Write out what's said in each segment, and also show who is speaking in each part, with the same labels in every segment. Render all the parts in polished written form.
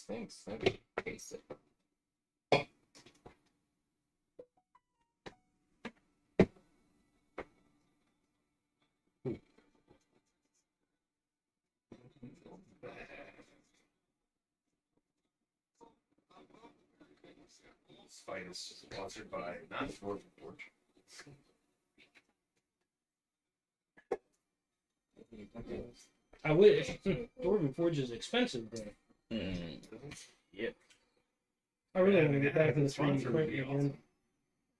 Speaker 1: Thanks. Let me taste it. This fight is sponsored by not Dwarven Forge.
Speaker 2: I wish. Dwarven Forge is expensive though.
Speaker 1: Yep.
Speaker 2: I really want to get back to the 3D
Speaker 1: Sponsor would
Speaker 2: printing
Speaker 1: be
Speaker 2: again.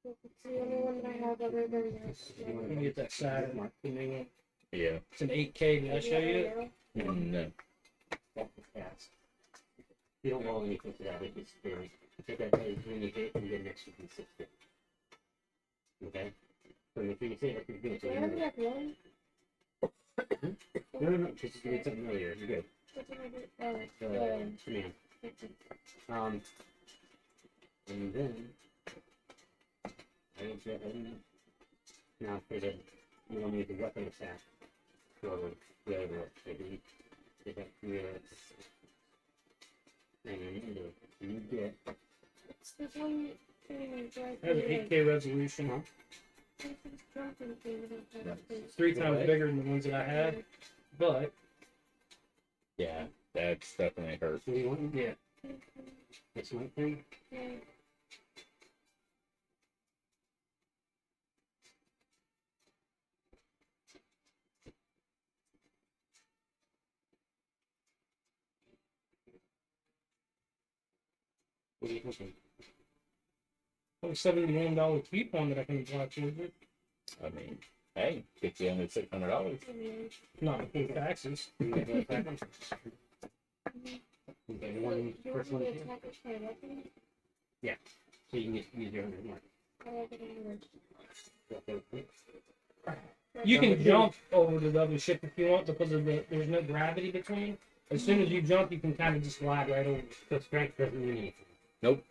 Speaker 3: It's the only one that I have that really nice.
Speaker 2: I'm gonna get that Saturn. The new one.
Speaker 4: Yeah.
Speaker 2: It's an 8K. Did I show you it?
Speaker 4: No.
Speaker 5: That's fast. You don't roll anything for that, it just spins. You take that as when you hit, and you get an extra D6. Okay? So if you say that you're good,
Speaker 3: Do I only have one?
Speaker 5: no, just do something earlier, you're good.
Speaker 3: What did I do?
Speaker 5: Command. And then, I will go ahead and, now for the, you want to use the weapon attack. So, the other one, so you get that here, and you get,
Speaker 3: It's the one thing that
Speaker 2: It has an 8K resolution.
Speaker 3: It's jumping thing that I have.
Speaker 2: It's 3 times bigger than the ones that I had. But
Speaker 4: Yeah, that's definitely hurt.
Speaker 5: what do you want?
Speaker 2: yeah,
Speaker 5: This white thing?
Speaker 3: Yeah.
Speaker 5: What are you thinking?
Speaker 2: $71 coupon that I can apply towards it.
Speaker 4: I mean, hey, get you under $600.
Speaker 3: I mean,
Speaker 2: Not including taxes.
Speaker 5: You get the attack one? Okay, the one,
Speaker 3: you
Speaker 5: first
Speaker 3: want
Speaker 5: one
Speaker 3: me
Speaker 5: here,
Speaker 3: to attack with my weapon?
Speaker 5: so you can just use your 100 mark.
Speaker 3: How do I get in
Speaker 2: You can jump over to the other ship if you want because of there's no gravity between. As soon as you jump, you can kind of just glide right over.
Speaker 5: So strength doesn't mean anything.
Speaker 4: Nope.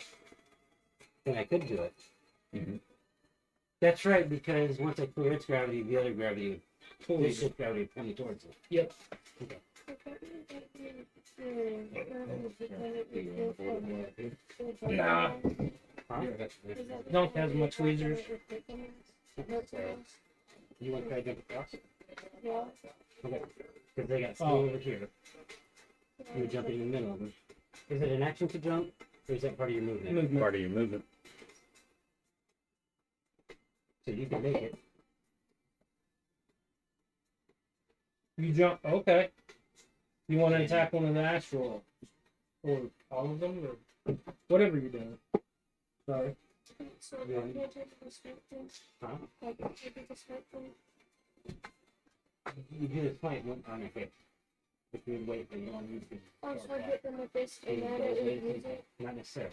Speaker 5: Then I could do it.
Speaker 4: Mm-hmm.
Speaker 5: That's right, because once I clear its gravity, the other gravity would
Speaker 2: Totally.
Speaker 5: this ship gravity would point towards it.
Speaker 2: Yep. Nah.
Speaker 5: Huh?
Speaker 2: Don't have much lasers.
Speaker 5: You want to try to jump across?
Speaker 3: Yeah.
Speaker 5: Okay. Because they got steel
Speaker 2: Oh.
Speaker 5: over here. You're jumping in the middle of them. Is it an action to jump, or is that part of your movement?
Speaker 2: Movement.
Speaker 4: Part of your movement.
Speaker 5: So you can make it.
Speaker 2: You jump. Okay. You want to attack one of the astral, or all of them, or whatever you're doing. Sorry.
Speaker 3: So I can't take the spectrum.
Speaker 5: Huh?
Speaker 3: I can take the spectrum.
Speaker 5: You do this fight on a hit. If you wait, but you want to use the.
Speaker 3: Oh, so I hit them with this and then it would use it.
Speaker 5: Not necessarily.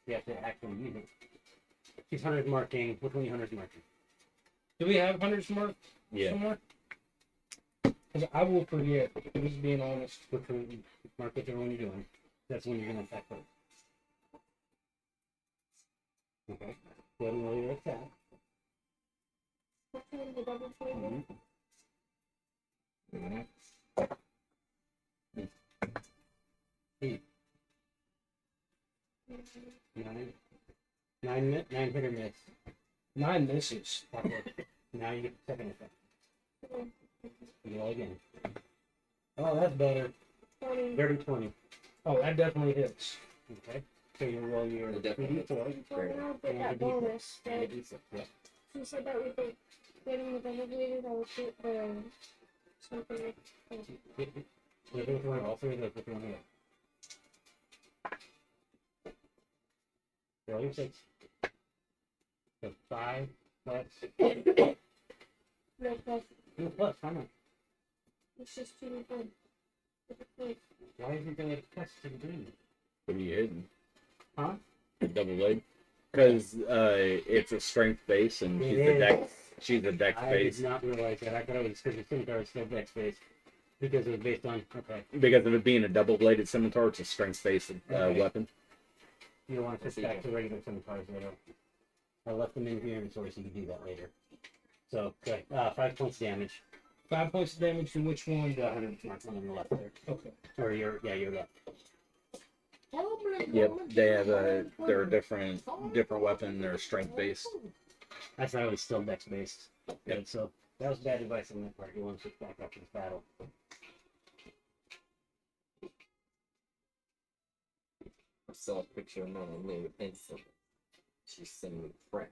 Speaker 5: You have to actually use it. She's 100 marking. Which one are you 100 marking?
Speaker 2: Do we have hundreds marked
Speaker 4: Yeah.
Speaker 2: somewhere? 'Cause I will forget. Just being honest.
Speaker 5: Which one? Mark whichever one you're doing. That's when you're going to attack first. Okay. Go ahead and roll your attack.
Speaker 3: Which one, the double trigger?
Speaker 5: Nine hit or miss.
Speaker 2: 9 misses.
Speaker 5: Now you get the second effect. You roll again.
Speaker 2: Oh, that's better.
Speaker 3: 20.
Speaker 5: Dirty 20.
Speaker 2: Oh, that definitely hits.
Speaker 5: Okay. So you roll your
Speaker 1: It definitely
Speaker 5: 3d4.
Speaker 3: Well, now I'll get
Speaker 5: And
Speaker 3: that
Speaker 5: a D6.
Speaker 3: bonus.
Speaker 5: And a
Speaker 3: Right?
Speaker 5: D6. Yeah.
Speaker 3: She said that with the getting the ventilator, I would get the something.
Speaker 5: Which one? All three of those. Which one here? Roll your 6. So 5 plus.
Speaker 3: No, plus,
Speaker 5: No, plus. How much?
Speaker 3: it's just 2 and 4.
Speaker 5: Why isn't there a plus to the green?
Speaker 4: What are you hitting?
Speaker 5: Huh?
Speaker 4: Double blade. Because it's a strength base and she's a dex. She's a dex
Speaker 5: I
Speaker 4: base.
Speaker 5: did not realize that. I thought it was because the scimitar is still dex based. Because it was based on. Okay.
Speaker 4: Because of it being a double bladed scimitar, it's a strength based
Speaker 5: Okay.
Speaker 4: weapon.
Speaker 5: You don't want to switch back to regular scimitars later. I left them in your inventory so you can do that later. So, okay. 5 points damage.
Speaker 2: 5 points of damage to which one?
Speaker 5: The 100 mark one on the left there.
Speaker 2: Okay.
Speaker 5: Or your left.
Speaker 4: Yep, they have they're a different weapon. They're strength based.
Speaker 5: I thought it was still dex based. Yeah, so that was bad advice on my part. You want to switch back up to this battle.
Speaker 6: I saw a picture of Mama made with pencil. She sent me crap.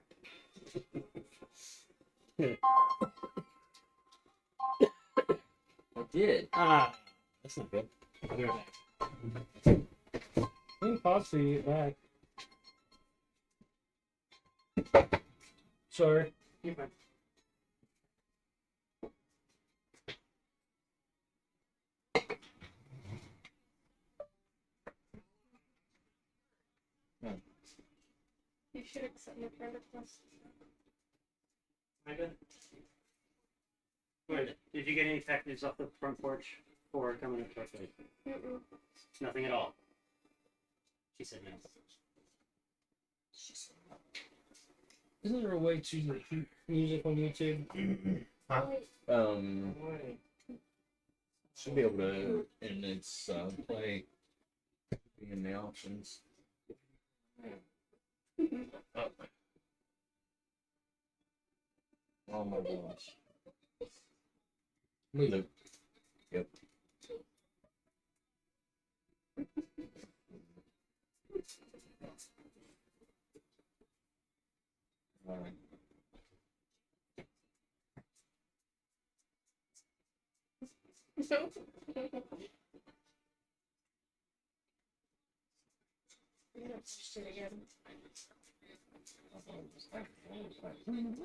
Speaker 6: I did.
Speaker 5: Ah, that's not good. I'll be right back.
Speaker 2: We can pause for you back. Sorry.
Speaker 5: You're fine.
Speaker 3: You should accept my friend request.
Speaker 5: Am I good? Wait, did you get any packages off the front porch for coming up to our place?
Speaker 3: Mm-mm.
Speaker 5: Nothing at all. She said no.
Speaker 2: Isn't there a way to keep music on YouTube?
Speaker 3: Wait,
Speaker 4: Should be able to, and it's play in the options.
Speaker 6: Oh my gosh.
Speaker 2: Leave.
Speaker 4: Yep.
Speaker 6: Alright.
Speaker 3: no. I'm gonna push it again.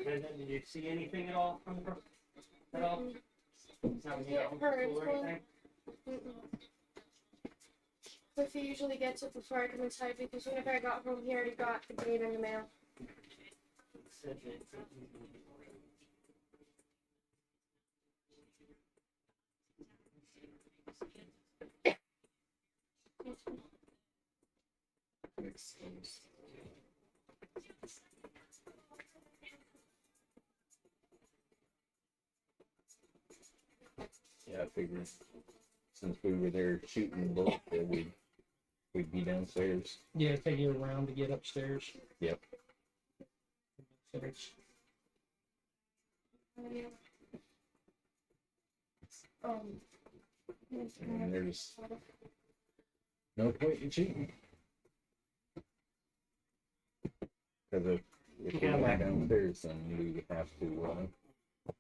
Speaker 5: Brenda, did you see anything at all from her? At all? It's not
Speaker 3: Yeah,
Speaker 5: home
Speaker 3: her,
Speaker 5: school or
Speaker 3: it's
Speaker 5: anything?
Speaker 3: Sophie usually gets it before I come inside because whenever I got home, he already got the game in the mail.
Speaker 4: Yeah, I figured since we were there shooting both, that we'd be downstairs.
Speaker 2: Yeah, take you around to get upstairs.
Speaker 4: Yep.
Speaker 2: Upstairs.
Speaker 4: And there's no point in cheating. Because if we
Speaker 5: Yeah,
Speaker 4: go
Speaker 5: back.
Speaker 4: downstairs, then we have to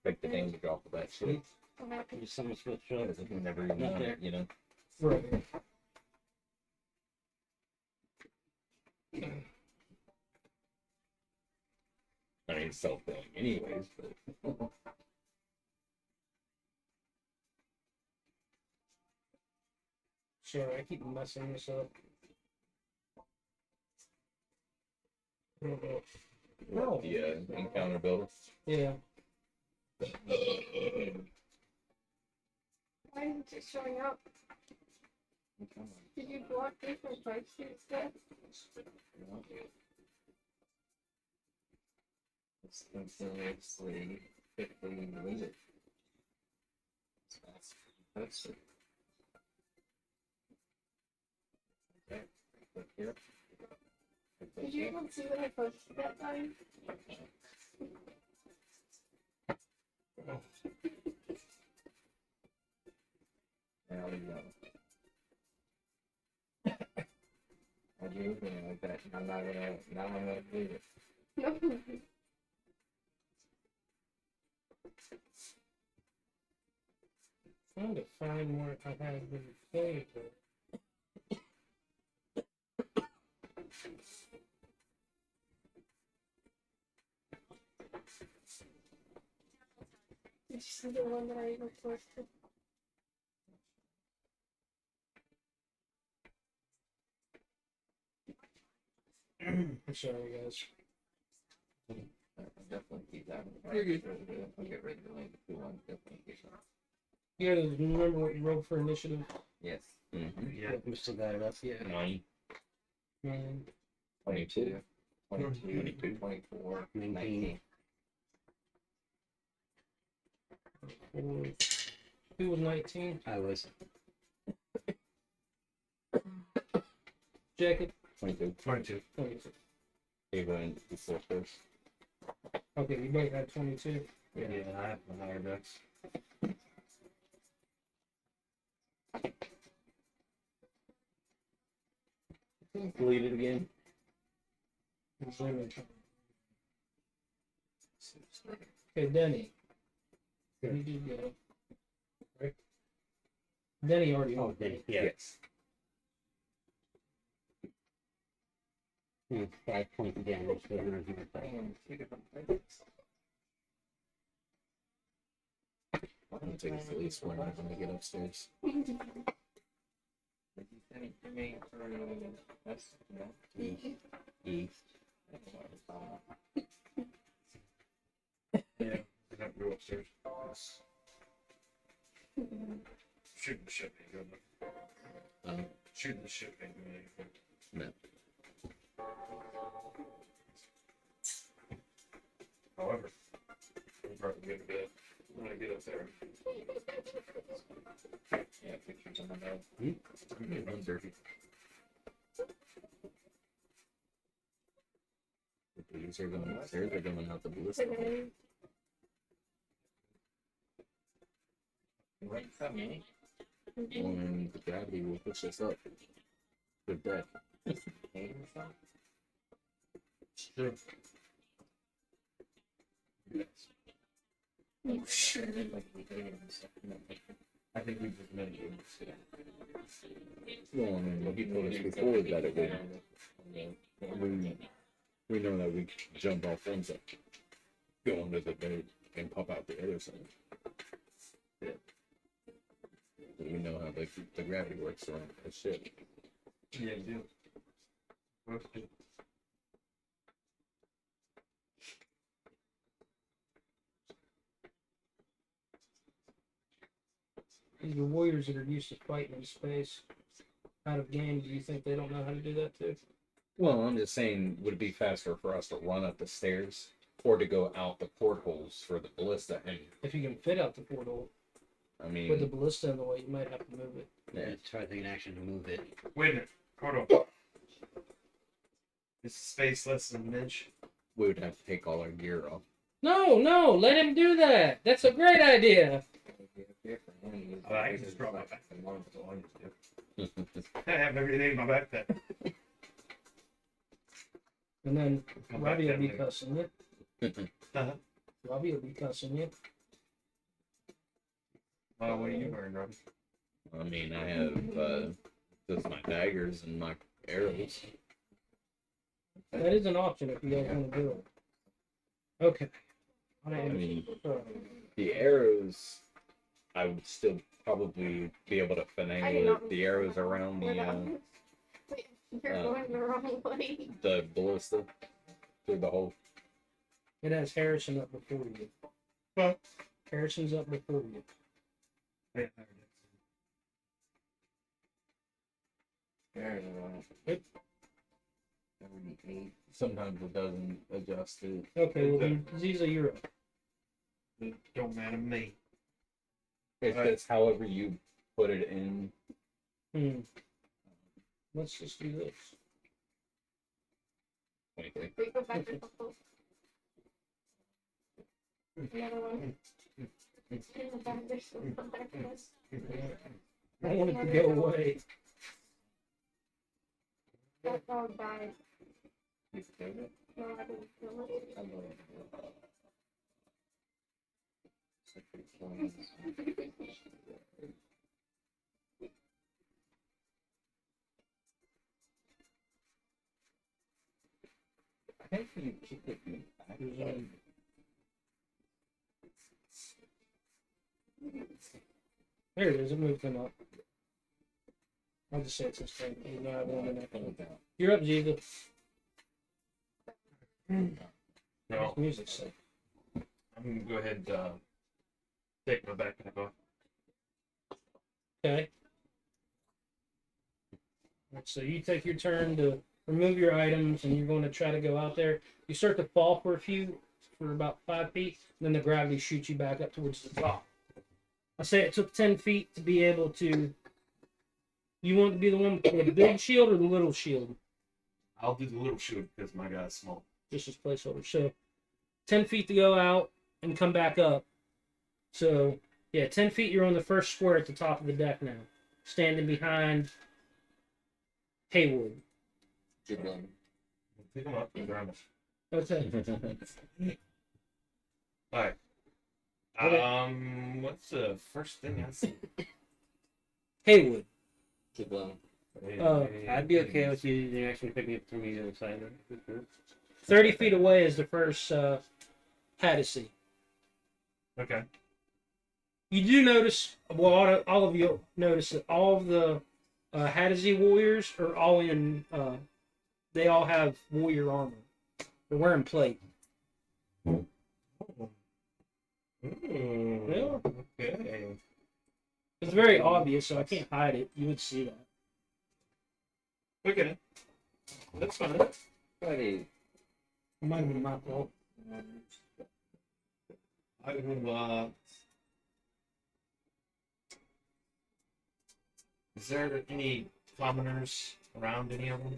Speaker 4: take the damage off of that shit.
Speaker 5: Just someone switched up.
Speaker 4: Because we never even
Speaker 5: Not
Speaker 4: know
Speaker 5: there.
Speaker 4: it, you know?
Speaker 2: Right.
Speaker 4: I mean, self-thing anyways, but...
Speaker 2: Sorry, I keep messing this up. No.
Speaker 4: The encounter builder.
Speaker 2: Yeah.
Speaker 3: Why isn't it showing up? Did you block different parts instead?
Speaker 6: It's continuously 15 minutes. That's it. Okay, click here. Click
Speaker 3: Did you
Speaker 6: here.
Speaker 3: even see what I posted that time?
Speaker 6: There we go. I do, like that. I'm not gonna leave it.
Speaker 3: No.
Speaker 2: Trying to find where I have been saved.
Speaker 3: Did you see the one that I even posted?
Speaker 2: I'm sorry, guys.
Speaker 6: I'll definitely keep that.
Speaker 2: You're good.
Speaker 6: I'll get rid of the link if you want. Definitely keep that.
Speaker 2: You guys remember what you wrote for initiative?
Speaker 6: Yes.
Speaker 4: Mm-hmm.
Speaker 5: Yeah, we still got it up. Yeah.
Speaker 4: 9,
Speaker 2: Man,
Speaker 6: 22, 22,
Speaker 4: 22.
Speaker 6: 24,
Speaker 5: 19.
Speaker 6: 19.
Speaker 2: who was 19?
Speaker 5: I was.
Speaker 2: Jacob?
Speaker 4: 22.
Speaker 1: 22.
Speaker 2: 22.
Speaker 4: Ava and the sisters.
Speaker 2: Okay, you both had 22.
Speaker 1: Yeah, I have the higher decks.
Speaker 4: Delete it again.
Speaker 2: Okay, Denny.
Speaker 5: Sure.
Speaker 2: You did go. Right? Denny already
Speaker 5: Oh,
Speaker 2: on.
Speaker 5: then, yeah.
Speaker 4: Yes.
Speaker 5: 5 points of damage. So there's no fight.
Speaker 6: Two different things.
Speaker 4: It'll take us at least 1 hour to get upstairs.
Speaker 6: Like you said, you made through that's
Speaker 4: East.
Speaker 1: Yeah, I have to go upstairs. Yes. Shooting the ship ain't good enough. Shooting the ship ain't doing anything.
Speaker 4: No.
Speaker 1: However, we'll probably get a bit when I get up there.
Speaker 6: yeah, pictures on the bed.
Speaker 4: I'm getting one dirty. These are going upstairs, they're going out the ballista.
Speaker 3: Today.
Speaker 6: Right from me.
Speaker 4: And the gravity will push us up. The deck.
Speaker 6: Hate or something.
Speaker 1: True. Yes.
Speaker 3: Oh, shit.
Speaker 6: Like we did and stuff.
Speaker 1: I think we just made it.
Speaker 4: Well, I mean, he told us before that it would. We know that we jump off one side, go under the bed, and pop out the other side. Yeah. So we know how the gravity works on a ship.
Speaker 1: Yeah, you do. Both do.
Speaker 2: These are warriors that are used to fighting in space. Out of game, do you think they don't know how to do that too?
Speaker 4: Well, I'm just saying, would it be faster for us to run up the stairs or to go out the portholes for the ballista? And
Speaker 2: If you can fit out the portal
Speaker 4: I
Speaker 2: with the
Speaker 4: mean,
Speaker 2: ballista in the way, you might have to move it.
Speaker 4: yeah,
Speaker 5: Try to take an action to move it.
Speaker 1: Wait a minute. Hold on. Is space less than an inch?
Speaker 4: we would have to take all our gear off.
Speaker 2: No, no, let him do that. That's a great idea.
Speaker 1: Oh, I can just drop my back. That's all I need to do. I have everything in my backpack.
Speaker 2: And then
Speaker 1: My
Speaker 2: Robbie will be
Speaker 1: backpack.
Speaker 2: cussing you.
Speaker 1: Uh-huh.
Speaker 2: Robbie will be cussing you.
Speaker 1: What are you wearing, Robbie?
Speaker 4: I mean, I have just my daggers and my arrows.
Speaker 2: That is an option if you guys want to do it. Okay.
Speaker 4: I mean,
Speaker 2: Uh,
Speaker 4: the arrows, I would still probably be able to
Speaker 3: I
Speaker 4: finagle
Speaker 3: did not
Speaker 4: the arrows around
Speaker 3: You're
Speaker 4: uh,
Speaker 3: going the wrong way.
Speaker 4: the ballista through the hole.
Speaker 2: it has Harrison up before you.
Speaker 1: Huh?
Speaker 2: Harrison's up before you.
Speaker 1: Yeah.
Speaker 6: Very well.
Speaker 2: Yep.
Speaker 6: 78.
Speaker 4: Sometimes it doesn't adjust it.
Speaker 2: Okay, well then Ziza, you're up.
Speaker 1: It don't matter to me.
Speaker 4: It's
Speaker 1: Alright.
Speaker 4: just however you put it in.
Speaker 2: Let's just do this.
Speaker 4: 23.
Speaker 3: We go back to the post. Another one. In the back, there's some back to us.
Speaker 2: I want it to go away.
Speaker 3: That dog died.
Speaker 6: You killed it?
Speaker 3: No, I didn't kill it.
Speaker 6: I know it. It's like it's flying. I think you kicked it in the back.
Speaker 2: There it is. It moved him up. I'll just say it's his turn. You know, I have one in that one. You're up, Ziza.
Speaker 1: No,
Speaker 2: Music sick.
Speaker 1: I'm gonna go ahead and take my backpack off.
Speaker 2: Okay. So you take your turn to remove your items, and you're going to try to go out there. You start to fall for about 5 feet, and then the gravity shoots you back up towards the top. I say it took 10 feet to be able to You want to be the one with the big shield or the little shield?
Speaker 1: I'll do the little shield because my guy's small.
Speaker 2: Just as placeholder. So 10 feet to go out and come back up. So yeah, 10 feet. You're on the first square at the top of the deck now, standing behind Haywood.
Speaker 6: Good one.
Speaker 1: Pick him up and grab him.
Speaker 2: Okay.
Speaker 1: Alright.
Speaker 2: Okay.
Speaker 1: What's the first thing I see?
Speaker 2: Haywood.
Speaker 6: Good one.
Speaker 5: I'd be okay with you using action to pick me up from the other side.
Speaker 2: 30 feet away is the first Hadisee.
Speaker 1: Okay.
Speaker 2: You do notice, well, all of you notice that all of the Hadisee warriors are all in, they all have warrior armor. They're wearing plate.
Speaker 1: Yeah. Okay.
Speaker 2: It's very obvious, so I can't hide it. You would see that.
Speaker 1: Okay. That's fine.
Speaker 6: Buddy.
Speaker 2: It might have been my fault.
Speaker 1: I will, is there any commoners around any of them?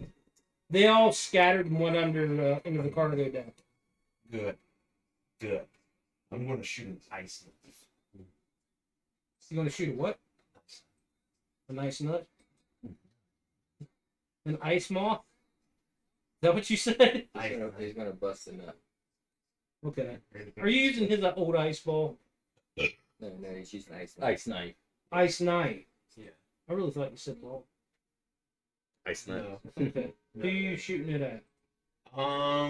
Speaker 2: They all scattered and went under into the cargo deck.
Speaker 1: Good. Good. I'm going to shoot an ice knife.
Speaker 2: You going to shoot a what? A nice nut? An ice moth? Is that what you said?
Speaker 6: He's gonna bust a nut.
Speaker 2: Okay. Are you using his old ice ball?
Speaker 6: No, he's using ice knife.
Speaker 4: Ice Knight.
Speaker 2: Ice knight.
Speaker 1: Yeah.
Speaker 2: I really thought you said ball.
Speaker 4: Ice Knight.
Speaker 1: No.
Speaker 2: Okay. Who are you shooting it at?
Speaker 1: I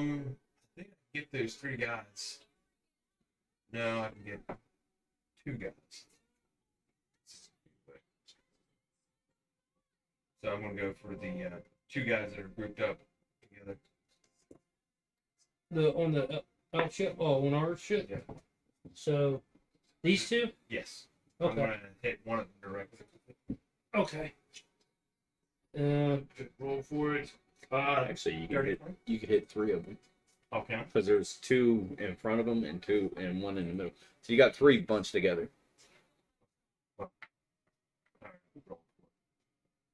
Speaker 1: think I can get those 3 guys. No, I can get 2 guys. So I'm gonna go for the 2 guys that are grouped up together.
Speaker 2: On the elf ship? Oh, on our ship?
Speaker 1: Yeah.
Speaker 2: So, these two?
Speaker 1: Yes. I'm
Speaker 2: Okay.
Speaker 1: gonna hit one of them directly.
Speaker 2: Okay.
Speaker 1: Roll for it.
Speaker 4: Actually, you could hit 3 of them
Speaker 1: Okay.
Speaker 4: because there's 2 in front of them and 2 and 1 in the middle. So you got 3 bunched together.
Speaker 1: All right. Roll for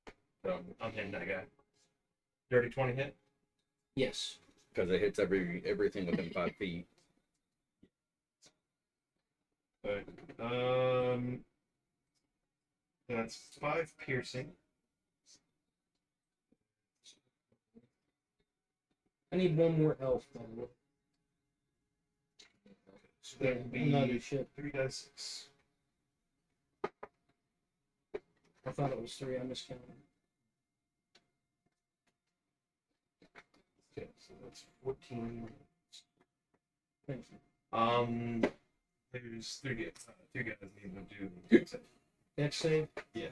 Speaker 1: it. So I'm hitting that guy. Dirty 20 hit.
Speaker 2: Yes.
Speaker 4: Because it hits everything within 5 feet.
Speaker 1: But that's 5 piercing.
Speaker 2: I need one more elf, by the way.
Speaker 1: So that would
Speaker 2: Another
Speaker 1: be
Speaker 2: ship.
Speaker 1: 3d6.
Speaker 2: I thought it was 3. I miscounted.
Speaker 1: Okay, so that's 14.
Speaker 2: Thank you.
Speaker 1: There's 2 guys need to do.
Speaker 2: Dex save?
Speaker 1: Yeah.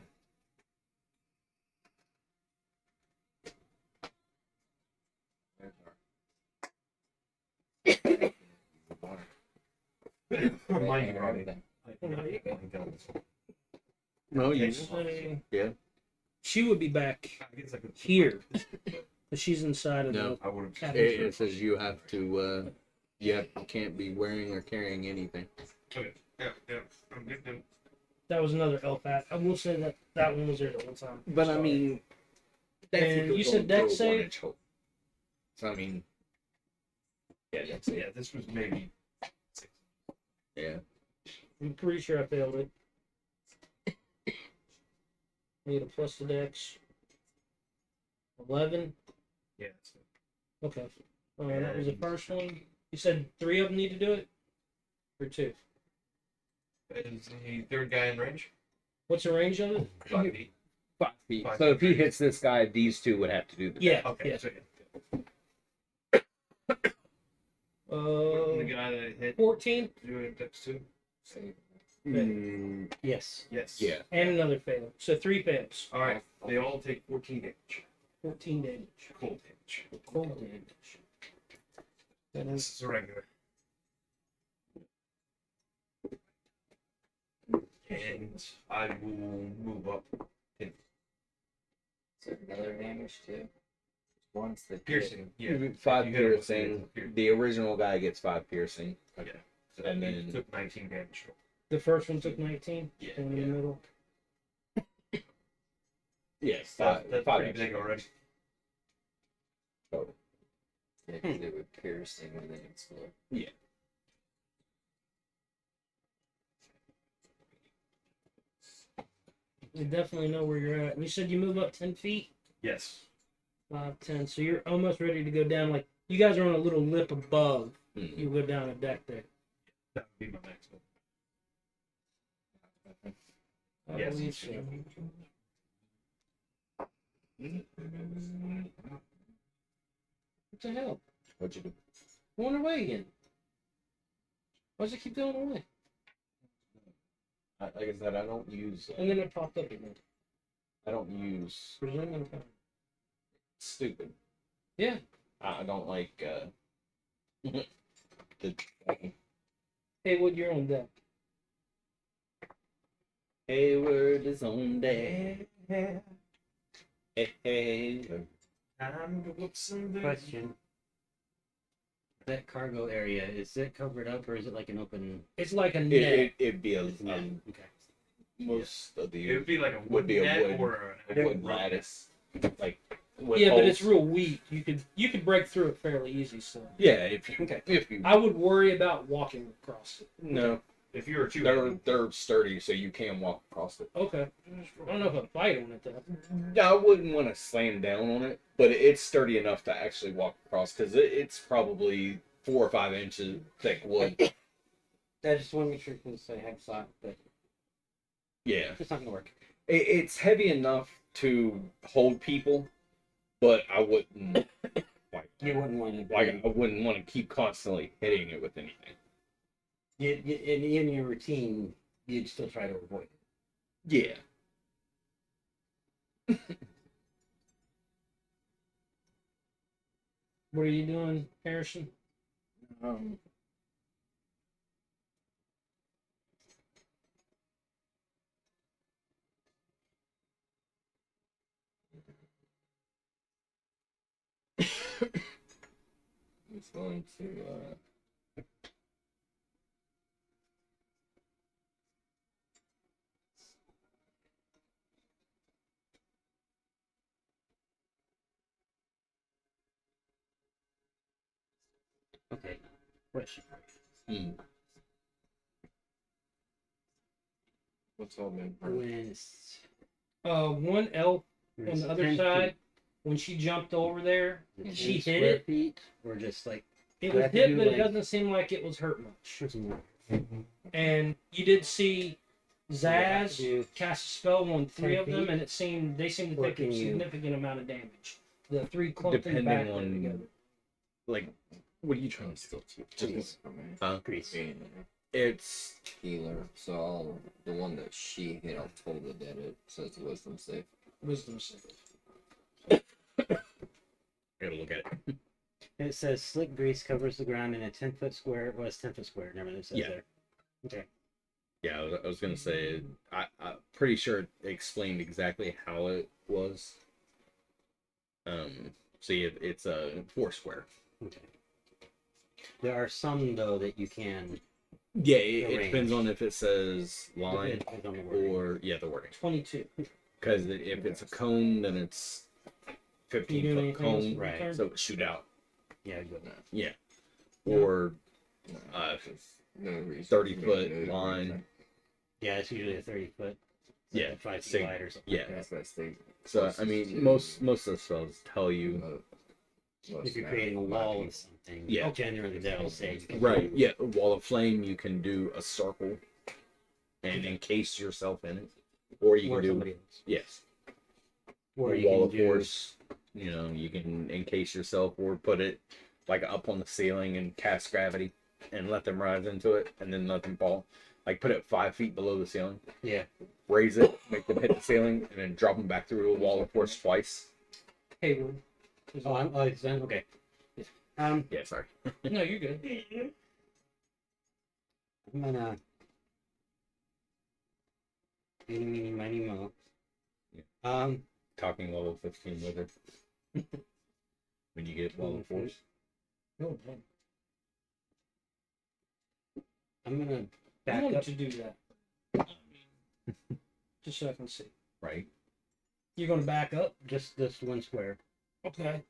Speaker 1: Mine already.
Speaker 4: No, you.
Speaker 2: Say-
Speaker 4: Yeah.
Speaker 2: She would be back
Speaker 1: I guess I could
Speaker 2: here. But she's inside of
Speaker 4: No.
Speaker 2: the
Speaker 1: I would have.
Speaker 2: cabin.
Speaker 4: It says you have to. You can't be wearing or carrying anything.
Speaker 1: Okay. Yeah. I'm good then.
Speaker 2: That was another elf hat. I will say that that one was there the whole time.
Speaker 4: But I mean,
Speaker 2: And you said dex save?
Speaker 4: So I mean,
Speaker 1: Yeah, this was maybe 6.
Speaker 4: yeah.
Speaker 2: I'm pretty sure I failed it. Need a plus the dex. 11.
Speaker 1: Yeah. That's it.
Speaker 2: Okay. That was the first one. You said 3 of them need to do it? Or 2?
Speaker 1: Is the 3rd guy in range?
Speaker 2: What's the range of it?
Speaker 1: 5 feet.
Speaker 4: 5 feet.
Speaker 1: 5
Speaker 4: So if he
Speaker 1: feet.
Speaker 4: hits this guy, these 2 would have to do the.
Speaker 2: Yeah.
Speaker 1: Okay.
Speaker 2: Yeah.
Speaker 1: So yeah.
Speaker 2: Uh,
Speaker 1: The guy that hit
Speaker 2: 14
Speaker 1: do it dex 2.
Speaker 2: yes.
Speaker 1: Yes.
Speaker 4: Yeah.
Speaker 2: And another fail. So 3 fails.
Speaker 1: All right. They all take 14 damage.
Speaker 2: 14 damage.
Speaker 1: Cold damage.
Speaker 2: Cold damage. That is
Speaker 1: This is a regular. And I will move up.
Speaker 6: Is there another damage too? Once the
Speaker 1: Piercing. Yeah.
Speaker 4: 5
Speaker 1: You hit him with
Speaker 4: piercing.
Speaker 1: piercing.
Speaker 4: The original guy gets 5 piercing.
Speaker 1: So
Speaker 4: And
Speaker 1: he
Speaker 4: then-
Speaker 1: took 19 damage.
Speaker 2: the first one took 19.
Speaker 1: Yeah.
Speaker 2: One in the middle.
Speaker 4: Yes,
Speaker 1: That's
Speaker 4: five
Speaker 1: pretty
Speaker 4: inches.
Speaker 1: big already.
Speaker 4: Total.
Speaker 6: Yeah, 'cause it would piercing and then explode.
Speaker 2: You definitely know where you're at. You said you move up 10 feet?
Speaker 1: Yes.
Speaker 2: 5, 10. So you're almost ready to go down. Like, you guys are on a little lip above.
Speaker 4: Mhm.
Speaker 2: You go down a deck there.
Speaker 1: That would be my maximum.
Speaker 2: I
Speaker 1: Yes.
Speaker 2: believe so. What the hell?
Speaker 4: What'd you do?
Speaker 2: Going away again. Why does it keep going away?
Speaker 4: Like I said, I don't use.
Speaker 2: And then it popped up again.
Speaker 4: I don't use
Speaker 2: Presuming.
Speaker 4: stupid.
Speaker 2: Yeah.
Speaker 4: I don't like. The
Speaker 2: Hey, what you're on deck?
Speaker 4: Hayward is on deck. Hey.
Speaker 1: Time to whoop some booty.
Speaker 5: Question. That cargo area, is it covered up or is it like an open?
Speaker 2: It's like a net.
Speaker 4: It'd be a
Speaker 5: Yeah. Okay.
Speaker 4: most of
Speaker 1: It
Speaker 4: the
Speaker 1: would be like a
Speaker 4: Would be
Speaker 1: wood
Speaker 4: a
Speaker 1: net
Speaker 4: wood-
Speaker 1: or
Speaker 4: a
Speaker 1: a
Speaker 4: wood
Speaker 1: rug.
Speaker 4: lattice, like with
Speaker 2: Yeah, but it's
Speaker 4: holes.
Speaker 2: real weak. You could break through it fairly easy. So
Speaker 4: Yeah, if you
Speaker 5: Okay.
Speaker 4: if you
Speaker 2: I would worry about walking across it.
Speaker 4: no,
Speaker 1: If you were too
Speaker 4: they're sturdy, so you can walk across it.
Speaker 2: Okay. I don't know if I'd fight on it though.
Speaker 4: I wouldn't want to slam down on it, but it's sturdy enough to actually walk across because it's probably 4 or 5 inches thick wood.
Speaker 5: I just want to make sure because I have thought, but
Speaker 4: Yeah,
Speaker 5: it's not gonna work.
Speaker 4: it's heavy enough to hold people, but I wouldn't
Speaker 5: You wouldn't want to.
Speaker 4: I wouldn't want to keep constantly hitting it with anything.
Speaker 5: In your routine, you'd still try to avoid it.
Speaker 4: Yeah.
Speaker 2: What are you doing, Harrison?
Speaker 6: It's going to
Speaker 5: Okay. Question.
Speaker 4: Hmm.
Speaker 6: what's all been
Speaker 5: When
Speaker 2: One elf
Speaker 5: when
Speaker 2: on
Speaker 5: it's
Speaker 2: the other
Speaker 5: 10
Speaker 2: side,
Speaker 5: feet,
Speaker 2: when she jumped over there,
Speaker 5: is it
Speaker 2: she
Speaker 5: 10
Speaker 2: hit
Speaker 5: square
Speaker 2: it.
Speaker 5: feet, or just like
Speaker 2: It
Speaker 5: I
Speaker 2: was
Speaker 5: have to
Speaker 2: hit,
Speaker 5: do,
Speaker 2: but it
Speaker 5: like-
Speaker 2: doesn't seem like it was hurt much.
Speaker 5: shoot some more.
Speaker 2: And you did see
Speaker 5: So I have to
Speaker 2: Zaz
Speaker 5: do
Speaker 2: cast a spell on 3
Speaker 5: 10
Speaker 2: of them,
Speaker 5: feet?
Speaker 2: and they seemed to
Speaker 5: Or
Speaker 2: take a
Speaker 5: can you-
Speaker 2: significant amount of damage. The 3 clumped in the
Speaker 4: Depending
Speaker 2: back there
Speaker 4: on-
Speaker 2: together.
Speaker 4: Like, what are you trying
Speaker 6: I'm
Speaker 4: to
Speaker 6: still too
Speaker 4: Just-
Speaker 6: close for me.
Speaker 4: Huh?
Speaker 5: grease.
Speaker 6: Being
Speaker 4: It's
Speaker 6: a healer, so the one that she hit, I'll totally dead it. So it's a wisdom save.
Speaker 2: Wisdom save.
Speaker 4: I gotta look at it.
Speaker 5: It says slick grease covers the ground in a 10-foot square. Well, it's 10-foot square. Never mind, it says
Speaker 4: Yeah.
Speaker 5: there. Okay.
Speaker 4: Yeah, I was gonna say I'm pretty sure it explained exactly how it was. See, it's a 4 square.
Speaker 5: Okay. There are some though that you can.
Speaker 4: Yeah,
Speaker 5: The
Speaker 4: it depends
Speaker 5: range.
Speaker 4: on if it says line
Speaker 5: It depends on the wording.
Speaker 4: or the wording.
Speaker 2: 22.
Speaker 4: Because if it's a cone, then it's
Speaker 2: You
Speaker 4: 15
Speaker 2: doing
Speaker 4: foot
Speaker 2: anything else
Speaker 4: cone,
Speaker 2: with
Speaker 5: right,
Speaker 2: your turn?
Speaker 4: so it shoot out.
Speaker 5: Yeah, good.
Speaker 4: Yeah,
Speaker 2: Yeah.
Speaker 4: or
Speaker 6: No,
Speaker 4: Uh,
Speaker 6: just no reason
Speaker 4: 30
Speaker 6: for me
Speaker 4: foot
Speaker 6: to do
Speaker 4: line.
Speaker 6: anything.
Speaker 5: Yeah, it's usually a 30-foot.
Speaker 4: Yeah,
Speaker 5: 5 feet
Speaker 4: same.
Speaker 5: wide or something.
Speaker 4: Yeah.
Speaker 6: That's what I stay
Speaker 4: So I
Speaker 6: closest
Speaker 4: mean,
Speaker 6: to
Speaker 4: most of the spells tell you
Speaker 6: most
Speaker 5: If you're
Speaker 6: of
Speaker 5: creating a
Speaker 6: my
Speaker 5: wall
Speaker 6: people.
Speaker 5: of something,
Speaker 4: Yeah.
Speaker 5: generally they'll say you can
Speaker 4: right. Yeah, a wall of flame. You can do a circle and encase yourself in it, or you
Speaker 5: or
Speaker 4: can do
Speaker 5: somebody else.
Speaker 4: yes,
Speaker 5: Or
Speaker 4: a
Speaker 5: you
Speaker 4: wall
Speaker 5: can
Speaker 4: of
Speaker 5: do
Speaker 4: force. You know, you can encase yourself or put it like up on the ceiling and cast gravity and let them rise into it and then let them fall. Like put it 5 feet below the ceiling,
Speaker 5: Yeah.
Speaker 4: raise it, make them hit the ceiling, and then drop them back through a wall of force twice.
Speaker 2: Haywood. is
Speaker 5: Oh,
Speaker 2: on.
Speaker 5: it's done. Okay.
Speaker 4: Yeah, sorry.
Speaker 2: No, you're good.
Speaker 5: I'm gonna. Eeny, meeny, miny, mo.
Speaker 4: Yeah. Talking level 15 wizard. When you get wall of force.
Speaker 2: No, no.
Speaker 5: I'm gonna
Speaker 2: I
Speaker 5: back
Speaker 2: wanted
Speaker 5: up.
Speaker 2: to do that. Just so I can see.
Speaker 4: Right?
Speaker 2: You're going to back up.
Speaker 5: just this one square,
Speaker 2: Okay.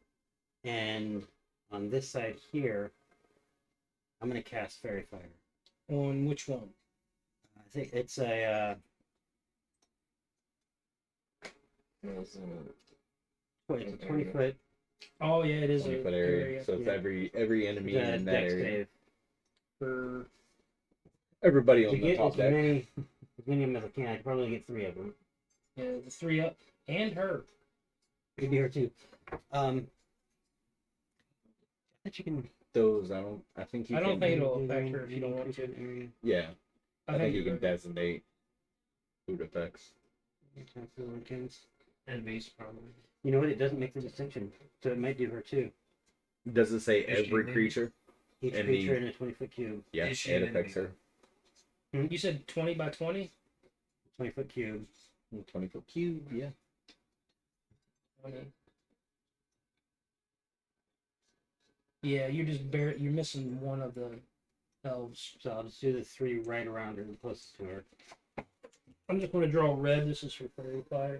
Speaker 5: and on this side here, I'm gonna cast Fairy Fire.
Speaker 2: On which one?
Speaker 5: I think it's a
Speaker 6: It's,
Speaker 5: it's a 20-foot
Speaker 2: Oh yeah, it is
Speaker 4: 20
Speaker 2: a
Speaker 4: foot area. So it's
Speaker 5: Yeah.
Speaker 4: every enemy in that
Speaker 5: dex
Speaker 4: area.
Speaker 5: save.
Speaker 2: for.
Speaker 4: Everybody
Speaker 5: To
Speaker 4: on the
Speaker 5: get
Speaker 4: top
Speaker 5: as
Speaker 4: deck.
Speaker 5: many of them as I can, I can probably get 3 of them.
Speaker 2: The 3 up and her.
Speaker 5: Could be her too. I bet you can.
Speaker 4: Those I think you
Speaker 2: I don't
Speaker 4: can,
Speaker 2: think it'll affect her if you don't want to.
Speaker 5: Area.
Speaker 4: yeah. I think you can
Speaker 2: you're-
Speaker 4: designate food effects.
Speaker 2: Enemies probably.
Speaker 5: You know what? It doesn't make the distinction, so it might do her too.
Speaker 4: Does it say
Speaker 1: Is she
Speaker 4: every
Speaker 1: leading?
Speaker 4: creature?
Speaker 5: Each
Speaker 4: And
Speaker 5: creature
Speaker 4: the-
Speaker 5: in a 20-foot cube.
Speaker 4: Yeah,
Speaker 1: Is she
Speaker 4: it
Speaker 1: an
Speaker 4: affects
Speaker 1: enemy?
Speaker 4: her.
Speaker 2: You said 20 by 20.
Speaker 5: 20-foot cube.
Speaker 4: 20-foot cube, yeah.
Speaker 2: Yeah, you're missing one of the elves.
Speaker 5: So I'll just do the 3 right around her, closest to her.
Speaker 2: I'm just going to draw red. This is for fairy fire.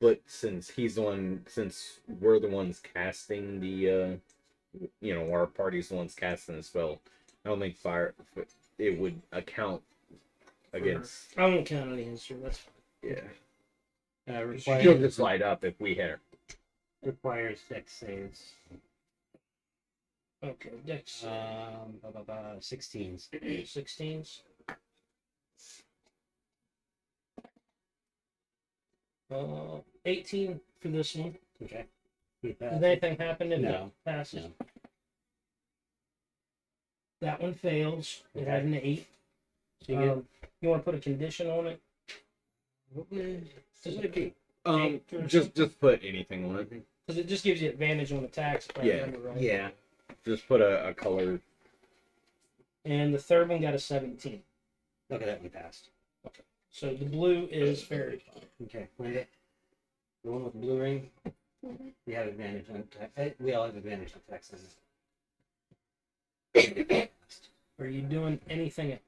Speaker 4: But since we're the ones casting the our party's the ones casting the spell, I don't think it would account against.
Speaker 2: I won't count any against her. That's fine.
Speaker 4: Yeah.
Speaker 5: Requires,
Speaker 4: She'll just light up if we hit her.
Speaker 5: requires dex saves.
Speaker 2: Okay, dex
Speaker 5: 16s.
Speaker 2: 16s. 18 for this one.
Speaker 5: Okay.
Speaker 2: Does anything happen if
Speaker 5: No.
Speaker 2: it passes?
Speaker 5: No.
Speaker 2: That one fails. It
Speaker 5: Okay.
Speaker 2: had an 8.
Speaker 5: So you get,
Speaker 2: You want to put a condition on it?
Speaker 5: what would it be?
Speaker 4: Just put anything on it.
Speaker 2: Because it just gives you advantage on attacks. If I
Speaker 4: Yeah.
Speaker 2: remember right.
Speaker 4: Yeah. Just put a color.
Speaker 2: And the third one got a 17.
Speaker 5: Okay, that one passed.
Speaker 2: So the blue is fairy fire.
Speaker 5: Okay, Linda. The one with the blue ring.
Speaker 3: Mhm.
Speaker 5: You have advantage on attack. We all have advantage on attacks on this.
Speaker 2: Are you doing anything else?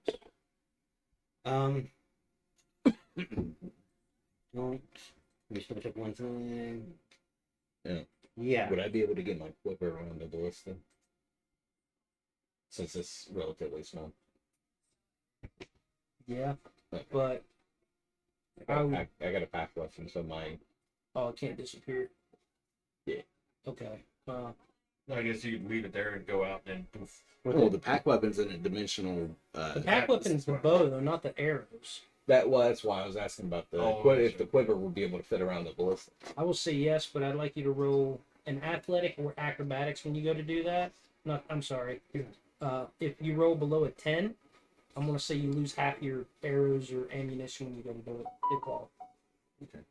Speaker 5: Don't. Let me just double check one thing.
Speaker 4: Yeah.
Speaker 5: Yeah.
Speaker 4: Would I be able to get my quiver around the ballista? Since it's relatively small.
Speaker 2: Yeah.
Speaker 4: Okay.
Speaker 2: But I would-
Speaker 4: I got a pack weapon, so my
Speaker 2: oh, it can't disappear.
Speaker 4: Yeah.
Speaker 2: Okay.
Speaker 1: I guess you could leave it there and go out and poof.
Speaker 4: the pack weapon's in a dimensional.
Speaker 2: The pack weapon's the bow, though, not the arrows.
Speaker 4: That's why I was asking about the
Speaker 1: Oh,
Speaker 4: if
Speaker 1: sure.
Speaker 4: the quiver would be able to fit around the ballista.
Speaker 2: I will say yes, but I'd like you to roll an athletic or acrobatics when you go to do that. I'm sorry. If you roll below a 10, I'm going to say you lose half your arrows or ammunition when you go to do it. Good call.
Speaker 4: Okay.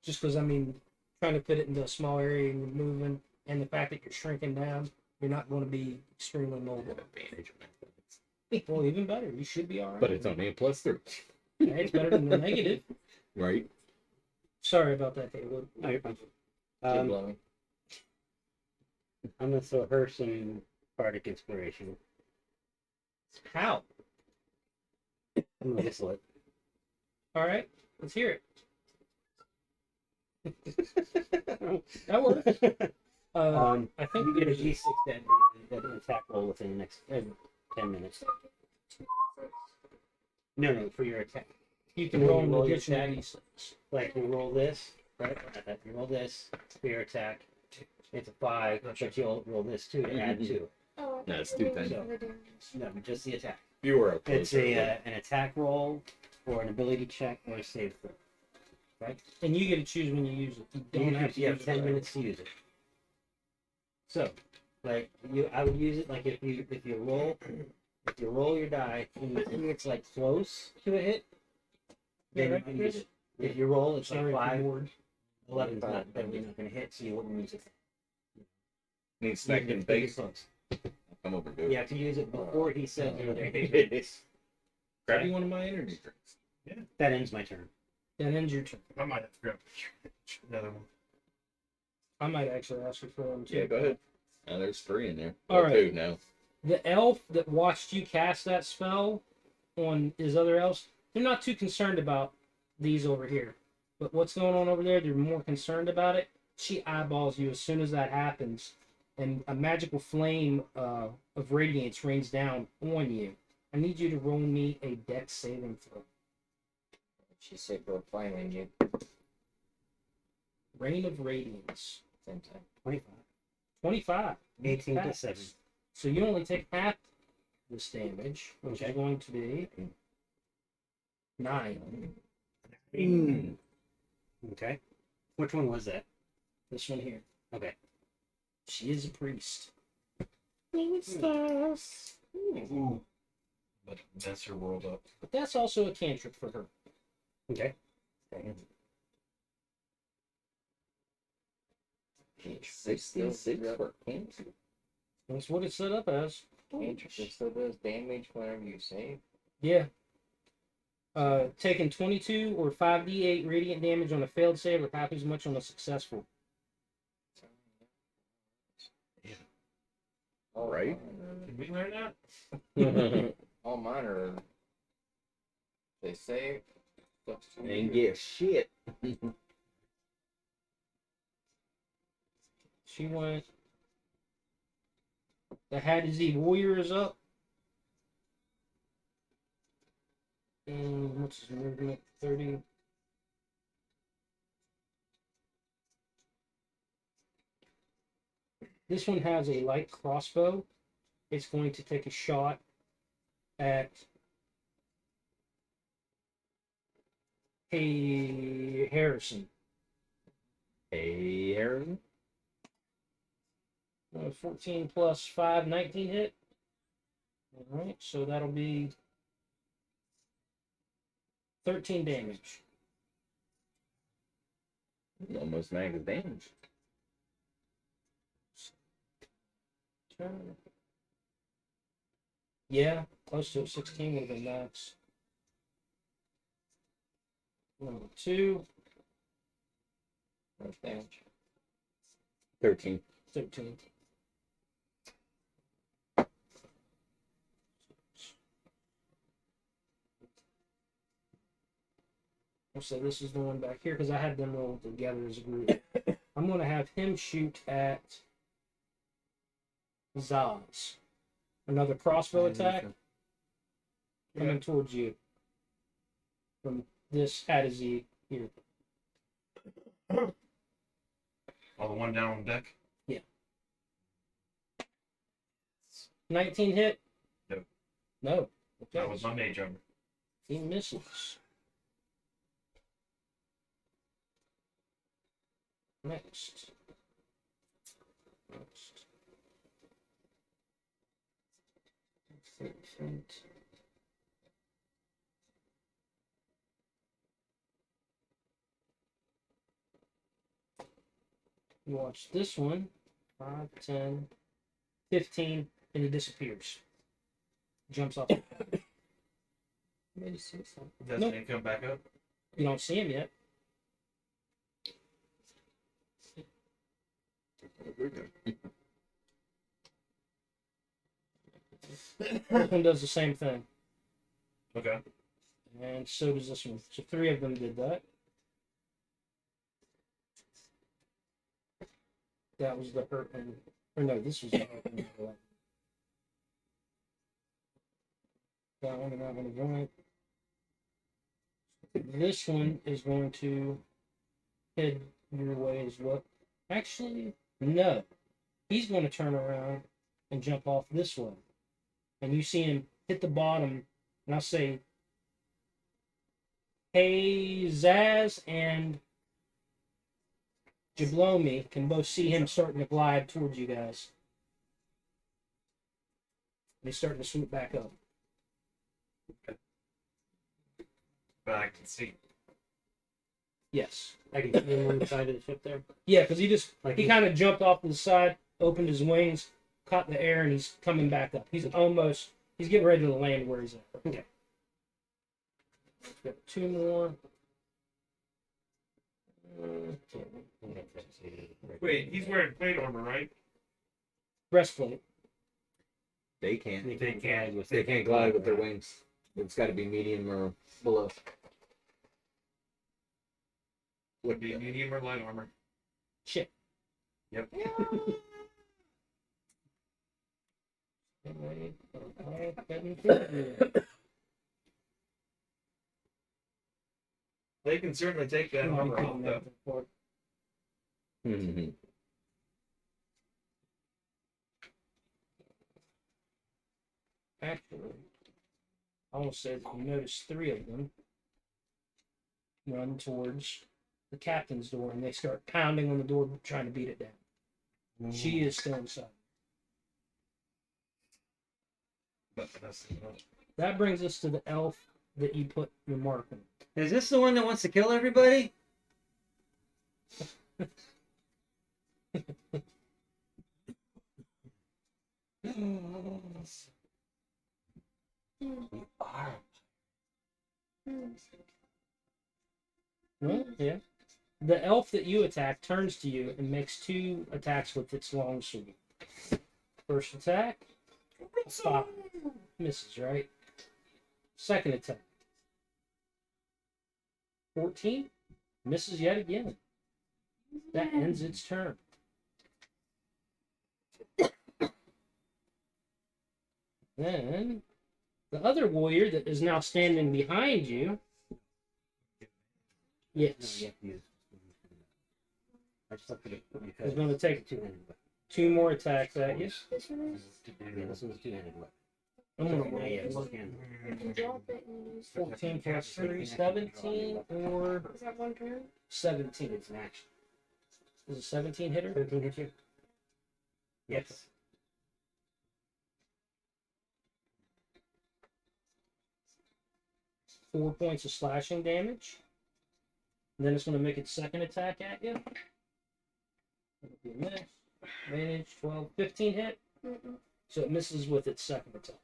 Speaker 2: Just because, trying to fit it into a small area and you're moving, and the fact that you're shrinking down, you're not going to be extremely mobile.
Speaker 4: Advantage,
Speaker 2: Well, even better. You should be all right.
Speaker 4: but it's only a +3,
Speaker 2: Hey, it's better than the negative.
Speaker 4: right?
Speaker 2: Sorry about that, Haywood.
Speaker 5: No, you're fine.
Speaker 6: Keep
Speaker 5: Um,
Speaker 6: blowing.
Speaker 5: I'm gonna throw her some bardic inspiration.
Speaker 2: How?
Speaker 5: I'm gonna whistle it.
Speaker 2: All right, let's hear it. That works. I think
Speaker 5: You get a
Speaker 2: there's
Speaker 5: D6 that attack roll within the next 10 minutes. No, for your attack.
Speaker 2: you can
Speaker 5: When
Speaker 2: roll
Speaker 5: you
Speaker 2: an
Speaker 5: roll your
Speaker 2: additional
Speaker 5: attack.
Speaker 2: d6.
Speaker 5: Like you roll this, right? You roll this for your attack. It's a 5, but you'll roll this too to add 2.
Speaker 3: Oh,
Speaker 4: No, it's
Speaker 3: I
Speaker 4: two
Speaker 3: thought
Speaker 4: things.
Speaker 3: it was over
Speaker 5: No, just the attack.
Speaker 4: You were up
Speaker 5: It's
Speaker 4: closer.
Speaker 5: an attack roll or an ability check or a save throw.
Speaker 2: And you get to choose when you use it. You don't have to
Speaker 5: You have
Speaker 2: use
Speaker 5: 10
Speaker 2: it.
Speaker 5: minutes to use it. So, like I would use it like if you roll your die and you think it's like close to a hit, then
Speaker 2: Yeah,
Speaker 5: you can use it. If you roll it's
Speaker 2: Sorry,
Speaker 5: like 5,
Speaker 2: keyboard.
Speaker 5: 11 is not definitely not gonna hit, so you wouldn't use it.
Speaker 4: Need smack in the face.
Speaker 5: Close.
Speaker 4: Come over, dude.
Speaker 5: You have to use it before he says your other
Speaker 4: Grab you one of my energy drinks.
Speaker 5: That ends my turn.
Speaker 2: That ends your turn.
Speaker 1: I might have to grab another one.
Speaker 2: I might actually ask you for one too.
Speaker 4: Yeah, go ahead. Now there's 3 in there.
Speaker 2: All
Speaker 4: Well,
Speaker 2: right.
Speaker 4: 2 now.
Speaker 2: The elf that watched you cast that spell on his other elves, they're not too concerned about these over here. But what's going on over there? They're more concerned about it. She eyeballs you as soon as that happens, and a magical flame of radiance rains down on you. I need you to roll me a dex saving throw.
Speaker 6: She said we're finding you.
Speaker 2: Rain of radiance.
Speaker 6: Same time.
Speaker 5: 25.
Speaker 2: 25.
Speaker 5: 18 to
Speaker 2: Passes.
Speaker 5: 7.
Speaker 2: So you only take half this damage, which
Speaker 5: Okay.
Speaker 2: is going to be 9.
Speaker 5: Okay. Which one was that?
Speaker 2: This one here.
Speaker 5: Okay.
Speaker 2: She is a priest.
Speaker 3: Maybe stairs.
Speaker 1: Ooh. But mess her world up.
Speaker 2: But that's also a cantrip for her.
Speaker 5: Okay.
Speaker 6: 66 for cantrip.
Speaker 2: That's what it's set up as.
Speaker 6: Cantrip still does damage whenever you save.
Speaker 2: Yeah. Taking 22 or 5d8 radiant damage on a failed save or half as much on a successful.
Speaker 6: All
Speaker 4: Right.
Speaker 1: Did we learn that?
Speaker 6: All mine are. They save.
Speaker 4: And get shit.
Speaker 2: She went. The Hadizee Warrior is up. And what's his movement? 30. This one has a light crossbow. It's going to take a shot at Harrison.
Speaker 4: Hey, Aaron.
Speaker 2: 14 plus 5, 19 hit. Alright, so that'll be 13 damage.
Speaker 4: Almost max damage.
Speaker 2: Turn. Yeah, close to it. 16 would have been max. Number 2,
Speaker 6: Much damage.
Speaker 4: 13.
Speaker 2: 13. So this is the one back here because I had them roll together as a group. I'm going to have him shoot at Zaz. Another crossbow attack coming towards you from this Hadizee here.
Speaker 1: Oh, the one down on deck?
Speaker 2: 19 hit?
Speaker 1: No.
Speaker 2: No. Okay.
Speaker 1: That was my mage armor.
Speaker 2: He misses. Next. Next. 30 feet. You watch this one. 5, 10, 15, and he disappears. Jumps off.
Speaker 6: Maybe 6.
Speaker 1: Doesn't
Speaker 2: Nope.
Speaker 1: he come back up?
Speaker 2: You don't see him yet. This one does the same thing.
Speaker 1: Okay.
Speaker 2: And so does this one. So 3 of them did that. That was the hurt one. Or no, this was the hurt one. That one and that one are going. This one is going to head your way as well. Actually, no. He's going to turn around and jump off this way. And you see him hit the bottom, and I'll say, hey, Zaz and Jablomi can both see him starting to glide towards you guys. And he's starting to swoop back up.
Speaker 1: But I can see.
Speaker 2: Yes.
Speaker 5: I can see him on the side of the ship there.
Speaker 2: Yeah, because he
Speaker 5: He-
Speaker 2: kind of jumped off to the side, opened his wings, caught the air, and he's coming back up. He's getting ready to land where he's at.
Speaker 5: Okay.
Speaker 2: Got 2 more.
Speaker 1: Wait, he's wearing plate armor, right?
Speaker 2: Breastplate.
Speaker 4: They can't.
Speaker 1: They can't.
Speaker 4: They can't glide with their wings. It's got to be medium or below.
Speaker 1: Would be medium or light armor.
Speaker 2: Shit.
Speaker 1: Yep. They can certainly take that armor off though.
Speaker 4: Mm-hmm.
Speaker 2: Actually, I almost said you notice 3 of them run towards the captain's door and they start pounding on the door trying to beat it down. She is still inside.
Speaker 1: But that's
Speaker 2: That brings us to the elf that you put your mark on.
Speaker 5: Is this the one that wants to kill everybody? You are.
Speaker 2: Well, yeah. The elf that you attack turns to you and makes 2 attacks with its longsword. First attack, 5. Misses, right? Second attack, 14. Misses yet again. That ends its turn. Then, the other warrior that is now standing behind you. Yes.
Speaker 5: I just looked at it
Speaker 2: Is
Speaker 5: because
Speaker 2: going to take
Speaker 5: two-handed weapon.
Speaker 2: 2 more attacks at you.
Speaker 3: This one is.
Speaker 5: Yeah, this one's two-handed weapon.
Speaker 2: I'm going to
Speaker 5: Yeah,
Speaker 2: roll
Speaker 5: yeah, it's
Speaker 2: for
Speaker 5: two-handed.
Speaker 3: You can drop it and use.
Speaker 2: 14 plus 3, 17, or
Speaker 3: Is that one turn?
Speaker 2: 17.
Speaker 5: It's an action.
Speaker 2: Is a 17 hitter?
Speaker 5: 17 hit you? Yes.
Speaker 2: Four points of slashing damage. And then it's going to make its second attack at you. That'll be a miss. Advantage 12, 15 hit.
Speaker 3: Mm-mm.
Speaker 2: So it misses with its second attack.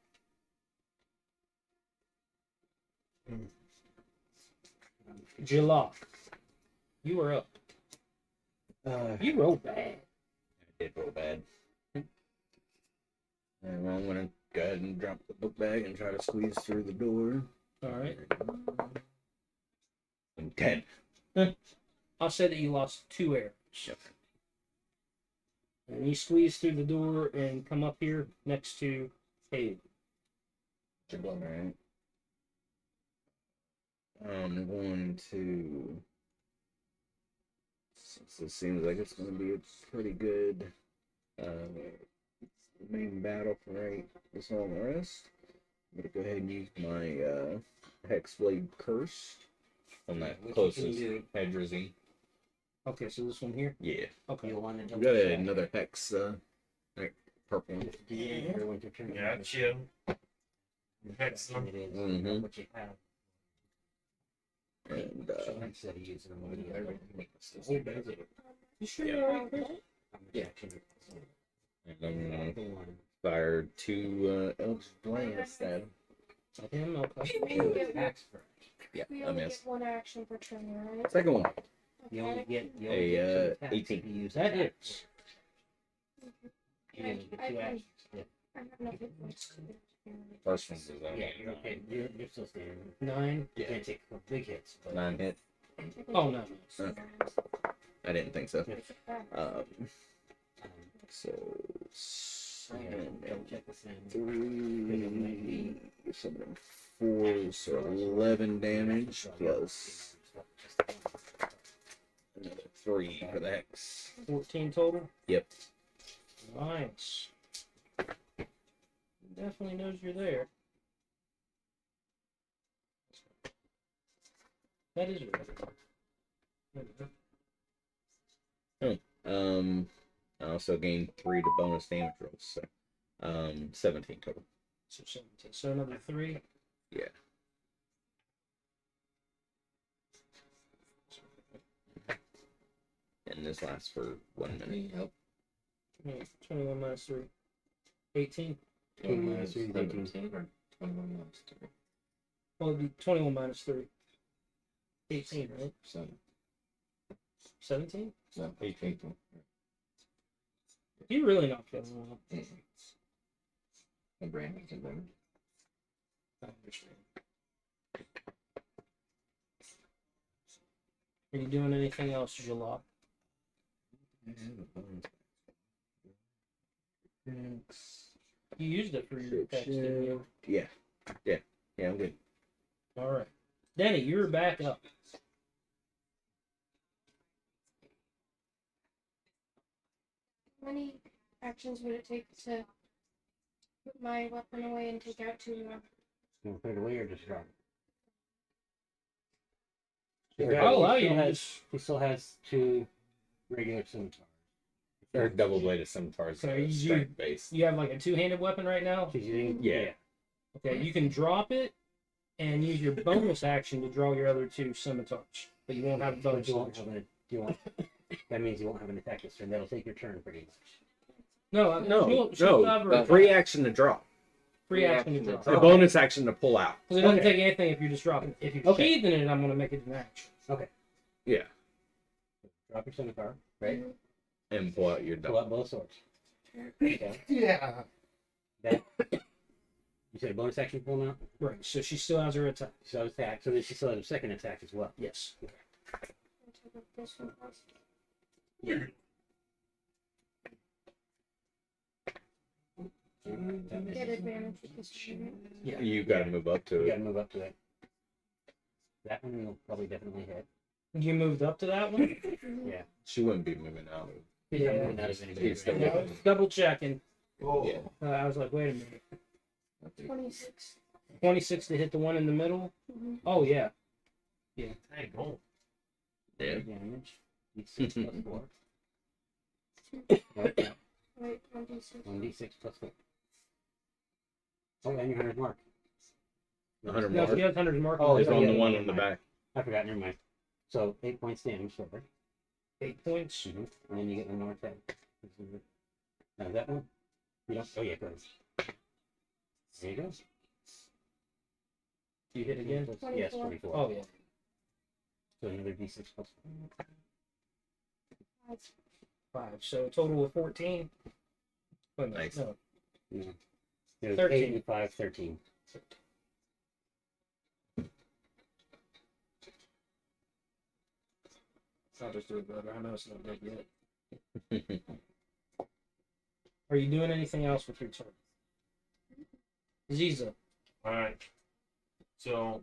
Speaker 2: Jalak, you are up. You rolled bad.
Speaker 4: I did roll bad. And I'm gonna go ahead and drop the book bag and try to squeeze through the door.
Speaker 2: All right.
Speaker 4: And 10.
Speaker 2: I'll say that you lost 2 arrows.
Speaker 4: Yep.
Speaker 2: And you squeeze through the door and come up here next to Cade.
Speaker 4: Alright. I'm going to. Since it seems like it's going to be a pretty good main battle for right this long rest, I'm going to go ahead and use my Hexblade Curse on that
Speaker 5: Which you
Speaker 4: closest
Speaker 5: can do.
Speaker 4: Hedrazine.
Speaker 2: Okay, so this one here.
Speaker 4: Yeah.
Speaker 2: Okay.
Speaker 5: You want to
Speaker 4: I've got another Hex, like purple one.
Speaker 1: Gotcha. Hex them.
Speaker 5: It is.
Speaker 4: Mhm.
Speaker 5: What you have.
Speaker 4: And,
Speaker 5: So instead of using them, what do you have?
Speaker 2: You sure
Speaker 4: Yeah.
Speaker 2: you're all right, Chris?
Speaker 4: Yeah. and I'm going
Speaker 5: The
Speaker 4: to
Speaker 5: one.
Speaker 4: fire 2 Eldritch Blasts at him.
Speaker 2: At him? Okay.
Speaker 3: We only get,
Speaker 5: Attacks first.
Speaker 4: Yeah,
Speaker 3: we
Speaker 4: I
Speaker 3: only
Speaker 4: missed.
Speaker 3: get 1 action per turn, right?
Speaker 4: Second one.
Speaker 5: You only
Speaker 3: Okay.
Speaker 5: get
Speaker 4: A,
Speaker 5: two attacks
Speaker 4: 18.
Speaker 5: if you use
Speaker 2: That
Speaker 5: attacks.
Speaker 2: hits.
Speaker 5: You only get 2 actions. Yeah,
Speaker 3: I have no hit points.
Speaker 4: First one was
Speaker 5: yeah, you're okay. You're still standing.
Speaker 2: 9.
Speaker 5: You can't take big hits. But
Speaker 4: 9 hit.
Speaker 2: Oh, no.
Speaker 4: Okay. I didn't think so.
Speaker 3: Uh,
Speaker 4: So
Speaker 5: I gotta
Speaker 4: 7
Speaker 5: double
Speaker 4: and
Speaker 5: check the thing.
Speaker 4: 3, 7 and 4, so 11 damage plus another 3 for the hex.
Speaker 2: 14 total?
Speaker 4: Yep.
Speaker 2: Nice. Definitely knows you're there. That is right.
Speaker 4: I also gained 3 to bonus damage rolls, so 17 total.
Speaker 2: So 17. So another 3.
Speaker 4: Yeah. And this lasts for 1 minute.
Speaker 2: Yep. 21 minus 3. 18.
Speaker 5: 21 minus 3 is 18.
Speaker 2: 17 or 21 minus 3. Well, it'd be 21 minus 3. 18, right? 17?
Speaker 4: No, 18.
Speaker 2: You really not feeling well.
Speaker 4: My brain isn't better.
Speaker 2: I understand. Are you doing anything else, Jalop? You used it for your text, didn't you?
Speaker 4: Yeah, I'm good.
Speaker 2: All right. Denny, you're back up.
Speaker 3: How many actions would it take to put my weapon away and take out 2 more?
Speaker 5: Gonna put it away or just drop it?
Speaker 2: I'll allow you to
Speaker 5: He still has 2 regular scimitars.
Speaker 4: Or double bladed scimitars.
Speaker 2: So you-
Speaker 4: strength base.
Speaker 2: You have like a two-handed weapon right now?
Speaker 5: She's using
Speaker 4: Yeah.
Speaker 2: Okay, you can drop it and use your bonus action to draw your other 2 scimitars. But you won't have a
Speaker 5: But
Speaker 2: bonus
Speaker 5: you won't
Speaker 2: action.
Speaker 5: have that means you won't have an attack this turn. That'll take your turn pretty much.
Speaker 2: No,
Speaker 4: No,
Speaker 2: she'll have her
Speaker 4: free action to draw.
Speaker 2: free action to draw.
Speaker 4: A bonus action to pull out.
Speaker 2: Because it doesn't
Speaker 5: Okay.
Speaker 2: take anything if you're just dropping. If you're
Speaker 5: Okay.
Speaker 2: sheathing it, I'm going to make it an action.
Speaker 4: Yeah.
Speaker 5: Drop your scimitar, right?
Speaker 4: And pull out your
Speaker 5: Pull
Speaker 4: double.
Speaker 5: out both swords. Okay.
Speaker 1: Yeah.
Speaker 5: That. You said a bonus action pull now?
Speaker 2: Right, so she still has her attack.
Speaker 5: So attack. So then she still has a second attack as well.
Speaker 2: Yes.
Speaker 3: I'll take out this one first. Get advantage with this one, right?
Speaker 2: Yeah.
Speaker 4: You got to move up to
Speaker 5: You
Speaker 4: it.
Speaker 5: gotta move up to that. That one will probably definitely hit.
Speaker 2: You moved up to that one?
Speaker 5: Yeah.
Speaker 4: She wouldn't be moving out.
Speaker 5: He's
Speaker 2: Yeah.
Speaker 5: not moving out of any
Speaker 4: He's still
Speaker 5: range.
Speaker 2: Yeah, I was double checking.
Speaker 1: Oh.
Speaker 4: Yeah.
Speaker 2: I was like, wait a minute.
Speaker 3: 26.
Speaker 2: 26 to hit the one in the middle?
Speaker 3: Mm-hmm.
Speaker 2: Oh, yeah.
Speaker 1: Dang, oh.
Speaker 4: Yeah.
Speaker 5: Damage. D6 plus 4.
Speaker 3: Wait, 1d6.
Speaker 5: 1d6 plus 4. Oh, and your 100 mark.
Speaker 4: 100
Speaker 2: No,
Speaker 4: mark.
Speaker 2: she has Hunter's mark.
Speaker 5: Oh,
Speaker 4: It's
Speaker 5: yeah,
Speaker 4: on the
Speaker 5: yeah,
Speaker 4: one
Speaker 5: yeah,
Speaker 4: on the
Speaker 5: yeah.
Speaker 4: back.
Speaker 5: I forgot, never mind. So 8 points damage for her.
Speaker 2: 8 points.
Speaker 5: And then you get one more attack. Now that one? You don't? Oh, yeah, go ahead. There you go.
Speaker 2: You hit again?
Speaker 5: Yes,
Speaker 3: 24.
Speaker 5: 24.
Speaker 2: Oh, yeah.
Speaker 5: So another d6 plus
Speaker 2: 5. So a total of 14. Wait a minute,
Speaker 4: Nice.
Speaker 2: no.
Speaker 5: Yeah. It was
Speaker 2: 13.
Speaker 5: 8 and 5, 13.
Speaker 2: I'll just do it better. I know it's not dead yet. Are you doing anything else with your turn? Ziza.
Speaker 1: Alright. So,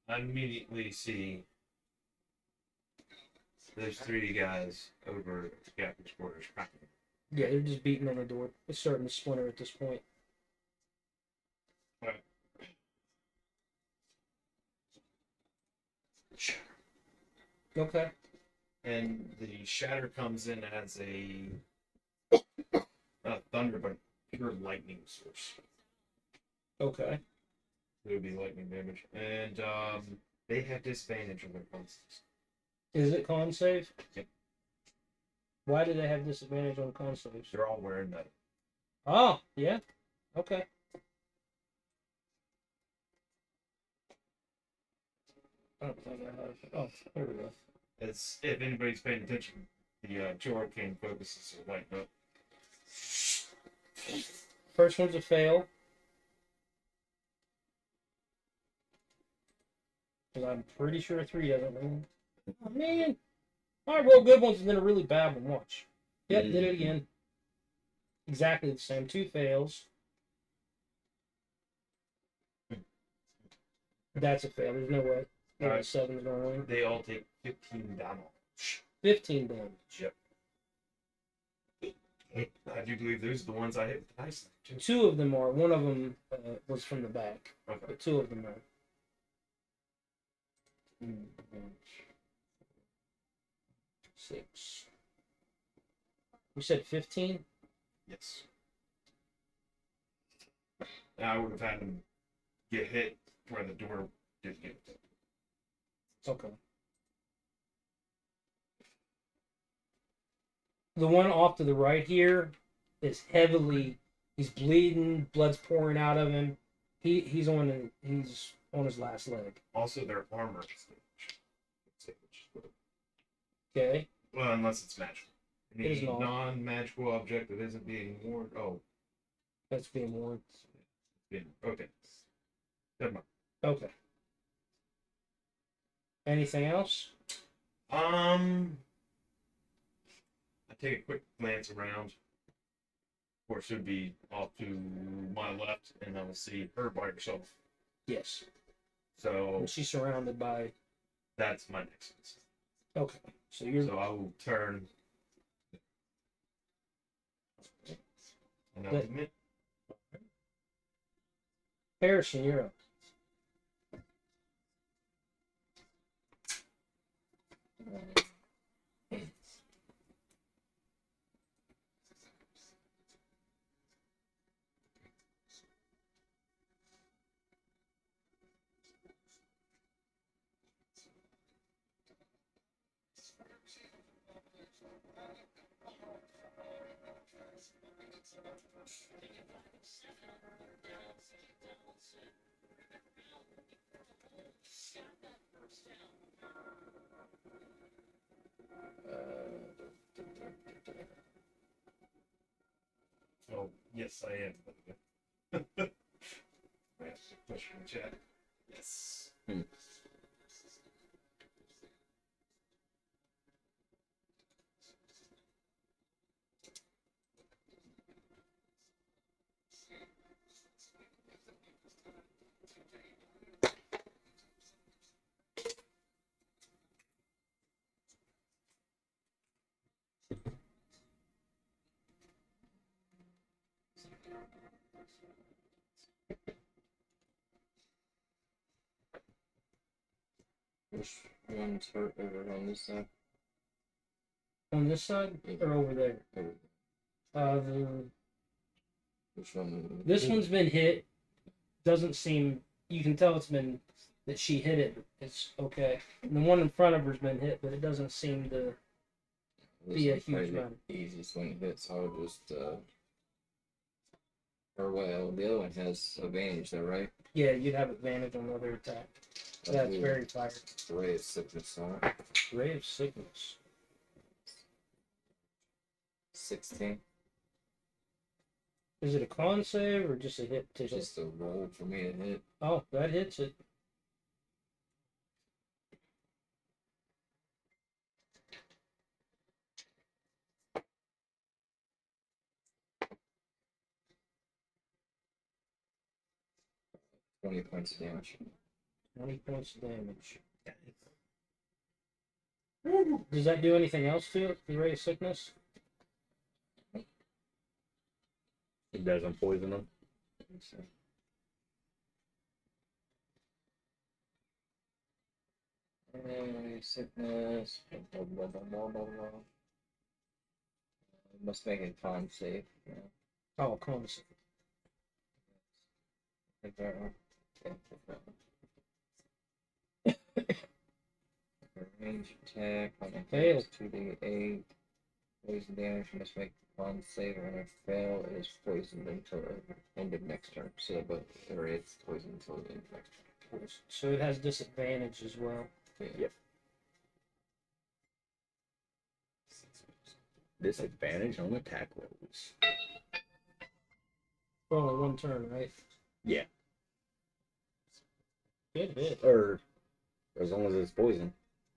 Speaker 1: I immediately see there's 3 guys over at the captain's quarters cracking.
Speaker 2: Yeah, they're just beating on the door. It's starting to splinter at this point.
Speaker 1: Alright.
Speaker 2: Okay.
Speaker 1: And the shatter comes in as a thunder, but pure lightning source.
Speaker 2: Okay.
Speaker 1: It would be lightning damage. And they have disadvantage on their constants.
Speaker 2: Is it con save?
Speaker 1: Yep.
Speaker 2: Why do they have disadvantage on con saves?
Speaker 1: They're all wearing that.
Speaker 2: Oh, yeah. Okay. I don't think I have. Oh, there we go.
Speaker 1: As if anybody's paying attention, the two arcane focuses are lighting up.
Speaker 2: First one's a fail. 'Cause I'm pretty sure 3 doesn't roll. Oh, man. I roll good ones and then a really bad one. Watch. Yep, did it again. Exactly the same. 2 fails. That's a fail. There's no way. No way
Speaker 1: Alright.
Speaker 2: 7's going to win.
Speaker 1: They all take 15 damage.
Speaker 2: 15 damage.
Speaker 1: Yep. I do believe those are the ones I hit with the dice. Too.
Speaker 2: 2 of them are. One of them was from the back.
Speaker 1: Okay.
Speaker 2: But 2 of them are. 6. You said 15?
Speaker 1: Yes. Now I would have had them get hit where the door didn't get hit.
Speaker 2: Okay. The one off to the right here is heavily. He's bleeding. Blood's pouring out of him. He's on his last leg.
Speaker 1: Also, their armor is damaged.
Speaker 2: Okay.
Speaker 1: Well, unless it's magical.
Speaker 2: It is
Speaker 1: Any
Speaker 2: not.
Speaker 1: non-magical object that isn't being worn. Oh,
Speaker 2: That's being worn.
Speaker 1: okay. Never mind.
Speaker 2: Okay. Anything else?
Speaker 1: I take a quick glance around. Of course, it would be off to my left, and I will see her by herself.
Speaker 2: Yes.
Speaker 1: So
Speaker 2: And she's surrounded by.
Speaker 1: that's my next.
Speaker 2: Okay. So you're.
Speaker 1: So I will turn. And I'll
Speaker 2: But-
Speaker 1: admit,
Speaker 2: Harrison, you're up.
Speaker 1: oh yes, I am. Yes, question in the chat. Yes.
Speaker 6: Which one's hurt over on this side?
Speaker 2: On this side or over there? The
Speaker 6: Which one?
Speaker 2: this one's been hit. Doesn't seem. You can tell it's been that she hit it. It's okay. And the one in front of her's been hit, but it doesn't seem to.
Speaker 6: This
Speaker 2: be a
Speaker 6: one's probably
Speaker 2: huge
Speaker 6: the
Speaker 2: amount.
Speaker 6: easiest one to hit, so I'll just or well, the other one has advantage though, right?
Speaker 2: Yeah, you'd have advantage on the other attack. That's
Speaker 6: Ooh,
Speaker 2: very fire.
Speaker 6: Ray of sickness on it.
Speaker 2: Ray of sickness.
Speaker 6: 16.
Speaker 2: Is it a con save or just a hit to hit?
Speaker 6: Just a roll for me to hit.
Speaker 2: Oh, that hits it.
Speaker 6: Twenty points of damage.
Speaker 2: 20 points of damage. Does that do anything else to it? The Ray of sickness?
Speaker 4: It doesn't poison them.
Speaker 6: So, sickness. Blah, blah, blah, blah, blah, blah. Must make a con save. Yeah,
Speaker 2: Oh, con save.
Speaker 6: take that one. Yeah, take that one. Range attack on a
Speaker 2: Fail.
Speaker 6: 2d8. Poison damage must make a con save. When I fail, it is poisoned until the end of next turn. So, but or it's poisoned until the end of next turn.
Speaker 2: So it has disadvantage as well.
Speaker 6: Yeah.
Speaker 4: Yep. Disadvantage on attack rolls.
Speaker 2: For only one turn, right?
Speaker 4: Yeah.
Speaker 2: Good hit.
Speaker 4: Or as long as it's poison.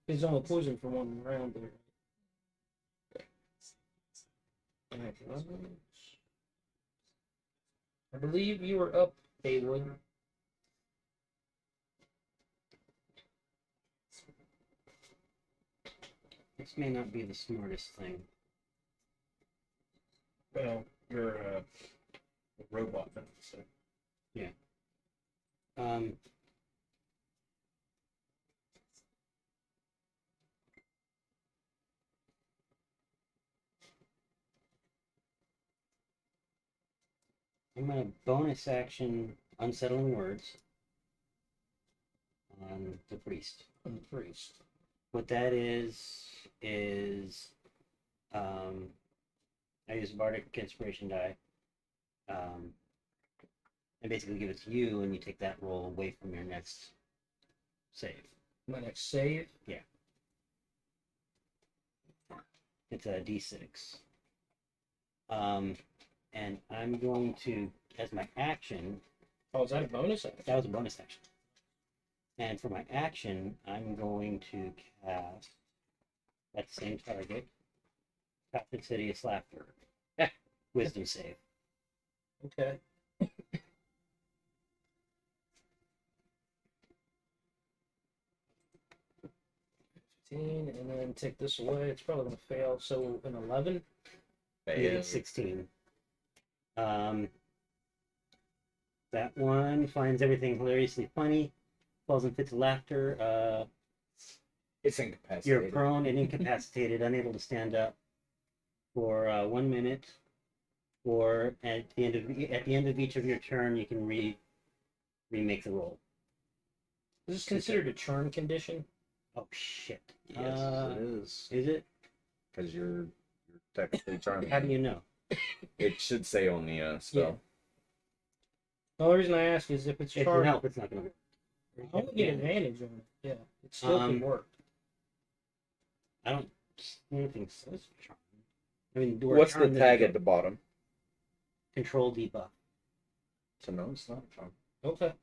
Speaker 2: It's only poison for one round there. I believe you were up, Haywood.
Speaker 5: This may not be the smartest thing.
Speaker 1: Well, you're a robot then, so
Speaker 5: Um, I'm gonna bonus action unsettling words on the priest.
Speaker 2: On the priest.
Speaker 5: What that is I use a bardic inspiration die. I basically give it to you, and you take that roll away from your next save.
Speaker 2: My next save.
Speaker 5: It's a d6. And I'm going to, as my action,
Speaker 2: Oh, is that a bonus action?
Speaker 5: that was a bonus action. And for my action, I'm going to cast at the same target. Captain City is laughter. Wisdom save.
Speaker 2: Okay. 15, and then take this away. It's probably gonna fail. So an 11.
Speaker 5: Yeah, 16. That one finds everything hilariously funny, falls in fits of laughter.
Speaker 4: It's
Speaker 5: You're
Speaker 4: incapacitated.
Speaker 5: prone and incapacitated, unable to stand up for 1 minute, or at the end of each of your turn, you can remake the roll.
Speaker 2: Is this considered a churn condition?
Speaker 5: Oh shit!
Speaker 4: Yes, it is.
Speaker 5: Is it?
Speaker 4: Because you're technically charming.
Speaker 5: How do you know?
Speaker 4: It should say on the spell.
Speaker 2: The only reason I ask is if it's
Speaker 5: It
Speaker 2: charged,
Speaker 5: can help. It's not gonna work.
Speaker 2: I would get advantage on it. Yeah, it still can work.
Speaker 5: I don't see anything says charm. I mean, word
Speaker 6: What's the
Speaker 5: charm
Speaker 6: tag
Speaker 5: doesn't
Speaker 6: at the bottom?
Speaker 5: control debuff?
Speaker 4: So no, it's not charm.
Speaker 2: Okay.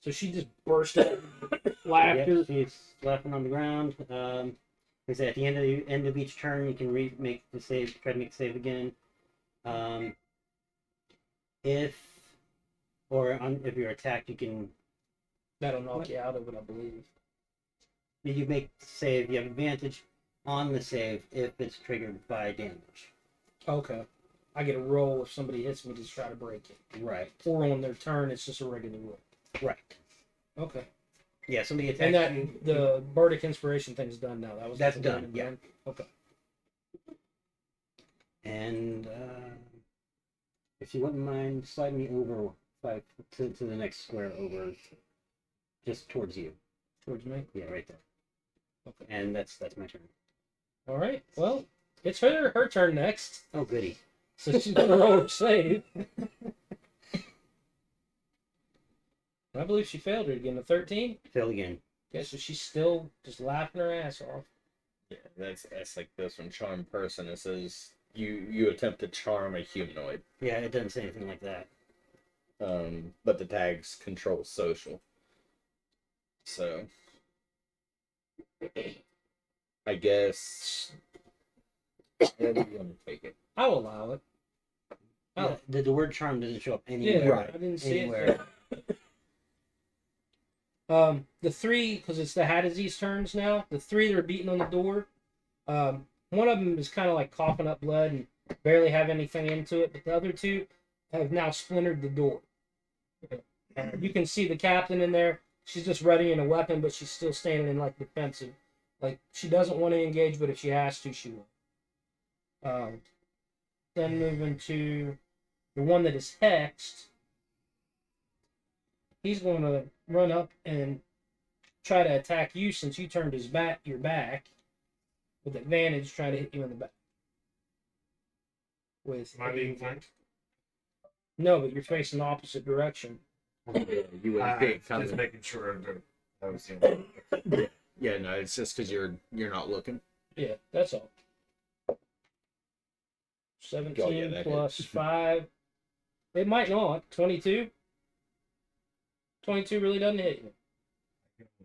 Speaker 2: So she just burst out laughter.
Speaker 5: Yep, she's laughing on the ground. They say at the end of each turn, you can make the save. Try to make the save again. If you're attacked, you can.
Speaker 2: That'll knock you out of it, I believe.
Speaker 5: You make the save. You have advantage on the save if it's triggered by damage.
Speaker 2: Okay. I get a roll if somebody hits me to try to break it.
Speaker 5: Right.
Speaker 2: Or on their turn, it's just a regular roll.
Speaker 5: Right.
Speaker 2: Okay.
Speaker 5: Yeah. Somebody attacks
Speaker 2: And that
Speaker 5: you.
Speaker 2: the bardic inspiration thing's done now. That's
Speaker 5: done. Yeah.
Speaker 2: Okay.
Speaker 5: And if you wouldn't mind sliding me over 5 to the next square over, just towards you.
Speaker 2: Towards me.
Speaker 5: Yeah, right there.
Speaker 2: Okay.
Speaker 5: And that's my turn.
Speaker 2: All right. Well, it's her turn next.
Speaker 5: Oh, goody.
Speaker 2: So she's gonna roll her save. I believe she failed her again. A 13.
Speaker 5: Fail again.
Speaker 2: Yeah, so she's still just laughing her ass off.
Speaker 6: Yeah, that's like this one. Charm person. It says you attempt to charm a humanoid.
Speaker 5: Yeah, it doesn't say anything like that.
Speaker 6: But the tags control social. So I guess how do you want to take it?
Speaker 2: I'll allow it.
Speaker 5: Yeah, the word charm doesn't show up anywhere.
Speaker 2: Yeah,
Speaker 6: Right.
Speaker 2: I didn't see
Speaker 5: Anywhere.
Speaker 2: it. The 3, because it's the Hadiz's turns now. The 3 that are beating on the door. One of them is kind of like coughing up blood and barely have anything into it, but the other 2 have now splintered the door. You can see the captain in there. She's just readying a weapon, but she's still standing in like defensive. Like she doesn't want to engage, but if she has to, she will. Then moving to the one that is hexed. He's going to run up and try to attack you since you turned your back with advantage, trying to hit you in the back. With
Speaker 1: Am I being flanked?
Speaker 2: no, but you're facing the opposite direction.
Speaker 4: You would think kind
Speaker 1: Just
Speaker 4: of.
Speaker 1: making sure that was the only.
Speaker 4: Yeah, no, it's just because you're not looking.
Speaker 2: Yeah, that's all.
Speaker 4: Oh,
Speaker 2: 17
Speaker 4: yeah, that
Speaker 2: plus
Speaker 4: hits.
Speaker 2: 5. It might not. 22. 22 really doesn't hit you.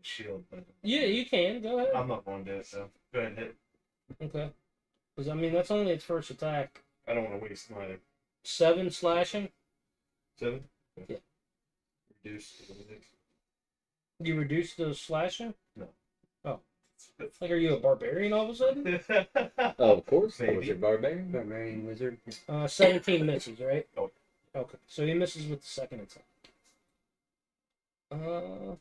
Speaker 1: Shield, but
Speaker 2: Yeah, you can. Go ahead.
Speaker 1: I'm not going to do it. So go ahead and hit.
Speaker 2: Okay. Because, I mean, that's only its first attack.
Speaker 1: I don't want to waste either.
Speaker 2: 7 slashing.
Speaker 1: 7.
Speaker 2: Yeah.
Speaker 1: Reduce. to what it
Speaker 2: You reduce the slashing?
Speaker 1: No.
Speaker 2: Oh. Like, are you a barbarian all of a sudden?
Speaker 1: is.
Speaker 6: Oh, of course.
Speaker 1: Maybe.
Speaker 6: Was it barbarian?
Speaker 5: Barbarian wizard.
Speaker 2: 17 misses, right?
Speaker 1: Oh.
Speaker 2: Okay. So he misses with the second attack. 10,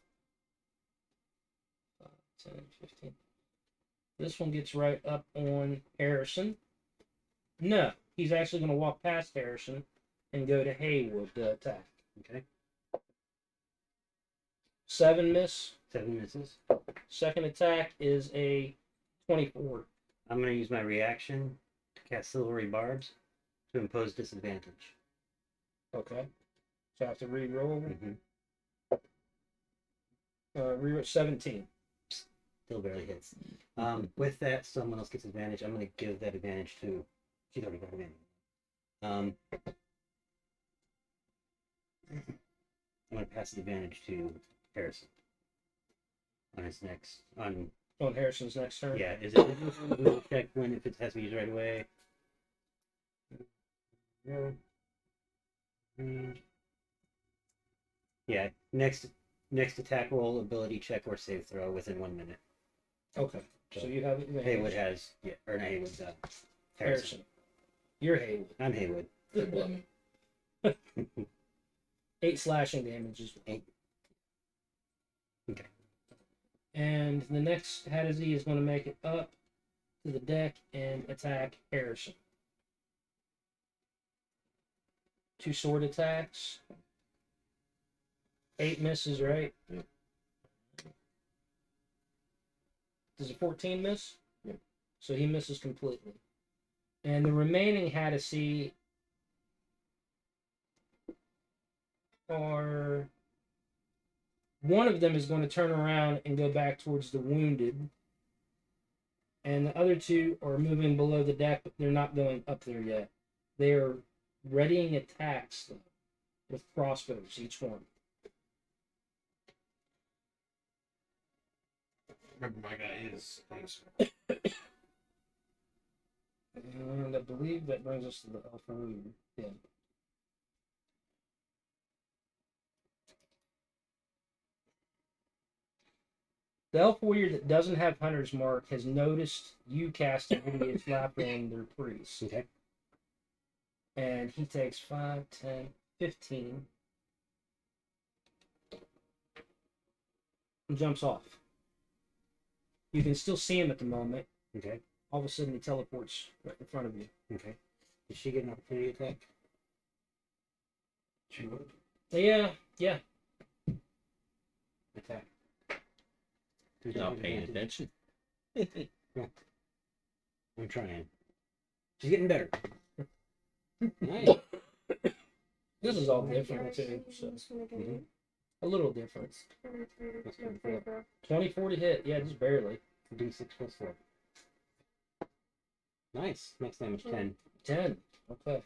Speaker 2: 15. This one gets right up on Harrison. No, he's actually going to walk past Harrison and go to Haywood to attack.
Speaker 5: Okay.
Speaker 2: 7 miss.
Speaker 5: 7 misses.
Speaker 2: Second attack is a 24.
Speaker 5: I'm going to use my reaction to cast Silvery Barbs to impose disadvantage.
Speaker 2: Okay. So I have to re-roll.
Speaker 5: Mm-hmm.
Speaker 2: Re-roll 17.
Speaker 5: Still barely hits. With that, someone else gets advantage. I'm going to give that advantage to. She's already got advantage. I'm going to pass the advantage to Harrison on his next
Speaker 2: On Harrison's next turn.
Speaker 5: Yeah, is it we'll check when if it has to be used right away? No. Yeah, next attack roll, ability check, or save throw within 1 minute.
Speaker 2: Okay. So you have advantage.
Speaker 5: Haywood has, yeah, or not Haywood, Harrison.
Speaker 2: Harrison. You're Haywood.
Speaker 5: I'm Haywood.
Speaker 6: Good blunder.
Speaker 2: 8 slashing damage is
Speaker 5: 8. Okay.
Speaker 2: And the next Hadazi is going to make it up to the deck and attack Harrison. 2 sword attacks. 8 misses, right?
Speaker 6: Yeah.
Speaker 2: Does a 14 miss?
Speaker 6: Yeah.
Speaker 2: So he misses completely. And the remaining Hadazi are... One of them is going to turn around and go back towards the wounded. And the other 2 are moving below the deck, but they're not going up there yet. They are readying attacks though, with crossbows, each one.
Speaker 1: Remember, my guy is thanks.
Speaker 2: And I believe that brings us to the Alpha Warrior. Yeah. The Elf Warrior that doesn't have Hunter's Mark has noticed you casting Immediate Slap on their priest.
Speaker 5: Okay.
Speaker 2: And he takes 5, 10, 15. And jumps off. You can still see him at the moment.
Speaker 5: Okay.
Speaker 2: All of a sudden he teleports right in front of you.
Speaker 5: Okay. Did she get an opportunity attack?
Speaker 1: She would.
Speaker 2: Yeah.
Speaker 5: Attack.
Speaker 4: Not paying attention.
Speaker 5: I'm trying. She's getting better. Nice.
Speaker 2: This is all different too. So
Speaker 5: Mhm.
Speaker 2: a little different.
Speaker 5: That's pretty cool.
Speaker 2: 24 to hit. Yeah, just barely.
Speaker 5: D6 plus 4. Nice. Max damage 10.
Speaker 2: 10. Okay.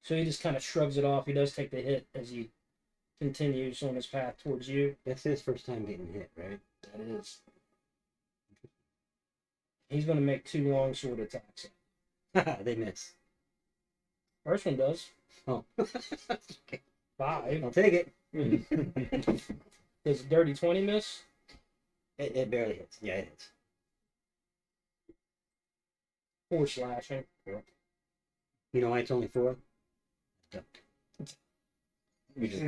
Speaker 2: So he just kind of shrugs it off. He does take the hit as he continues on his path towards you.
Speaker 5: That's his first time getting hit, right?
Speaker 2: That is. He's going to make 2 long sword attacks.
Speaker 5: They miss.
Speaker 2: First one does.
Speaker 5: Oh.
Speaker 2: 5.
Speaker 5: I'll take it.
Speaker 2: Does a dirty 20 miss?
Speaker 5: It barely hits. Yeah, it hits.
Speaker 2: 4 slashing.
Speaker 5: You know why it's only 4?
Speaker 6: We just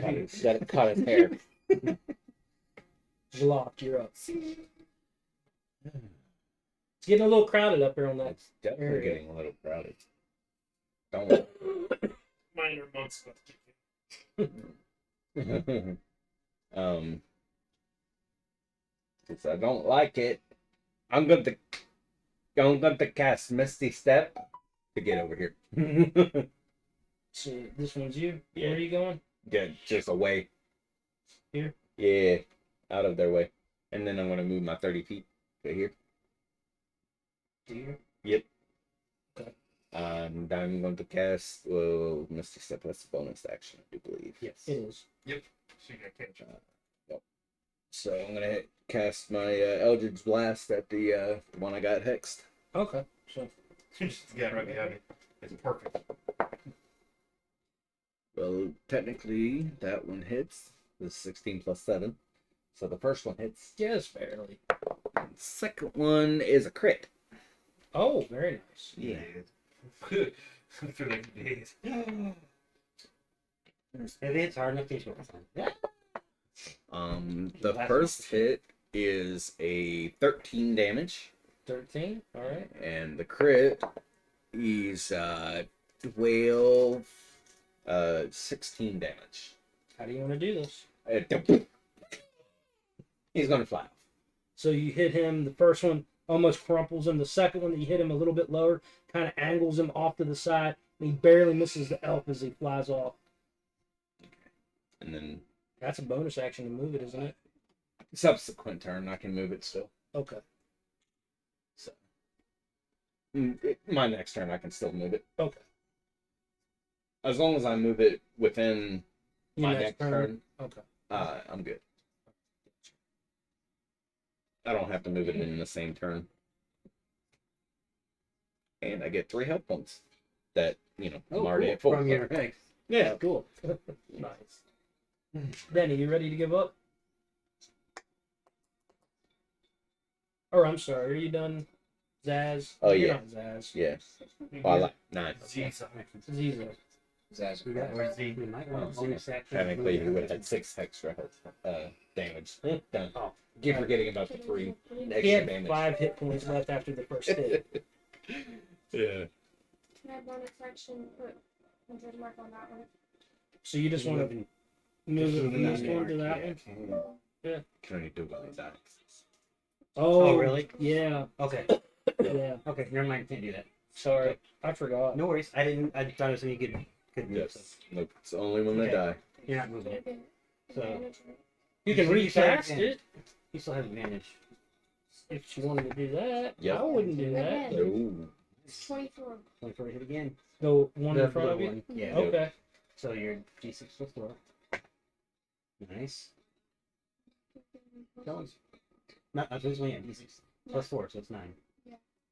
Speaker 6: caught his hair.
Speaker 2: Zlock, you're up. It's getting a little crowded up here on that.
Speaker 4: It's definitely
Speaker 2: area.
Speaker 4: getting a little crowded. Don't
Speaker 1: Minor months.
Speaker 4: Since I don't like it, I'm going to cast Misty Step to get over here.
Speaker 2: So this one's you.
Speaker 4: Yeah.
Speaker 2: Where are you going?
Speaker 4: Get just away.
Speaker 2: Here?
Speaker 4: Yeah, out of their way. And then I'm going to move my 30 feet to here.
Speaker 2: Here.
Speaker 4: Yep.
Speaker 2: Okay.
Speaker 4: And I'm going to cast Misty Step. That's a bonus action, I do believe.
Speaker 5: Yes.
Speaker 2: It is.
Speaker 1: So you got catch up.
Speaker 4: So I'm going to cast my Eldritch Blast at the one I got hexed.
Speaker 2: Okay. So
Speaker 1: Just the guy right behind me. It's perfect.
Speaker 4: Well, technically, that one hits. The 16 plus 7. So the first one hits.
Speaker 2: yes, barely.
Speaker 4: The second one is a crit.
Speaker 2: Oh, very nice.
Speaker 4: Yeah.
Speaker 1: Good. For like days.
Speaker 5: If it's hard enough, he's working on. Yeah.
Speaker 4: The first hit is a 13 damage,
Speaker 2: 13. All right.
Speaker 4: and the crit is 12, 16 damage.
Speaker 2: How do you want to do this?
Speaker 4: He's gonna fly off.
Speaker 2: So you hit him. The first one almost crumples him. The second one, you hit him a little bit lower, kind of angles him off to the side, and he barely misses the elf as he flies off.
Speaker 4: And then
Speaker 2: That's a bonus action to move it, isn't it?
Speaker 4: subsequent turn, I can move it still.
Speaker 2: Okay.
Speaker 4: So my next turn, I can still move it.
Speaker 2: Okay.
Speaker 4: As long as I move it within
Speaker 2: Your
Speaker 4: my next turn,
Speaker 2: Okay.
Speaker 4: I'm good. I don't have to move it in the same turn. And I get 3 health points. That, I'm already
Speaker 5: cool.
Speaker 4: at full.
Speaker 5: From your eggs.
Speaker 4: Yeah.
Speaker 5: Cool.
Speaker 2: Nice. Danny, you ready to give up? Or I'm sorry, are you done? Zaz?
Speaker 4: Oh,
Speaker 2: You're
Speaker 4: yeah.
Speaker 2: not Zaz.
Speaker 4: Yeah.
Speaker 2: You're
Speaker 4: Oh, I
Speaker 2: good.
Speaker 4: like 9.
Speaker 1: Ziza.
Speaker 2: Ziza.
Speaker 6: Zaz.
Speaker 5: You got
Speaker 1: Where's the?
Speaker 5: You might want to bonus action.
Speaker 4: Technically, he would have had 6 extra health, damage. Done.
Speaker 5: Oh.
Speaker 4: Keep forgetting about the 3
Speaker 2: He
Speaker 4: extra
Speaker 2: had
Speaker 4: damage.
Speaker 2: 5 hit points left after the first hit.
Speaker 4: Yeah.
Speaker 3: Can I bonus action put injured mark on that one?
Speaker 2: So you just want to move it from this one to that one?
Speaker 4: Can only do it when he dies.
Speaker 2: Oh,
Speaker 5: really?
Speaker 2: Yeah.
Speaker 5: Okay.
Speaker 2: Yeah.
Speaker 5: Okay. Never mind. Can't do that.
Speaker 2: Sorry. I forgot.
Speaker 5: No worries. I didn't. I thought it was something you could move. So
Speaker 4: Yes. Nope. It's only when they
Speaker 5: Okay.
Speaker 4: die.
Speaker 5: you're not moving it. So
Speaker 2: You can
Speaker 5: You still have
Speaker 2: recast
Speaker 5: advantage.
Speaker 2: it
Speaker 5: You still have advantage.
Speaker 2: if you wanted to do that.
Speaker 4: Yep.
Speaker 2: I wouldn't do that.
Speaker 3: Again.
Speaker 4: No.
Speaker 3: It's 24.
Speaker 5: Going for a hit again.
Speaker 2: The one
Speaker 5: The
Speaker 2: in front of
Speaker 5: blue
Speaker 2: you?
Speaker 5: one. Yeah.
Speaker 2: Okay.
Speaker 5: So your D6 plus 4. Nice. That one's not. This one, yeah, D6 plus 4, so it's 9.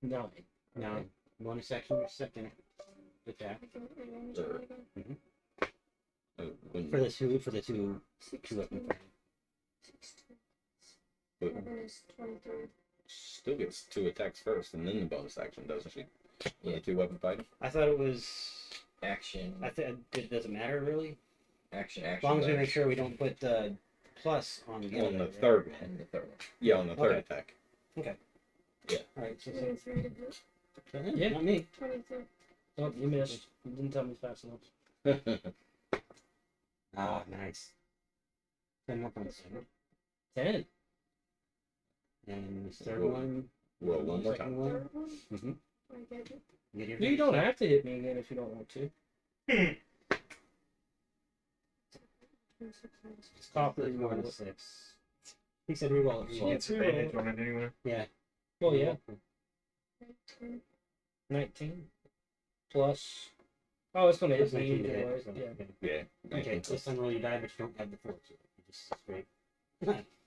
Speaker 2: No.
Speaker 5: Now, bonus action, your second attack
Speaker 3: I can advantage on it again.
Speaker 4: When,
Speaker 5: for the two
Speaker 3: 16.
Speaker 5: weapon.
Speaker 3: 16.
Speaker 4: but
Speaker 3: That one is 23.
Speaker 4: still gets 2 attacks first, and then the bonus action, doesn't she? Yeah. The 2 weapon fighting.
Speaker 5: I thought it was.
Speaker 6: Action.
Speaker 5: I think it doesn't matter really,
Speaker 6: Action.
Speaker 5: as long as we
Speaker 6: bonus.
Speaker 5: make sure we don't put plus on the
Speaker 4: On the
Speaker 5: right?
Speaker 4: third one.
Speaker 6: And the third one.
Speaker 4: Yeah, on the third
Speaker 5: Okay.
Speaker 4: attack.
Speaker 5: All right, so
Speaker 3: 23 to hit.
Speaker 2: Yeah.
Speaker 5: not me.
Speaker 3: 23.
Speaker 2: Oh, you missed. You didn't tell me fast enough.
Speaker 5: Ah, nice. 10 more points.
Speaker 2: 10.
Speaker 5: And this third
Speaker 4: Roll.
Speaker 5: one.
Speaker 4: Roll one more
Speaker 5: second
Speaker 4: time.
Speaker 5: one.
Speaker 3: Third one.
Speaker 5: Mm-hmm.
Speaker 3: I get it.
Speaker 5: Get your
Speaker 2: You don't have to hit me again if you don't want to.
Speaker 3: 26 minus
Speaker 2: It's copper.
Speaker 5: There's more than 6. He said reroll it.
Speaker 1: She
Speaker 5: Reroll it.
Speaker 1: gets advantage on it anyway.
Speaker 5: Yeah.
Speaker 2: Oh, yeah.
Speaker 3: 19.
Speaker 2: 19. Plus. Oh, it's going to hit
Speaker 5: It's
Speaker 2: me
Speaker 5: 19 to
Speaker 2: either way.
Speaker 5: hit, so,
Speaker 2: Yeah.
Speaker 4: Yeah.
Speaker 5: Okay, this time roll you die, but you don't have the 4. So you just straight.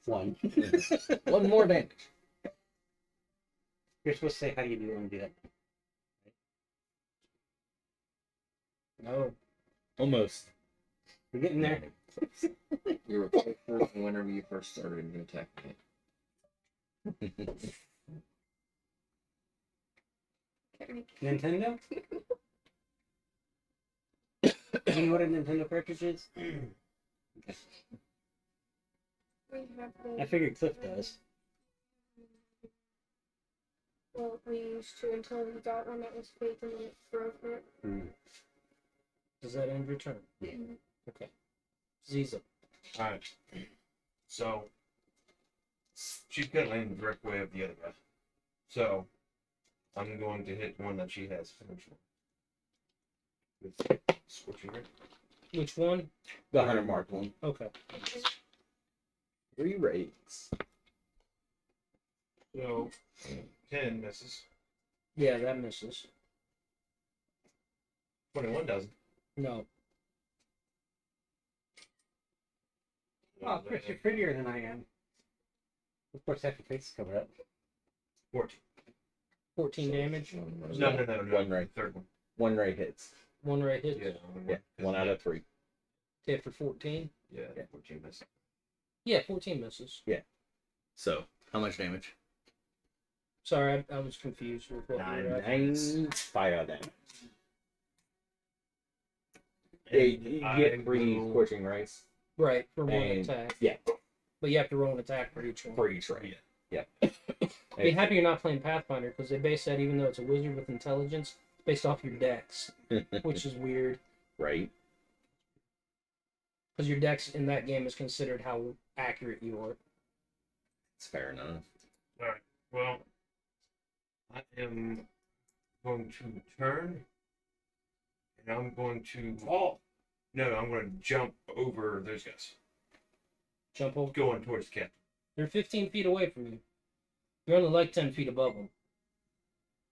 Speaker 5: 1.
Speaker 6: One more damage.
Speaker 5: You're supposed to say how do you do want to do that.
Speaker 2: No.
Speaker 4: Almost.
Speaker 5: We're getting there.
Speaker 6: You were closer than whenever you first started to attack me.
Speaker 3: Get me.
Speaker 5: Nintendo? Do you know what a Nintendo cartridge is?
Speaker 3: We have the.
Speaker 5: I figured Cliff does.
Speaker 3: Well, we used to until we got one that was fake and then it broke it.
Speaker 2: Does that end your turn?
Speaker 5: Yeah.
Speaker 2: Okay. Ziza.
Speaker 1: Alright. So she's gonna land the direct way of the other guy. So I'm going to hit one that she has finished with scorching ray.
Speaker 2: Which one?
Speaker 4: The 100 mark one.
Speaker 2: Okay.
Speaker 4: 3 rates.
Speaker 1: So 10 misses.
Speaker 2: Yeah, that misses.
Speaker 1: 21 doesn't.
Speaker 2: No.
Speaker 5: Oh, Chris, you're prettier than I am. Of course, have your face covered up.
Speaker 1: 14.
Speaker 2: 14 damage.
Speaker 1: No, no, no, no.
Speaker 4: One ray.
Speaker 1: Third one.
Speaker 4: 1 ray hits.
Speaker 2: One right hit.
Speaker 1: Yeah.
Speaker 4: Yeah. 1 out of 3.
Speaker 2: Hit for 14.
Speaker 1: Yeah,
Speaker 4: Yeah.
Speaker 1: 14 misses.
Speaker 2: Yeah, 14 misses.
Speaker 4: So, how much damage?
Speaker 2: Sorry, I was confused with what you were at.
Speaker 4: 9 fire damage. Yeah, you get 3
Speaker 1: will-
Speaker 4: scorching rays
Speaker 2: Right, for one
Speaker 4: And-
Speaker 2: attack.
Speaker 4: yeah.
Speaker 2: But you have to roll an attack for each one.
Speaker 4: for each ray. Yeah.
Speaker 2: Be happy you're not playing Pathfinder because they base that, even though it's a wizard with intelligence, it's based off your dex, which is weird
Speaker 4: Right.
Speaker 2: because your dex in that game is considered how accurate you are.
Speaker 4: It's fair enough.
Speaker 1: Alright, well, I am going to turn, and I'm going to. Oh! No, I'm going to jump over those guys,
Speaker 2: Jump over.
Speaker 1: going towards the captain.
Speaker 2: They're 15 feet away from you. You're only like 10 feet above them.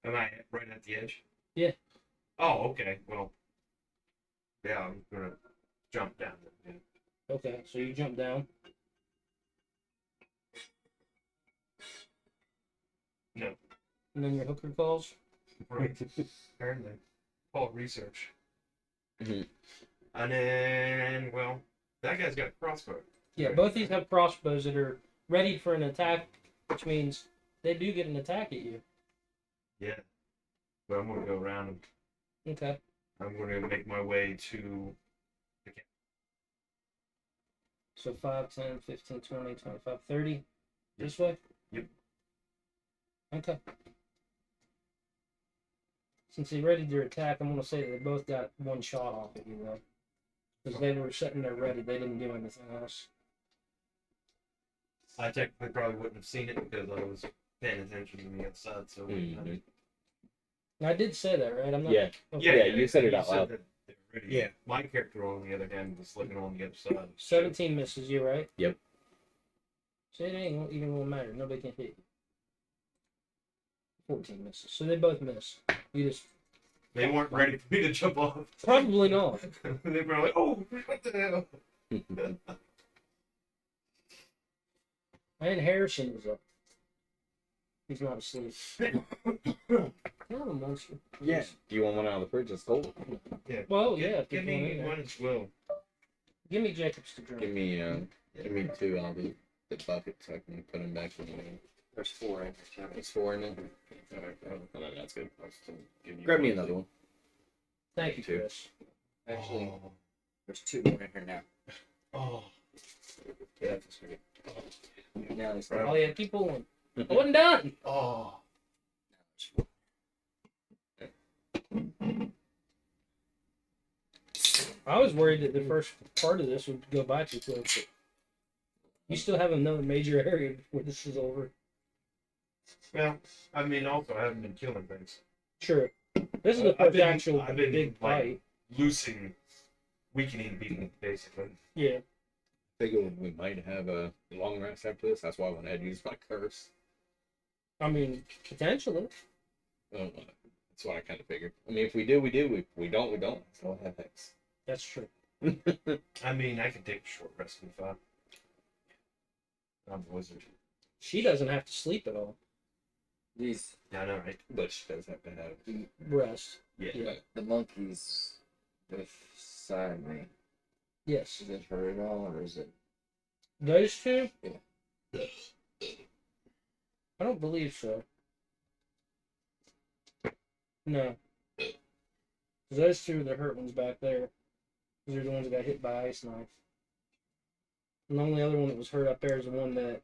Speaker 1: Am I right at the edge?
Speaker 2: Yeah.
Speaker 1: Oh, okay. Well, yeah, I'm going to jump down. Then.
Speaker 2: Okay, so you jump down.
Speaker 1: No.
Speaker 2: And then your hooker calls.
Speaker 1: Right. Apparently. Called research.
Speaker 4: Mhm.
Speaker 1: And then, well, that guy's got a crossbow.
Speaker 2: Yeah, both these have crossbows that are ready for an attack, which means they do get an attack at you.
Speaker 1: Yeah. But I'm gonna go around him.
Speaker 2: Okay.
Speaker 1: I'm gonna make my way to
Speaker 2: So 5, 10, 15, 20, 25, 30. This way?
Speaker 1: Yep.
Speaker 2: Okay. Since they readied their attack, I'm going to say that they both got one shot off at you, though. Because they were sitting there ready. They didn't do anything else.
Speaker 1: I technically probably wouldn't have seen it because I was paying attention to the outside, so
Speaker 4: Mhm.
Speaker 2: I did say that, right? I'm not.
Speaker 4: Yeah.
Speaker 2: Okay.
Speaker 4: Yeah, you said it out loud.
Speaker 1: that they were ready.
Speaker 5: Yeah.
Speaker 1: My character, on the other hand, was looking on the other side.
Speaker 2: 17 misses you, right?
Speaker 4: Yep.
Speaker 2: So it ain't even going to matter. Nobody can hit you. 14 misses. So they both miss. You just.
Speaker 1: They weren't ready for me to jump off.
Speaker 2: Probably not.
Speaker 1: They were like, "Oh, what the hell?"
Speaker 2: And Harrison was up. He's not asleep. Not a monster.
Speaker 4: Yeah. Do you want one out of the fridge? It's cold.
Speaker 2: Well, yeah.
Speaker 1: Give me one as well.
Speaker 2: Give me Jacobs to drink.
Speaker 4: Give me 2 out of the bucket so I can put them back in there.
Speaker 6: There's 4 in there.
Speaker 4: There's 4 in there. Alright, that's good.
Speaker 1: Give
Speaker 4: Grab me another one.
Speaker 2: Thank you,
Speaker 4: Two.
Speaker 2: Chris.
Speaker 6: Actually, there's 2 more in here now.
Speaker 1: Oh,
Speaker 6: Yeah, that's great. Now there's
Speaker 2: Oh, yeah, keep pulling. I wasn't done.
Speaker 1: oh.
Speaker 2: I was worried that the first part of this would go by too quick, but you still have another major area before this is over.
Speaker 1: Well, I mean, also I haven't been killing things.
Speaker 2: Sure. This is the
Speaker 1: I've
Speaker 2: first
Speaker 1: been-
Speaker 2: actual
Speaker 1: I've been,
Speaker 2: big
Speaker 1: like-
Speaker 2: fight.
Speaker 1: Loosing, weakening, beating, basically.
Speaker 2: Yeah.
Speaker 4: Figure we might have a long rest after this. That's why I went ahead and used my curse.
Speaker 2: I mean, potentially.
Speaker 4: That's what I kind of figured. I mean, if we do, we do. If we don't, we don't. So I have X.
Speaker 2: That's true.
Speaker 1: I mean, I can take a short rest if I'm a wizard.
Speaker 2: She doesn't have to sleep at all.
Speaker 6: these
Speaker 1: Yeah, I know, right?
Speaker 4: But she does have to have.
Speaker 2: Rest.
Speaker 1: Yeah.
Speaker 2: Yeah.
Speaker 6: the monkeys beside me.
Speaker 2: Yes.
Speaker 6: Is it hurt at all, or is it?
Speaker 2: Those two?
Speaker 6: Yeah.
Speaker 2: I don't believe so. No. 'Cause those two are the hurt ones back there. Those are the ones that got hit by Ice Knife. And the only other one that was hurt up there is the one that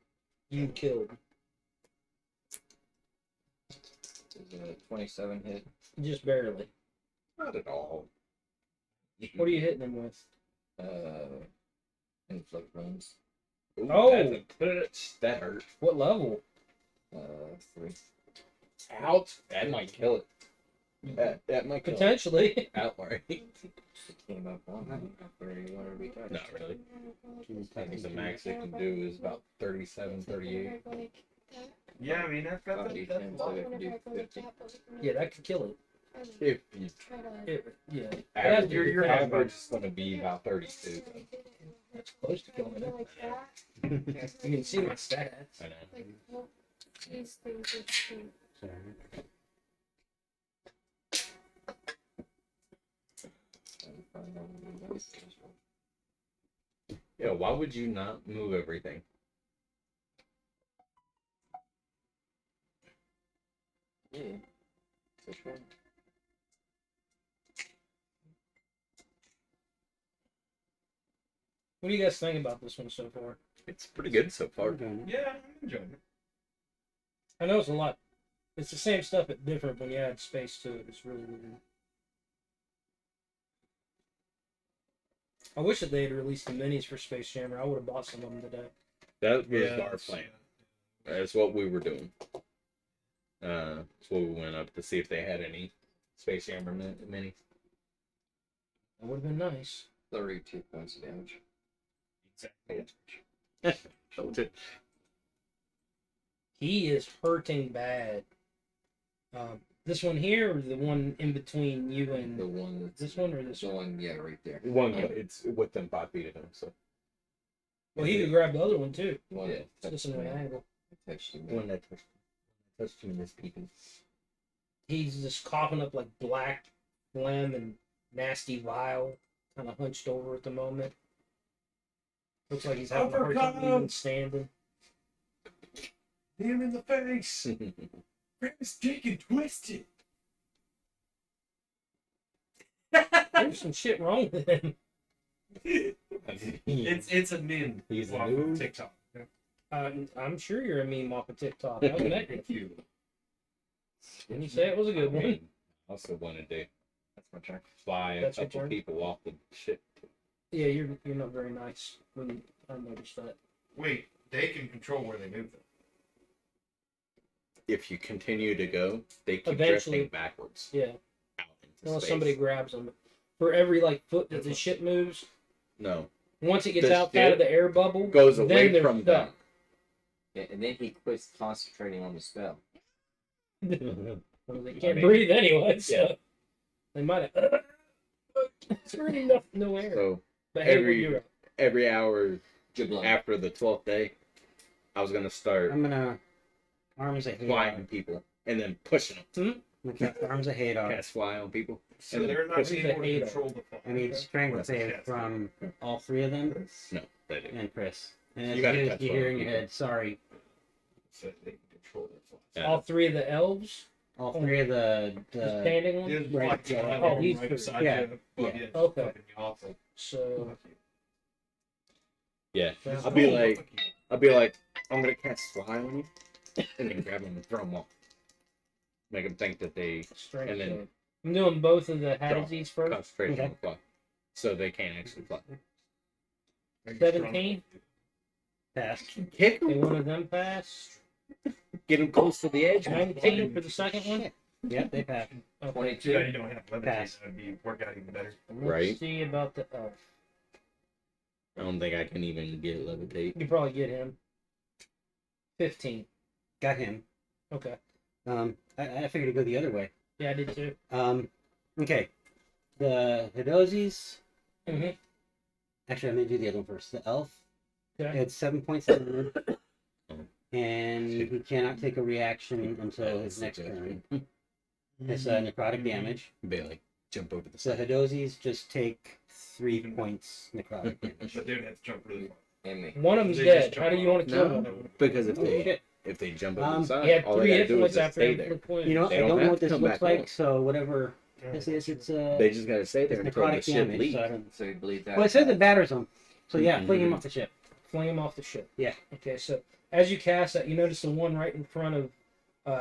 Speaker 2: you killed.
Speaker 6: Is it a 27 hit?
Speaker 2: Just barely.
Speaker 4: Not at all.
Speaker 2: What are you hitting him with?
Speaker 6: Inflict wounds.
Speaker 4: Ooh,
Speaker 2: Oh!
Speaker 4: that hurt.
Speaker 2: What level?
Speaker 6: 3.
Speaker 4: Out. That might kill it. That might kill it.
Speaker 2: Potentially.
Speaker 4: Outright.
Speaker 6: It came up on that after whenever we touched.
Speaker 4: Not really. I think the max it can do is about 37, 38.
Speaker 1: Yeah, I mean, that's
Speaker 6: About 8 times, so it can do 50.
Speaker 2: Yeah, that could kill it.
Speaker 4: If you
Speaker 2: Yeah.
Speaker 4: average,
Speaker 2: Your
Speaker 4: your
Speaker 2: average.
Speaker 4: average is going to be about 32.
Speaker 2: That's close to killing it. You can see my stats.
Speaker 4: I know.
Speaker 3: Well, these things are cheap.
Speaker 4: Yeah, why would you not move everything?
Speaker 6: Yeah. For sure.
Speaker 2: What do you guys think about this one so far?
Speaker 4: It's pretty good so far.
Speaker 1: Yeah, I'm enjoying it.
Speaker 2: I know it's a lot. It's the same stuff but different when you add space to it. It's really weird. I wish that they had released the minis for Space Jammer. I would have bought some of them today.
Speaker 4: That was
Speaker 1: Yeah,
Speaker 4: our plan. That's what we were doing. So we went up to see if they had any Space Jammer minis.
Speaker 2: That would have been nice.
Speaker 6: 32 points of damage.
Speaker 1: Exactly.
Speaker 4: That was it.
Speaker 2: He is hurting bad. This one here, or the one in between you
Speaker 6: The
Speaker 2: and
Speaker 6: one that's
Speaker 2: this one, or this
Speaker 6: the
Speaker 2: one?
Speaker 6: one, yeah, right there.
Speaker 4: One, it's within 5 feet of him. So
Speaker 2: Well, he could grab the other one too.
Speaker 6: The one
Speaker 4: Yeah,
Speaker 6: that
Speaker 2: It's
Speaker 6: touched
Speaker 2: just an
Speaker 6: me.
Speaker 2: angle.
Speaker 6: Touched me.
Speaker 4: one that touched.
Speaker 6: Touch too many people.
Speaker 2: He's just coughing up like black phlegm and nasty vial, kind of hunched over at the moment. Looks like he's having a hard time
Speaker 1: Uppercut!
Speaker 2: even standing.
Speaker 1: Him in the face. Grab his dick and twist it.
Speaker 2: There's some shit wrong with him.
Speaker 1: It's a meme.
Speaker 4: He's a
Speaker 1: off
Speaker 4: noob.
Speaker 1: of TikTok.
Speaker 2: I'm sure you're a meme off of TikTok. I met you.
Speaker 1: Thank you.
Speaker 2: Didn't you say it was a good
Speaker 4: I
Speaker 2: one?
Speaker 4: mean, also wanted to
Speaker 6: That's my turn.
Speaker 4: fly a
Speaker 2: That's your
Speaker 4: couple
Speaker 2: turn?
Speaker 4: people off the ship.
Speaker 2: Yeah, you're not very nice. When I noticed that.
Speaker 1: Wait, they can control where they move them.
Speaker 4: If you continue to go, they keep
Speaker 2: Eventually.
Speaker 4: drifting backwards
Speaker 2: Yeah,
Speaker 4: out into
Speaker 2: unless
Speaker 4: space.
Speaker 2: somebody grabs them. For every like foot that the ship moves,
Speaker 4: No,
Speaker 2: once it gets
Speaker 4: The
Speaker 2: outside of
Speaker 4: ship
Speaker 2: the air bubble,
Speaker 4: goes
Speaker 2: then
Speaker 4: away
Speaker 2: they're
Speaker 4: from
Speaker 2: stuck.
Speaker 4: them.
Speaker 6: Yeah, and then he quits concentrating on the spell.
Speaker 2: Well, they can't
Speaker 4: mean,
Speaker 2: breathe anyway, so
Speaker 4: yeah.
Speaker 2: they might have. Screaming enough, no air.
Speaker 4: So
Speaker 2: But hey,
Speaker 4: every-
Speaker 2: you're up.
Speaker 4: every hour
Speaker 6: Jabla.
Speaker 4: after the 12th day, I was gonna start
Speaker 5: I'm gonna arms of
Speaker 4: flying
Speaker 5: Hadar.
Speaker 4: people and then pushing them.
Speaker 5: I'm gonna cast arms of Hadar.
Speaker 4: Cast fly on people.
Speaker 1: So
Speaker 4: And then
Speaker 1: they're not
Speaker 2: push
Speaker 1: able
Speaker 2: the
Speaker 1: to
Speaker 2: hate
Speaker 1: control the fire.
Speaker 5: I need strength
Speaker 1: What's
Speaker 5: save
Speaker 1: that?
Speaker 5: from all three of them
Speaker 4: No, they do.
Speaker 5: and Chris. And as
Speaker 4: You
Speaker 5: you
Speaker 4: gotta
Speaker 5: do,
Speaker 4: touch
Speaker 5: you
Speaker 4: one
Speaker 5: hear in
Speaker 4: of
Speaker 5: your
Speaker 4: people.
Speaker 5: head, sorry.
Speaker 1: So they can control their flight.
Speaker 4: Yeah.
Speaker 2: All three of the elves,
Speaker 5: All three of the
Speaker 2: the standing ones.
Speaker 1: There's
Speaker 5: Right.
Speaker 1: like
Speaker 2: Oh, he's
Speaker 1: right
Speaker 2: free.
Speaker 1: beside
Speaker 5: Yeah.
Speaker 1: you. But
Speaker 5: Yeah.
Speaker 2: Okay.
Speaker 1: fucking you off, like,
Speaker 2: So
Speaker 1: fuck you.
Speaker 4: Yeah.
Speaker 2: Sounds
Speaker 4: I'll be
Speaker 1: cool,
Speaker 4: like,
Speaker 1: fuck you.
Speaker 4: I'm gonna cast fly on you, and then grab them and throw them off. Make them think that they
Speaker 2: strength.
Speaker 4: And then-
Speaker 2: save. I'm doing both of the Hadesies first.
Speaker 4: concentrate
Speaker 5: Okay.
Speaker 4: on the fly, so they can't actually fly.
Speaker 1: Make
Speaker 2: 17?
Speaker 5: pass.
Speaker 4: Kick
Speaker 2: Okay,
Speaker 4: them,
Speaker 2: one of them pass.
Speaker 4: get them close to the edge.
Speaker 2: 19 for the second one.
Speaker 5: Yep, they pass.
Speaker 2: Okay.
Speaker 6: 22.
Speaker 1: Yeah, you don't have limits.
Speaker 5: Pass.
Speaker 1: That'd be work out even better.
Speaker 2: Let's
Speaker 4: Right.
Speaker 2: see about the elf.
Speaker 4: I don't think I can even get levitate.
Speaker 2: You probably get him. 15.
Speaker 5: Got him.
Speaker 2: Okay.
Speaker 5: I figured it'd go the other way.
Speaker 2: Yeah, I did too.
Speaker 5: Okay. The Hidozis.
Speaker 2: Mm-hmm.
Speaker 5: Actually, I'm gonna do the other one first. The elf.
Speaker 2: Okay.
Speaker 5: It's 7.7, and he cannot take a reaction until his next turn. It's necrotic damage.
Speaker 4: Bailey, jump over the
Speaker 5: So
Speaker 4: side.
Speaker 5: Hidozis just take 3 points necrotic damage.
Speaker 1: But they'd have to jump really far.
Speaker 6: And me.
Speaker 2: One of them's
Speaker 1: They
Speaker 2: dead.
Speaker 1: just
Speaker 2: How do you want to kill one of them?
Speaker 4: Because if
Speaker 5: Oh,
Speaker 4: they
Speaker 5: shit.
Speaker 4: jump over the
Speaker 5: Um,
Speaker 4: side,
Speaker 2: He had
Speaker 4: all
Speaker 2: 3
Speaker 4: they gotta
Speaker 2: hit
Speaker 4: do is
Speaker 2: points
Speaker 4: just
Speaker 2: after
Speaker 4: stay
Speaker 2: every
Speaker 4: there.
Speaker 2: point.
Speaker 5: You know,
Speaker 4: They
Speaker 5: I
Speaker 4: don't
Speaker 5: don't know
Speaker 4: have
Speaker 5: what
Speaker 4: to
Speaker 5: this
Speaker 4: come
Speaker 5: looks
Speaker 4: back
Speaker 5: like,
Speaker 4: up.
Speaker 5: so whatever this is, it's
Speaker 4: They just gotta stay there
Speaker 5: it's
Speaker 4: until the
Speaker 5: necrotic
Speaker 4: ship
Speaker 5: damage.
Speaker 4: leaves.
Speaker 5: So I don't.
Speaker 6: So you believe that?
Speaker 5: Well, it says it batters him. So yeah, fling him
Speaker 4: Mhm.
Speaker 5: off the ship.
Speaker 2: Fling him off the ship.
Speaker 5: Yeah.
Speaker 2: Okay, so as you cast that, you notice the one right in front of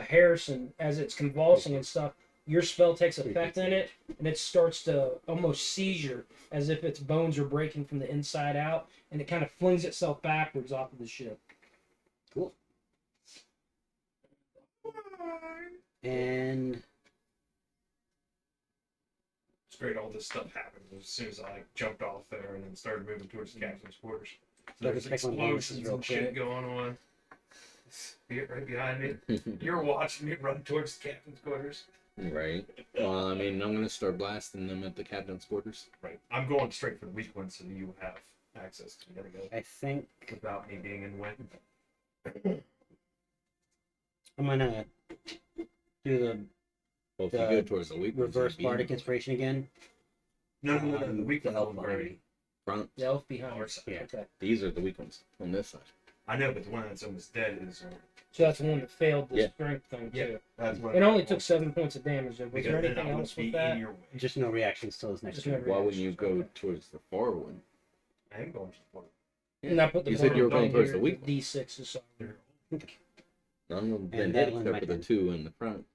Speaker 2: Harrison, as it's convulsing and stuff, your spell takes effect in it, and it starts to almost seizure, as if its bones are breaking from the inside out, and it kind of flings itself backwards off of the ship.
Speaker 5: And
Speaker 1: It's great all this stuff happened as soon as I jumped off there and then started moving towards the captain's quarters. So there's
Speaker 5: check my bonuses
Speaker 1: explosions
Speaker 5: real
Speaker 1: and shit
Speaker 5: quick.
Speaker 1: going on. Right behind me. You're watching me run towards the captain's quarters.
Speaker 4: Right. Well, I mean, I'm gonna start blasting them at the captain's quarters.
Speaker 1: Right. I'm going straight for the weak one so you have access to the other guy
Speaker 5: I think
Speaker 1: without me being in the way.
Speaker 5: I'm gonna do the
Speaker 4: Well, if you
Speaker 5: The
Speaker 4: go towards the weak ones,
Speaker 5: reverse
Speaker 4: you'd be
Speaker 5: bardic inspiration again.
Speaker 1: No, the
Speaker 5: on
Speaker 1: weak
Speaker 5: the
Speaker 1: one's
Speaker 5: elf
Speaker 1: on
Speaker 5: behind
Speaker 1: the
Speaker 5: me.
Speaker 4: front.
Speaker 2: The elf behind.
Speaker 1: our
Speaker 2: us.
Speaker 1: side.
Speaker 5: Yeah.
Speaker 2: Okay.
Speaker 4: These are the weak ones on this side.
Speaker 1: I know, but the one that's almost dead is.
Speaker 2: So that's the one that failed the
Speaker 4: Yeah.
Speaker 2: strength thing, too.
Speaker 1: Yeah, that's what.
Speaker 2: It only took 7 points of damage, though. Was
Speaker 1: Because
Speaker 2: there
Speaker 1: then
Speaker 2: anything
Speaker 1: I
Speaker 2: else
Speaker 1: would
Speaker 2: with
Speaker 1: be
Speaker 2: that?
Speaker 1: in your way.
Speaker 5: Just no reactions till his next
Speaker 2: Just
Speaker 5: turn.
Speaker 2: no
Speaker 4: Why wouldn't you go
Speaker 2: Okay.
Speaker 4: towards the far one?
Speaker 1: I am going to the far.
Speaker 2: And I put the
Speaker 4: You said you were
Speaker 2: bonus
Speaker 4: going
Speaker 2: on
Speaker 4: towards
Speaker 2: here,
Speaker 4: the weak one.
Speaker 2: D6 so
Speaker 4: None of them been
Speaker 5: that
Speaker 4: hit
Speaker 5: one's
Speaker 4: except
Speaker 5: my
Speaker 4: for the
Speaker 5: turn.
Speaker 4: two in the front,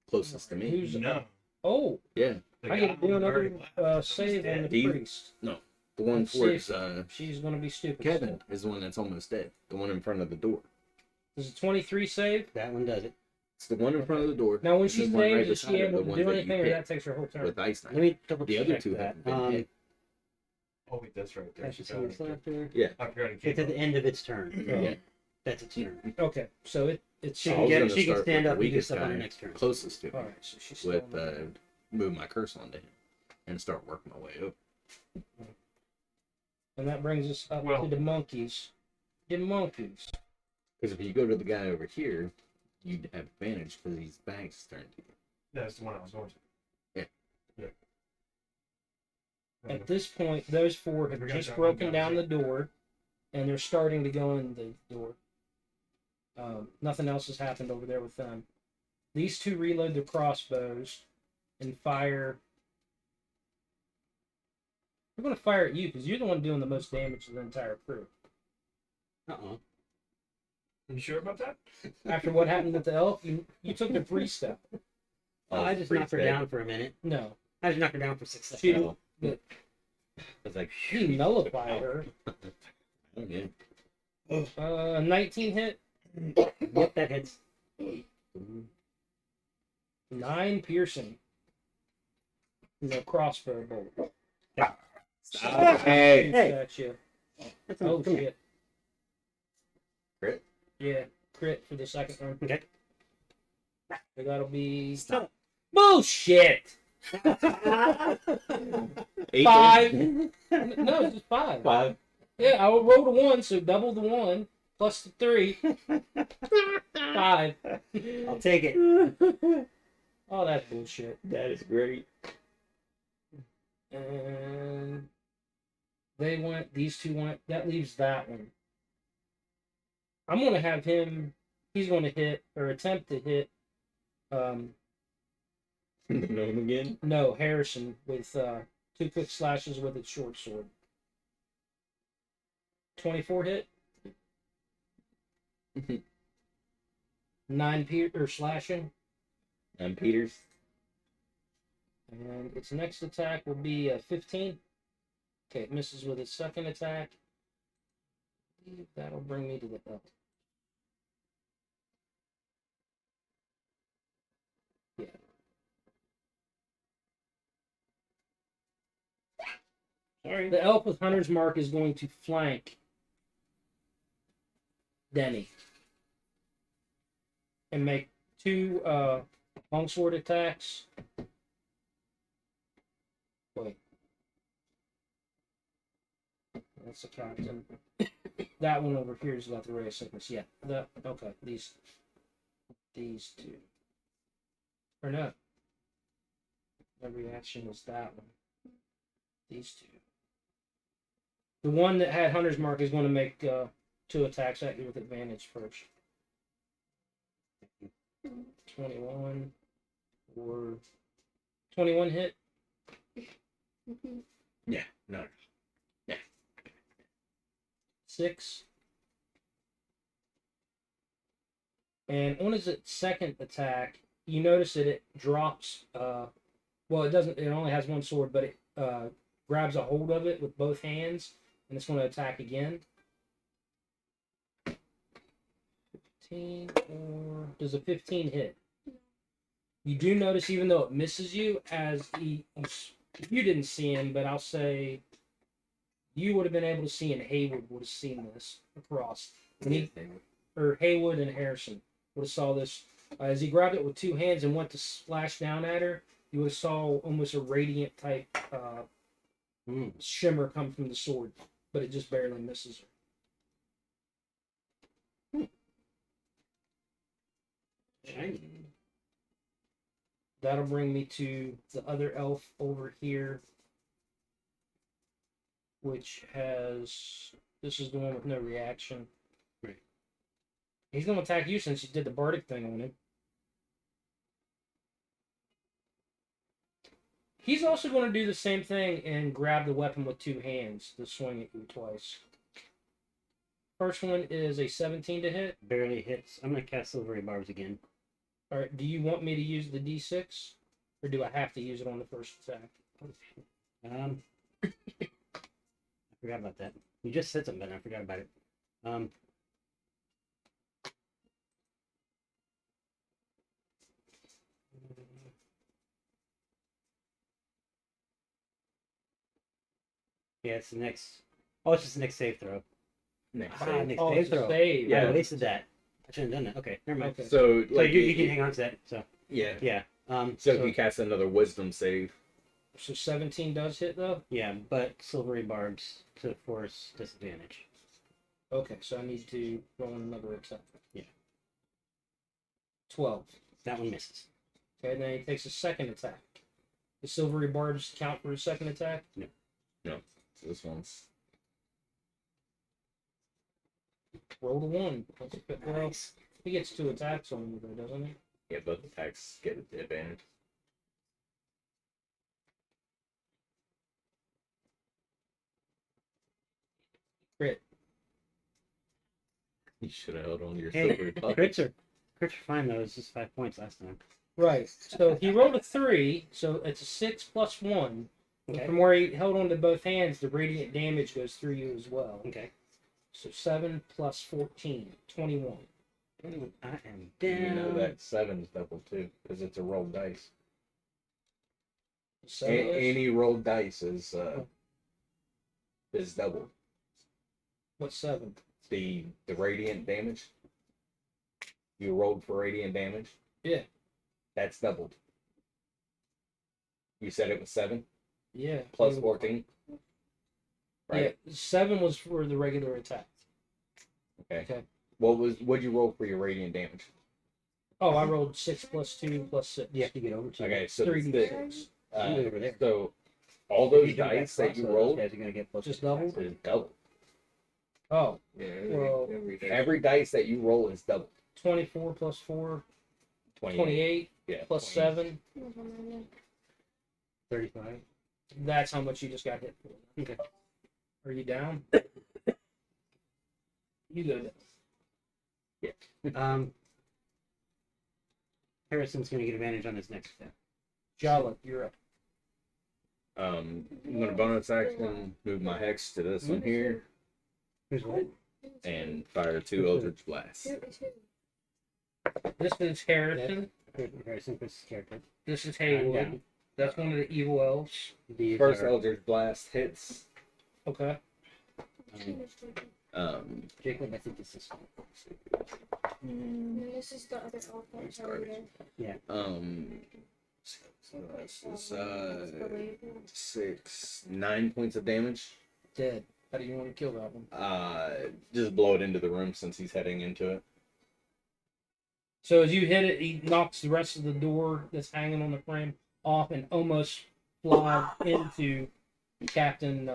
Speaker 4: closest to me.
Speaker 2: Who's
Speaker 1: No.
Speaker 2: Oh,
Speaker 4: Yeah,
Speaker 1: The
Speaker 2: I
Speaker 1: guy
Speaker 2: get to do
Speaker 1: on the very
Speaker 2: another
Speaker 1: left was
Speaker 2: save on the
Speaker 1: dead.
Speaker 4: He-
Speaker 2: priest.
Speaker 4: the one
Speaker 2: Let's see
Speaker 4: towards
Speaker 2: She's going to be stupid.
Speaker 4: Kevin is the one that's almost dead. The one in front of the door.
Speaker 2: Does a 23 save?
Speaker 5: That one does it.
Speaker 4: It's the one in front of the door.
Speaker 2: Now, when
Speaker 4: and
Speaker 2: she
Speaker 4: there's one right
Speaker 2: saves, is
Speaker 4: beside
Speaker 2: she
Speaker 4: it,
Speaker 2: able
Speaker 4: the
Speaker 2: to
Speaker 4: ones
Speaker 2: do
Speaker 4: that you
Speaker 2: anything, or
Speaker 4: hit
Speaker 2: that takes her whole turn?
Speaker 4: with ice knife.
Speaker 5: Let me double
Speaker 4: The
Speaker 5: check
Speaker 4: other two
Speaker 5: that.
Speaker 4: haven't been hit.
Speaker 1: Oh, wait, that's right there.
Speaker 5: That's just what's left there.
Speaker 1: I forgot it
Speaker 5: It's at
Speaker 1: came
Speaker 5: the end of its turn. So
Speaker 4: Yeah.
Speaker 5: that's its turn.
Speaker 2: Okay, so it's
Speaker 5: She
Speaker 4: I
Speaker 5: can
Speaker 4: was
Speaker 5: get.
Speaker 4: gonna
Speaker 5: She can
Speaker 4: start
Speaker 5: stand
Speaker 4: with
Speaker 5: up
Speaker 4: the
Speaker 5: and do
Speaker 4: weakest
Speaker 5: stuff on her
Speaker 4: guy.
Speaker 5: next turn.
Speaker 4: Closest to
Speaker 2: all
Speaker 4: me
Speaker 2: right. So she's still
Speaker 4: with
Speaker 2: on the-
Speaker 4: move my curse onto him and start working my way up.
Speaker 2: and that brings us up
Speaker 1: Well-
Speaker 2: to the monkeys. The monkeys.
Speaker 4: Because if you go to the guy over here, you'd have advantage because he's back's turned to you.
Speaker 1: That's the one I was going to.
Speaker 4: Yeah.
Speaker 1: Yeah.
Speaker 2: At this point, those four have
Speaker 1: We got
Speaker 2: just
Speaker 1: that
Speaker 2: broken
Speaker 1: one
Speaker 2: down
Speaker 1: down.
Speaker 2: the door, and they're starting to go in the door. Nothing else has happened over there with them. These two reload their crossbows and fire. They're going to fire at you because you're the one doing the most damage to the entire crew.
Speaker 5: Uh-uh.
Speaker 1: You sure about that?
Speaker 2: After what happened with the elf, you took the 3-step.
Speaker 5: Oh, I just knocked her down for a minute.
Speaker 2: No,
Speaker 5: I just knocked her down for 6
Speaker 2: she
Speaker 5: seconds.
Speaker 2: but
Speaker 4: It's like,
Speaker 2: he nullified her.
Speaker 4: oh, yeah.
Speaker 2: 19 hit,
Speaker 5: Yep, that hits.
Speaker 2: 9 piercing. No crossbow bolt.
Speaker 4: Hey!
Speaker 2: Shoots at you.
Speaker 5: That's
Speaker 2: Oh
Speaker 5: come here.
Speaker 2: shit!
Speaker 4: Crit?
Speaker 2: Yeah, crit for the second one.
Speaker 5: Okay.
Speaker 2: So that'll be
Speaker 5: Stop.
Speaker 2: bullshit.
Speaker 4: 8
Speaker 2: 5. No, it's just 5.
Speaker 4: 5.
Speaker 2: Yeah, I will roll the 1, so double the 1 plus the 3. 5.
Speaker 5: I'll take it.
Speaker 2: Oh, that's bullshit.
Speaker 4: That is great.
Speaker 2: And they went. These two went. That leaves that one. I'm gonna have him. He's gonna hit or attempt to hit.
Speaker 4: Know him again?
Speaker 2: No, Harrison with 2 quick slashes with its short sword. 24 hit. 9 slashing.
Speaker 4: I'm Peters.
Speaker 2: And its next attack will be 15. Okay, it misses with its second attack. That'll bring me to the elf. Yeah.
Speaker 5: Sorry.
Speaker 2: The elf with Hunter's Mark is going to flank Denny and make 2 longsword attacks. Wait. That's the captain. That one over here has got the ray of sickness. Yeah. Okay. These 2. Or no. The reaction is that one. These 2. The one that had Hunter's Mark is going to make 2 attacks at you with advantage first. 21 or 21 hit.
Speaker 4: Yeah, no.
Speaker 2: 6. And on his second attack, you notice that it drops. Well, it doesn't. It only has 1 sword, but it grabs a hold of it with both hands, and it's going to attack again. 15 or does a 15 hit? You do notice, even though it misses you, as you didn't see him, but I'll say you would have been able to see, and Haywood would have seen this across. Or Haywood and Harrison would have saw this as he grabbed it with 2 hands and went to slash down at her. You would have saw almost a radiant type shimmer come from the sword, but it just barely misses her.
Speaker 5: Shiny.
Speaker 2: That'll bring me to the other elf over here, which has. This is the one with no reaction.
Speaker 5: Right.
Speaker 2: He's going to attack you since you did the bardic thing on him. He's also going to do the same thing and grab the weapon with 2 hands to swing at you twice. First one is a 17 to hit.
Speaker 5: Barely hits. I'm gonna cast Silvery Barbs again.
Speaker 2: All right, do you want me to use the D6? Or do I have to use it on the first attack?
Speaker 5: I forgot about that. You just said something, but I forgot about it. Yeah, it's the next. Oh, it's just the next save throw.
Speaker 4: Next
Speaker 5: Ah,
Speaker 4: save.
Speaker 5: next
Speaker 2: Oh,
Speaker 5: save
Speaker 2: it's a
Speaker 5: throw.
Speaker 2: save.
Speaker 5: Yeah, I
Speaker 4: Yeah.
Speaker 5: wasted that. I shouldn't have done that. Okay, never mind.
Speaker 2: Okay.
Speaker 4: So,
Speaker 5: So
Speaker 4: like,
Speaker 5: you can hang on to that. So
Speaker 4: yeah.
Speaker 5: yeah.
Speaker 4: So if you cast another wisdom save,
Speaker 2: So 17 does hit, though?
Speaker 5: Yeah, but Silvery Barbs to force disadvantage.
Speaker 2: Okay, so I need to roll another attack.
Speaker 5: Yeah.
Speaker 2: 12.
Speaker 5: That one misses.
Speaker 2: Okay, then he takes a second attack. The silvery barbs count for his second attack.
Speaker 4: This one's
Speaker 2: Roll the 1. Well, he gets 2 attacks on you, though, doesn't he?
Speaker 4: yeah, both attacks get advantage.
Speaker 2: Crit.
Speaker 4: You should have held on to your
Speaker 5: Hey,
Speaker 4: silver bucket.
Speaker 5: crits are fine though. It's just 5 points last time.
Speaker 2: Right. So he rolled a 3, so it's a 6 plus 1.
Speaker 5: Okay.
Speaker 2: From where he held on to both hands, the radiant damage goes through you as well.
Speaker 5: Okay.
Speaker 2: So 7 plus 14, 21.
Speaker 5: I am
Speaker 4: You
Speaker 5: down.
Speaker 4: know that 7's double too, because it's a rolled dice.
Speaker 2: So
Speaker 4: Any rolled dice is double.
Speaker 2: what's 7?
Speaker 4: The radiant damage. You rolled for radiant damage.
Speaker 2: Yeah.
Speaker 4: That's doubled. You said it was 7
Speaker 2: Yeah.
Speaker 4: plus 14. Right.
Speaker 2: Yeah, 7 was for the regular attack.
Speaker 4: Okay.
Speaker 2: Okay.
Speaker 4: What'd you roll for your radiant damage?
Speaker 2: Oh, I rolled 6 plus 2 plus 6.
Speaker 5: You have to get over to.
Speaker 4: Okay, so
Speaker 2: 3d6.
Speaker 4: the,
Speaker 5: You move over there.
Speaker 4: so all those
Speaker 5: If you do
Speaker 4: dice that you
Speaker 5: cross,
Speaker 4: rolled
Speaker 5: guys are gonna get close
Speaker 2: Just
Speaker 5: to
Speaker 2: doubled?
Speaker 4: is double.
Speaker 2: Oh,
Speaker 6: Yeah,
Speaker 2: Well,
Speaker 4: Every dice that you roll is double.
Speaker 2: 24 plus 4,
Speaker 4: 28.
Speaker 2: 28
Speaker 4: Yeah.
Speaker 2: plus
Speaker 4: 28.
Speaker 2: 7.
Speaker 5: 35.
Speaker 2: That's how much you just got hit for.
Speaker 5: Okay.
Speaker 2: Are you down? You go down.
Speaker 5: Harrison's gonna get advantage on his next attack.
Speaker 2: Jala, you're up.
Speaker 4: I'm gonna bonus action, move my hex to this one here,
Speaker 5: Who's what?
Speaker 4: and fire 2 Eldritch Blasts.
Speaker 2: This is Harrison.
Speaker 5: Harrison puts his character.
Speaker 2: This is
Speaker 5: I'm
Speaker 2: Haywood.
Speaker 5: down.
Speaker 2: That's one of the evil elves.
Speaker 5: These
Speaker 4: First
Speaker 5: are,
Speaker 4: Eldritch Blast hits.
Speaker 2: Okay.
Speaker 5: Jacob, I think this is.
Speaker 3: And this is the other elf that's already there.
Speaker 4: So this is 9 points of damage.
Speaker 2: Dead. How do you want to kill that one?
Speaker 4: Just blow it into the room since he's heading into it.
Speaker 2: So as you hit it, he knocks the rest of the door that's hanging on the frame off and almost flies into Captain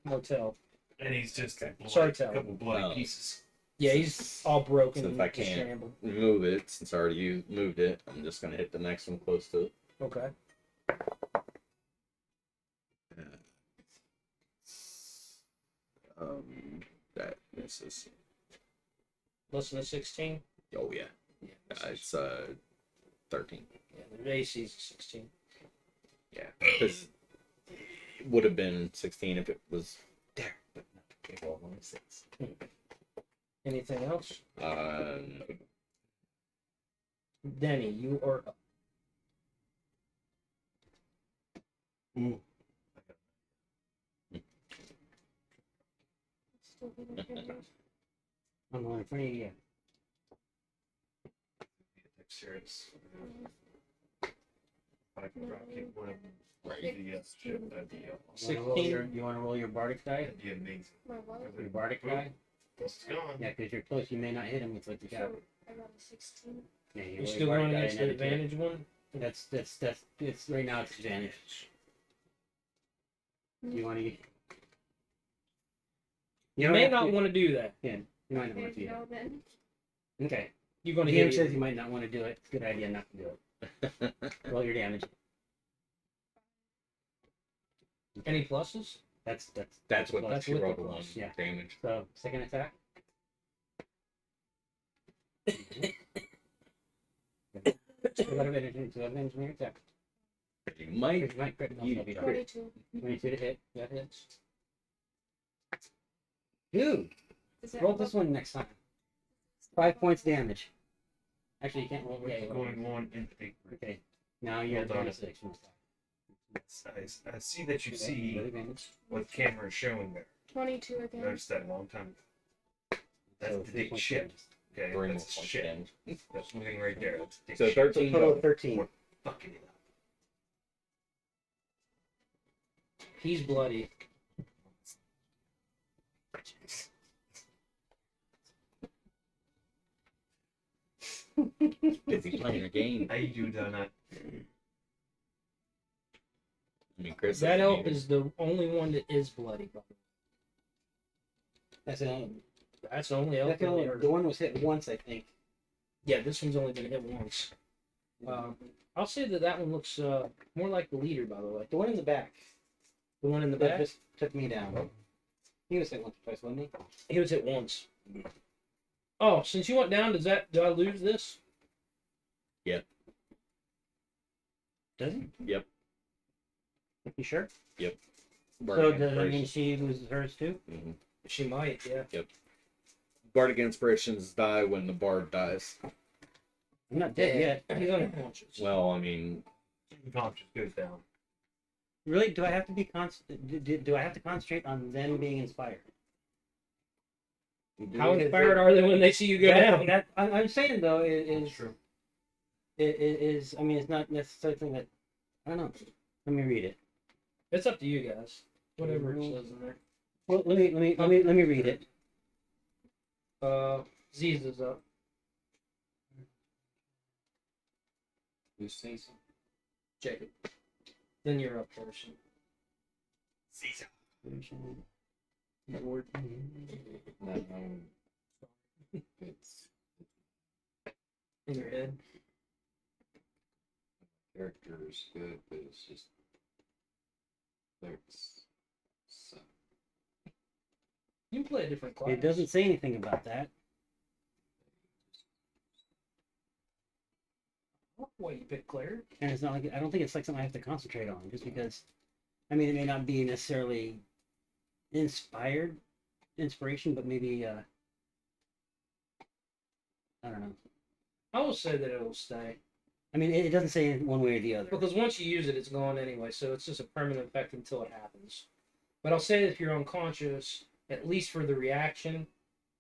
Speaker 2: Motel.
Speaker 1: And he's just a
Speaker 2: Sorry, Tal.
Speaker 1: couple bloody
Speaker 4: Oh.
Speaker 1: pieces.
Speaker 2: Yeah, he's all broken
Speaker 4: Since
Speaker 2: and
Speaker 4: I can't
Speaker 2: scrambled.
Speaker 4: move it, since I already moved it, I'm just gonna hit the next one close to it.
Speaker 2: Okay.
Speaker 4: That misses.
Speaker 2: Less than a 16.
Speaker 4: Oh yeah,
Speaker 2: Yeah.
Speaker 4: it's 13.
Speaker 2: Yeah, the AC is 16.
Speaker 4: Yeah, because it would have been 16 if it was there, but not. Okay, well, only 6.
Speaker 2: Anything else? Denny, you are up.
Speaker 1: Ooh.
Speaker 3: Still getting damage.
Speaker 5: I'm the one in front of you. Yeah.
Speaker 1: Dexterous. I can drop kick one of them right to the ship. That'd be awesome.
Speaker 5: You want to roll your bardic die?
Speaker 1: That'd be amazing.
Speaker 3: My what?
Speaker 5: Your bardic die?
Speaker 3: This
Speaker 1: It's gone.
Speaker 5: Yeah, because you're close. You may not hit him with what you got.
Speaker 3: So I got a 16.
Speaker 5: Yeah, you
Speaker 2: You're
Speaker 5: roll
Speaker 2: still
Speaker 5: your
Speaker 2: going
Speaker 5: bardic die
Speaker 2: against the
Speaker 5: and add it to it.
Speaker 2: advantage one?
Speaker 5: That's it's right now. It's advantage. You want to?
Speaker 2: You may not want to do that.
Speaker 5: You might not want
Speaker 3: Okay,
Speaker 5: to do
Speaker 3: no then.
Speaker 5: that. Okay.
Speaker 2: You're going
Speaker 5: The
Speaker 2: to
Speaker 5: DM
Speaker 2: hit
Speaker 5: says
Speaker 2: it.
Speaker 5: you might not want to do it. It's a good idea not to do it. Roll your damage.
Speaker 2: Any pluses?
Speaker 5: That's
Speaker 4: That's what
Speaker 2: That's
Speaker 4: she
Speaker 2: with the
Speaker 4: rolled one
Speaker 2: plus,
Speaker 5: yeah.
Speaker 4: damage.
Speaker 5: so second attack. Still got advantage on your attack.
Speaker 4: You might.
Speaker 5: You might crit.
Speaker 4: You-
Speaker 5: No, you don't.
Speaker 3: 22.
Speaker 5: 22 to hit. That hits.
Speaker 2: Dude,
Speaker 3: Is that
Speaker 5: Roll this one next time. 5 points damage. Actually, you can't roll.
Speaker 1: What's
Speaker 5: Yeah, you roll.
Speaker 1: going on in the
Speaker 5: Okay. Now you're at
Speaker 1: Hold on.
Speaker 5: bonus action.
Speaker 1: I see that you see
Speaker 5: Advantage.
Speaker 1: what the camera is showing there.
Speaker 3: 22 again.
Speaker 1: Noticed that a long time ago. That's
Speaker 5: So
Speaker 1: the
Speaker 5: 3
Speaker 1: big
Speaker 5: points
Speaker 1: ship.
Speaker 5: damage.
Speaker 1: Okay,
Speaker 4: 3 more
Speaker 1: that's
Speaker 4: points
Speaker 1: shit.
Speaker 4: damage.
Speaker 1: That's moving right there. That's the big
Speaker 4: So
Speaker 1: shit.
Speaker 4: 13
Speaker 5: Total of
Speaker 4: total.
Speaker 5: 13.
Speaker 1: We're fucking it up.
Speaker 2: he's bloody.
Speaker 4: Busy
Speaker 2: He
Speaker 4: playing a game.
Speaker 1: I do that.
Speaker 4: I mean, Chris.
Speaker 2: That
Speaker 4: doesn't
Speaker 2: elk
Speaker 4: either.
Speaker 2: is the only one that is bloody.
Speaker 5: That's it.
Speaker 2: That's the only elk.
Speaker 5: That's the,
Speaker 2: I've
Speaker 5: only,
Speaker 2: ever-
Speaker 5: the one was hit once, I think.
Speaker 2: Yeah, this one's only been hit once. I'll say that one looks more like the leader, by the way.
Speaker 5: The one in the back.
Speaker 2: The one in the
Speaker 5: That
Speaker 2: back.
Speaker 5: just took me down. He was hit once or twice, wasn't he?
Speaker 2: He was hit once. Oh, since you went down, do I lose this?
Speaker 5: Does he?
Speaker 4: Yep.
Speaker 5: You sure?
Speaker 4: Bardic
Speaker 5: So does that mean
Speaker 4: Inspirations.
Speaker 5: she loses hers too?
Speaker 4: Mhm.
Speaker 2: She might, yeah.
Speaker 4: Bardic Inspirations die when the bard dies.
Speaker 5: I'm not dead yet.
Speaker 2: He's unconscious.
Speaker 4: Well, I mean,
Speaker 1: Conscious goes down.
Speaker 5: Really? Do I have to be do I have to concentrate on them being inspired?
Speaker 2: How inspired are they when they see you go down?
Speaker 5: I'm saying though is
Speaker 1: True.
Speaker 5: I mean it's not necessarily something that I don't know. Let me read it.
Speaker 2: It's up to you guys. Whatever it says in there.
Speaker 5: Well, let me read it.
Speaker 2: Z's is up.
Speaker 6: Who's Caesar?
Speaker 2: Jacob. Then you're up, Harrison.
Speaker 1: Caesar.
Speaker 2: Lord.
Speaker 6: No, it's
Speaker 2: In your head.
Speaker 6: character is good, but it's just clerics. So
Speaker 2: You can play a different class.
Speaker 5: It doesn't say anything about that.
Speaker 2: Why you pick Claire?
Speaker 5: And it's not like I don't think it's like something I have to concentrate on just because I mean it may not be necessarily inspiration, but maybe I don't know.
Speaker 2: I will say that it'll stay.
Speaker 5: I mean it doesn't say one way or the other.
Speaker 2: Because once you use it, it's gone anyway, so it's just a permanent effect until it happens. But I'll say if you're unconscious, at least for the reaction,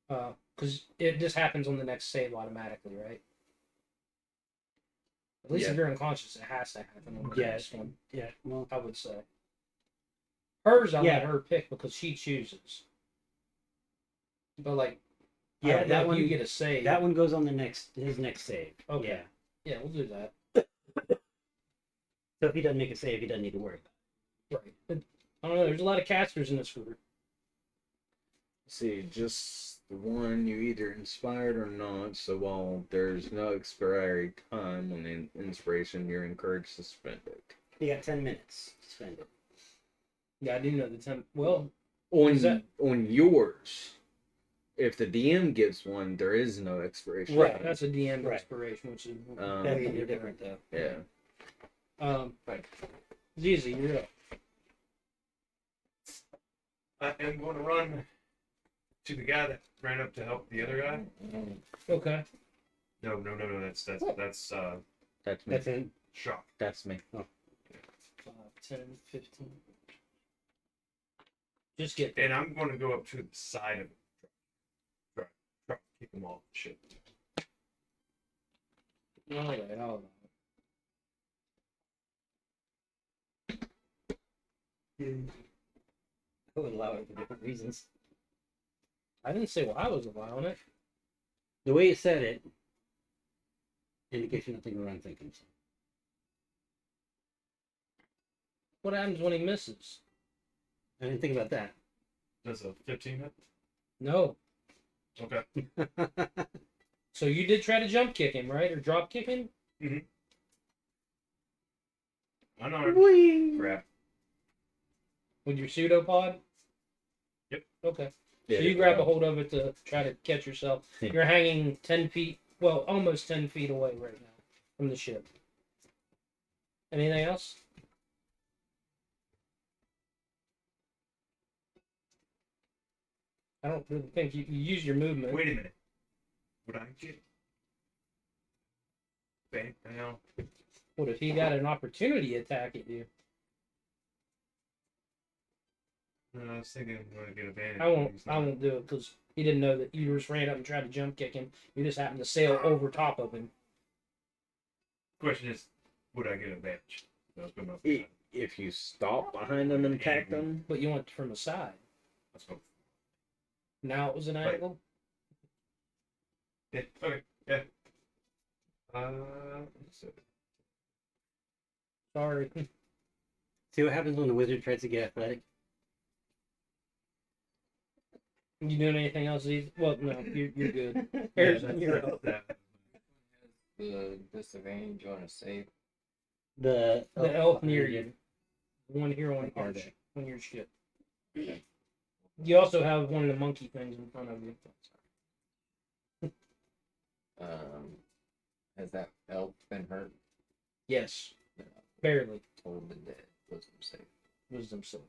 Speaker 2: because it just happens on the next save automatically, right? At least
Speaker 4: Yeah.
Speaker 2: if you're unconscious, it has to happen on the
Speaker 5: Yeah.
Speaker 2: next one,
Speaker 5: Yeah, well
Speaker 2: I would say. Hers, I'll let
Speaker 5: Yeah.
Speaker 2: her pick because she chooses. But like, I
Speaker 5: yeah,
Speaker 2: don't know
Speaker 5: that
Speaker 2: if
Speaker 5: one
Speaker 2: you get a save.
Speaker 5: that one goes on his next save.
Speaker 2: Okay.
Speaker 5: Yeah.
Speaker 2: Yeah, we'll do that.
Speaker 5: So if he doesn't make a save, he doesn't need to worry about
Speaker 2: Right. But, I don't know. There's a lot of casters in this group.
Speaker 4: see, just the one you either inspired or not. So while there's no expiry time on the inspiration, you're encouraged to spend it.
Speaker 5: it. You got 10 minutes to spend it.
Speaker 2: Yeah, I do know the temp. Well,
Speaker 4: On
Speaker 2: Is that-
Speaker 4: on yours, if the DM gives one, there is no expiration.
Speaker 2: right.
Speaker 4: time.
Speaker 2: That's a DM
Speaker 5: Right.
Speaker 2: inspiration, which is
Speaker 4: Um,
Speaker 5: That's
Speaker 2: way
Speaker 5: a little different though.
Speaker 4: Yeah.
Speaker 2: Right. Zizi, you're up.
Speaker 1: I am going to run to the guy that ran up to help the other guy.
Speaker 2: Okay.
Speaker 1: No. That's
Speaker 4: That's me.
Speaker 5: That's it.
Speaker 1: shock.
Speaker 4: That's me.
Speaker 2: 5, 10, 15. Just get there.
Speaker 1: And I'm going to go up to the side of it. Try to kick him off the ship.
Speaker 2: All right, all right.
Speaker 5: I would allow it for different reasons.
Speaker 2: I didn't say why I was allowing it.
Speaker 5: The way you said it indicates you're not thinking what I'm thinking. So.
Speaker 2: What happens when he misses?
Speaker 5: I didn't think about that.
Speaker 1: Does a 15 hit?
Speaker 2: No.
Speaker 1: Okay.
Speaker 2: So you did try to jump kick him, right? Or drop kick him?
Speaker 1: I know. Crap.
Speaker 2: With your pseudopod?
Speaker 1: Yep.
Speaker 2: Okay.
Speaker 4: Yeah,
Speaker 2: So you grab a hold of it to try to catch yourself.
Speaker 4: Yeah.
Speaker 2: You're hanging 10 feet, well, almost 10 feet away right now from the ship. Anything else? I don't really think you use your movement.
Speaker 1: Wait a minute. Would I get bang now?
Speaker 2: What if he got an opportunity attack at you?
Speaker 1: No, I was thinking I'm going to get advantage.
Speaker 2: I won't.
Speaker 1: He's
Speaker 2: I
Speaker 1: not.
Speaker 2: won't do it because he didn't know that you just ran up and tried to jump kick him. You just happened to sail over top of him.
Speaker 1: Question is, would I get advantage? Let's go up.
Speaker 4: If you stop behind them and attack them,
Speaker 2: But you went from the side.
Speaker 1: Let's go.
Speaker 2: Now it was an
Speaker 1: Right.
Speaker 2: angle.
Speaker 1: Yeah. Okay. Yeah. So
Speaker 2: Sorry.
Speaker 5: See what happens when the wizard tries to get athletic?
Speaker 2: You doing anything else? Well, no, you're good.
Speaker 1: yeah,
Speaker 2: Harrison, you're up.
Speaker 6: The disadvantage on a save.
Speaker 5: The
Speaker 2: Elf near you. One here on
Speaker 5: Are
Speaker 2: your
Speaker 5: they?
Speaker 2: on your ship. You also have one of the monkey things in front of you.
Speaker 6: Has that elf been hurt?
Speaker 2: Yes,
Speaker 6: No.
Speaker 2: barely.
Speaker 6: Told the dead. Wisdom save.
Speaker 2: Wisdom save.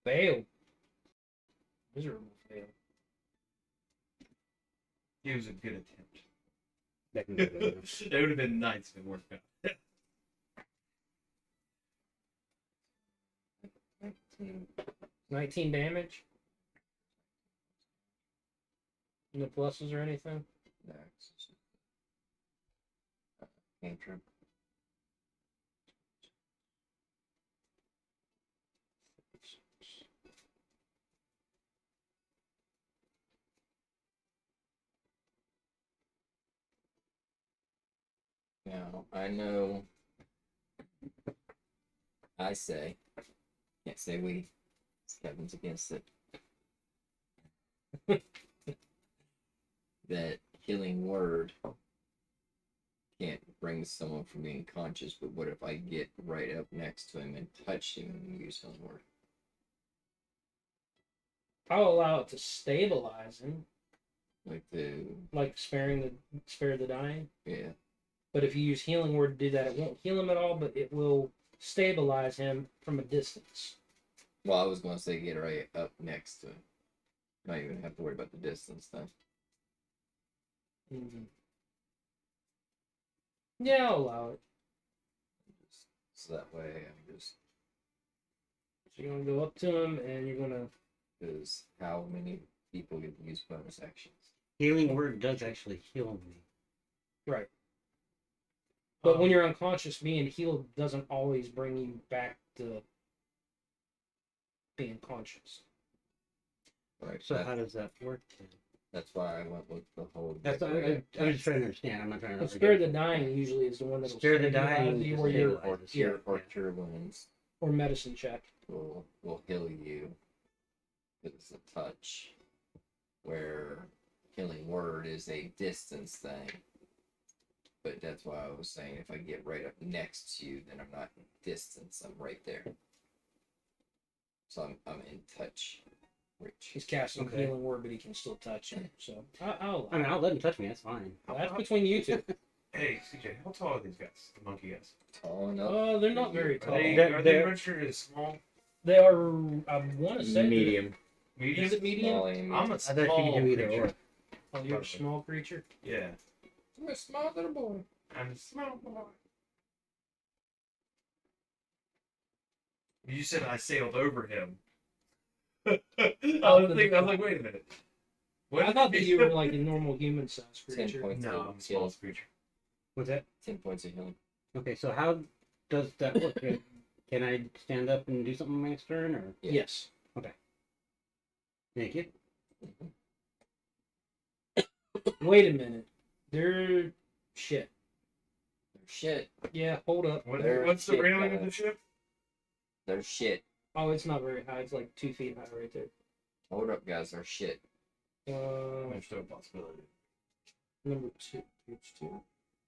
Speaker 2: Fail. Miserable fail.
Speaker 1: it was a good attempt.
Speaker 5: That can go down.
Speaker 1: It would have been nice if it worked out.
Speaker 6: 19.
Speaker 2: 19 damage. No pluses or anything.
Speaker 6: Next. Cantrip. Now, I know. I say. Can't say we. Kevin's against it. That healing word can't bring someone from being conscious, but what if I get right up next to him and touch him and use healing word?
Speaker 2: I'll allow it to stabilize him,
Speaker 6: Like the.
Speaker 2: like spare the dying.
Speaker 6: Yeah.
Speaker 2: But if you use healing word to do that, it won't heal him at all, but it will stabilize him from a distance.
Speaker 6: Well, I was going to say get right up next to him. Not even have to worry about the distance then.
Speaker 2: Mm-hmm. Yeah, I'll allow it.
Speaker 6: So that way I'm just.
Speaker 2: So you're gonna go up to him and you're gonna.
Speaker 6: Because how many people get to use bonus actions?
Speaker 5: Healing word does actually heal me.
Speaker 2: Right. But when you're unconscious, being healed doesn't always bring you back to being conscious.
Speaker 6: Right.
Speaker 5: So how does that work then?
Speaker 6: That's why I went with the whole.
Speaker 5: That's I was just trying to understand. I'm not trying to.
Speaker 2: Well, spare the dying usually is the one that will
Speaker 5: Spare the dying
Speaker 2: you
Speaker 5: is
Speaker 2: or your
Speaker 5: stabilize.
Speaker 6: Or
Speaker 2: yeah.
Speaker 6: cure wounds
Speaker 2: or medicine check.
Speaker 6: will heal you. It's a touch. Where healing word is a distance thing. But that's why I was saying if I get right up next to you, then I'm not in distance. I'm right there. So I'm in touch. Reach.
Speaker 2: He's casting
Speaker 5: Okay.
Speaker 2: healing word, but he can still touch him. So I'll
Speaker 5: I mean, I'll let him touch me. That's fine.
Speaker 2: that's between you two.
Speaker 1: Hey, CJ, how tall are these guys? The monkey guys?
Speaker 6: Tall enough.
Speaker 2: They're not very
Speaker 1: Are
Speaker 2: tall.
Speaker 1: they,
Speaker 5: They're-
Speaker 1: are they
Speaker 5: they're-
Speaker 1: registered as small?
Speaker 2: They are. I want to say
Speaker 6: Medium.
Speaker 1: Medium?
Speaker 2: Is it medium?
Speaker 6: Small and
Speaker 1: I'm a
Speaker 5: I thought
Speaker 1: small
Speaker 5: you could do either
Speaker 1: creature.
Speaker 5: or.
Speaker 2: Oh, you're a small creature.
Speaker 1: Yeah.
Speaker 6: I'm a small little boy.
Speaker 1: I'm a small boy. You said I sailed over him. I was like, wait a minute. What
Speaker 2: I
Speaker 1: did
Speaker 2: thought
Speaker 1: it
Speaker 2: that
Speaker 1: be?
Speaker 2: you were like a normal human-sized
Speaker 6: 10
Speaker 2: creature.
Speaker 6: points.
Speaker 1: No,
Speaker 6: of
Speaker 1: I'm the smallest
Speaker 6: healing.
Speaker 1: creature.
Speaker 5: What's that?
Speaker 6: 10 points of healing.
Speaker 5: Okay, so how does that work? Can I stand up and do something on my next turn, or
Speaker 6: Yeah.
Speaker 2: Yes.
Speaker 5: thank you?
Speaker 2: Wait a minute. They're shit.
Speaker 6: Shit.
Speaker 2: Yeah, hold up.
Speaker 6: They're
Speaker 1: What's the
Speaker 6: shit,
Speaker 1: railing of
Speaker 6: guys.
Speaker 1: the ship?
Speaker 6: They're shit.
Speaker 2: Oh, it's not very high. It's like 2 feet high right there.
Speaker 6: Hold up, guys. They're shit.
Speaker 1: There's no possibility.
Speaker 2: Number 2. Page 2.
Speaker 1: You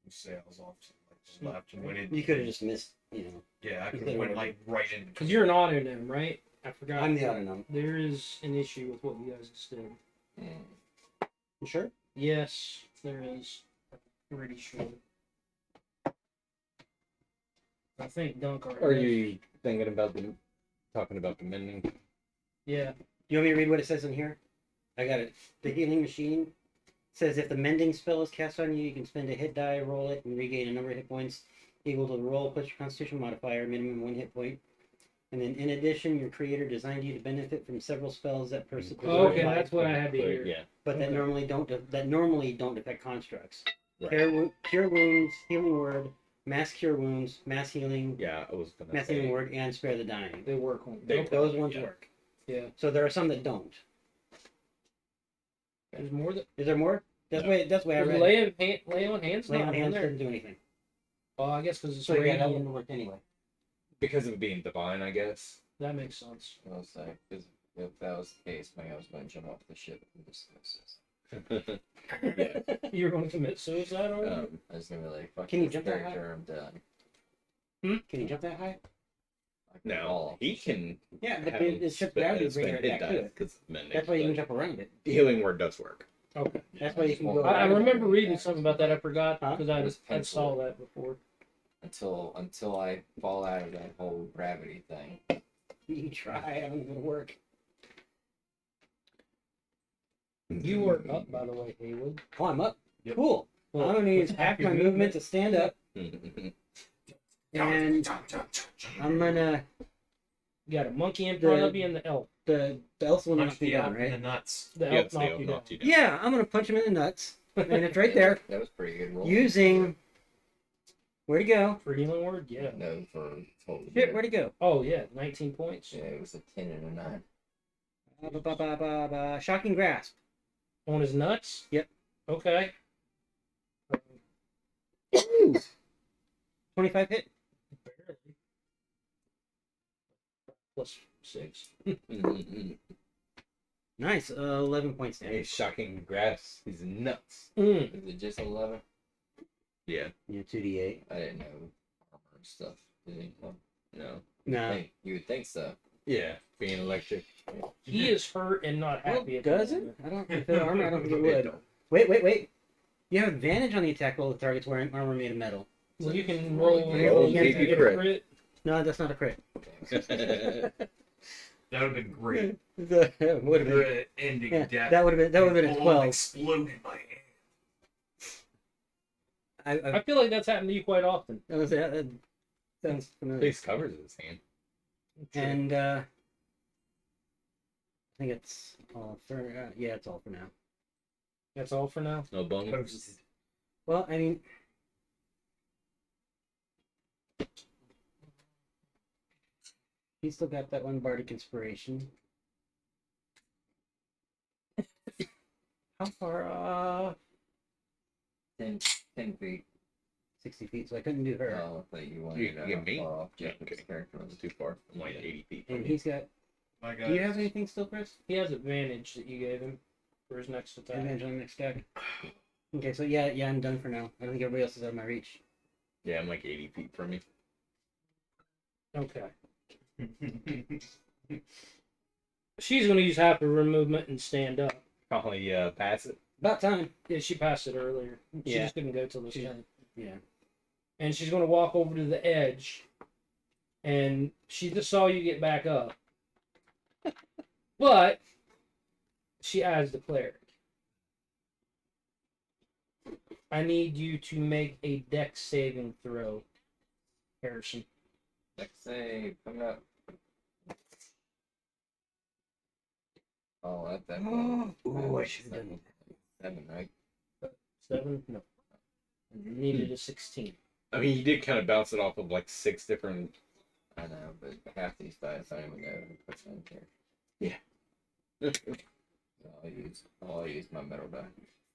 Speaker 1: say I was off to like the left and went in.
Speaker 5: You could have just missed. You know,
Speaker 1: Yeah, I could have went like right in.
Speaker 2: Because you're an autonym, right? I forgot.
Speaker 5: I'm the autonym.
Speaker 2: There is an issue with what you guys just did.
Speaker 6: Mm.
Speaker 5: You sure?
Speaker 2: Yes, there is. I'm pretty sure. I think Dunk already.
Speaker 4: Are you thinking about talking about the mending?
Speaker 2: Yeah.
Speaker 5: You want me to read what it says in here? I got it. The healing machine says if the mending spell is cast on you, you can spend a hit die, roll it, and regain a number of hit points equal to the roll plus your constitution modifier, minimum 1 hit point. And then in addition, your creator designed you to benefit from several spells that preserve
Speaker 2: Oh, okay,
Speaker 5: life,
Speaker 2: that's what I had to hear.
Speaker 4: Yeah.
Speaker 5: but that
Speaker 2: okay.
Speaker 5: normally don't affect constructs.
Speaker 4: Right.
Speaker 5: Cure wounds, healing word, mass cure wounds, mass healing,
Speaker 4: Yeah, I was gonna
Speaker 5: mass
Speaker 4: say.
Speaker 5: healing word, and spare the dying.
Speaker 2: They work on.
Speaker 4: They-
Speaker 2: Okay.
Speaker 5: Those ones
Speaker 1: Yeah.
Speaker 5: work.
Speaker 2: Yeah.
Speaker 5: So there are some that don't.
Speaker 2: There's more that
Speaker 5: Is there more? That's
Speaker 4: No.
Speaker 5: the way I read it.
Speaker 2: lay on hands.
Speaker 5: Lay
Speaker 2: not
Speaker 5: on
Speaker 2: in
Speaker 5: hands
Speaker 2: there.
Speaker 5: doesn't do anything.
Speaker 2: Oh, I guess because it's
Speaker 5: So yeah, that
Speaker 2: radiant.
Speaker 5: wouldn't work anyway.
Speaker 4: Because of it being divine, I guess.
Speaker 2: That makes sense.
Speaker 6: I was like, because if that was the case, maybe I was going to jump off the ship and dismiss this.
Speaker 4: Yeah.
Speaker 2: You're going to commit suicide already?
Speaker 6: I was gonna be like, fuck
Speaker 5: Can you
Speaker 6: this
Speaker 5: jump that high?
Speaker 6: character, I'm done.
Speaker 5: Can you jump that high?
Speaker 6: I can
Speaker 4: No,
Speaker 6: fall.
Speaker 4: he can.
Speaker 5: Yeah, but
Speaker 4: have
Speaker 5: it's just gravity bringing
Speaker 4: spend
Speaker 5: it
Speaker 4: hit
Speaker 5: back
Speaker 4: dice
Speaker 5: to it.
Speaker 4: 'cause of mending,
Speaker 5: That's why you can
Speaker 4: but
Speaker 5: jump around it.
Speaker 4: the healing word does work.
Speaker 2: Okay.
Speaker 5: That's why you can go.
Speaker 2: I
Speaker 5: around it.
Speaker 2: remember reading something about that. I forgot
Speaker 5: Huh?
Speaker 2: because
Speaker 6: It was
Speaker 2: I saw that before.
Speaker 6: Until I fall out of that whole gravity thing.
Speaker 5: You can try. I don't think it'll work.
Speaker 2: You were up, by the way, Haywood.
Speaker 5: Oh, I'm up.
Speaker 1: Yep.
Speaker 5: Cool.
Speaker 2: Well,
Speaker 5: I'm gonna use
Speaker 2: with
Speaker 5: half
Speaker 2: your
Speaker 5: my movement to stand up,
Speaker 4: Mhm.
Speaker 5: and I'm gonna
Speaker 2: You got a monkey in front
Speaker 5: The-
Speaker 2: of you and the elf.
Speaker 5: the elf's one
Speaker 1: Punch
Speaker 5: knocks me
Speaker 1: the
Speaker 5: down,
Speaker 1: elf in the
Speaker 5: right?
Speaker 1: nuts.
Speaker 2: The
Speaker 4: Yeah,
Speaker 2: elf
Speaker 4: so
Speaker 2: knocked
Speaker 4: he'll
Speaker 2: you
Speaker 4: knock
Speaker 2: down.
Speaker 4: you down.
Speaker 5: Yeah, I'm gonna punch him in the nuts, and it's right there.
Speaker 6: That was a pretty good roll.
Speaker 5: Using where'd he go?
Speaker 2: For healing word? Yeah.
Speaker 6: No, for total.
Speaker 5: Shit, where'd he go?
Speaker 2: Oh, yeah. 19 points.
Speaker 6: Yeah, it was a 10 and a 9.
Speaker 5: Shocking grasp.
Speaker 2: On his nuts?
Speaker 5: Yep.
Speaker 2: Okay.
Speaker 5: 25 hit.
Speaker 2: Barely. Plus 6.
Speaker 4: Mhm.
Speaker 5: Nice. 11 points
Speaker 4: Hey,
Speaker 5: damage.
Speaker 4: shocking grass. He's nuts.
Speaker 2: Mm.
Speaker 6: Is it just 11?
Speaker 4: Yeah.
Speaker 5: Yeah, 2d8.
Speaker 6: I didn't know armor and stuff. Did it?
Speaker 4: No.
Speaker 5: No.
Speaker 6: You would think so.
Speaker 4: Yeah. Being electric.
Speaker 2: He is hurt and not
Speaker 5: Well,
Speaker 2: happy. at the
Speaker 5: does it?
Speaker 2: moment.
Speaker 5: I don't. If it's armor, I don't think it
Speaker 4: It
Speaker 5: would.
Speaker 4: don't.
Speaker 5: Wait. You have advantage on the attack roll if the target's wearing armor made of metal.
Speaker 2: Well, you can
Speaker 6: Roll
Speaker 2: roll
Speaker 6: again.
Speaker 4: Roll
Speaker 2: against
Speaker 4: maybe
Speaker 2: get a
Speaker 4: crit.
Speaker 2: crit.
Speaker 5: No, that's not a crit.
Speaker 1: That would have been great.
Speaker 5: That would have been.
Speaker 1: The ending
Speaker 5: Yeah,
Speaker 1: death.
Speaker 5: that would have been a
Speaker 1: All
Speaker 5: 12.
Speaker 1: exploded my hand.
Speaker 2: I feel like that's happened to you quite often.
Speaker 5: That sounds
Speaker 4: At
Speaker 5: familiar.
Speaker 4: least covers his hand.
Speaker 5: And I think it's all for yeah, it's all for now.
Speaker 2: That's all for now.
Speaker 4: No bonus.
Speaker 1: Toasted.
Speaker 5: Well, I mean, he's still got that one bardic inspiration. How far?
Speaker 6: 10 feet.
Speaker 5: 60 feet. So I couldn't do her.
Speaker 6: Oh, I thought you
Speaker 4: You
Speaker 6: wanted
Speaker 4: can get me?
Speaker 6: far off
Speaker 4: Yeah,
Speaker 6: Jacob's
Speaker 4: okay.
Speaker 6: character was.
Speaker 4: That's too far. I'm like 80 feet.
Speaker 5: And
Speaker 4: from
Speaker 5: he's got.
Speaker 1: My
Speaker 5: Do you
Speaker 1: God.
Speaker 5: have anything still, Chris?
Speaker 2: He has advantage that you gave him for his next attack.
Speaker 5: Advantage on the next deck. Okay, so yeah, I'm done for now. I don't think everybody else is out of my reach.
Speaker 4: Yeah, I'm like 80 feet from you.
Speaker 2: Okay. She's going to use half of her movement and stand up.
Speaker 4: Probably pass it.
Speaker 5: About time.
Speaker 2: Yeah, she passed it earlier. She
Speaker 5: Yeah.
Speaker 2: just couldn't go till this
Speaker 5: She-
Speaker 2: turn.
Speaker 5: Yeah.
Speaker 2: And she's going to walk over to the edge. And she just saw you get back up. But she adds the cleric. I need you to make a dex saving throw, Harrison.
Speaker 6: Next save, coming up. Oh, that
Speaker 5: Ooh, I should have done
Speaker 6: 7, right?
Speaker 2: 7? No. Needed a 16.
Speaker 4: I mean, you did kind of bounce it off of like 6 different.
Speaker 6: I know, but half these dice I don't even know who puts in here.
Speaker 4: Yeah.
Speaker 6: I'll use my metal die.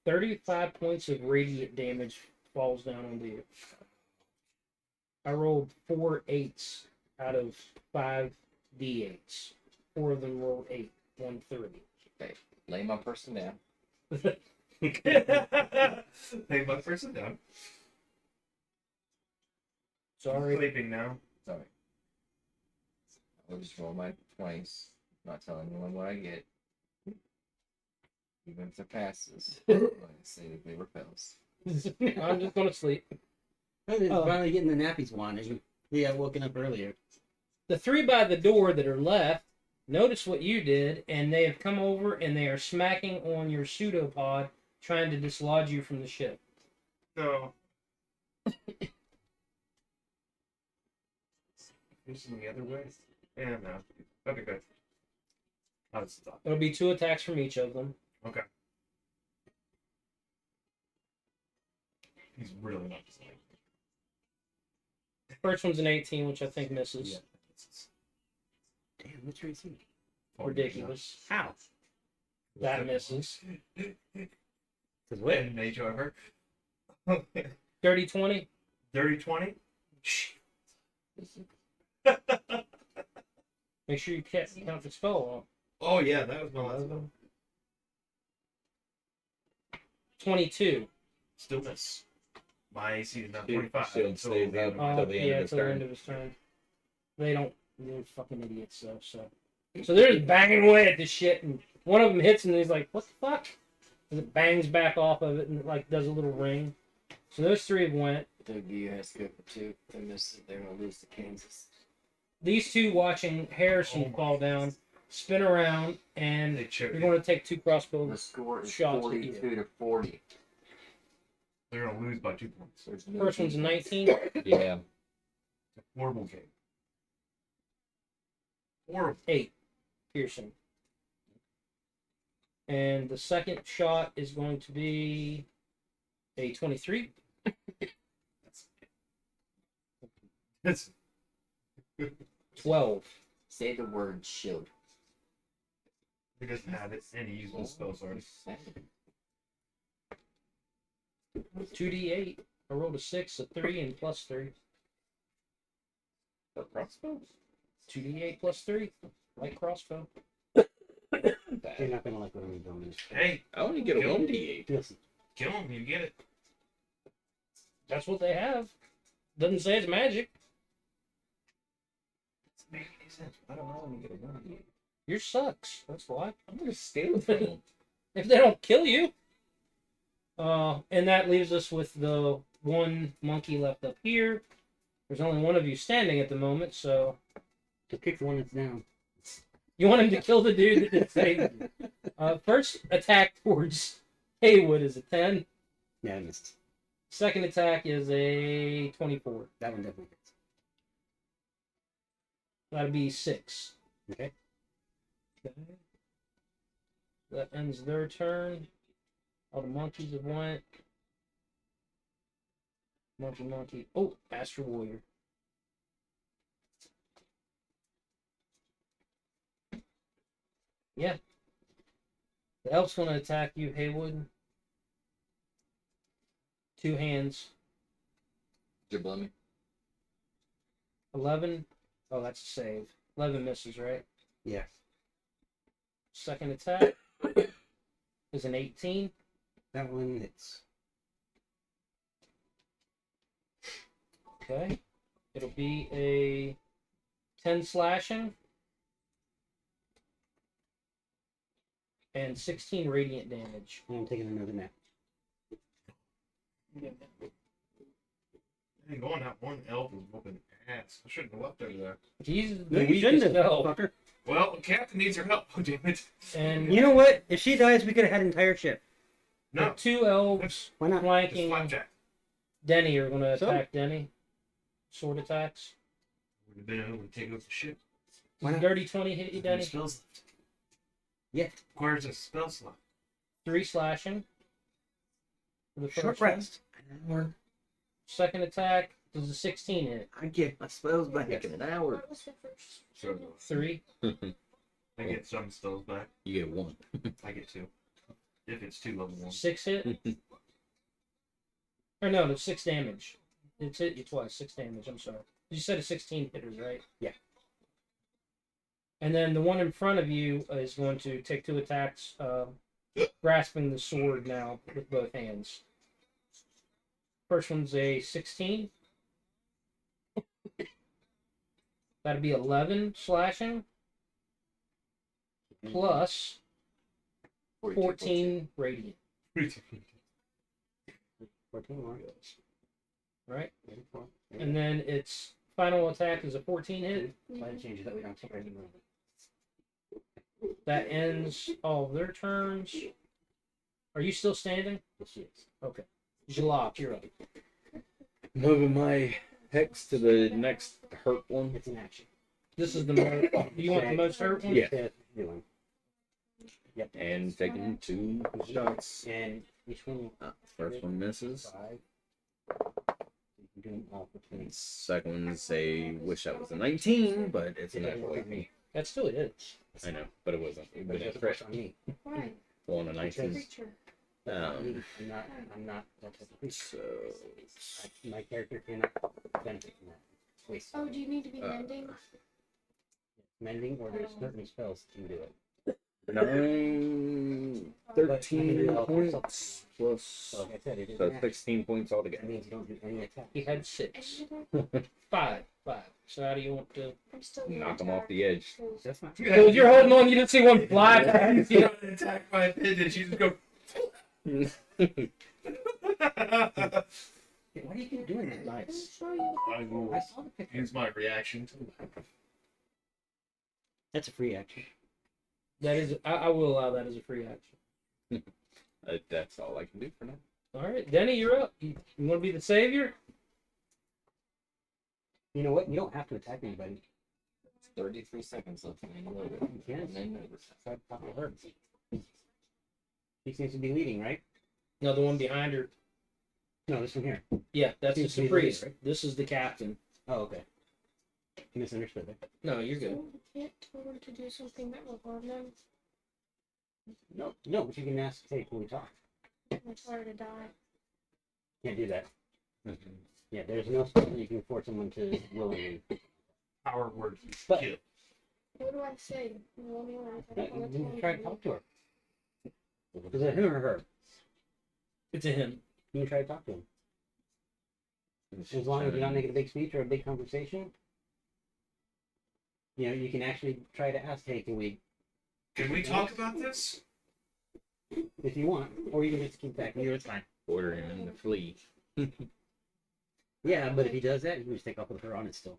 Speaker 2: 35 points of radiant damage falls down onto you. I rolled 4 8s out of 5 d8s. 4 of them rolled 8. 1 3.
Speaker 6: Lay my person down.
Speaker 1: Lay my person down.
Speaker 2: Sorry.
Speaker 1: Sleeping now.
Speaker 6: Sorry. I'll just roll my 20s. Not telling anyone what I get. Even if it passes, I'm going to say that they repels.
Speaker 2: I'm just going to sleep. Oh.
Speaker 5: Finally getting the nappies wanted. He got woken up earlier.
Speaker 2: The 3 by the door that are left notice what you did, and they have come over and they are smacking on your pseudopod, trying to dislodge you from the ship.
Speaker 1: No. Facing the other way? Yeah, no. Okay, good. I'll stop.
Speaker 2: It'll be 2 attacks from each of them.
Speaker 1: Okay. He's really not just like.
Speaker 2: First one's an 18, which I think misses.
Speaker 1: Yeah.
Speaker 5: Damn, what's your AC?
Speaker 2: ridiculous.
Speaker 5: How?
Speaker 2: That misses.
Speaker 5: Because what?
Speaker 1: And nature ever.
Speaker 2: Dirty 20.
Speaker 1: Dirty 20.
Speaker 2: Make sure you count the spell
Speaker 1: Oh yeah, that was my last
Speaker 2: on.
Speaker 1: one.
Speaker 2: 22.
Speaker 1: Still miss. My AC is not
Speaker 4: Shield
Speaker 1: 25.
Speaker 4: stays
Speaker 1: so
Speaker 4: up.
Speaker 1: it'll be
Speaker 4: Till
Speaker 2: Oh,
Speaker 4: the end
Speaker 2: yeah,
Speaker 4: of his
Speaker 2: till the
Speaker 4: turn.
Speaker 2: end of his turn. They don't. They're fucking idiots, though. So they're just banging away at this shit, and one of them hits, and he's like, "What the fuck?" And it bangs back off of it, and it like does a little ring. So those three have went.
Speaker 6: WU has to go for 2. They miss it. They're gonna lose to Kansas.
Speaker 2: These two watching Harrison fall down, spin around, and
Speaker 1: They choke.
Speaker 2: you're going to take 2 crossbow.
Speaker 6: The score is
Speaker 2: Shots at you.
Speaker 6: 42 to 40.
Speaker 1: They're gonna lose by 2 points.
Speaker 6: There's no
Speaker 2: First one's
Speaker 6: defense.
Speaker 2: 19,
Speaker 4: Yeah.
Speaker 1: Horrible game. Horrible.
Speaker 2: 8 piercing. And the second shot is going to be a 23.
Speaker 1: It's
Speaker 2: 12.
Speaker 6: Say the word shield.
Speaker 1: he doesn't have it, and he used his spells already.
Speaker 2: 2d8. I rolled a 6, a 3, and plus 3.
Speaker 1: For crossbows?
Speaker 2: 2d8 plus 3. Light crossbow.
Speaker 5: You're not gonna like what I'm doing. This.
Speaker 1: Hey,
Speaker 4: I only get a 1d8.
Speaker 5: Listen,
Speaker 1: kill him, you get it.
Speaker 2: That's what they have. Doesn't say it's magic.
Speaker 1: Doesn't make any sense. I don't know when you get a 1d8.
Speaker 2: Yours sucks. That's why.
Speaker 4: I'm gonna steal from him.
Speaker 2: If they don't kill you. And that leaves us with the one monkey left up here. There's only one of you standing at the moment, so
Speaker 5: just pick the one that's down.
Speaker 2: you want him to kill the dude that did save you. First attack towards Haywood is a 10.
Speaker 5: Yeah, I missed.
Speaker 2: Second attack is a 24.
Speaker 5: That one definitely hits.
Speaker 2: That'd be 6.
Speaker 5: Okay.
Speaker 2: Okay. That ends their turn. All the monkeys have went. Monkey. Oh, Astral Warrior. Yeah. The elf's going to attack you, Haywood. 2 hands.
Speaker 6: Jablemi.
Speaker 2: 11. Oh, that's a save. 11 misses, right?
Speaker 5: Yeah.
Speaker 2: Second attack is an 18.
Speaker 5: That one hits.
Speaker 2: Okay. It'll be a 10 slashing and 16 radiant damage.
Speaker 5: And I'm taking another nap.
Speaker 1: Hey, going out one elf was whooping ass. I shouldn't have left over there.
Speaker 2: He's
Speaker 5: No,
Speaker 2: the
Speaker 5: you shouldn't
Speaker 2: weakest
Speaker 5: have,
Speaker 2: elf.
Speaker 5: fucker.
Speaker 1: Well, the captain needs your help. Oh, damn it.
Speaker 2: And
Speaker 5: You know what? If she dies, we could have had an entire ship.
Speaker 2: the
Speaker 1: No,
Speaker 2: 2 elves
Speaker 5: Why not?
Speaker 1: just
Speaker 2: flanking
Speaker 1: flapjack.
Speaker 2: Denny are going to
Speaker 5: So?
Speaker 2: attack Denny. Sword attacks.
Speaker 1: Would have been able to take over the ship.
Speaker 5: Why not?
Speaker 2: Dirty 20 hit you,
Speaker 1: Any
Speaker 2: Denny.
Speaker 1: spells left?
Speaker 5: Yeah.
Speaker 1: Requires a spell slot.
Speaker 2: 3 slashing. For the first
Speaker 5: Short
Speaker 2: one.
Speaker 5: rest. An hour.
Speaker 2: Second attack does a 16 hit.
Speaker 5: I get my spells back.
Speaker 4: Making an hour.
Speaker 3: What was the first?
Speaker 1: So
Speaker 2: 3.
Speaker 1: I get some spells back.
Speaker 4: You get 1.
Speaker 1: I get 2. If it's 2 level 1.
Speaker 2: 6 hit. Or no, it's 6 damage. It's hit you twice. 6 damage. I'm sorry. You said a 16 hitters, right?
Speaker 5: Yeah.
Speaker 2: And then the one in front of you is going to take 2 attacks, grasping the sword now with both hands. First one's a 16. That'd be 11 slashing plus 14 radiant.
Speaker 5: 14 more.
Speaker 2: Right?
Speaker 5: 34.
Speaker 2: And then its final attack is a 14 hit.
Speaker 5: Why change it that we don't take any more?
Speaker 2: That ends all of their turns. Are you still standing?
Speaker 5: Yes, she is.
Speaker 2: Okay. Jalop, you're up.
Speaker 4: Moving my hex to the next hurt one.
Speaker 5: It's an action.
Speaker 2: This is the most. Do you want the most hurt one?
Speaker 4: Yeah.
Speaker 5: New one. Yep.
Speaker 4: And taking 2 shots.
Speaker 5: And each one.
Speaker 4: First one misses.
Speaker 5: 5. You can do them all for 20.
Speaker 4: Second one's a wish that was a 19, but it's an natural 18.
Speaker 2: That still is.
Speaker 4: I know, but it wasn't.
Speaker 5: But
Speaker 4: But
Speaker 5: it
Speaker 4: it's
Speaker 5: doesn't
Speaker 4: fresh.
Speaker 5: work on me.
Speaker 3: Why?
Speaker 4: Well, a nice.
Speaker 5: Because-
Speaker 3: Creature.
Speaker 5: I'm not that type of creature.
Speaker 4: So
Speaker 5: My character cannot benefit from that. Wait,
Speaker 3: Oh, do you need to be mending?
Speaker 5: mending or there's certain spells that can do it.
Speaker 4: 13 points plus.
Speaker 5: So like I said, it is
Speaker 4: So
Speaker 5: an action.
Speaker 4: 16 points
Speaker 5: That
Speaker 4: altogether.
Speaker 5: means you don't do any attack.
Speaker 2: He had 6. 5. So how do you want to?
Speaker 3: I'm still gonna
Speaker 4: Knock him off
Speaker 3: attack,
Speaker 4: the edge.
Speaker 3: 'cause
Speaker 5: That's fine.
Speaker 2: So you're holding on. You didn't see one fly past you.
Speaker 1: Attacked by a pin, and she just go.
Speaker 5: What are you doing that
Speaker 3: I'll
Speaker 5: nice?
Speaker 3: show you.
Speaker 1: I will
Speaker 5: I saw the picture.
Speaker 1: use my reaction to
Speaker 5: That's a free action.
Speaker 2: That is. I will allow that as a free action.
Speaker 4: That's all I can do for now.
Speaker 2: All right, Denny, you're up. You want to be the savior?
Speaker 5: You know what? You don't have to attack anybody.
Speaker 6: 33 seconds left. And then
Speaker 5: You can.
Speaker 6: and then
Speaker 5: Try to pop her. She seems to be leading, right?
Speaker 2: No, the one behind her.
Speaker 5: No, this one here.
Speaker 2: Yeah, that's
Speaker 5: Seems
Speaker 2: just
Speaker 5: to
Speaker 2: the
Speaker 5: be the
Speaker 2: priest.
Speaker 5: leader,
Speaker 2: This is the captain.
Speaker 5: Oh, okay. Misunderstood it.
Speaker 2: No, you're good.
Speaker 3: So you can't tell them to do something that will harm them.
Speaker 5: No, but you can ask, hey, can we talk?
Speaker 3: I tell her to die.
Speaker 5: Can't do that. Yeah, there's no spell that you can force someone to willingly.
Speaker 1: power words.
Speaker 5: But-
Speaker 1: Kill.
Speaker 3: What do I say? You want me to- I don't wanna
Speaker 5: You
Speaker 3: tell
Speaker 5: can
Speaker 3: them
Speaker 5: try
Speaker 3: to
Speaker 5: to
Speaker 3: do
Speaker 5: talk to her. Is it him or her?
Speaker 2: It's a him.
Speaker 5: You can try to talk to him. As long as you're not making a big speech or a big conversation, you know, you can actually try to ask, hey, can we,
Speaker 1: Can we talk about this?
Speaker 5: if you want, or you can just keep back. It's fine.
Speaker 4: Order him to flee.
Speaker 5: Yeah, but if he does that, you can just take off with her on it still.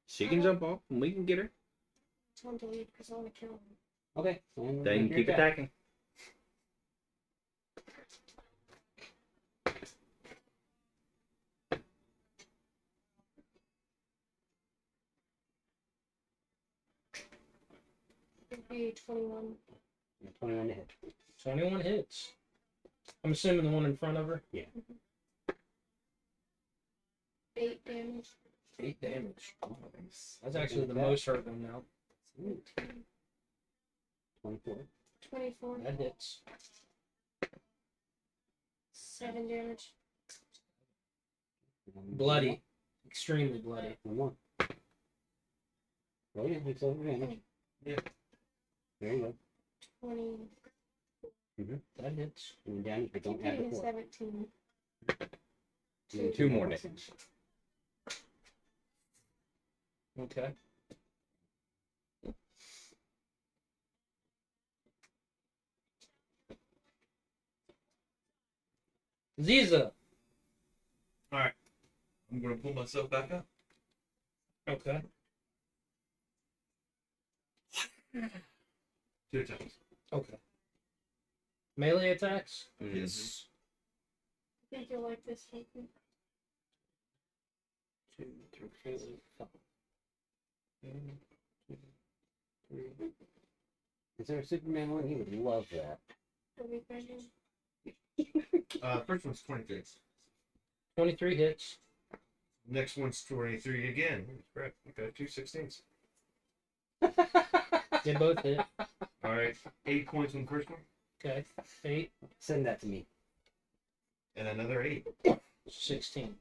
Speaker 4: She can jump off and we can get her.
Speaker 3: Tell them to leave because I want to kill them.
Speaker 5: Okay. And
Speaker 4: Then
Speaker 5: make your
Speaker 4: keep
Speaker 5: attack.
Speaker 4: attacking.
Speaker 3: It'd be 21.
Speaker 5: 21 to hit.
Speaker 2: 21 hits. I'm assuming the one in front of her.
Speaker 3: 8 damage.
Speaker 2: 8 damage. That's actually the most hurt one now.
Speaker 5: 24.
Speaker 3: 24.
Speaker 2: That hits.
Speaker 3: 7 damage.
Speaker 2: Bloody. Extremely bloody.
Speaker 5: One more. Oh yeah, it's over damage.
Speaker 1: Yeah.
Speaker 5: There you go.
Speaker 3: 20.
Speaker 2: That hits.
Speaker 5: And then damage, but don't add the
Speaker 3: Keeping
Speaker 5: 4.
Speaker 3: 17.
Speaker 5: And
Speaker 4: 2 more damage.
Speaker 2: Okay. Ziza.
Speaker 1: I'm gonna pull myself back up.
Speaker 2: Okay.
Speaker 1: 2 attacks.
Speaker 2: Okay. Melee attacks?
Speaker 1: Yes.
Speaker 3: I think you'll like this. Nathan.
Speaker 2: 2, 3, 4, 5. 1, 2, 3.
Speaker 5: Is there a Superman one? He would love that.
Speaker 3: Are we fighting?
Speaker 1: First one's 23.
Speaker 2: 23 hits.
Speaker 1: Next one's 23 again. Correct. Okay, 2 16s.
Speaker 2: They both hit.
Speaker 1: All right, 8 points on the first one,
Speaker 2: Okay. 8,
Speaker 5: Send that to me.
Speaker 1: and another 8.
Speaker 2: 16.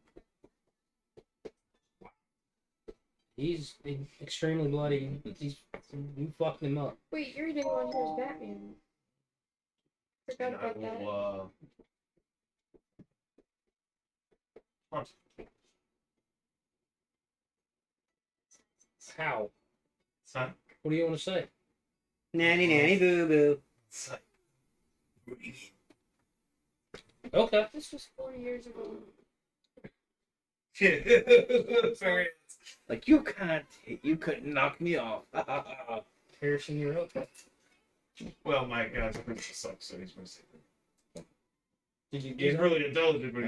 Speaker 2: He's extremely bloody. You fucked him up.
Speaker 3: Wait, you're eating on here as Batman. Forgot
Speaker 1: And I
Speaker 3: about that.
Speaker 1: will, taunt.
Speaker 2: How?
Speaker 1: Son.
Speaker 2: What do you want to say?
Speaker 5: Nanny, boo boo.
Speaker 1: Son.
Speaker 2: Okay.
Speaker 3: This was 4 years ago.
Speaker 1: Sorry.
Speaker 4: Like, you couldn't knock me off.
Speaker 2: Harrison, you're up.
Speaker 1: Well, my guy's a princess sucks, so he's gonna say that.
Speaker 2: Did you
Speaker 1: He's
Speaker 2: get her?
Speaker 1: really intelligent, but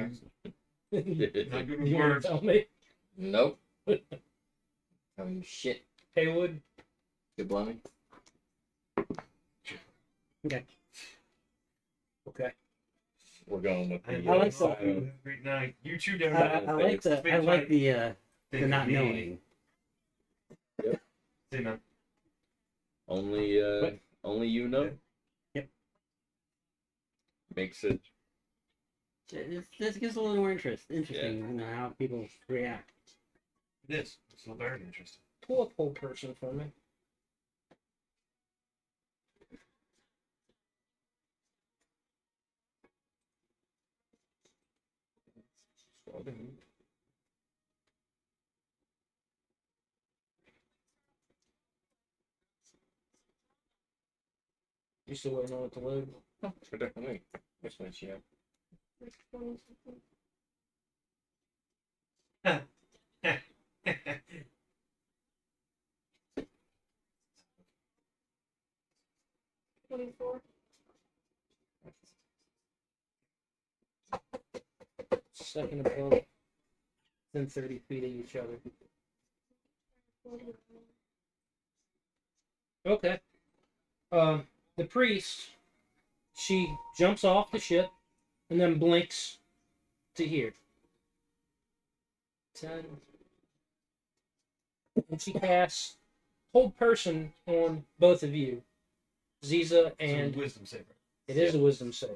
Speaker 1: he's not good with
Speaker 2: You want
Speaker 1: words.
Speaker 2: to tell me?
Speaker 6: Nope. Tell you shit.
Speaker 2: Haywood?
Speaker 6: Good blumming.
Speaker 2: Okay.
Speaker 4: We're going with
Speaker 1: And
Speaker 4: the
Speaker 5: I like
Speaker 4: side
Speaker 5: that.
Speaker 4: of-
Speaker 1: Great night. You two down
Speaker 5: I like the
Speaker 1: Big
Speaker 5: I like
Speaker 1: time
Speaker 5: the
Speaker 1: thing
Speaker 5: not
Speaker 1: to be.
Speaker 5: knowing.
Speaker 1: See, man.
Speaker 4: Only you know.
Speaker 5: Yep.
Speaker 4: Makes it.
Speaker 5: This gets a little more interesting, you know, how people react.
Speaker 1: It is. It's so very interesting.
Speaker 2: Pull a cold person for me. You still waiting on it to load?
Speaker 4: For definitely. Which one she have?
Speaker 3: Like 20 something. 24.
Speaker 2: Second above. Then 30 feet of each other.
Speaker 3: 40.
Speaker 2: Okay. The priest, she jumps off the ship and then blinks to here. 10. And she casts hold person on both of you, Ziza and
Speaker 1: wisdom saver.
Speaker 2: it is a wisdom save.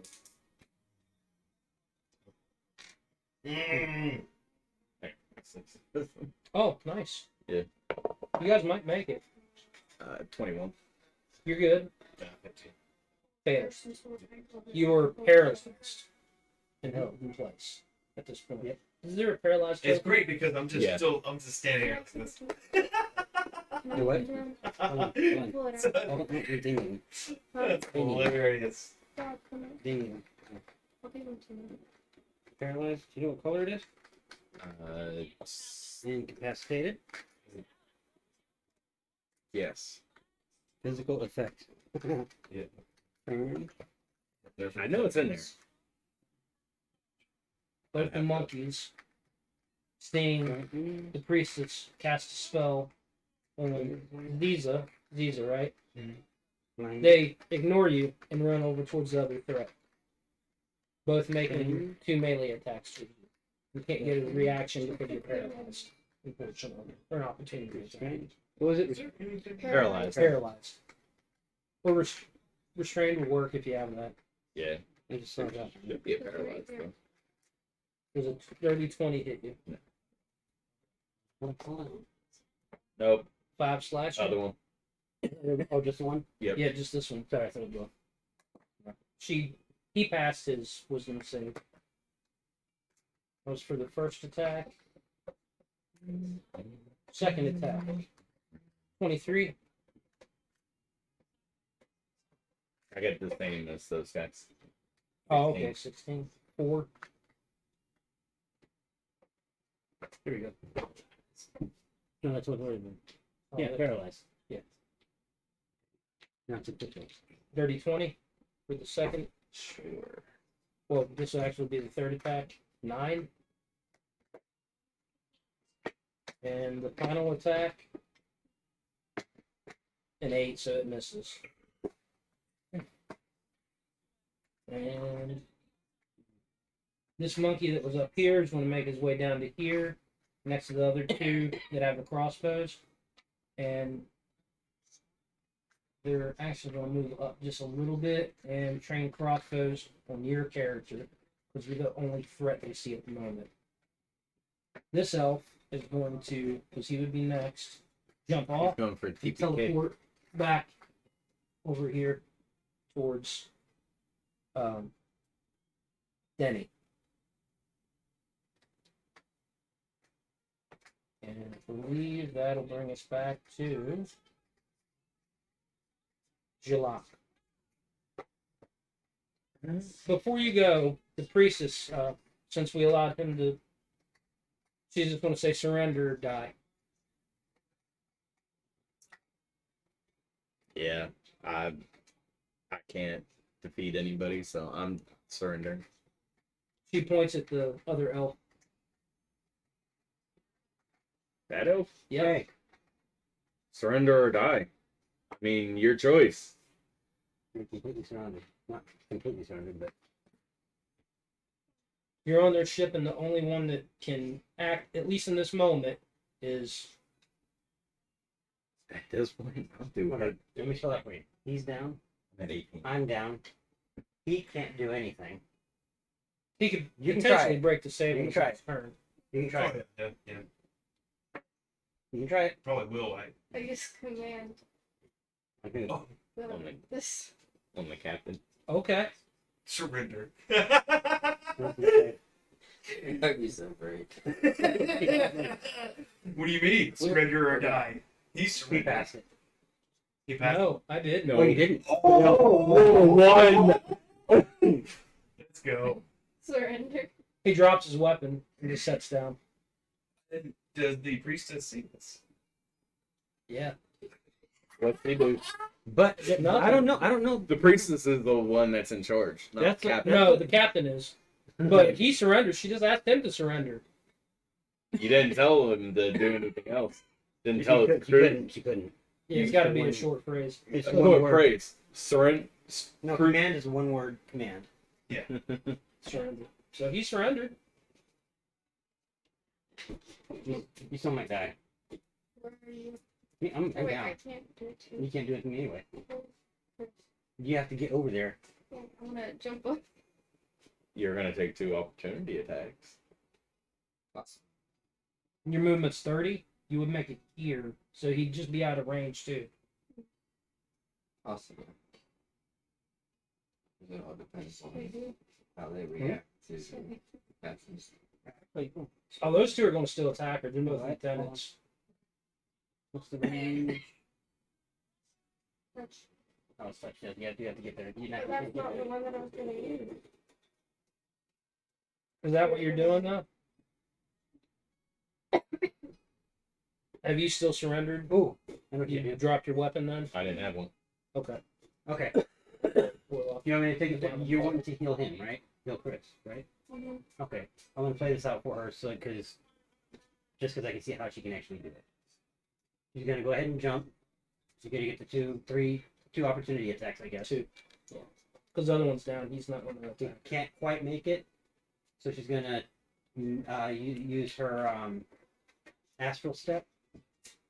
Speaker 1: Mm.
Speaker 2: Oh, nice.
Speaker 4: Yeah.
Speaker 2: You guys might make it.
Speaker 4: 21.
Speaker 2: You're good.
Speaker 1: 15.
Speaker 2: Fair.
Speaker 3: Person's will take over.
Speaker 2: You're paralyzed and held in place at this point.
Speaker 5: Yep.
Speaker 2: Is there a paralyzed
Speaker 1: It's
Speaker 2: token?
Speaker 1: great because I'm just
Speaker 4: Yeah.
Speaker 1: still I'm just standing here like this.
Speaker 3: No,
Speaker 5: Do what?
Speaker 3: no,
Speaker 5: Oh,
Speaker 3: pull it
Speaker 1: So-
Speaker 3: out.
Speaker 5: oh, ding,
Speaker 1: That's hilarious.
Speaker 3: Dog, come on.
Speaker 5: ding.
Speaker 3: I'll give him to you.
Speaker 2: Paralyzed. Do you know what color it is?
Speaker 5: Incapacitated.
Speaker 4: Yes.
Speaker 5: Physical effect.
Speaker 1: Yeah.
Speaker 5: Turn.
Speaker 4: I know it's in there.
Speaker 2: Both the monkeys, seeing the priestess cast a spell on Ziza, right?
Speaker 5: Line.
Speaker 2: They ignore you and run over towards the other threat. Both making 2 melee attacks to you. You can't get a reaction because you're paralyzed, unfortunately. Or an opportunity attack.
Speaker 5: Restrained. What was it?
Speaker 4: Paralyzed.
Speaker 2: Paralyzed. Or restrained will work if you have that.
Speaker 4: Yeah.
Speaker 5: I just saw that.
Speaker 4: Should be a paralyzed though.
Speaker 2: Does a dirty 20 hit you?
Speaker 5: What's that?
Speaker 4: Nope.
Speaker 2: 5 slash?
Speaker 4: Other one.
Speaker 5: Oh, just one?
Speaker 4: Yep.
Speaker 2: Yeah, just this one. Sorry, I thought it was one. He passed his wisdom save. That was for the first attack. Second attack. 23.
Speaker 4: I get the same as those guys.
Speaker 2: Oh, okay, 16. 4.
Speaker 5: Here we go. No, that's what we're doing.
Speaker 2: Oh,
Speaker 5: Yeah,
Speaker 2: that-
Speaker 5: paralyzed.
Speaker 2: yeah.
Speaker 5: Now it's a picture.
Speaker 2: Dirty 20 for the second.
Speaker 4: Sure.
Speaker 2: Well, this will actually be the third attack. 9. And the final attack. An 8, so it misses. And this monkey that was up here is going to make his way down to here, next to the other 2 that have the crossbows. And they're actually going to move up just a little bit and train crossbows on your character, because you're the only threat they see at the moment. This elf is going to, because he would be next, jump
Speaker 4: He's
Speaker 2: off
Speaker 4: going for
Speaker 2: and
Speaker 4: TPK.
Speaker 2: teleport back over here towards Denny. And I believe that'll bring us back to July. Before you go, the priestess, since we allowed him to, she's just going to say surrender or die.
Speaker 4: Yeah. I can't defeat anybody, so I'm surrendering.
Speaker 2: She points at the other elf.
Speaker 4: That elf?
Speaker 2: Yeah.
Speaker 4: Surrender or die. I mean, your choice.
Speaker 5: You're completely surrounded. Not completely surrounded, but
Speaker 2: You're on their ship, and the only one that can act, at least in this moment, is
Speaker 4: At this point, I'll do
Speaker 5: Okay,
Speaker 4: it.
Speaker 5: let me spell that for you. He's down.
Speaker 4: I'm at 18.
Speaker 5: I'm down. He can't do anything.
Speaker 2: He could
Speaker 5: You can
Speaker 2: potentially
Speaker 5: try it.
Speaker 2: break the save
Speaker 5: You
Speaker 2: on
Speaker 5: can try
Speaker 2: his turn.
Speaker 5: You can try
Speaker 1: Oh,
Speaker 5: it.
Speaker 1: yeah.
Speaker 5: You can try it.
Speaker 1: Probably will.
Speaker 3: I use command.
Speaker 5: Okay.
Speaker 1: Oh.
Speaker 3: Will
Speaker 4: Oh my-
Speaker 3: this.
Speaker 4: I'm the captain.
Speaker 2: Okay.
Speaker 1: Surrender.
Speaker 6: That'd be so great.
Speaker 1: What do you mean? Surrender or die? He
Speaker 5: He
Speaker 1: surrendered.
Speaker 5: passed it.
Speaker 1: He passed.
Speaker 2: No, I did.
Speaker 4: No.
Speaker 5: Oh, you didn't?
Speaker 4: One.
Speaker 1: Let's go.
Speaker 3: Surrender.
Speaker 2: He drops his weapon and just sets down.
Speaker 1: Does the priestess see this?
Speaker 2: Yeah.
Speaker 4: What's he do?
Speaker 5: But
Speaker 2: Nothing.
Speaker 5: I don't know. I don't know.
Speaker 4: The priestess is the one that's in charge, not
Speaker 5: That's
Speaker 4: the
Speaker 5: a-
Speaker 4: captain.
Speaker 2: No, the captain is. But he surrenders. She just asked him to surrender.
Speaker 4: You didn't tell him to do anything else. Didn't
Speaker 5: She
Speaker 4: tell
Speaker 5: couldn't-
Speaker 4: the
Speaker 5: she
Speaker 4: crew.
Speaker 5: couldn't. She couldn't.
Speaker 2: Yeah, it's
Speaker 5: You
Speaker 2: got to
Speaker 5: said
Speaker 2: be a
Speaker 5: one-
Speaker 2: short phrase.
Speaker 5: It's
Speaker 4: Oh,
Speaker 5: one word.
Speaker 4: praise. Surrender.
Speaker 5: No, command is one word. Command.
Speaker 2: Surrender. So he surrendered.
Speaker 5: You still might die.
Speaker 3: Where are you?
Speaker 5: I'm
Speaker 3: Oh, wait,
Speaker 5: down.
Speaker 3: I can't do it too.
Speaker 5: You can't do anything anyway. You have to get over there.
Speaker 3: Yeah, I'm gonna jump up.
Speaker 4: You're gonna take 2 opportunity attacks.
Speaker 6: Awesome.
Speaker 2: Your movement's 30. You would make it here. So he'd just be out of range, too.
Speaker 6: Awesome. It all depends on
Speaker 3: Mhm.
Speaker 6: how they react to actions.
Speaker 2: Oh, those two are going to still attack her. They're both
Speaker 5: Alright,
Speaker 2: lieutenants.
Speaker 5: What's the range?
Speaker 3: That's,
Speaker 5: Oh, it's like that. You have to get there. You're not,
Speaker 3: that's not the one that I was gonna use.
Speaker 2: Is that what you're doing now? Have you still surrendered?
Speaker 5: Ooh, I know what
Speaker 2: You
Speaker 5: you do.
Speaker 2: dropped your weapon then?
Speaker 4: I didn't have one.
Speaker 2: Okay.
Speaker 5: Okay.
Speaker 2: Well,
Speaker 5: You want me to take it? You're wanting to heal him, right? Heal Chris, right?
Speaker 3: Mhm.
Speaker 5: Okay. I'm gonna play this out for her, so because I can see how she can actually do it. She's gonna go ahead and jump. She's gonna get the two opportunity attacks, I guess.
Speaker 2: Two. Because the other one's down. He's not going to
Speaker 5: She
Speaker 2: attack.
Speaker 5: can't quite make it, so she's gonna use her astral step.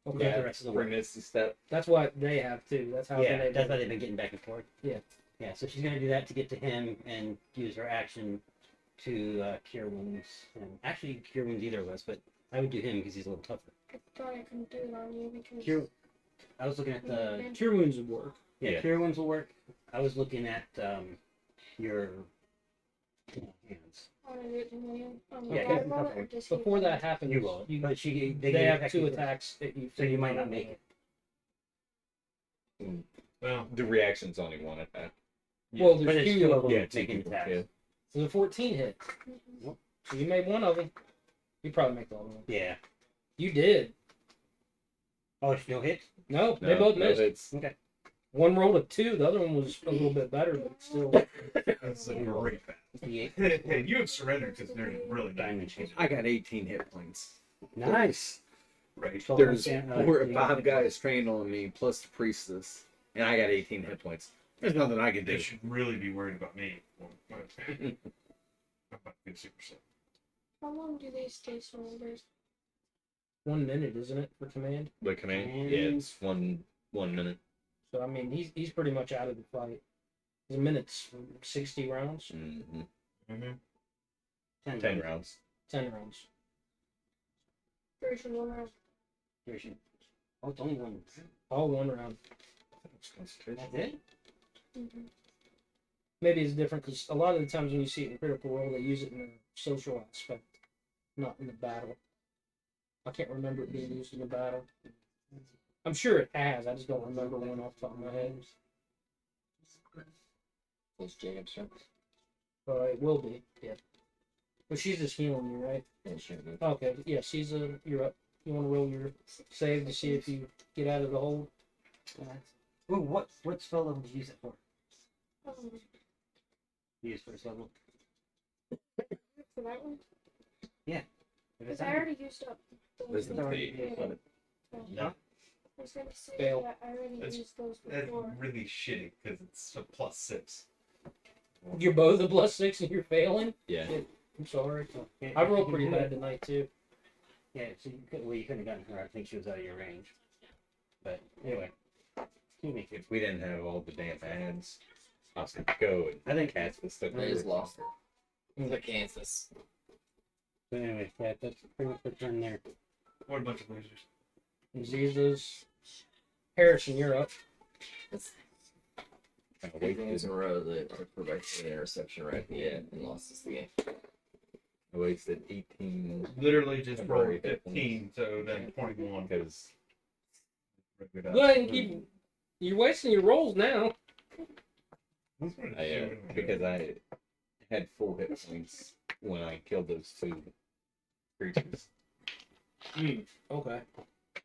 Speaker 5: to get
Speaker 2: Okay.
Speaker 5: the rest of the way.
Speaker 4: Bring this to step.
Speaker 2: That's what they have, too. That's how
Speaker 5: Yeah,
Speaker 2: they
Speaker 5: that's why they've been getting back and forth.
Speaker 2: Yeah.
Speaker 5: Yeah, so she's gonna do that to get to him and use her action to cure wounds. And actually, cure wounds either of us, but I would do him because he's a little tougher.
Speaker 3: I thought I couldn't do it on you because.
Speaker 5: Cure. I was looking at the
Speaker 2: Cure wounds would work.
Speaker 5: yeah,
Speaker 4: Yeah.
Speaker 5: cure wounds will work. I was looking at your hands.
Speaker 3: I wanna do it to me.
Speaker 5: Yeah,
Speaker 3: I
Speaker 5: it's
Speaker 3: roll it
Speaker 5: tougher.
Speaker 3: or just he
Speaker 2: Before
Speaker 3: roll
Speaker 2: that
Speaker 3: it?
Speaker 2: happens,
Speaker 5: You will,
Speaker 2: you,
Speaker 5: but they
Speaker 2: they
Speaker 5: get
Speaker 2: have
Speaker 5: attack
Speaker 2: 2
Speaker 5: first.
Speaker 2: attacks that you.
Speaker 5: So you might not make it.
Speaker 1: Well,
Speaker 4: The reaction's only 1 attack.
Speaker 2: Well,
Speaker 5: But
Speaker 2: there's
Speaker 5: it's
Speaker 2: 2
Speaker 5: still
Speaker 2: of them.
Speaker 5: yeah,
Speaker 4: two
Speaker 5: making
Speaker 4: people,
Speaker 5: attacks.
Speaker 4: yeah.
Speaker 2: So the 14 hit.
Speaker 3: Mhm.
Speaker 2: So you made one of them. You probably make the other one.
Speaker 5: Yeah.
Speaker 2: You did.
Speaker 5: Oh, it's no hit.
Speaker 2: No, they
Speaker 4: No,
Speaker 2: both
Speaker 4: no
Speaker 2: missed.
Speaker 4: hits.
Speaker 2: One rolled a 2. The other one was a little bit better, but still.
Speaker 1: that's a great battle.
Speaker 5: The
Speaker 1: Hey, you have surrendered because they're really not.
Speaker 5: diamond shape.
Speaker 4: I got 18 hit points.
Speaker 5: Nice.
Speaker 1: Right.
Speaker 5: So
Speaker 4: There's
Speaker 5: I'm saying,
Speaker 4: 4 or
Speaker 5: you
Speaker 4: 5
Speaker 5: got-
Speaker 4: guys trained on me, plus the priestess, and I got 18 hit points. There's nothing I can
Speaker 1: They
Speaker 4: do.
Speaker 1: should really be worried about me. I'm about to get super sick.
Speaker 3: How long do they stay surrendered?
Speaker 2: 1 minute, isn't it, for command?
Speaker 4: The command, yeah, it's 1 minute.
Speaker 2: So I mean, he's pretty much out of the fight. The minute's 60 rounds,
Speaker 4: Mm-hmm.
Speaker 1: Mm-hmm.
Speaker 4: 10 rounds.
Speaker 2: 10 rounds.
Speaker 3: Duration 1 round.
Speaker 5: Duration. Oh, it's only one.
Speaker 2: All 1 round.
Speaker 5: That's it.
Speaker 3: Mhm.
Speaker 2: Maybe it's different because a lot of the times when you see it in Critical Role, they use it in a social aspect, not in the battle. I can't remember it being used in a battle. I'm sure it has. I just don't remember one off the top of my head.
Speaker 6: It's Jacob's turn.
Speaker 2: But it will be. Yeah. But she's just healing you, right?
Speaker 6: Yeah, sure. Good.
Speaker 2: Okay. Yeah. You're up. You want to roll your save to see if you get out of the hole.
Speaker 5: Ooh, what spell level did you use it for?
Speaker 3: Um,
Speaker 5: You use first level.
Speaker 3: for that one?
Speaker 5: If
Speaker 3: Because
Speaker 5: it's
Speaker 3: I already used up those.
Speaker 4: Wisdom
Speaker 3: ones.
Speaker 4: save,
Speaker 3: Yeah.
Speaker 4: but
Speaker 1: No.
Speaker 3: I was gonna say
Speaker 2: Fail.
Speaker 3: that I already
Speaker 1: That's-
Speaker 3: used those
Speaker 1: That's
Speaker 3: before.
Speaker 1: really shitty because it's a +6.
Speaker 2: You're both a +6 and you're failing.
Speaker 4: Yeah.
Speaker 2: I'm sorry.
Speaker 5: Yeah,
Speaker 2: I rolled
Speaker 5: you
Speaker 2: pretty
Speaker 5: can
Speaker 2: bad
Speaker 5: do it.
Speaker 2: tonight too.
Speaker 5: Yeah, so you couldn't have gotten her. I think she was out of your range. But anyway, excuse me.
Speaker 4: If we didn't have all the damn ads, I was gonna go and
Speaker 5: I think
Speaker 4: cast this stuff.
Speaker 6: They just lost it to Kansas.
Speaker 5: But anyway, yeah, that's pretty much the turn there.
Speaker 1: What a bunch of losers.
Speaker 2: Diseases. Harrison, you're up.
Speaker 6: It's
Speaker 4: I
Speaker 6: two games in a row that our quarterback threw an interception right at the end and lost us the game.
Speaker 4: wasted 18
Speaker 1: Literally just rolled
Speaker 4: Temporary hit
Speaker 1: 15, so then 21.
Speaker 4: because
Speaker 2: Go ahead and keep. You're wasting your rolls now.
Speaker 4: because I had full hit points when I killed those two creatures.
Speaker 2: Okay.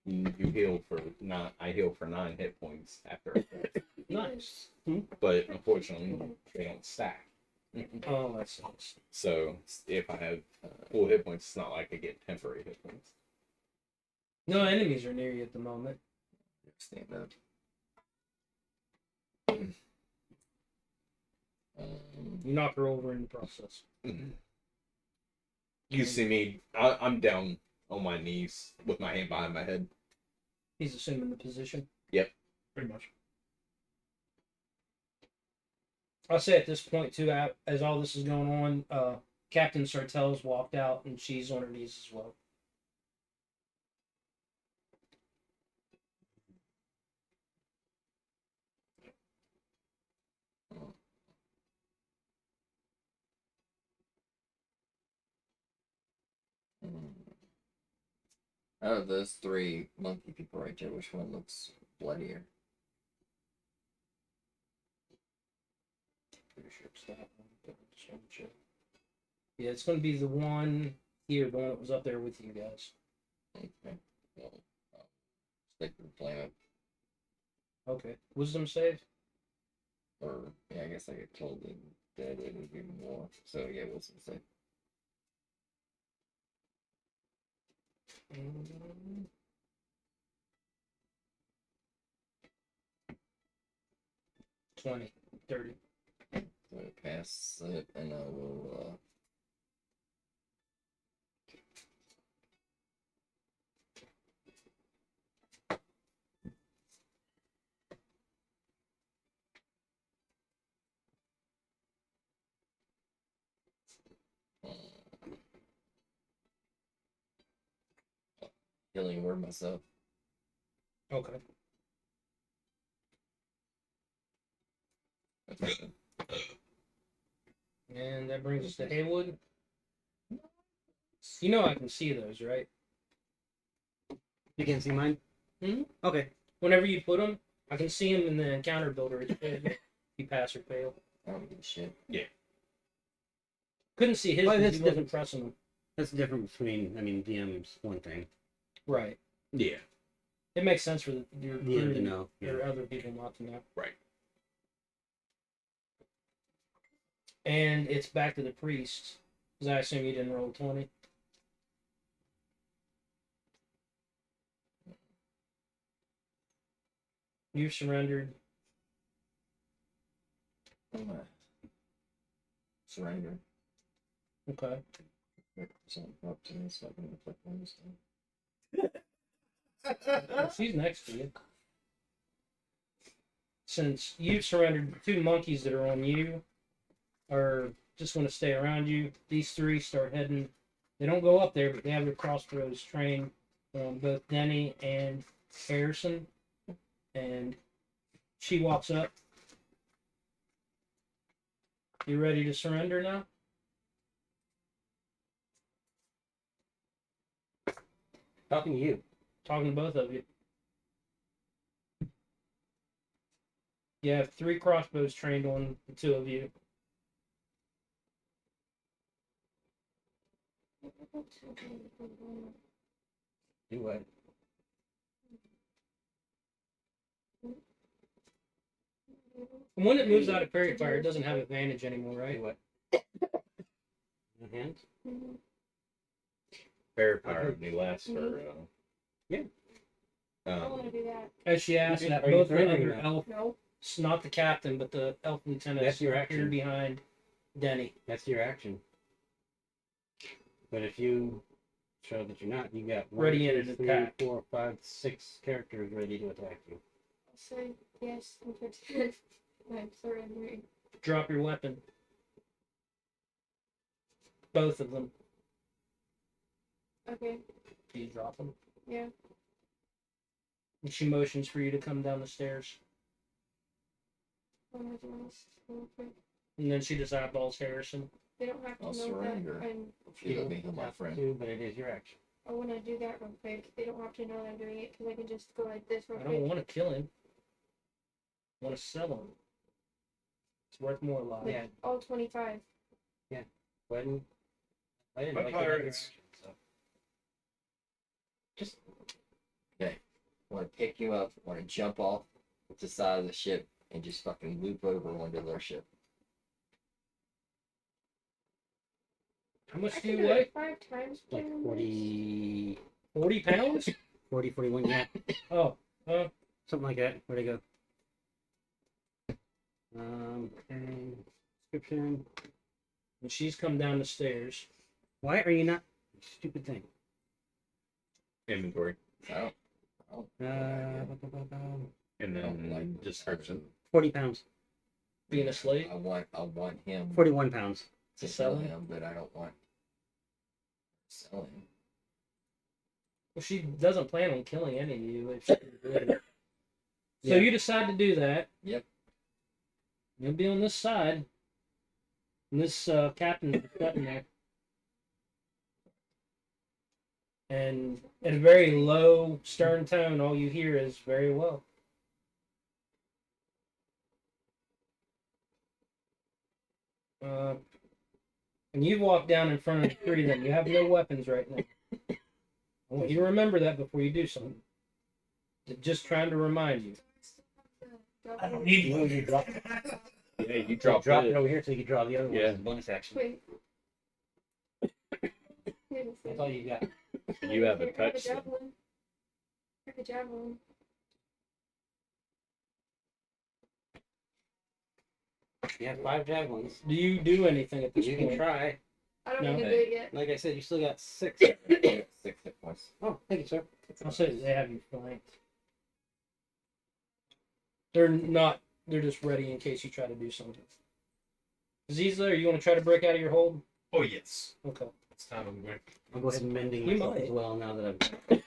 Speaker 4: You heal for not. I heal for 9 hit points after a death.
Speaker 2: Nice.
Speaker 4: But unfortunately, they don't stack.
Speaker 2: Oh, that sucks.
Speaker 4: So if I have full hit points, it's not like I get temporary hit points.
Speaker 2: No enemies are near you at the moment.
Speaker 6: Stand up.
Speaker 2: You knock her over in the process.
Speaker 4: You see me, I'm down on my knees with my hand behind my head.
Speaker 2: He's assuming the position.
Speaker 1: Pretty much.
Speaker 2: I'll say at this point too, as all this is going on, Captain Sartell's walked out and she's on her knees as well.
Speaker 6: Out of those 3 monkey people right there, which one looks bloodier?
Speaker 2: Pretty sure it's that one. Just wanna check. Yeah, it's going to be the one here, the one that was up there with you guys.
Speaker 6: Okay. Well, I'll stick with the plan.
Speaker 2: Okay. Wisdom save?
Speaker 6: Or, yeah, I guess I get told that it would be more. So, yeah, what's it say?
Speaker 2: Mm. 20, 30.
Speaker 6: So I pass it, and I will, healing word myself.
Speaker 2: Okay. And that brings us to Haywood. You know I can see those, right?
Speaker 5: You can't see mine?
Speaker 2: Mhm.
Speaker 5: Okay.
Speaker 2: Whenever you put them, I can see them in the encounter builder. If you pass or fail.
Speaker 6: I don't give a shit.
Speaker 2: Couldn't see his
Speaker 5: Well,
Speaker 2: because
Speaker 5: that's
Speaker 2: he wasn't
Speaker 5: different.
Speaker 2: pressing them.
Speaker 5: That's the difference between, I mean, DM's one thing.
Speaker 2: Right.
Speaker 4: Yeah.
Speaker 2: It makes sense for your
Speaker 5: DM
Speaker 2: crew
Speaker 5: to know.
Speaker 2: or other people not to know.
Speaker 4: Right.
Speaker 2: And it's back to the priest. Because I assume you didn't roll 20. You've surrendered.
Speaker 6: Surrender.
Speaker 2: Okay.
Speaker 6: Up to me so I can click on this thing.
Speaker 2: She's next to you. Since you've surrendered, the 2 monkeys that are on you are just going to stay around you. These 3 start heading. They don't go up there, but they have their crossbows trained on both Denny and Harrison. And she walks up. You ready to surrender now?
Speaker 5: Talking to you.
Speaker 2: Talking to both of you. You have 3 crossbows trained on the 2 of you.
Speaker 5: Do what?
Speaker 2: And when it moves out of fairy fire, it doesn't have advantage anymore,
Speaker 5: Do
Speaker 2: right?
Speaker 5: what? Hands?
Speaker 4: Fair power only lasts for.
Speaker 5: Yeah.
Speaker 3: I want to do that.
Speaker 2: As she asked that,
Speaker 5: Are you
Speaker 2: both the
Speaker 5: surrendering
Speaker 2: other
Speaker 5: now?
Speaker 2: elf,
Speaker 3: No.
Speaker 2: not the captain, but the elf lieutenant,
Speaker 5: That's your
Speaker 2: appeared
Speaker 5: action.
Speaker 2: behind Denny.
Speaker 5: That's your action. But if you show that you're not. You got
Speaker 2: Ready in
Speaker 5: 1,
Speaker 2: an
Speaker 5: 2, 3,
Speaker 2: attack.
Speaker 5: 4, 5, 6 characters ready to attack you.
Speaker 3: I'll say yes and pretend I'm surrendering.
Speaker 2: Drop your weapon. Both of them.
Speaker 3: Okay,
Speaker 2: Do you drop them?
Speaker 3: yeah.
Speaker 2: And she motions for you to come down the stairs.
Speaker 3: I'm gonna do this real quick.
Speaker 2: And then she just eyeballs Harrison.
Speaker 3: They don't have to
Speaker 6: I'll
Speaker 3: know
Speaker 6: surrender.
Speaker 3: that I'm.
Speaker 6: If you let me heal my
Speaker 5: Have
Speaker 6: friend.
Speaker 5: to, but it is your action.
Speaker 3: I want to do that real quick. They don't have to know that I'm doing it because I can just go like this real
Speaker 2: I
Speaker 3: quick.
Speaker 2: don't want to kill him. I want to sell him. It's worth more alive.
Speaker 3: Like,
Speaker 5: Yeah.
Speaker 3: all 25.
Speaker 5: Why didn't
Speaker 1: My
Speaker 5: like another
Speaker 1: pirates.
Speaker 5: action, so.
Speaker 6: I want to pick you up. I want to jump off the side of the ship and just fucking loop over onto their ship.
Speaker 2: How much
Speaker 3: I
Speaker 2: do
Speaker 3: can
Speaker 2: you
Speaker 3: do
Speaker 2: weigh?
Speaker 3: it 5 times.
Speaker 5: Like
Speaker 3: please.
Speaker 5: 40,
Speaker 2: 40 pounds?
Speaker 5: 40, 41, yeah.
Speaker 2: Oh,
Speaker 5: Something like that. Where'd it go? Okay. Description.
Speaker 2: and she's come down the stairs.
Speaker 5: Why are you not? Stupid thing.
Speaker 4: Inventory.
Speaker 6: I don't
Speaker 4: And
Speaker 6: I don't
Speaker 4: then
Speaker 6: like
Speaker 4: description.
Speaker 5: 40 pounds.
Speaker 2: Being a slave?
Speaker 6: I want him
Speaker 5: 41 pounds.
Speaker 6: to
Speaker 2: To
Speaker 6: sell
Speaker 2: sell him?
Speaker 6: him, but I don't want sell him.
Speaker 2: Well, she doesn't plan on killing any of you. If she really- So
Speaker 5: Yeah.
Speaker 2: you decide to do that.
Speaker 6: Yep.
Speaker 2: You'll be on this side. And this captain is sitting there. And in a very low, stern tone, all you hear is very well. And you walk down in front of the three of them. You have no weapons right now. I want you to remember that before you do something. Just trying to remind you.
Speaker 3: I don't
Speaker 2: need
Speaker 5: one. You drop
Speaker 4: Yeah, you
Speaker 5: Drop
Speaker 4: drop
Speaker 5: it
Speaker 4: it.
Speaker 5: over here so you can draw the other one.
Speaker 4: Yeah.
Speaker 5: as a bonus action.
Speaker 3: Wait.
Speaker 5: That's all you got.
Speaker 4: You have a
Speaker 3: Here, I have
Speaker 4: touch thing.
Speaker 3: javelin. I have a javelin.
Speaker 5: You have 5 javelins.
Speaker 2: Do you do anything at this
Speaker 5: You can
Speaker 2: point?
Speaker 5: try.
Speaker 3: I don't
Speaker 2: No.
Speaker 3: need to do it yet.
Speaker 5: Like I said, you still got 6.
Speaker 6: 6 hit points.
Speaker 5: Oh, thank you, sir.
Speaker 2: I'll say they have you flanked. They're not. They're just ready in case you try to do something. Zizla, you want to try to break out of your hold?
Speaker 1: Oh yes.
Speaker 2: Okay.
Speaker 1: It's time I'm going.
Speaker 5: I'll go ahead and mending
Speaker 2: You
Speaker 5: myself
Speaker 2: might.
Speaker 5: as well now that I've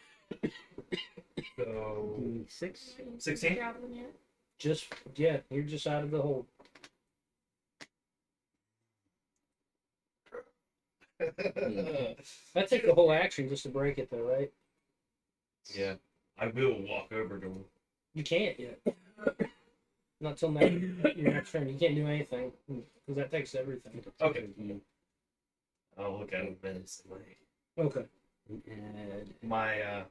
Speaker 1: So
Speaker 5: 6.
Speaker 1: 16?
Speaker 3: Javelin yet.
Speaker 2: Just yeah, you're just out of the hold. That takes the whole action just to break it, though, right?
Speaker 1: Yeah. I will walk over to him.
Speaker 2: You can't yet. Not till next your next turn. You can't do anything because that takes everything.
Speaker 1: Okay. I'll look at him menacingly.
Speaker 2: Okay.
Speaker 5: And
Speaker 1: My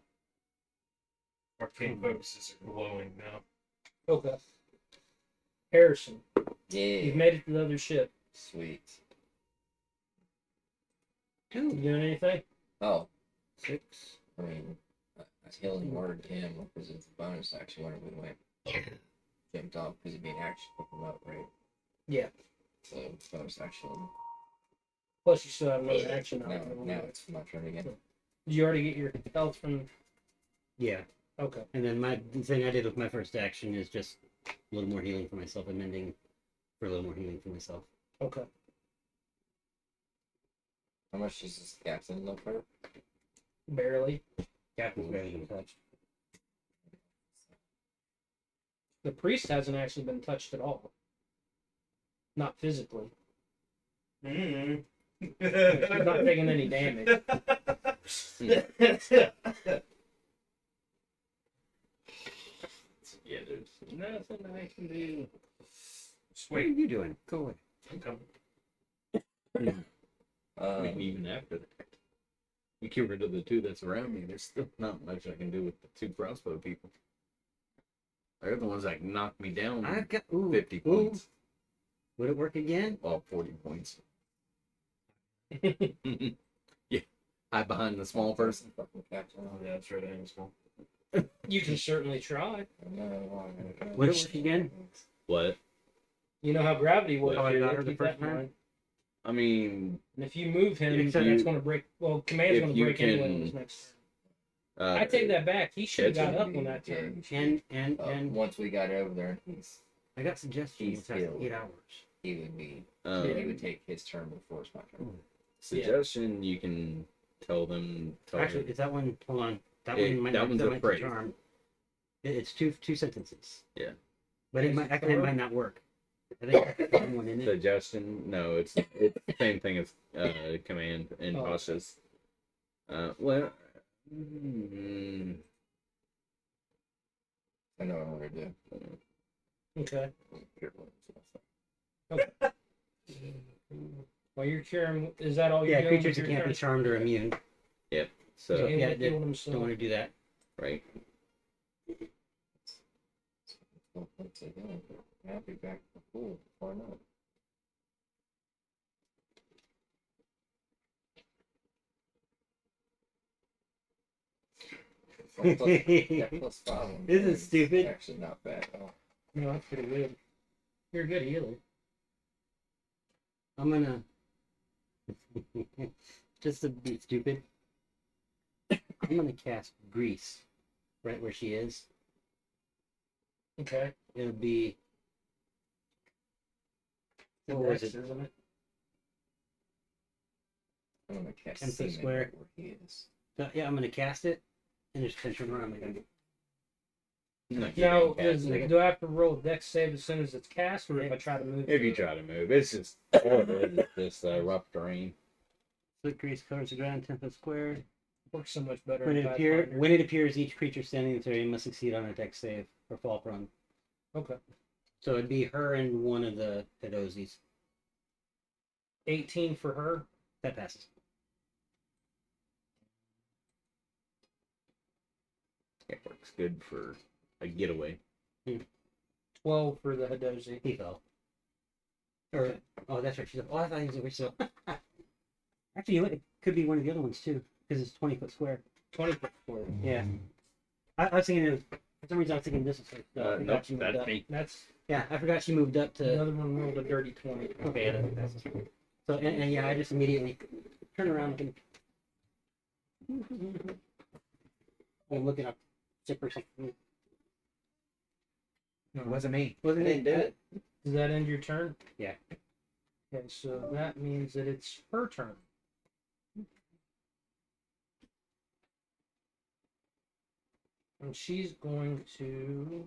Speaker 1: arcane focuses are glowing now.
Speaker 2: Okay. Harrison,
Speaker 6: Yeah.
Speaker 2: you've made it to the other ship.
Speaker 6: Sweet.
Speaker 2: You doing anything?
Speaker 6: Oh,
Speaker 5: 6.
Speaker 6: I mean, a healing word to him because it's a bonus action whenever we went. Jumped off because it'd be an action to pick him up, right?
Speaker 2: Yeah.
Speaker 6: So, bonus action.
Speaker 2: Plus, you still have another action.
Speaker 6: Now it's my turn again.
Speaker 2: Did you already get your health from?
Speaker 5: Yeah.
Speaker 2: Okay.
Speaker 5: And then the thing I did with my first action is just a little more healing for myself and mending for a little more healing for myself.
Speaker 2: Okay.
Speaker 6: How much does this captain look for?
Speaker 2: Barely.
Speaker 5: Captain's barely gonna touch.
Speaker 2: The priest hasn't actually been touched at all. Not physically.
Speaker 1: Mm.
Speaker 2: He's not taking any damage.
Speaker 1: Yeah, there's
Speaker 2: Nothing I can do.
Speaker 5: What are
Speaker 1: Sweet.
Speaker 5: you doing? Go away.
Speaker 1: I'm coming.
Speaker 4: I mean, even after that, you get rid of the 2 that's around me. There's still not much I can do with the 2 crossbow people. They're the ones that knock me down.
Speaker 5: I've got
Speaker 4: 50 points.
Speaker 5: Would it work again?
Speaker 4: Well, 40 points. Yeah, hide behind the small person.
Speaker 6: Fucking captain.
Speaker 1: Oh, yeah, that's right. I am small.
Speaker 2: You can certainly try.
Speaker 5: Would it work again?
Speaker 4: What?
Speaker 2: You know how gravity works.
Speaker 5: Oh, I
Speaker 2: here,
Speaker 5: got her the
Speaker 2: keep
Speaker 5: first
Speaker 2: that in
Speaker 5: time?
Speaker 2: mind.
Speaker 4: I mean,
Speaker 2: And if you move him,
Speaker 4: If
Speaker 2: that's
Speaker 4: you-
Speaker 2: going to break. Well, command's
Speaker 4: if
Speaker 2: going to
Speaker 4: you
Speaker 2: break anyway
Speaker 4: can-
Speaker 2: on his next turn.
Speaker 4: Uh,
Speaker 2: I take that back. He should have got
Speaker 6: Catch
Speaker 2: up on that
Speaker 6: him.
Speaker 2: turn.
Speaker 5: And
Speaker 6: Once we got over there,
Speaker 5: I got suggestions.
Speaker 6: He's
Speaker 5: That's
Speaker 6: ill.
Speaker 5: 8 hours.
Speaker 6: he would be.
Speaker 4: um,
Speaker 6: He would take his turn before it's my turn.
Speaker 4: suggestion you can tell them.
Speaker 5: Actually, is that one? Hold on. That
Speaker 4: Yeah,
Speaker 5: one might
Speaker 4: that
Speaker 5: not.
Speaker 4: one's
Speaker 5: That
Speaker 4: a
Speaker 5: might be
Speaker 4: phrase.
Speaker 5: charmed. It's two sentences.
Speaker 4: Yeah.
Speaker 5: But it might. It might not work. I think there's one in it.
Speaker 4: Suggestion? No, it's the same thing as command and
Speaker 2: Oh.
Speaker 4: cautious. Well, mm,
Speaker 6: I know what I'm gonna do.
Speaker 2: Okay.
Speaker 6: Here, what-
Speaker 2: While you're curing, is that all you're
Speaker 5: Yeah,
Speaker 2: doing?
Speaker 5: creatures
Speaker 2: with
Speaker 5: that
Speaker 2: your
Speaker 5: can't be
Speaker 2: turn?
Speaker 5: charmed or immune.
Speaker 4: so
Speaker 2: So he
Speaker 5: yeah,
Speaker 2: would
Speaker 5: that-
Speaker 2: heal
Speaker 5: Don't
Speaker 2: himself.
Speaker 5: want to do that.
Speaker 4: right.
Speaker 6: Well, once again, I'll be back to the pool before I know it. That plus 5 on
Speaker 5: This is
Speaker 6: wounds
Speaker 5: stupid.
Speaker 6: Actually, not bad at all.
Speaker 2: No, that's pretty good. You're a good healer.
Speaker 5: I'm gonna just to be stupid. I'm gonna cast Grease right where she is.
Speaker 2: Okay.
Speaker 5: It'll be.
Speaker 2: The
Speaker 5: What was
Speaker 2: dex,
Speaker 5: it?
Speaker 2: isn't it?
Speaker 6: I'm gonna cast
Speaker 5: 10 foot
Speaker 6: Seaman
Speaker 5: square.
Speaker 6: right where he is.
Speaker 5: So, yeah, I'm gonna cast it and just turn around again.
Speaker 4: No,
Speaker 2: Now,
Speaker 4: cast
Speaker 5: it.
Speaker 2: do I have to roll a dex save as soon as it's cast, or if I try to move?
Speaker 4: if you
Speaker 2: it?
Speaker 4: try to move, it's just all it is is just rough terrain.
Speaker 5: Slick Grease covers the ground 10 foot square.
Speaker 2: Works so much better.
Speaker 5: When
Speaker 2: in
Speaker 5: it
Speaker 2: Pathfinder.
Speaker 5: appears, each creature standing in this area must succeed on a dex save or fall prone.
Speaker 2: Okay.
Speaker 5: So it'd be her and one of the Hedozis.
Speaker 2: 18 for her.
Speaker 5: That passes.
Speaker 4: It works good for a getaway.
Speaker 2: 12 for the Hadozi.
Speaker 5: He fell. Or oh, that's right. She's oh, I thought he was over so. Actually, it could be one of the other ones too, because it's 20 foot square.
Speaker 2: 20 foot forward.
Speaker 5: Yeah. I was thinking it was, for some reason I was thinking this was her. I forgot
Speaker 4: Nope,
Speaker 5: she moved
Speaker 4: that's
Speaker 5: up.
Speaker 4: me.
Speaker 2: That's
Speaker 5: Yeah, I forgot she moved up to.
Speaker 2: another one rolled a dirty 20.
Speaker 5: Okay, yeah, that passes. So and yeah, I just immediately turn around and. I'm looking up zip or something.
Speaker 1: No, it wasn't me.
Speaker 5: Wasn't
Speaker 6: Didn't do it.
Speaker 2: Does that end your turn?
Speaker 5: Yeah.
Speaker 2: Okay, so that means that it's her turn. And she's going to.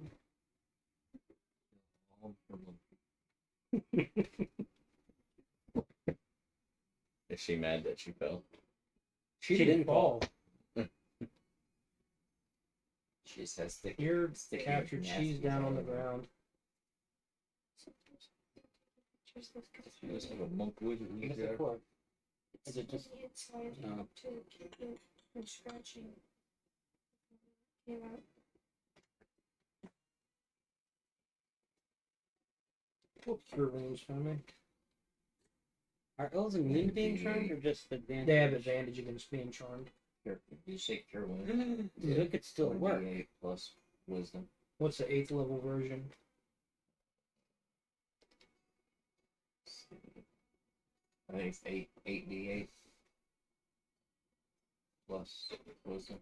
Speaker 4: Is she mad that she fell?
Speaker 2: She
Speaker 5: didn't
Speaker 2: didn't fall.
Speaker 6: She just has sticky.
Speaker 2: You're
Speaker 6: sticky
Speaker 2: captured.
Speaker 6: nasty
Speaker 2: She's down on the
Speaker 6: all over.
Speaker 2: ground.
Speaker 3: Just this guy.
Speaker 6: She does have a monk wizard.
Speaker 5: What's it for? Is it just
Speaker 3: It's hard
Speaker 5: No.
Speaker 3: to keep it from scratching. Came out.
Speaker 2: Whoops, your wounds for me.
Speaker 5: are elves immune to being charmed or just advantage?
Speaker 2: They have advantage against being charmed.
Speaker 6: Here, you shake your wound.
Speaker 5: It could still work.
Speaker 6: 1d8 plus wisdom.
Speaker 2: What's the 8th level version?
Speaker 6: I think it's 8d8 plus wisdom.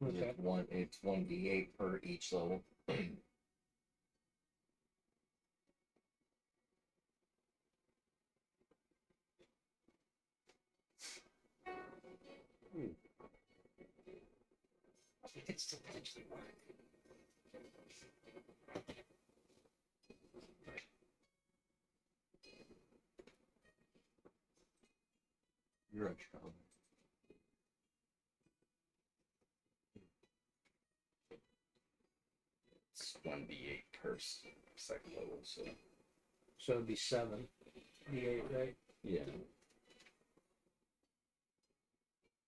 Speaker 2: Okay.
Speaker 6: It's 1d8 per each level.
Speaker 5: It could still potentially work.
Speaker 6: You're a strong.
Speaker 4: It's 1d8 per second level, so
Speaker 2: So it'd be 7. D8, right?
Speaker 4: yeah.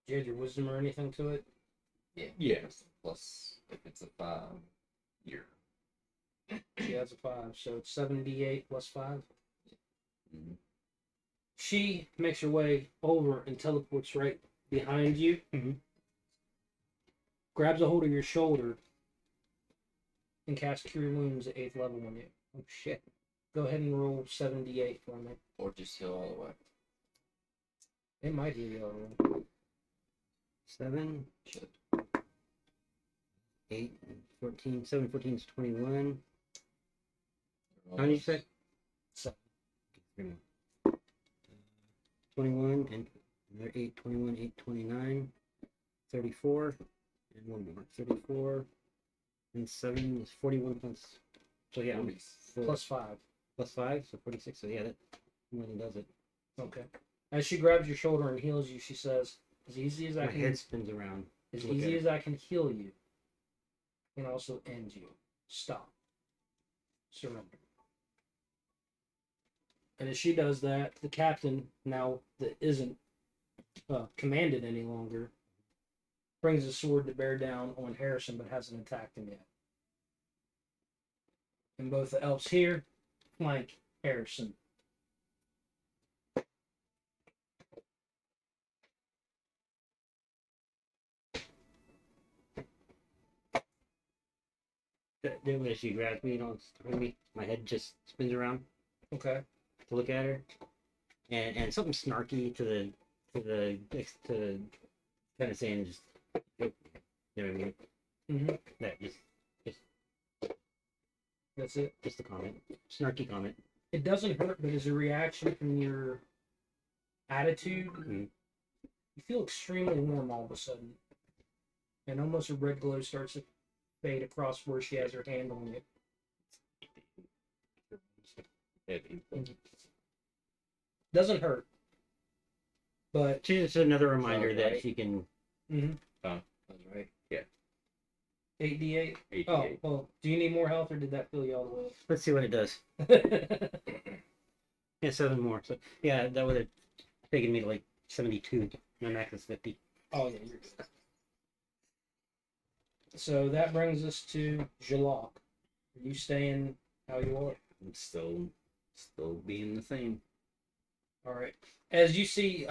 Speaker 2: Do you add your wisdom or anything to it?
Speaker 6: Yeah.
Speaker 4: Yeah.
Speaker 6: Plus, if it's a 5,
Speaker 4: You're
Speaker 2: She has a 5, so it's 7d8 plus 5.
Speaker 4: Mhm.
Speaker 2: She makes her way over and teleports right behind you.
Speaker 5: Mhm.
Speaker 2: Grabs a hold of your shoulder and casts Cure Wounds at 8th level on you.
Speaker 5: Oh shit.
Speaker 2: Go ahead and roll 7d8 for me.
Speaker 6: or just heal all the way.
Speaker 2: It might heal you already.
Speaker 5: 7,
Speaker 6: Should.
Speaker 5: 8, 14. 7, 14 is 21. How many did you say?
Speaker 2: 7.
Speaker 5: 21 and another 8, 21, 8, 29, 34, and one more. 34 and 7 is 41 plus. So yeah,
Speaker 2: Plus 5.
Speaker 5: plus 5, so 46. So yeah, that more than does it.
Speaker 2: Okay. As she grabs your shoulder and heals you, she says, "As easy as I
Speaker 5: My
Speaker 2: can,
Speaker 5: head spins around.
Speaker 2: as
Speaker 5: Look at
Speaker 2: easy
Speaker 5: it.
Speaker 2: as I can heal you, I can also end you. Stop. Surrender." And as she does that, the captain, now that isn't commanded any longer, brings his sword to bear down on Harrison, but hasn't attacked him yet. And both the elves here flank Harrison.
Speaker 5: Then when she grabs me, me, my head just spins around
Speaker 2: Okay.
Speaker 5: to look at her, and something snarky to kind of saying just, you know what I mean?
Speaker 2: Mm-hmm.
Speaker 5: That just
Speaker 2: That's it.
Speaker 5: a comment, snarky comment.
Speaker 2: It doesn't hurt, but as a reaction from your attitude,
Speaker 5: Mhm.
Speaker 2: you feel extremely warm all of a sudden. And almost a red glow starts to fade across where she has her hand on you.
Speaker 4: Heavy.
Speaker 2: Doesn't hurt. But
Speaker 5: She's just another reminder
Speaker 6: Sounds
Speaker 5: that
Speaker 6: right.
Speaker 5: she can.
Speaker 6: That's right.
Speaker 2: 8d8.
Speaker 4: 88.
Speaker 2: Oh, well, do you need more health or did that fill you all the
Speaker 5: Let's see what it does.
Speaker 2: way?
Speaker 5: Yeah, 7 more. So yeah, that would have taken me to like 72. My max is 50.
Speaker 2: Oh, yeah, you're good. So that brings us to Jalok. Are you staying how you are?
Speaker 4: I'm still being the same.
Speaker 2: All right. As you see,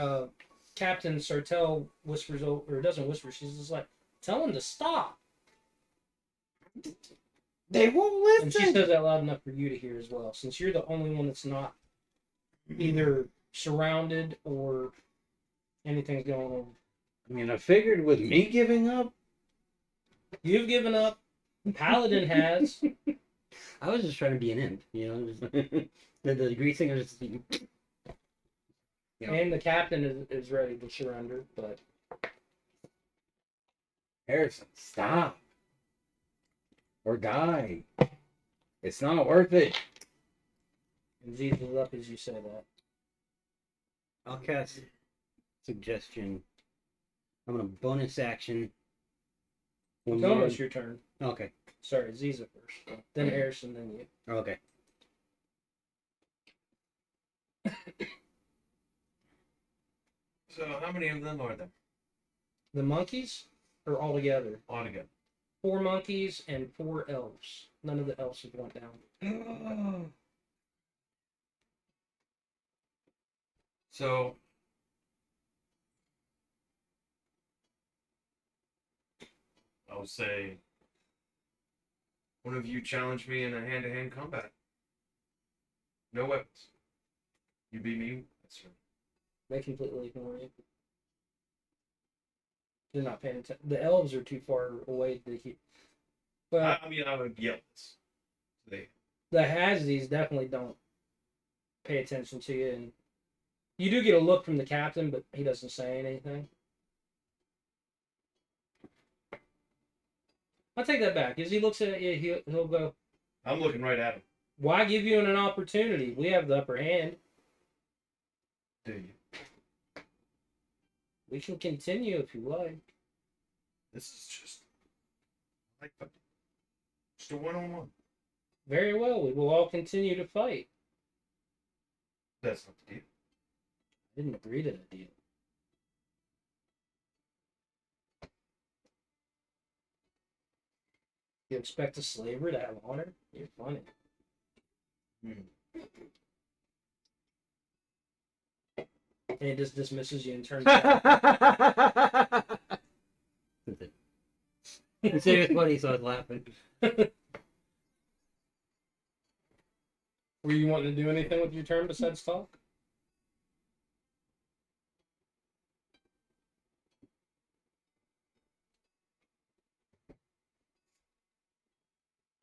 Speaker 2: Captain Sartell whispers, or doesn't whisper, she's just like, "Tell him to stop."
Speaker 5: They won't
Speaker 2: And she says that loud enough for you to hear as well, since you're the only one that's not either surrounded or anything's going on.
Speaker 4: I mean, I figured with me giving up,
Speaker 2: You've given up. Paladin has.
Speaker 5: I was just trying to be an imp, you know. The degree thing was just. Yeah.
Speaker 2: And the captain is ready to surrender, but
Speaker 4: Harrison, stop or die. It's not worth it.
Speaker 2: and Z's is up as you say that.
Speaker 5: I'll cast suggestion. I'm gonna bonus action.
Speaker 2: It's
Speaker 5: more-
Speaker 2: almost your turn.
Speaker 5: Okay.
Speaker 2: Sorry, Ziza first. Then Harrison, then you.
Speaker 5: Okay.
Speaker 1: So how many of them are there
Speaker 2: The monkeys are all together.
Speaker 1: altogether?
Speaker 2: 4 monkeys and 4 elves. None of the elves have went down.
Speaker 1: So I would say one of you challenge me in a hand-to-hand combat. No weapons. You beat me. That's right.
Speaker 2: They completely ignore you. They're not paying attention. The elves are too far away to hear. Well,
Speaker 1: I mean, I would yell this. They
Speaker 2: the Hazzies definitely don't pay attention to you, and you do get a look from the captain, but he doesn't say anything. I'll take that back. As he looks at you, he'll go,
Speaker 1: I'm looking right at him.
Speaker 2: "Why give you an opportunity? We have the upper hand.
Speaker 1: Do you?
Speaker 2: We can continue if you like."
Speaker 1: This is just like just a one-on-one.
Speaker 2: Very well. We will all continue to fight.
Speaker 1: That's not the deal.
Speaker 2: I didn't agree to that deal. You expect a slaver to have honor? You're funny. And he just dismisses you and turns back.
Speaker 5: It's serious funny, so I was laughing.
Speaker 2: Were you wanting to do anything with your turn besides talk?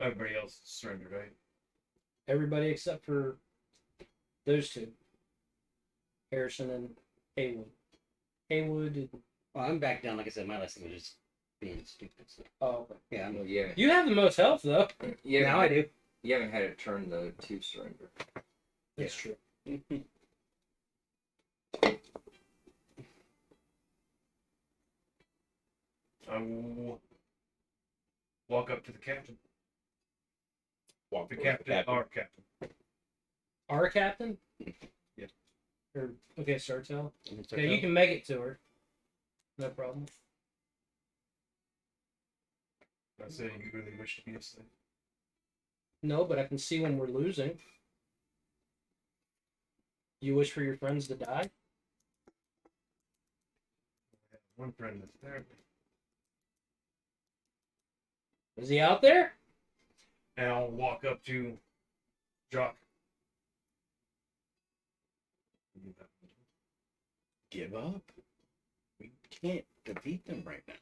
Speaker 1: Everybody else is surrendered, right?
Speaker 2: Everybody except for those two, Harrison and Haywood. Haywood.
Speaker 5: Well, I'm back down. Like I said, my lesson was just being stupid. So.
Speaker 2: Oh, okay.
Speaker 5: Yeah,
Speaker 6: Well, yeah.
Speaker 2: You have the most health though.
Speaker 5: now I do.
Speaker 6: You haven't had it turn though to surrender.
Speaker 2: That's true.
Speaker 1: I will walk up to the captain.
Speaker 4: Walk
Speaker 1: The
Speaker 4: towards
Speaker 1: captain, our captain.
Speaker 2: Our captain.
Speaker 1: Yeah.
Speaker 2: Or okay, Sartell.
Speaker 5: It's
Speaker 2: Yeah,
Speaker 5: okay.
Speaker 2: you can make it to her. No problem.
Speaker 1: I say you really wish to be a slave.
Speaker 2: No, but I can see when we're losing. You wish for your friends to die?
Speaker 1: I have one friend that's there.
Speaker 2: Is he out there?
Speaker 1: And I'll walk up to Jock.
Speaker 4: Give up. We can't defeat them right now.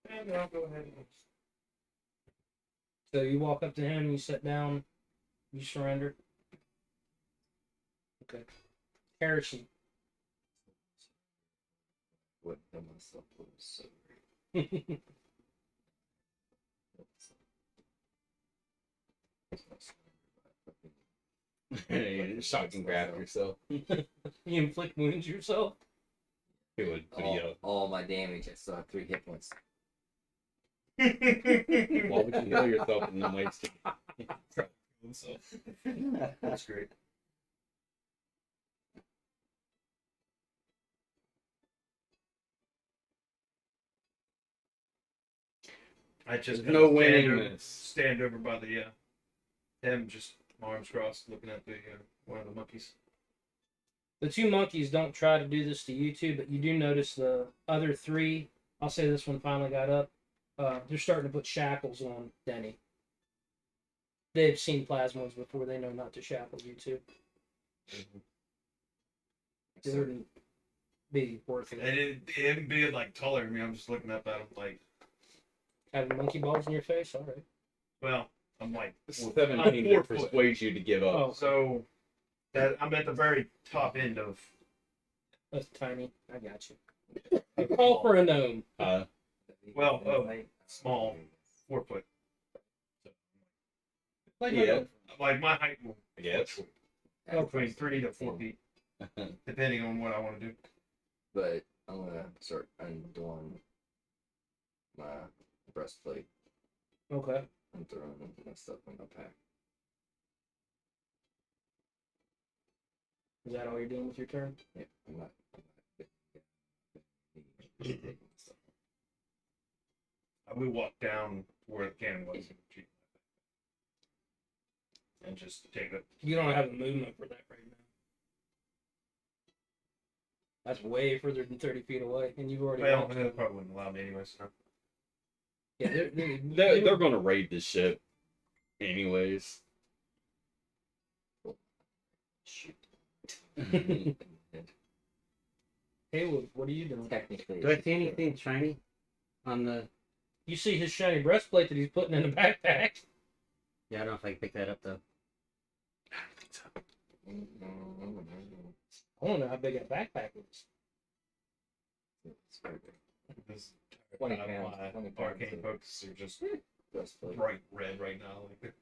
Speaker 1: And I'll go ahead and
Speaker 2: So you walk up to him, you sit down, you surrender. Okay. Harrison.
Speaker 6: What done myself was so
Speaker 4: Shock and grab yourself.
Speaker 2: You inflict wounds yourself?
Speaker 4: It would
Speaker 6: all my damage. I still have 3 hit points.
Speaker 4: Why would you heal yourself and then waste it?
Speaker 1: That's great. I just
Speaker 4: There's no
Speaker 1: kinda
Speaker 4: winning
Speaker 1: stand over,
Speaker 4: this.
Speaker 1: stand over by the him, just arms crossed, looking at the one of the monkeys.
Speaker 2: The 2 monkeys don't try to do this to you two, but you do notice the other 3. I'll say this one finally got up. They're starting to put shackles on Denny. They've seen plasmoids before. They know not to shackle you two. It wouldn't be worth
Speaker 1: And
Speaker 2: it.
Speaker 1: it didn't be like taller than me. I'm just looking up at him like,
Speaker 2: Having monkey balls in your face? All right.
Speaker 1: well, I'm like
Speaker 4: 17
Speaker 1: I'm
Speaker 4: to
Speaker 1: 4 foot.
Speaker 4: persuade you to give up.
Speaker 2: Oh,
Speaker 1: So that I'm at the very top end of.
Speaker 2: that's tiny. I got you. Call for a gnome.
Speaker 1: Well, small 4 foot.
Speaker 2: Like
Speaker 4: Yeah.
Speaker 1: Like my height will
Speaker 4: I guess.
Speaker 1: go between 3 to 4 feet, depending on what I want to do.
Speaker 6: But I'm gonna start undoing my breastplate
Speaker 2: Okay.
Speaker 6: and throwing my stuff in my pack.
Speaker 2: Is that all you're doing with your turn?
Speaker 6: Yeah, I'm not
Speaker 1: I will walk down where the cannon was and just take it.
Speaker 2: You don't have a movement for that right now. That's way further than 30 feet away, and you've already.
Speaker 1: Well,
Speaker 2: walked.
Speaker 1: they probably wouldn't allow me anyway. So.
Speaker 2: Yeah,
Speaker 4: They're going to raid this ship, anyways.
Speaker 6: shoot.
Speaker 2: Haywood, what are you doing?
Speaker 6: Technically,
Speaker 5: Do I see anything shiny on the?
Speaker 2: You see his shiny breastplate that he's putting in the backpack.
Speaker 5: Yeah, I don't know if I can pick that up though.
Speaker 2: I don't know how big that backpack is.
Speaker 1: This
Speaker 6: 20
Speaker 1: my
Speaker 6: pounds, 20 pounds
Speaker 1: arcane
Speaker 6: of-
Speaker 1: focus are just
Speaker 6: breastplate.
Speaker 1: bright red right now. Like,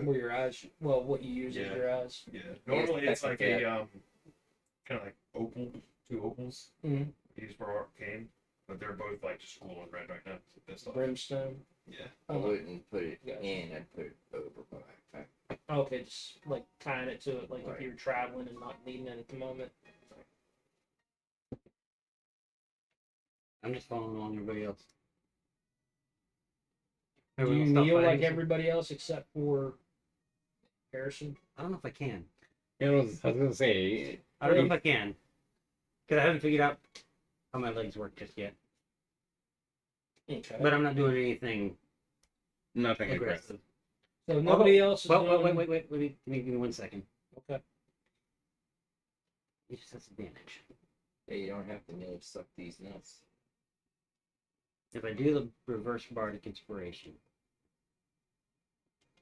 Speaker 2: Where your eyes, well, what you use
Speaker 1: Yeah.
Speaker 2: as your eyes.
Speaker 1: yeah. Normally it's like a
Speaker 6: Yeah.
Speaker 1: kind of like opal, 2 opals
Speaker 2: Mhm.
Speaker 1: used for arcane, but they're both like just glowing red right now. Pissed off.
Speaker 2: Brimstone.
Speaker 1: Yeah.
Speaker 6: I wouldn't put it
Speaker 2: Gotcha.
Speaker 6: in, I'd put it over my backpack.
Speaker 2: Okay, just like tying it to it, like if
Speaker 6: Right.
Speaker 2: you're traveling and not needing it at the moment.
Speaker 5: I'm just following along everybody else.
Speaker 2: Do
Speaker 5: Everyone
Speaker 2: you
Speaker 5: else stop
Speaker 2: kneel
Speaker 5: fighting?
Speaker 2: like everybody else except for Harrison?
Speaker 5: I don't know if I can.
Speaker 4: I was going to say,
Speaker 5: I don't know if I can. Because I haven't figured out how my legs work just yet.
Speaker 2: Okay.
Speaker 5: But I'm not doing anything
Speaker 4: nothing aggressive.
Speaker 5: aggressive.
Speaker 2: So nobody else is
Speaker 5: Well,
Speaker 2: doing...
Speaker 5: wait. Give me 1 second.
Speaker 2: Okay.
Speaker 5: He just has advantage.
Speaker 6: Hey, you don't have to know suck these nuts.
Speaker 5: If I do the reverse bardic inspiration,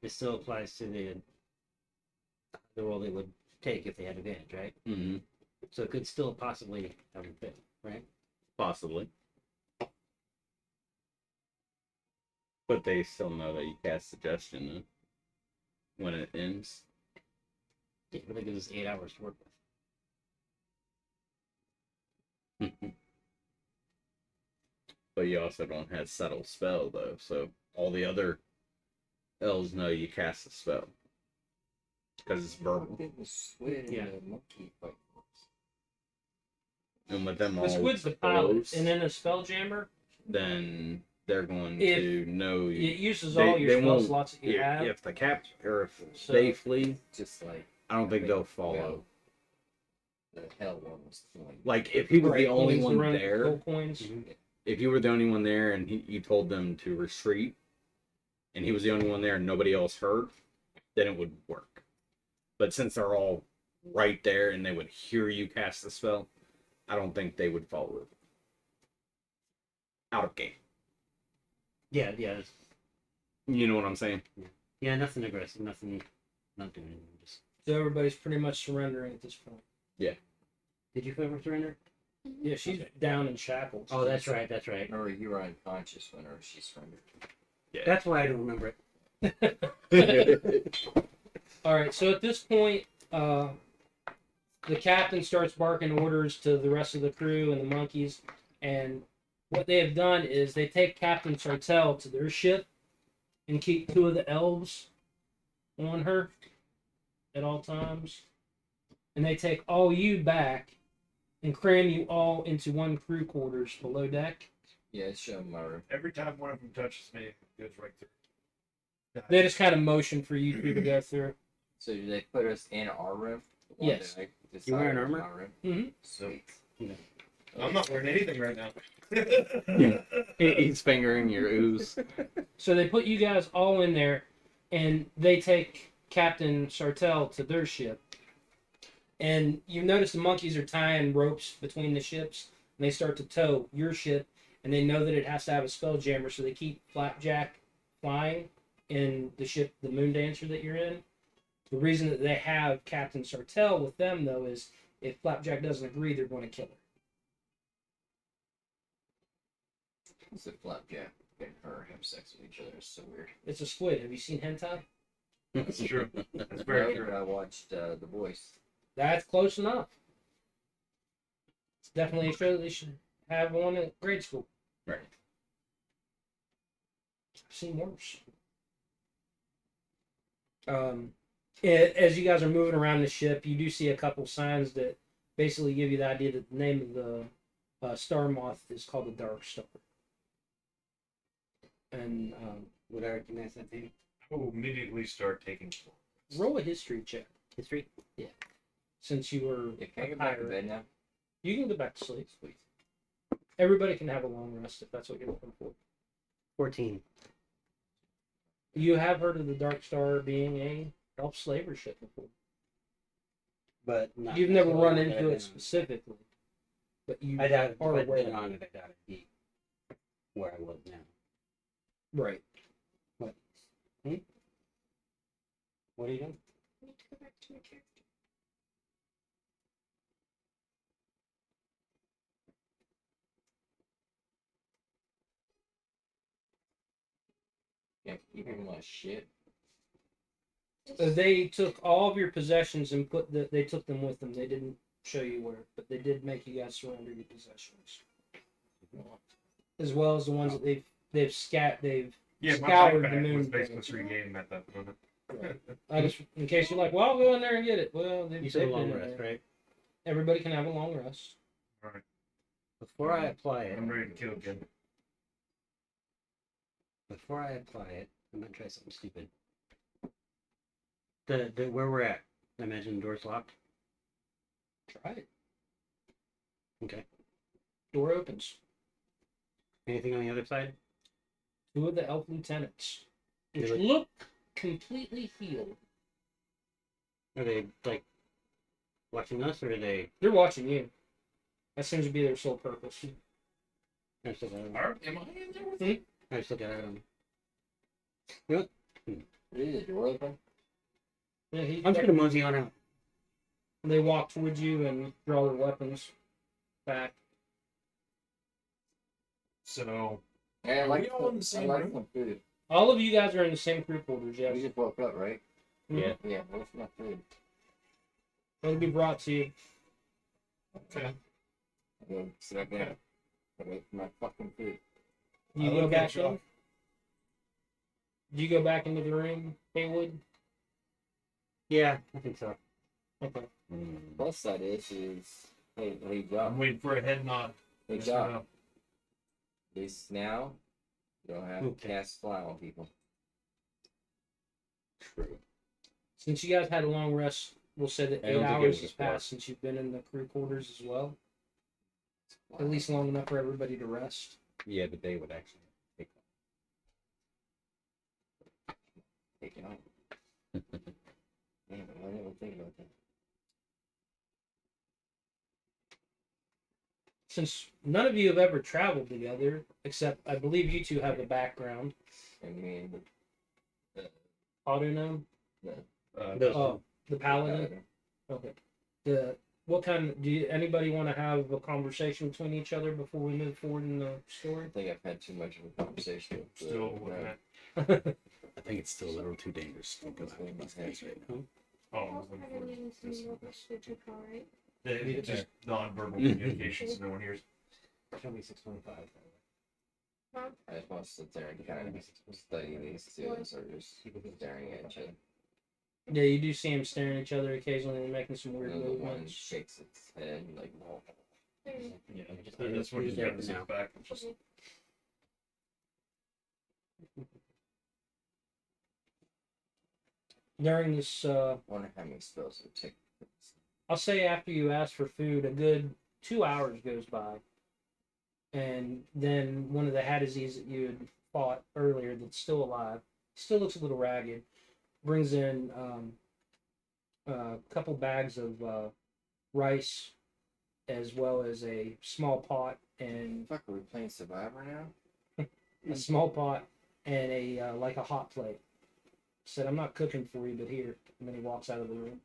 Speaker 5: it still applies to the roll they would take if they had advantage, right?
Speaker 4: Mm-hmm.
Speaker 5: So it could still possibly have a fit, right?
Speaker 4: Possibly. But they still know that you cast suggestion when it ends.
Speaker 5: Yeah, but that gives us 8 hours to work with.
Speaker 4: But you also don't have settle spell though, so all the other elves know you cast a spell because it's verbal.
Speaker 6: Did the squid
Speaker 5: Yeah.
Speaker 6: and the monkey fight first?
Speaker 4: And with them
Speaker 2: The
Speaker 4: all
Speaker 2: squid's the pilot,
Speaker 4: close,
Speaker 2: and then a spelljammer.
Speaker 4: then they're going
Speaker 2: If
Speaker 4: to know
Speaker 2: It
Speaker 4: you.
Speaker 2: uses all your spell
Speaker 4: won't-
Speaker 2: slots that you have.
Speaker 4: If the cap or if
Speaker 2: So-
Speaker 4: they flee,
Speaker 6: Just like
Speaker 4: I don't think they'll follow.
Speaker 6: the hell one was doing.
Speaker 4: Like if he was the
Speaker 2: Right,
Speaker 4: only
Speaker 2: coins to
Speaker 4: one
Speaker 2: run
Speaker 4: there,
Speaker 2: gold coins.
Speaker 4: if you were the only one there and you told them to retreat and he was the only one there and nobody else heard, then it would work. But since they're all right there and they would hear you cast the spell, I don't think they would follow it. Out of game.
Speaker 5: Yeah.
Speaker 4: You know what I'm saying?
Speaker 5: Yeah, nothing aggressive, nothing, not doing anything. Just...
Speaker 2: So everybody's pretty much surrendering at this point.
Speaker 5: Did you ever surrender?
Speaker 2: Yeah, she's down in shackles.
Speaker 5: Oh, that's right. That's right.
Speaker 6: Or you were unconscious when she surrendered.
Speaker 5: That's why I don't remember it.
Speaker 2: All right. So at this point, the captain starts barking orders to the rest of the crew and the monkeys. And what they have done is they take Captain Sartell to their ship and keep 2 of the elves on her at all times. And they take all you back and cram you all into one crew quarters below deck.
Speaker 6: Yeah, it's showing my room.
Speaker 1: Every time one of them touches me, it goes right through.
Speaker 2: They just kind of motion for you 2 to go through.
Speaker 6: So do they put us in our room? The one
Speaker 2: Yes.
Speaker 6: that I
Speaker 5: You wearing
Speaker 6: decided was
Speaker 5: armor?
Speaker 6: my room?
Speaker 2: Mhm.
Speaker 6: Sweet.
Speaker 1: I'm not wearing anything right now.
Speaker 4: He's fingering your ooze.
Speaker 2: So they put you guys all in there, and they take Captain Sartell to their ship. And you notice the monkeys are tying ropes between the ships, and they start to tow your ship, and they know that it has to have a spell jammer, so they keep Flapjack flying in the ship, the Moon Dancer that you're in. The reason that they have Captain Sartell with them, though, is if Flapjack doesn't agree, they're going to kill her.
Speaker 6: So Flapjack and her have sex with each other. It's so weird.
Speaker 2: It's a squid. Have you seen hentai?
Speaker 1: That's true. That's very true.
Speaker 6: After I watched The Voice.
Speaker 2: That's close enough. It's definitely a show that they should have on at grade school.
Speaker 4: Right.
Speaker 2: I've seen worse. As you guys are moving around the ship, you do see a couple signs that basically give you the idea that the name of the star moth is called the Dark Star. And
Speaker 5: Would I recognize that name?
Speaker 1: I will immediately start taking form.
Speaker 2: roll a history check
Speaker 5: History?
Speaker 2: since you were
Speaker 6: Yeah, can I
Speaker 2: a
Speaker 6: go back to
Speaker 2: pirate.
Speaker 6: bed now?
Speaker 2: You can go back to sleep.
Speaker 6: Sweet.
Speaker 2: Everybody can have a long rest if that's what you're looking for.
Speaker 5: 14.
Speaker 2: You have heard of the Dark Star being a elf slaver ship before.
Speaker 5: But not
Speaker 2: You've never run
Speaker 5: necessarily
Speaker 2: into
Speaker 5: that
Speaker 2: it specifically, but you
Speaker 5: I doubt if
Speaker 2: are
Speaker 5: I'd been
Speaker 2: aware.
Speaker 5: on it, I doubt it'd be where I was now.
Speaker 2: Right.
Speaker 5: What are you doing?
Speaker 3: I need to go back to my character.
Speaker 6: Yeah, keep him my shit.
Speaker 2: They took all of your possessions and they took them with them. They didn't show you where, but they did make you guys surrender your possessions, as well as the ones that they've they've
Speaker 1: Yeah, my
Speaker 2: scoured the
Speaker 1: backpack
Speaker 2: moon.
Speaker 1: was basically free game at that moment.
Speaker 2: I just, in case you're like, well, I'll go in there and get it. Well,
Speaker 5: You
Speaker 2: they've
Speaker 5: said a
Speaker 2: been
Speaker 5: long
Speaker 2: in
Speaker 5: rest,
Speaker 2: there.
Speaker 5: right?
Speaker 2: Everybody can have a long rest.
Speaker 1: Alright,
Speaker 5: Before I apply it,
Speaker 1: I'm ready to kill again.
Speaker 5: I'm gonna try something stupid. The where we're at, I imagine the door's locked.
Speaker 2: Try it.
Speaker 5: Okay.
Speaker 2: Door opens.
Speaker 5: Anything on the other side?
Speaker 2: 2 of the elf lieutenants, which
Speaker 5: Really?
Speaker 2: look completely healed.
Speaker 5: Are they like watching us, or are they?
Speaker 2: They're watching you. That seems to be their sole purpose.
Speaker 5: I still got him.
Speaker 1: Am I in there with you?
Speaker 5: I still got him.
Speaker 6: Is the door open?
Speaker 2: Yeah,
Speaker 5: I'm just gonna mosey on out.
Speaker 2: They walk towards you and draw their weapons back.
Speaker 1: So,
Speaker 6: Hey, I
Speaker 1: Are
Speaker 6: like
Speaker 1: we all in the same room?
Speaker 6: some food.
Speaker 2: All of you guys are in the same crew quarters,
Speaker 6: We
Speaker 2: yes.
Speaker 6: just woke up, right?
Speaker 5: Yeah.
Speaker 6: Yeah, what's my food?
Speaker 2: It'll be brought to you.
Speaker 1: okay.
Speaker 6: I go sit up there. I wait for my fucking food.
Speaker 2: You
Speaker 1: I
Speaker 2: go
Speaker 1: look
Speaker 2: back
Speaker 1: at you.
Speaker 2: in? Do you go back into the room, Haywood?
Speaker 5: Yeah, I think so.
Speaker 2: Okay.
Speaker 6: Plus side is hey
Speaker 1: I'm
Speaker 6: job.
Speaker 1: waiting for a head nod.
Speaker 6: Hey
Speaker 1: Yes or
Speaker 6: job.
Speaker 1: no?
Speaker 6: At least now you don't have
Speaker 5: Okay.
Speaker 6: to cast fly on people.
Speaker 5: True.
Speaker 2: Since you guys had a long rest, we'll say that
Speaker 4: I
Speaker 2: 8
Speaker 4: don't think it
Speaker 2: hours
Speaker 4: was
Speaker 2: has
Speaker 4: a spark.
Speaker 2: passed since you've been in the crew quarters as well. At least long enough for everybody to rest.
Speaker 4: Yeah, but they would actually take
Speaker 6: Take it out. Damn, I didn't even think about that.
Speaker 2: Since none of you have ever traveled together, except I believe you two have a background.
Speaker 6: I mean,
Speaker 2: Autonom?
Speaker 5: Those
Speaker 2: Oh, the Paladin? Okay. What kind do you, anybody want to have a conversation between each other before we move forward in the story?
Speaker 6: I think I've had too much of a conversation with
Speaker 1: Still
Speaker 6: no.
Speaker 1: looking at.
Speaker 4: I think it's still a little too dangerous to go after these guys right now.
Speaker 1: Oh, I
Speaker 3: Also,
Speaker 1: was looking
Speaker 3: I didn't even
Speaker 1: for
Speaker 3: see
Speaker 1: this.
Speaker 3: what was the call, right?
Speaker 1: It's just non-verbal communication, so no one hears.
Speaker 5: Show me 625.
Speaker 6: I just want to sit there and kind of study these two instead of just staring at each other.
Speaker 2: Yeah, you do see him staring at each other occasionally and making some weird
Speaker 6: And the one
Speaker 2: movements.
Speaker 6: shakes its head like, well,
Speaker 3: There you
Speaker 5: Yeah, just
Speaker 1: That's when he's
Speaker 5: there
Speaker 1: got to
Speaker 5: for now.
Speaker 1: sit back. And just,
Speaker 2: During this,
Speaker 6: I wonder how many spells it would take.
Speaker 2: I'll say after you ask for food, a good 2 hours goes by. And then one of the Hadizes that you had fought earlier that's still alive, still looks a little ragged, brings in a couple bags of rice as well as a small pot and
Speaker 6: Fuck, are we playing Survivor now?
Speaker 2: a small pot and a like a hot plate. Said, I'm not cooking for you, but here. And then he walks out of the room.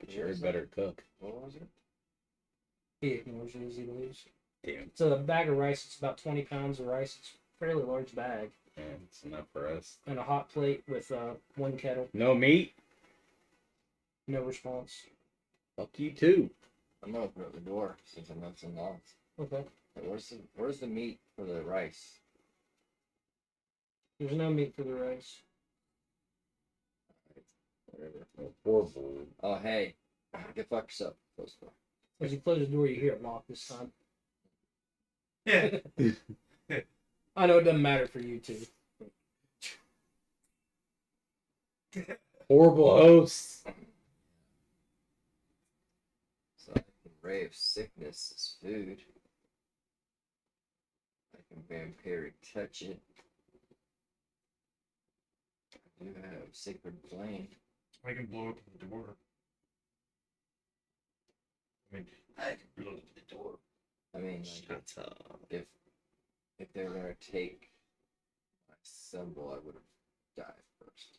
Speaker 4: Sure, better cook.
Speaker 6: What was it?
Speaker 2: He ignores it as he leaves.
Speaker 4: Damn,
Speaker 2: It's a bag of rice. It's about 20 pounds of rice. It's a fairly large bag.
Speaker 4: man, it's enough for us.
Speaker 2: And a hot plate with one kettle.
Speaker 4: No meat.
Speaker 2: No response.
Speaker 4: Fuck you too.
Speaker 6: I'm gonna open up the door since I'm not so lost.
Speaker 2: Okay.
Speaker 6: Hey, where's the meat for the rice?
Speaker 2: There's no meat for the rice.
Speaker 6: Whatever.
Speaker 4: Horrible.
Speaker 6: Oh hey, go fuck yourself. Close the door.
Speaker 2: As you close the door, you hear it lock this time.
Speaker 1: yeah.
Speaker 2: I know it doesn't matter for you two.
Speaker 4: Horrible hosts.
Speaker 6: So I can brave sickness as food. I can vampiric touch it. I do have sacred flame.
Speaker 1: I can blow up the door. I mean,
Speaker 6: I can blow up the door. I mean, like, if they were gonna take my symbol, I would have died first.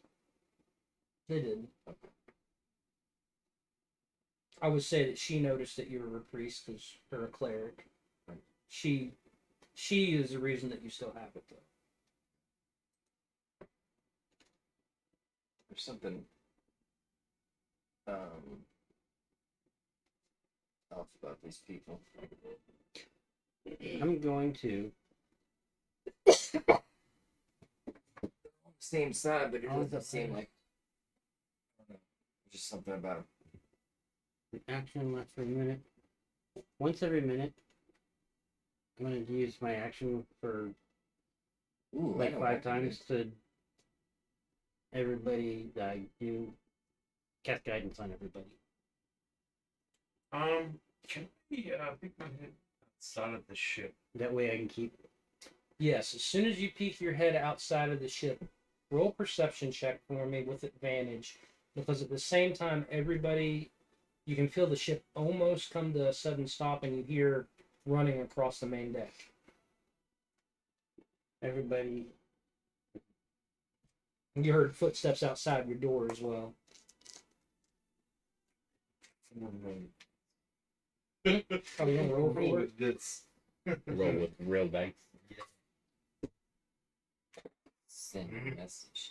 Speaker 2: They didn't. I would say that she noticed that you were a priest because or a cleric. She is the reason that you still have it though.
Speaker 6: There's something off about these people.
Speaker 5: I'm going to.
Speaker 6: Same side, but it
Speaker 5: Oh,
Speaker 6: doesn't seem like. I don't know. Just something about them.
Speaker 5: Action lasts for a minute. Once every minute, I'm going to use my action for
Speaker 6: Ooh, I
Speaker 5: like
Speaker 6: know
Speaker 5: 5
Speaker 6: what that
Speaker 5: times
Speaker 6: is.
Speaker 5: to everybody. Do cast guidance on everybody.
Speaker 1: can we pick my head outside of the ship?
Speaker 5: That way I can keep.
Speaker 2: Yes, as soon as you peek your head outside of the ship, roll a perception check for me with advantage, because at the same time everybody You can feel the ship almost come to a sudden stop, and you hear running across the main deck.
Speaker 5: Everybody,
Speaker 2: You heard footsteps outside your door as well. Oh, you want to roll for it?
Speaker 1: This.
Speaker 4: Roll with real dice.
Speaker 6: Send a message.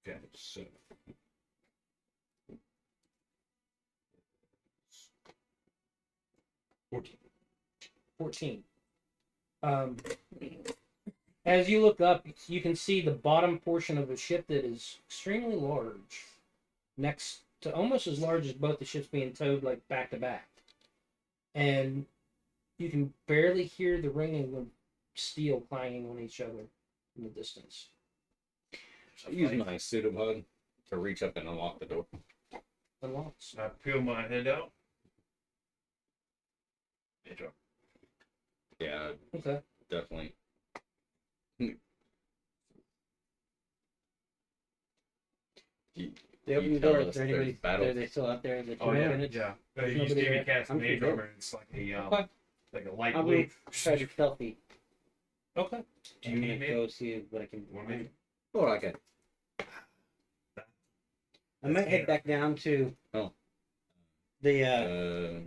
Speaker 4: Okay, so
Speaker 2: 14. As you look up, you can see the bottom portion of a ship that is extremely large, next to almost as large as both the ships being towed like back to back, and you can barely hear the ringing of steel clanging on each other in the distance.
Speaker 4: I use my pseudopod to reach up and unlock the door.
Speaker 2: Unlocks.
Speaker 1: I peel my head out.
Speaker 4: Yeah,
Speaker 2: Okay.
Speaker 4: definitely.
Speaker 5: they open
Speaker 4: You
Speaker 5: the door.
Speaker 4: tell
Speaker 5: Is
Speaker 4: us
Speaker 5: there
Speaker 4: there's
Speaker 5: anybody?
Speaker 4: battle.
Speaker 5: Are they still out there? The
Speaker 1: Oh
Speaker 5: two
Speaker 1: yeah,
Speaker 5: minutes?
Speaker 1: yeah.
Speaker 2: There's
Speaker 1: You just
Speaker 2: nobody
Speaker 1: gave me
Speaker 2: there.
Speaker 1: cast
Speaker 5: I'm
Speaker 1: mage
Speaker 5: good.
Speaker 1: armor. It's like a
Speaker 2: Okay.
Speaker 1: like a light
Speaker 5: I'm
Speaker 1: blue.
Speaker 5: gonna try to stealthy.
Speaker 2: Okay.
Speaker 1: Do you
Speaker 5: I'm
Speaker 1: need
Speaker 5: gonna
Speaker 1: me?
Speaker 5: go see what I can.
Speaker 1: Want me?
Speaker 4: Oh, okay.
Speaker 5: I might head back down to.
Speaker 4: Oh.
Speaker 5: The
Speaker 4: Yeah.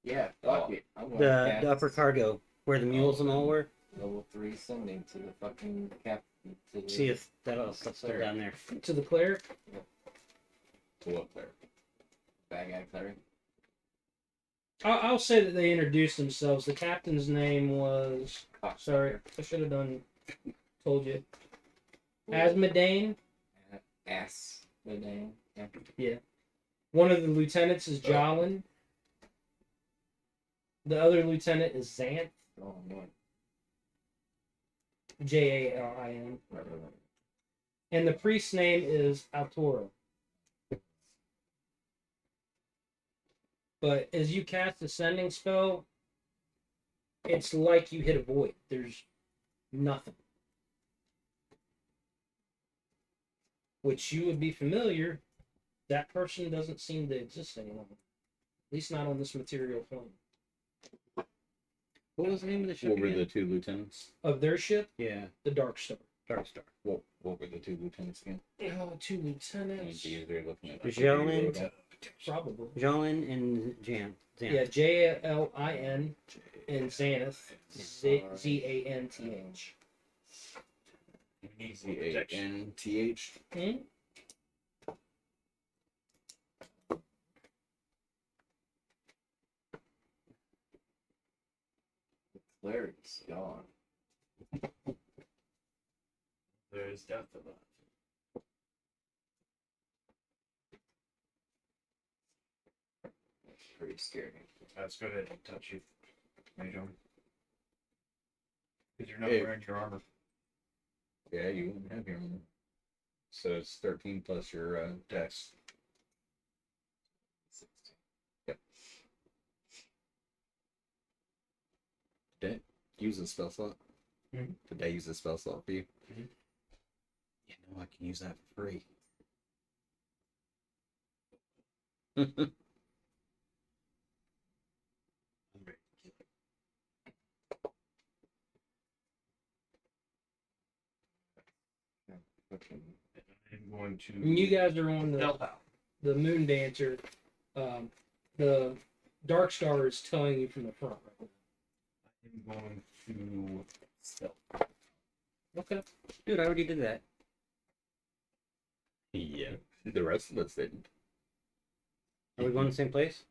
Speaker 6: Yeah, fuck it. I'm gonna
Speaker 5: the
Speaker 6: cast
Speaker 5: upper cargo where the mules and all were.
Speaker 6: level 3 sending to the fucking captain. To the
Speaker 5: See if that all stuff's still
Speaker 6: There.
Speaker 5: down there.
Speaker 2: To the cleric.
Speaker 4: To what there?
Speaker 6: bad guy cleric.
Speaker 2: I'll say that they introduced themselves. The captain's name was.
Speaker 6: Cocksucker.
Speaker 2: Sorry, I should have told you. Asmodane.
Speaker 6: Ass. The name. Yeah.
Speaker 2: One of the lieutenants is Jolin. The other lieutenant is Xanth.
Speaker 6: Oh, no.
Speaker 2: Jalin.
Speaker 6: Right.
Speaker 2: And the priest's name is Altora. But as you cast the sending spell, it's like you hit a void. There's nothing. Which you would be familiar, that person doesn't seem to exist anymore. At least not on this material plane.
Speaker 5: What was the name of the ship?
Speaker 4: What were
Speaker 5: again?
Speaker 4: the two lieutenants?
Speaker 2: Of their ship,
Speaker 5: Yeah,
Speaker 2: the Dark Star.
Speaker 5: Dark Star.
Speaker 4: What were the two lieutenants again?
Speaker 2: Two lieutenants.
Speaker 4: They're looking at
Speaker 5: Jolin.
Speaker 2: Probably.
Speaker 5: Jolin and Jan. Xanth.
Speaker 2: Yeah, Jalin and Xanath. Zanth.
Speaker 4: Zanth.
Speaker 2: Hmm?
Speaker 6: The cleric's gone.
Speaker 1: There is death of that.
Speaker 6: That's pretty scary.
Speaker 1: Let's go ahead and touch you, Mage Armor. Because you're not
Speaker 4: Hey.
Speaker 1: wearing your armor.
Speaker 4: Yeah, you wouldn't have your armor. So it's 13 plus your dex.
Speaker 6: 16.
Speaker 4: Did I use a spell slot?
Speaker 2: Mhm.
Speaker 4: Did I use a spell slot for you?
Speaker 2: Mhm.
Speaker 4: You know I can use that for free.
Speaker 1: I'm ready to kill it.
Speaker 6: Fucking
Speaker 1: I'm going to.
Speaker 2: And you guys are on
Speaker 1: Help out.
Speaker 2: the Moon Dancer. The Dark Star is telling you from the front right
Speaker 1: I'm going to stealth.
Speaker 2: now. Okay.
Speaker 5: Dude, I already did that.
Speaker 4: Yeah. The rest of us didn't.
Speaker 5: Are we going to the same place?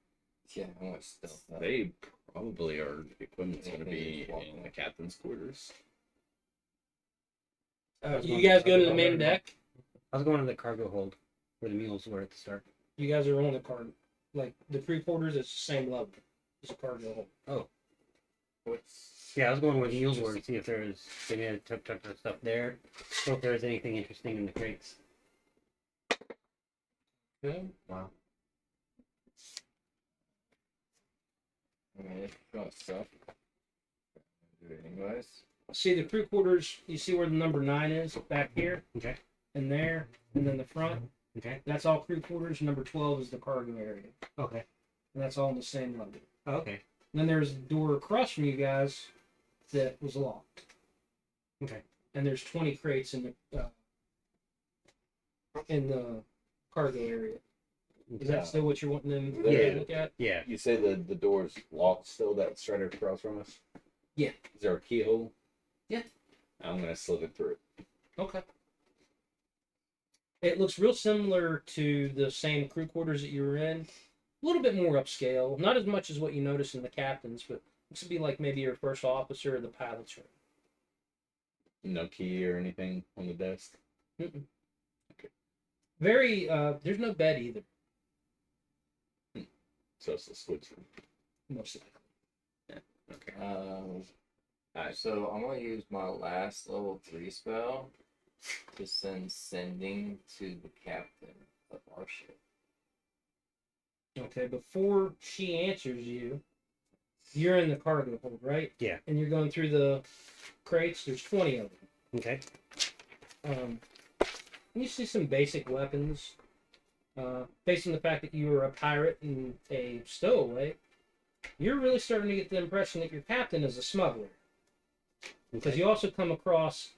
Speaker 6: yeah, I want to stealth that.
Speaker 4: They probably are. Equipment's going to be in the captain's quarters.
Speaker 2: You guys go to the main deck.
Speaker 5: I was going to the cargo hold where the mules were at the start.
Speaker 2: You guys are on the card. Like the crew quarters, it's the same level as a cargo hold.
Speaker 1: What's.
Speaker 5: Yeah, I was going where the mules were to see if there was they may have took their stuff there. So if there was anything interesting in the crates.
Speaker 2: Okay.
Speaker 1: Wow.
Speaker 6: I mean, it's gonna suck. Do it anyways.
Speaker 2: See the crew quarters. You see where the number 9 is back here
Speaker 5: Okay.
Speaker 2: and there, and then the front.
Speaker 5: Okay.
Speaker 2: That's all crew quarters. Number 12 is the cargo area,
Speaker 5: Okay.
Speaker 2: and that's all on the same level.
Speaker 5: Oh, okay.
Speaker 2: And then there's a door across from you guys that was locked.
Speaker 5: Okay.
Speaker 2: And there's 20 crates in the cargo area. Is that still what you're wanting them to
Speaker 4: Yeah.
Speaker 2: look at?
Speaker 5: Yeah.
Speaker 4: You say the door's locked still, that's right across from us?
Speaker 2: Yeah.
Speaker 4: Is there a keyhole?
Speaker 2: Yeah.
Speaker 4: I'm gonna slip it through.
Speaker 2: Okay. It looks real similar to the same crew quarters that you were in. A little bit more upscale. Not as much as what you notice in the captain's, but looks to be like maybe your first officer or the pilot's room.
Speaker 4: No key or anything on the desk?
Speaker 2: Mm-mm. Very, there's no bed either,
Speaker 4: So it's a switch room.
Speaker 2: most likely.
Speaker 4: Okay.
Speaker 6: So I'm gonna use my last level 3 spell to send sending to the captain of our ship.
Speaker 2: Okay, before she answers you, you're in the cargo hold, right?
Speaker 5: Yeah.
Speaker 2: And you're going through the crates. There's 20 of them.
Speaker 5: Okay.
Speaker 2: You see some basic weapons. Based on the fact that you were a pirate and a stowaway, you're really starting to get the impression that your captain is a smuggler. Because you also come across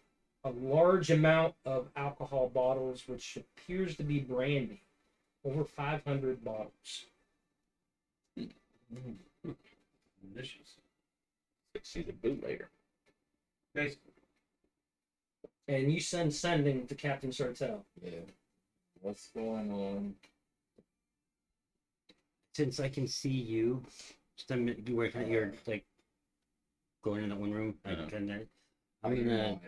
Speaker 2: a large amount of alcohol bottles, which appears to be brandy. Over 500 bottles.
Speaker 1: Delicious.
Speaker 4: She's a bootlegger.
Speaker 1: Guys,
Speaker 2: And you send sending to Captain Sartell.
Speaker 6: Yeah. What's going on?
Speaker 5: Since I can see you, you were kind of you're like going in that one room. Like, kinda, I'm gonna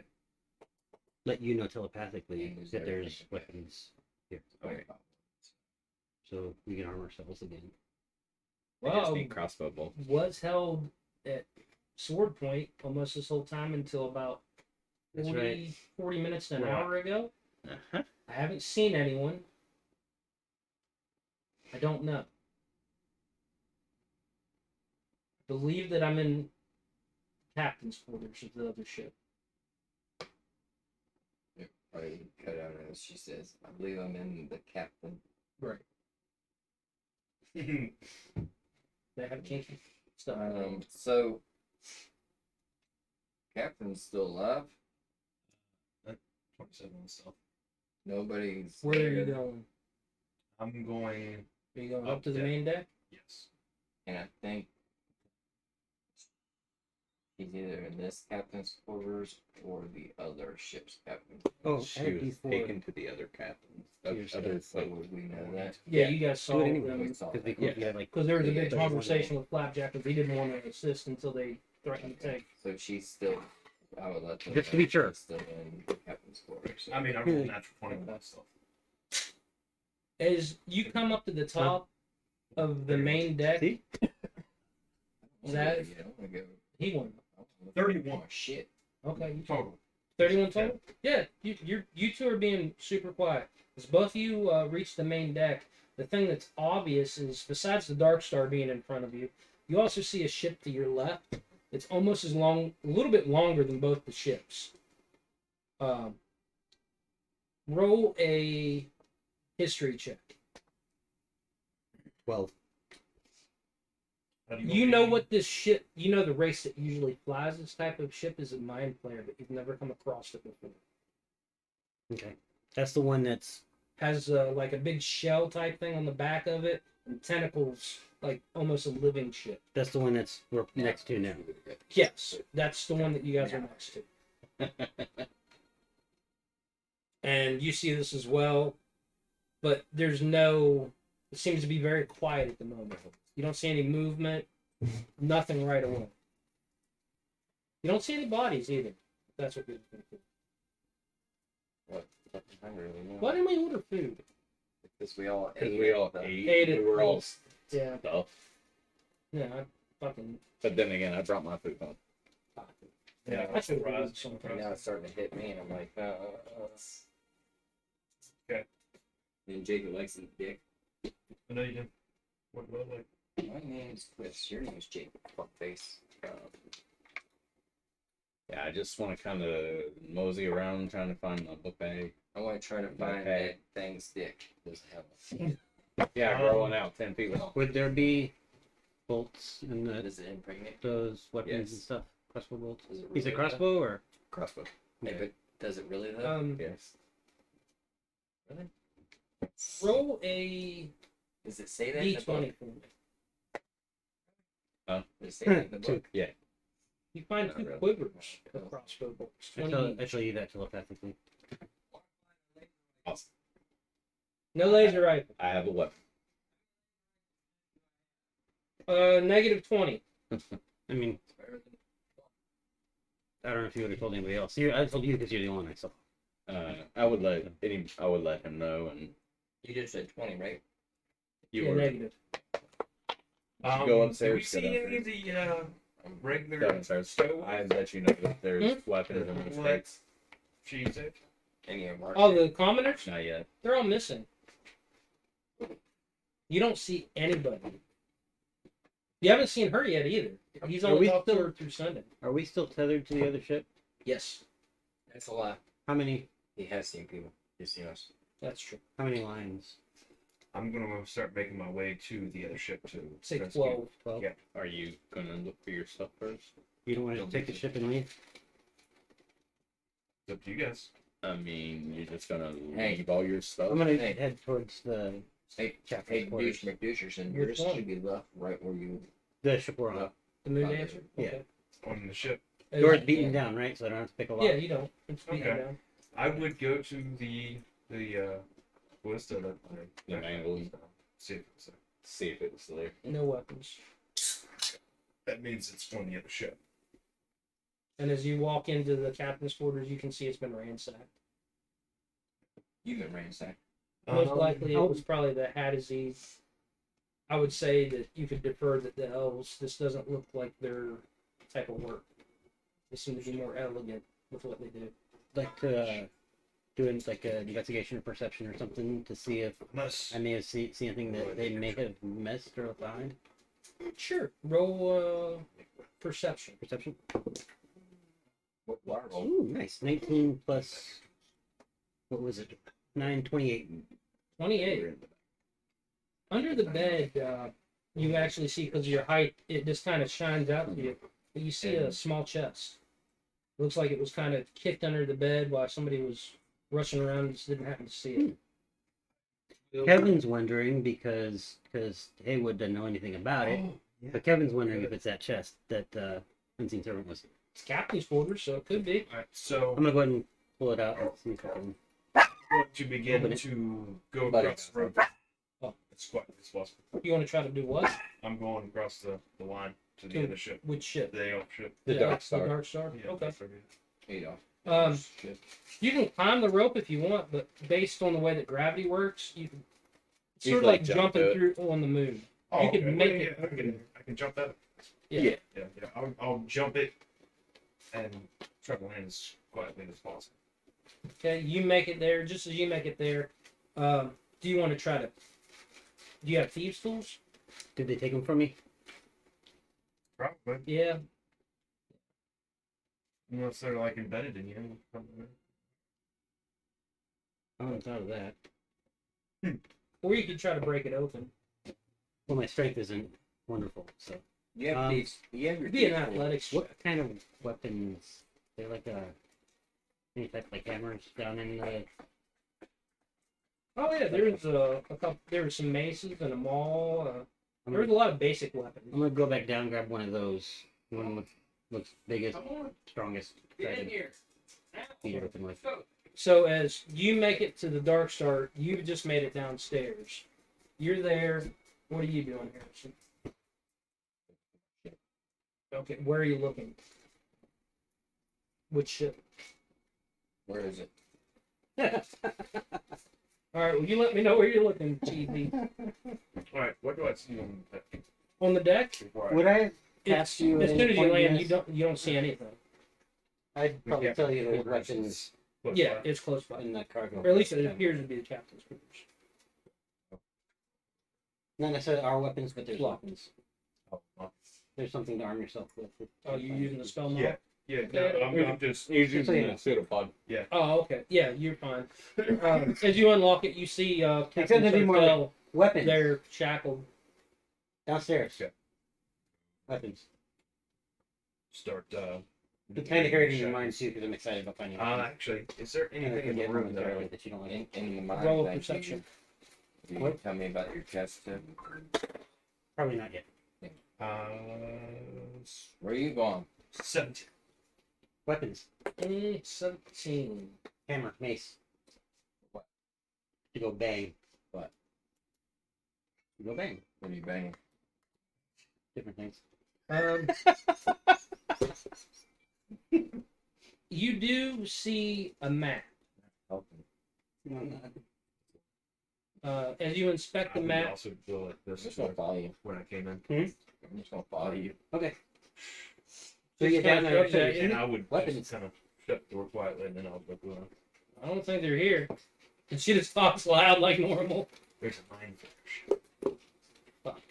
Speaker 5: let you know telepathically
Speaker 6: Use
Speaker 5: that there's
Speaker 6: everything.
Speaker 5: weapons here,
Speaker 6: Okay.
Speaker 5: so we can arm ourselves again.
Speaker 4: I just
Speaker 2: Well,
Speaker 4: need crossbow bolt.
Speaker 2: was held at sword point almost this whole time until about
Speaker 5: That's
Speaker 2: 40,
Speaker 5: right.
Speaker 2: 40 minutes to an
Speaker 5: Right.
Speaker 2: hour ago.
Speaker 5: Uh-huh.
Speaker 2: I haven't seen anyone. I don't know. I believe that I'm in captain's quarters of the other ship.
Speaker 6: Probably cut out as she says. I believe I'm in the captain.
Speaker 2: Right.
Speaker 1: I
Speaker 2: They have kinky stuff.
Speaker 6: So captain's still alive.
Speaker 1: 27 and stuff.
Speaker 6: Nobody's.
Speaker 2: Where are you
Speaker 6: there,
Speaker 2: going?
Speaker 1: I'm going.
Speaker 2: Are you going
Speaker 1: Up
Speaker 2: up to the
Speaker 1: deck.
Speaker 2: main deck?
Speaker 1: Yes.
Speaker 6: And I think he's either in this captain's quarters or the other ship's captain.
Speaker 5: Oh,
Speaker 4: She
Speaker 5: add
Speaker 4: was
Speaker 5: D4
Speaker 4: taken to the other captains.
Speaker 5: Here's
Speaker 4: Other
Speaker 5: that.
Speaker 6: So
Speaker 4: folk.
Speaker 6: would we know that?
Speaker 2: Yeah,
Speaker 4: Yeah.
Speaker 2: you guys saw
Speaker 5: Do it anyway.
Speaker 2: them.
Speaker 6: We saw
Speaker 5: because
Speaker 6: that.
Speaker 5: we had like
Speaker 2: Because there was a
Speaker 6: Yeah,
Speaker 2: big
Speaker 5: there's one
Speaker 2: conversation with Flapjack because he didn't want to assist until they threatened to take.
Speaker 6: So she's still. I would let them
Speaker 5: Just to
Speaker 6: know
Speaker 5: be sure.
Speaker 6: she's still in the captain's quarters.
Speaker 1: I mean, I rolled natural 20 with that stuff.
Speaker 2: As you come up to the top of the main deck,
Speaker 5: See?
Speaker 2: That-
Speaker 6: Yeah, I wanna go.
Speaker 2: he won.
Speaker 6: I wanna
Speaker 1: 31.
Speaker 6: Oh, shit.
Speaker 2: Okay, you
Speaker 1: Total.
Speaker 2: 31 total? Yeah, you two are being super quiet. As both of you reach the main deck, the thing that's obvious is, besides the Dark Star being in front of you, you also see a ship to your left. It's almost as long, a little bit longer than both the ships. Roll a history check.
Speaker 5: 12.
Speaker 1: How do
Speaker 2: You
Speaker 1: want
Speaker 2: know
Speaker 1: me-
Speaker 2: what this ship, you know the race that usually flies this type of ship is a Mind Flayer, but you've never come across it before.
Speaker 5: Okay, that's the one that's
Speaker 2: Has like a big shell type thing on the back of it and tentacles, like almost a living ship.
Speaker 5: that's the one that's we're next to now.
Speaker 2: Yes, that's the one that you guys are next to. And you see this as well, but there's no. It seems to be very quiet at the moment. You don't see any movement, nothing right away. You don't see any bodies either. If that's what you're looking for.
Speaker 6: I really know.
Speaker 2: Why didn't we order food?
Speaker 6: Because we all
Speaker 4: Because
Speaker 6: ate.
Speaker 4: we all
Speaker 6: the-
Speaker 4: ate. We were all
Speaker 2: Yeah,
Speaker 4: stuffed.
Speaker 2: yeah, I fucking.
Speaker 4: But then again, I brought my food home.
Speaker 1: Yeah,
Speaker 2: I should have
Speaker 1: surprised.
Speaker 2: something.
Speaker 6: Now it's starting to hit me, and I'm like,
Speaker 1: Okay.
Speaker 6: And Jacob likes his dick.
Speaker 1: I know you did. What like?
Speaker 6: My name's Chris. Your name's Jacob. Fuckface.
Speaker 4: Yeah, I just want to kind of mosey around trying to find my book bag.
Speaker 6: I want to try to find
Speaker 4: Okay.
Speaker 6: that thing's dick. Does it have one?
Speaker 4: Yeah, growing out 10 feet long.
Speaker 5: Would there be bolts in
Speaker 6: Does it impregnate?
Speaker 5: those weapons and
Speaker 4: Yes.
Speaker 5: stuff? Crossbow bolts.
Speaker 6: Does it
Speaker 5: Is it
Speaker 6: really,
Speaker 5: crossbow or?
Speaker 4: Crossbow.
Speaker 6: Hey, but does it really though?
Speaker 4: Yes.
Speaker 6: Really?
Speaker 2: Roll a
Speaker 6: Does it say that in the book?
Speaker 2: d20 for me.
Speaker 6: Does it say that in the
Speaker 5: Two.
Speaker 6: book?
Speaker 4: Yeah.
Speaker 2: You find
Speaker 6: Not
Speaker 2: 2
Speaker 6: really.
Speaker 2: quivers of crossbow bolts.
Speaker 5: I
Speaker 2: 20
Speaker 5: tell,
Speaker 2: each.
Speaker 5: I tell you that telepathically.
Speaker 4: Awesome.
Speaker 2: No laser rifle.
Speaker 4: I have a weapon.
Speaker 2: Negative 20.
Speaker 5: I mean, I don't know if you would have told anybody else. I told you because you're the only one I saw.
Speaker 4: I would let him know, and
Speaker 6: You just said 20, right?
Speaker 4: you
Speaker 2: Yeah,
Speaker 4: were
Speaker 2: negative.
Speaker 4: Go upstairs,
Speaker 1: Did we see
Speaker 4: go
Speaker 1: any of the regular
Speaker 4: downstairs.
Speaker 1: stowaways?
Speaker 4: I let you know that there's weapons in those
Speaker 1: What
Speaker 4: crates.
Speaker 1: she said?
Speaker 6: Any of our
Speaker 2: Oh, the commoners?
Speaker 4: Not yet.
Speaker 2: They're all missing. You don't see anybody. You haven't seen her yet either. He's
Speaker 5: Are
Speaker 2: only
Speaker 5: we
Speaker 2: talked to
Speaker 5: still-
Speaker 2: her through Sunday.
Speaker 5: Are we still tethered to the other ship?
Speaker 2: Yes,
Speaker 6: That's a lot.
Speaker 5: How many?
Speaker 6: He has seen people. He's seen us.
Speaker 2: that's true.
Speaker 5: How many lines?
Speaker 1: I'm gonna start making my way to the other ship to
Speaker 2: Say
Speaker 1: rescue.
Speaker 2: 12.
Speaker 5: 12?
Speaker 1: Yeah.
Speaker 4: Are you gonna look for your stuff first?
Speaker 5: You don't want to take the ship and leave?
Speaker 1: It's up to you guys.
Speaker 4: I mean, you're just gonna
Speaker 6: Hey.
Speaker 4: leave all your stuff.
Speaker 5: I'm gonna
Speaker 6: Hey.
Speaker 5: head towards the
Speaker 6: Hey,
Speaker 5: captain's
Speaker 6: hey,
Speaker 5: quarters.
Speaker 6: McDoucherson,
Speaker 2: You're
Speaker 6: yours
Speaker 2: 20.
Speaker 6: should be left right where you.
Speaker 5: The ship we're on.
Speaker 2: The moon
Speaker 6: Oh,
Speaker 2: dancer?
Speaker 5: yeah.
Speaker 2: Okay.
Speaker 1: On the ship.
Speaker 5: Yours beaten down, right? So I don't have to pick a lot.
Speaker 2: Yeah, you don't. It's beaten
Speaker 1: Okay.
Speaker 2: down.
Speaker 1: I would go to the ballista that
Speaker 4: The Mangling.
Speaker 1: see if it's there.
Speaker 4: See if it was there.
Speaker 2: No weapons.
Speaker 1: That means it's on the other ship.
Speaker 2: And as you walk into the captain's quarters, you can see it's been ransacked.
Speaker 6: You can ransack.
Speaker 2: Most
Speaker 1: Um,
Speaker 2: likely, it was probably the Haddazee. I would say that you could defer that the elves. This doesn't look like their type of work. They seem to be more elegant with what they do.
Speaker 5: Like to doing like an investigation or perception or something to see if
Speaker 1: Unless
Speaker 5: I may have seen anything that they may have missed or left behind.
Speaker 2: Sure. Roll perception.
Speaker 5: Perception.
Speaker 6: What water roll?
Speaker 5: Ooh, nice. 19 plus. What was it? 9, 28.
Speaker 2: 28. Under the bed, you actually see, because of your height, it just kind of shines out to you. But you see a small chest. Looks like it was kind of kicked under the bed while somebody was rushing around and just didn't happen to see it.
Speaker 5: Kevin's wondering because Haywood doesn't know anything about it.
Speaker 1: Oh, yeah.
Speaker 5: But Kevin's wondering if it's that chest that Unseen Servant was.
Speaker 2: It's captain's quarters, so it could be.
Speaker 1: Alright, so
Speaker 5: I'm gonna go ahead and pull it out and see if I can.
Speaker 1: going to begin
Speaker 5: Open it.
Speaker 1: to go
Speaker 4: Buddy.
Speaker 1: across the road.
Speaker 2: Oh.
Speaker 1: It's quite it's possible.
Speaker 2: You want to try to do what?
Speaker 1: I'm going across the line to the
Speaker 2: To-
Speaker 1: other ship.
Speaker 2: Which ship?
Speaker 1: The elf ship.
Speaker 4: The Dark Star.
Speaker 2: The Dark Star?
Speaker 1: Yeah,
Speaker 2: Okay.
Speaker 1: that's right.
Speaker 6: 8 off.
Speaker 2: Um, you can climb the rope if you want, but based on the way that gravity works, you can. It's
Speaker 4: You
Speaker 2: sort of
Speaker 4: can,
Speaker 2: like
Speaker 4: like, jump
Speaker 2: jumping
Speaker 4: to it.
Speaker 2: through on the moon.
Speaker 1: Oh,
Speaker 2: You could
Speaker 1: okay.
Speaker 2: make
Speaker 1: Yeah,
Speaker 2: it-
Speaker 1: I can jump that.
Speaker 2: Yeah.
Speaker 4: Yeah.
Speaker 1: Yeah. I'll jump it and try to land as quietly as possible.
Speaker 2: Okay, you make it there. Just as you make it there, do you want to try to? Do you have thieves' tools?
Speaker 5: Did they take them from me?
Speaker 1: Probably.
Speaker 2: Yeah.
Speaker 1: Unless they're like embedded in you.
Speaker 5: I haven't thought of that.
Speaker 2: Or you could try to break it open.
Speaker 5: Well, my strength isn't wonderful, so.
Speaker 6: You have
Speaker 5: Um,
Speaker 6: these. You have your.
Speaker 2: It'd be an
Speaker 6: thieves' tools.
Speaker 2: athletics.
Speaker 5: What kind of weapons? They're like any type of like hammers down in the.
Speaker 2: Oh yeah, there's a couple. There were some maces and a maul.
Speaker 5: I'm
Speaker 2: There's
Speaker 5: gonna,
Speaker 2: a lot of basic weapons.
Speaker 5: I'm gonna go back down and grab one of those. One looks biggest, strongest. Try to beat everything with.
Speaker 2: So as you make it to the Dark Star, you've just made it downstairs. You're there. What are you doing, Harrison? Okay, where are you looking? Which ship?
Speaker 6: Where is it?
Speaker 2: All right, well, you let me know where you're looking, Cheesy.
Speaker 1: Alright, what do I see on the
Speaker 2: On the deck,
Speaker 1: before
Speaker 5: Would I
Speaker 2: it's,
Speaker 5: ask you
Speaker 2: as
Speaker 5: at
Speaker 2: soon
Speaker 5: any
Speaker 2: as you
Speaker 5: point,
Speaker 2: land,
Speaker 5: yes?
Speaker 2: you don't see anything.
Speaker 5: I'd probably
Speaker 1: Yeah.
Speaker 5: tell you there's weapons
Speaker 1: close
Speaker 2: Yeah,
Speaker 1: by?
Speaker 2: it's close by,
Speaker 5: in the cargo.
Speaker 2: or at least it appears to be the captain's quarters.
Speaker 5: Not necessarily our weapons, but there's
Speaker 2: What?
Speaker 5: weapons.
Speaker 1: Oh, well,
Speaker 5: There's something to arm yourself with.
Speaker 2: Oh, you're using the spell now?
Speaker 1: yeah. Yeah, no, I'm just.
Speaker 4: He's
Speaker 5: Just so you
Speaker 4: using
Speaker 5: know.
Speaker 4: a pseudopod.
Speaker 2: Oh, okay. Yeah, you're fine. As you unlock it, you see Captain
Speaker 5: Except there'd be more
Speaker 2: Turtle.
Speaker 5: Weapons.
Speaker 2: They're shackled.
Speaker 5: Downstairs.
Speaker 1: Yeah.
Speaker 5: Weapons.
Speaker 1: Start.
Speaker 5: You kind of carried it in your mind too, because I'm excited about finding out.
Speaker 1: Actually, is there anything in the room that I would?
Speaker 5: that you don't like?
Speaker 6: In the mind,
Speaker 2: Roll of
Speaker 6: thank
Speaker 2: perception.
Speaker 6: You can
Speaker 5: What?
Speaker 6: tell me about your chest tip.
Speaker 5: Probably not yet.
Speaker 1: Uh,
Speaker 6: Where are you going?
Speaker 1: 17.
Speaker 5: Weapons.
Speaker 2: 17.
Speaker 5: Hammer. Mace.
Speaker 6: What?
Speaker 5: You go bang.
Speaker 6: What?
Speaker 5: You go bang.
Speaker 6: What are you banging?
Speaker 5: Different things.
Speaker 2: You do see a map.
Speaker 6: Helping.
Speaker 2: As you inspect the
Speaker 1: I would
Speaker 2: map,
Speaker 1: also go like
Speaker 6: I'm
Speaker 1: this
Speaker 6: just gonna follow you.
Speaker 1: when I came in.
Speaker 6: I'm just gonna follow you.
Speaker 5: Okay. So you
Speaker 2: Just
Speaker 5: get down
Speaker 2: kinda
Speaker 5: there.
Speaker 2: throws at
Speaker 5: Okay.
Speaker 2: you.
Speaker 1: And I would
Speaker 5: Weapons.
Speaker 1: just kind of shut the door quietly, and then I'll look around.
Speaker 2: I don't think they're here. And she just talks loud like normal.
Speaker 1: There's a mind flash.
Speaker 2: Fuck.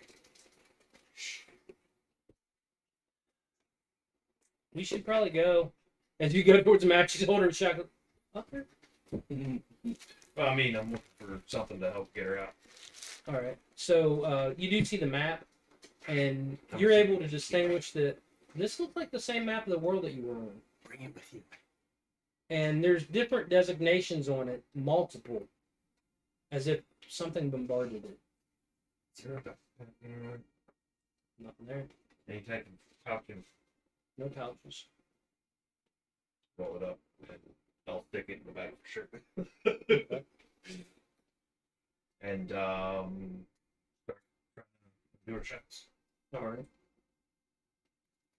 Speaker 2: You should probably go. As you go towards the map, she's holding her shotgun. Up there?
Speaker 1: Well, I mean, I'm looking for something to help get her out.
Speaker 2: Alright. So you do see the map, and you're able to distinguish that this looks like the same map of the world that you were on.
Speaker 5: Bring it with you.
Speaker 2: And there's different designations on it, multiple, as if something bombarded it.
Speaker 1: Is there
Speaker 2: Nothing there.
Speaker 1: any type of pouch,
Speaker 2: No pouches.
Speaker 1: roll it up, and I'll stick it in the back for sure. And start trying to do her shots.
Speaker 2: Alright.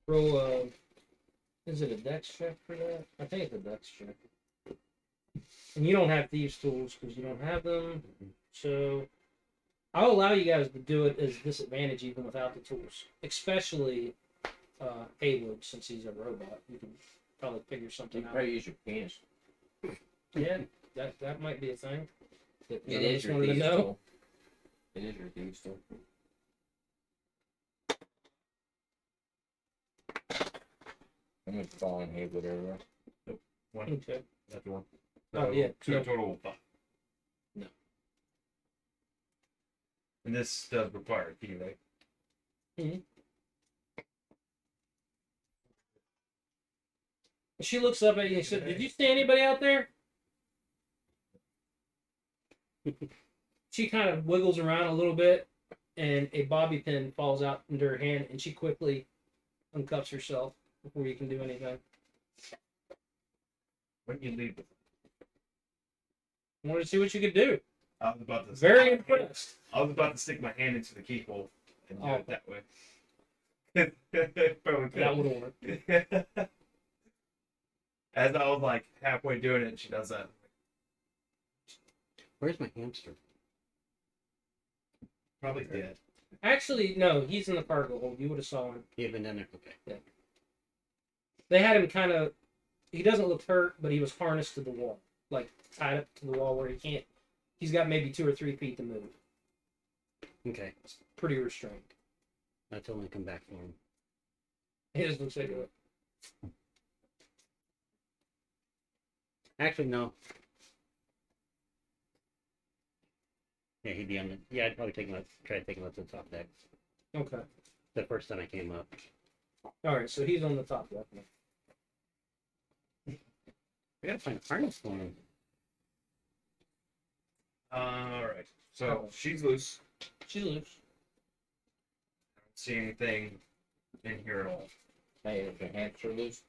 Speaker 2: Roll is it a dex check for that? I think it's a dex check. And you don't have thieves tools because you don't have them. So I'll allow you guys to do it as disadvantage even without the tools. Especially Haywood, since he's a robot. You can probably figure
Speaker 6: You
Speaker 2: something
Speaker 6: can
Speaker 2: out.
Speaker 6: probably use your penis.
Speaker 2: Yeah, that might be a thing. That
Speaker 6: It
Speaker 2: I
Speaker 6: is
Speaker 2: just
Speaker 6: your
Speaker 2: wanted to
Speaker 6: thieves
Speaker 2: know.
Speaker 6: tool. It is your thieves tool. I'm gonna fall in Haywood everywhere.
Speaker 1: One,
Speaker 2: Okay.
Speaker 1: that's one.
Speaker 2: Oh, yeah,
Speaker 1: Two
Speaker 2: no.
Speaker 1: total of 5.
Speaker 2: No.
Speaker 1: And this does require a key, right?
Speaker 2: She looks up at you and said, "Did you see anybody out there?" She kind of wiggles around a little bit, and a bobby pin falls out into her hand, and she quickly uncuffs herself before you can do anything.
Speaker 1: When you leave,
Speaker 2: I wanted to see what you could do.
Speaker 1: I was about to.
Speaker 2: Very impressed.
Speaker 1: I was about to stick my hand into the keyhole and do
Speaker 2: Oh.
Speaker 1: it that way. Probably
Speaker 2: That
Speaker 1: could.
Speaker 2: would work.
Speaker 1: As I was like halfway doing it, she does that.
Speaker 5: Where's my hamster?
Speaker 1: Probably dead.
Speaker 2: Actually, no, he's in the cargo hold. You would have saw him.
Speaker 5: You have been down there. Okay.
Speaker 2: They had him kind of. He doesn't look hurt, but he was harnessed to the wall, like tied up to the wall where he can't. He's got maybe 2 or 3 feet to move.
Speaker 5: Okay.
Speaker 2: Pretty restrained.
Speaker 5: I told him to come back for him.
Speaker 2: He doesn't look like it.
Speaker 5: Actually, no. Yeah, he'd be on the. Yeah, I'd probably try to take him up to the top deck.
Speaker 2: Okay.
Speaker 5: The first time I came up.
Speaker 2: All right, so he's on the top deck.
Speaker 5: We gotta find a harness for him.
Speaker 1: All right. So she's loose.
Speaker 2: She's loose.
Speaker 1: I don't see anything in here at all.
Speaker 6: Hey, is your hamster loose?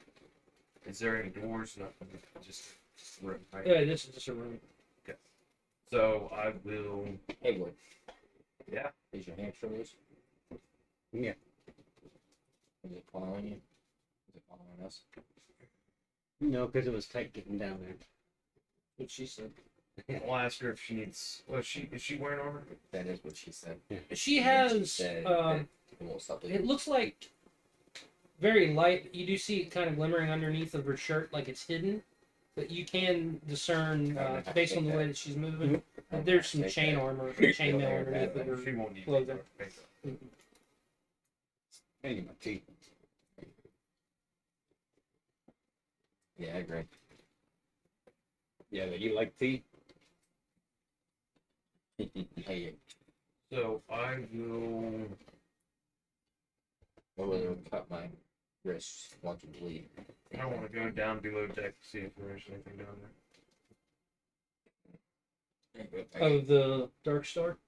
Speaker 1: Is there any doors? Nothing. Just a room. Right?
Speaker 2: Yeah, this is just a room.
Speaker 1: So I will.
Speaker 6: Haywood.
Speaker 1: Yeah.
Speaker 6: Is your hamster loose?
Speaker 5: Yeah.
Speaker 6: Is it following you? Is it following us?
Speaker 5: No, because it was tight getting down there.
Speaker 2: What she said.
Speaker 1: I'll ask her if she needs. Well, is she wearing armor?
Speaker 6: That is what she said.
Speaker 2: She
Speaker 6: And then she
Speaker 2: has.
Speaker 6: said
Speaker 2: Um,
Speaker 6: that it won't stop
Speaker 2: it
Speaker 6: bleeding.
Speaker 2: looks like very light. You do see it kind of glimmering underneath of her shirt, like it's hidden, but you can discern based on the way that she's moving. that There's some
Speaker 6: Take
Speaker 2: chain
Speaker 6: that.
Speaker 2: armor, chainmail
Speaker 6: Very
Speaker 2: underneath
Speaker 6: bad.
Speaker 2: of her
Speaker 1: She won't need
Speaker 2: clothing.
Speaker 1: makeup.
Speaker 4: Hey, my teeth.
Speaker 6: Yeah, I agree.
Speaker 5: Yeah, but you like tea?
Speaker 6: Hey,
Speaker 1: So I will.
Speaker 6: I would cut my wrist, watch it bleed.
Speaker 1: I want to go down below deck to see if there's anything down there.
Speaker 2: Oh, the Dark Star.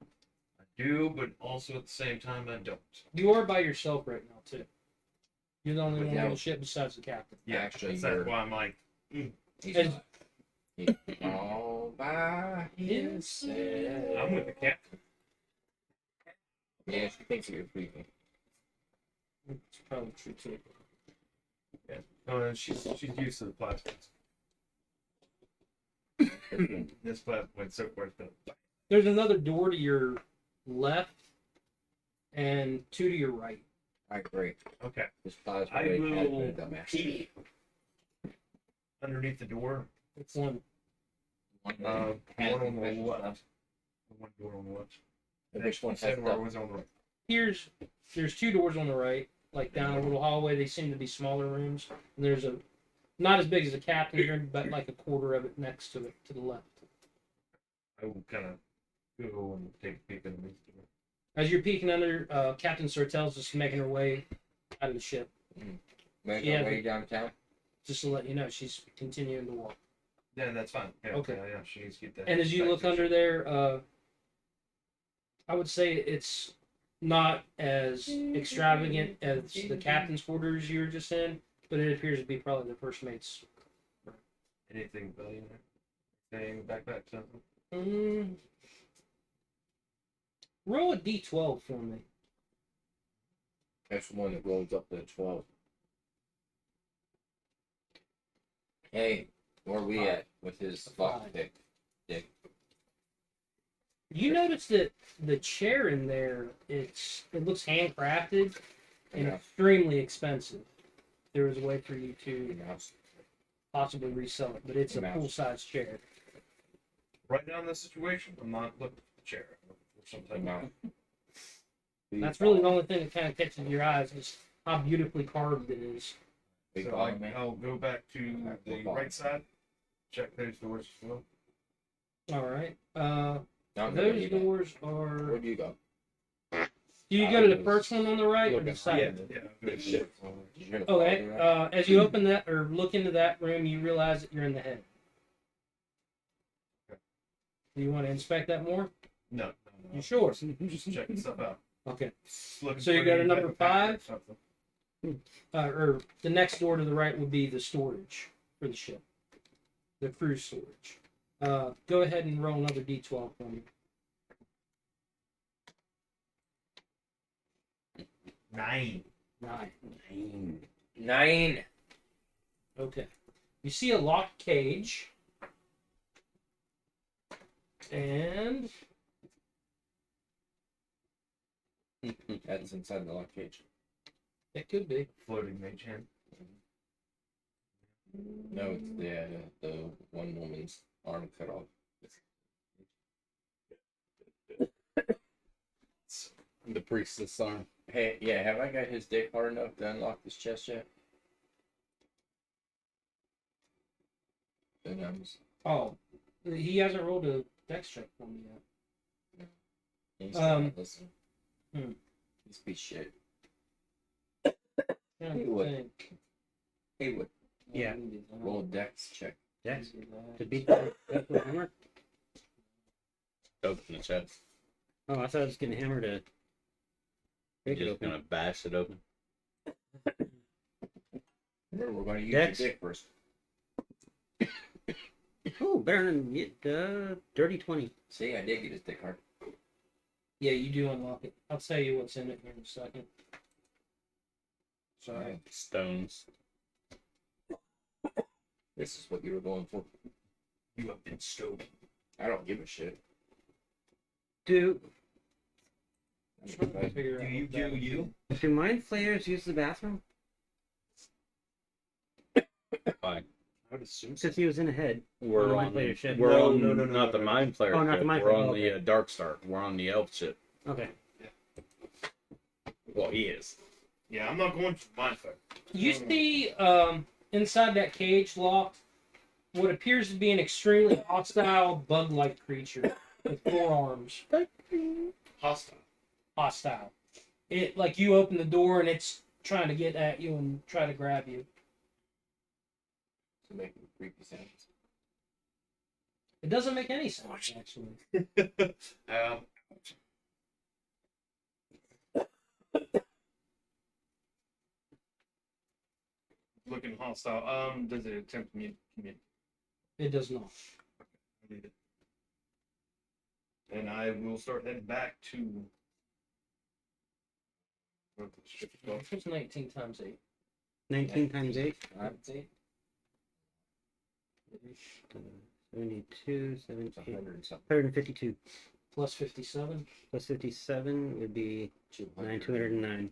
Speaker 1: I do, but also at the same time I don't.
Speaker 2: You are by yourself right now too. You're the only
Speaker 6: But
Speaker 2: one
Speaker 6: now-
Speaker 2: on the ship besides the captain.
Speaker 1: Yeah,
Speaker 6: Actually,
Speaker 1: that's
Speaker 6: you're-
Speaker 1: why I'm like,
Speaker 6: He's
Speaker 2: And-
Speaker 6: not. He's all by himself.
Speaker 1: I'm with the captain.
Speaker 6: Yeah, she thinks you're creepy.
Speaker 2: It's probably true too.
Speaker 1: Oh, and she's used to the plasmids. This plasmid so far has been.
Speaker 2: There's another door to your left and two to your right.
Speaker 6: I agree.
Speaker 1: Okay.
Speaker 6: This plasma
Speaker 1: I
Speaker 6: ray has been a
Speaker 1: will
Speaker 6: dumbass.
Speaker 1: peek underneath the door.
Speaker 2: It's one.
Speaker 6: One
Speaker 1: One on the
Speaker 6: special
Speaker 1: left.
Speaker 6: stuff.
Speaker 1: One door on the left.
Speaker 6: And which one has
Speaker 1: Said where
Speaker 6: stuff?
Speaker 1: was on the right.
Speaker 2: There's two doors on the right, like down a little hallway. They seem to be smaller rooms. And there's a not as big as the captain's room, but like a quarter of it next to it to the left.
Speaker 1: I will kind of go and take a peek underneath the door.
Speaker 2: As you're peeking under, Captain Sortel's just making her way out of the ship.
Speaker 6: Make
Speaker 2: Yeah,
Speaker 6: our way downtown.
Speaker 2: Just to let you know, she's continuing to walk.
Speaker 1: Yeah, that's fine. Yeah,
Speaker 2: Okay.
Speaker 1: Yeah, she needs to get that.
Speaker 2: And as you
Speaker 1: back
Speaker 2: look
Speaker 1: to the
Speaker 2: under
Speaker 1: ship.
Speaker 2: there, I would say it's not as extravagant as the captain's quarters you were just in, but it appears to be probably the first mate's.
Speaker 1: Anything value in there? Anything backpack something?
Speaker 2: Roll a d12 for me.
Speaker 6: That's the one that rolls up to 12. Hey, where are we at with his fuck dick?
Speaker 2: You notice that the chair in there, it looks handcrafted and
Speaker 6: Yeah.
Speaker 2: extremely expensive. There is a way for you to
Speaker 6: Mouse.
Speaker 2: possibly resell it, but it's a
Speaker 6: Mouse.
Speaker 2: full-size chair.
Speaker 1: Right now in this situation, I'm not looking for the chair. I'm looking for something.
Speaker 6: No.
Speaker 2: That's really the only thing that kind of catches your eyes is how beautifully carved it is.
Speaker 6: Big
Speaker 1: So
Speaker 6: volume, man.
Speaker 1: I'll go back to
Speaker 6: Alright,
Speaker 1: the
Speaker 6: big volume.
Speaker 1: right side. Check those doors as well.
Speaker 2: All right.
Speaker 6: Not
Speaker 2: Those
Speaker 6: really.
Speaker 2: doors are.
Speaker 6: Where'd you go?
Speaker 2: Do you go to the first one on the right or the
Speaker 4: Looking.
Speaker 2: second?
Speaker 1: Yeah.
Speaker 6: Good shit. Did you hear the
Speaker 2: Okay.
Speaker 6: volume, right?
Speaker 2: As you open that or look into that room, you realize that you're in the head.
Speaker 1: Okay.
Speaker 2: Do you want to inspect that more?
Speaker 1: No.
Speaker 2: You sure?
Speaker 1: Just checking stuff out.
Speaker 2: Okay.
Speaker 1: Looking
Speaker 2: So you
Speaker 1: for
Speaker 2: go to
Speaker 1: any
Speaker 2: number
Speaker 1: type of pattern or
Speaker 2: 5?
Speaker 1: something.
Speaker 2: Or the next door to the right would be the storage for the ship, the crew storage. Go ahead and roll another d12 for me.
Speaker 1: 9.
Speaker 2: 9.
Speaker 6: 9.
Speaker 2: Okay. You see a locked cage. And
Speaker 6: That's inside the lock cage.
Speaker 2: it could be.
Speaker 1: Floating mage hand.
Speaker 6: No, it's the one woman's arm cut off.
Speaker 4: The priestess arm.
Speaker 6: Hey, yeah, have I got his dick hard enough to unlock this chest yet? Then I'm just-
Speaker 2: Oh, he hasn't rolled a dex check for me yet.
Speaker 6: he's listen.
Speaker 2: hmm.
Speaker 6: This piece of shit.
Speaker 2: Yeah,
Speaker 6: He would.
Speaker 2: think.
Speaker 6: He would
Speaker 5: Yeah.
Speaker 6: roll a dex check.
Speaker 5: Dex. To beat the hammer?
Speaker 4: Open the chest.
Speaker 5: Oh, I thought I was getting hammer to break it
Speaker 4: Just
Speaker 5: open.
Speaker 4: gonna bash it open.
Speaker 6: Remember, we're going to use
Speaker 5: Dex.
Speaker 6: your dick first.
Speaker 5: Oh, better than get dirty 20.
Speaker 6: See, I did get his dick hard.
Speaker 2: Yeah, you do unlock it. I'll tell you what's in it here in a second. Sorry.
Speaker 4: Stones.
Speaker 6: This is what you were going for.
Speaker 1: You have been stolen.
Speaker 6: I don't give a shit.
Speaker 5: Do
Speaker 2: I'm trying to figure out what that would be.
Speaker 5: do mind flayers use the bathroom?
Speaker 4: Fine.
Speaker 1: I would assume
Speaker 5: Since he was in a head.
Speaker 4: We're
Speaker 5: the
Speaker 4: on.
Speaker 5: Mind Flayer ship.
Speaker 4: We're
Speaker 1: No,
Speaker 4: on.
Speaker 1: no,
Speaker 4: Not the Mind Flayer.
Speaker 5: Oh, not the
Speaker 4: ship.
Speaker 5: Mind
Speaker 4: We're
Speaker 5: Flayer,
Speaker 4: on the
Speaker 5: okay.
Speaker 4: Dark Star. We're on the Elf ship.
Speaker 5: Okay.
Speaker 4: Well, he is.
Speaker 1: Yeah, I'm not going for Mindfuck.
Speaker 2: You see, inside that cage locked what appears to be an extremely hostile bug-like creature with 4 arms.
Speaker 1: Hostile.
Speaker 2: Hostile. It like you open the door and it's trying to get at you and try to grab you.
Speaker 6: To make creepy sounds.
Speaker 2: It doesn't make any sense actually.
Speaker 7: Looking hostile. Does it attempt to commit?
Speaker 2: It does not.
Speaker 7: And I will start heading back to.
Speaker 2: It's 19 times 8.
Speaker 5: 19 times 8.
Speaker 6: I'd say
Speaker 5: 72, 78,
Speaker 6: 100 and something.
Speaker 5: 152.
Speaker 2: Plus 57.
Speaker 5: Plus 57 would be
Speaker 6: 200.
Speaker 5: 209.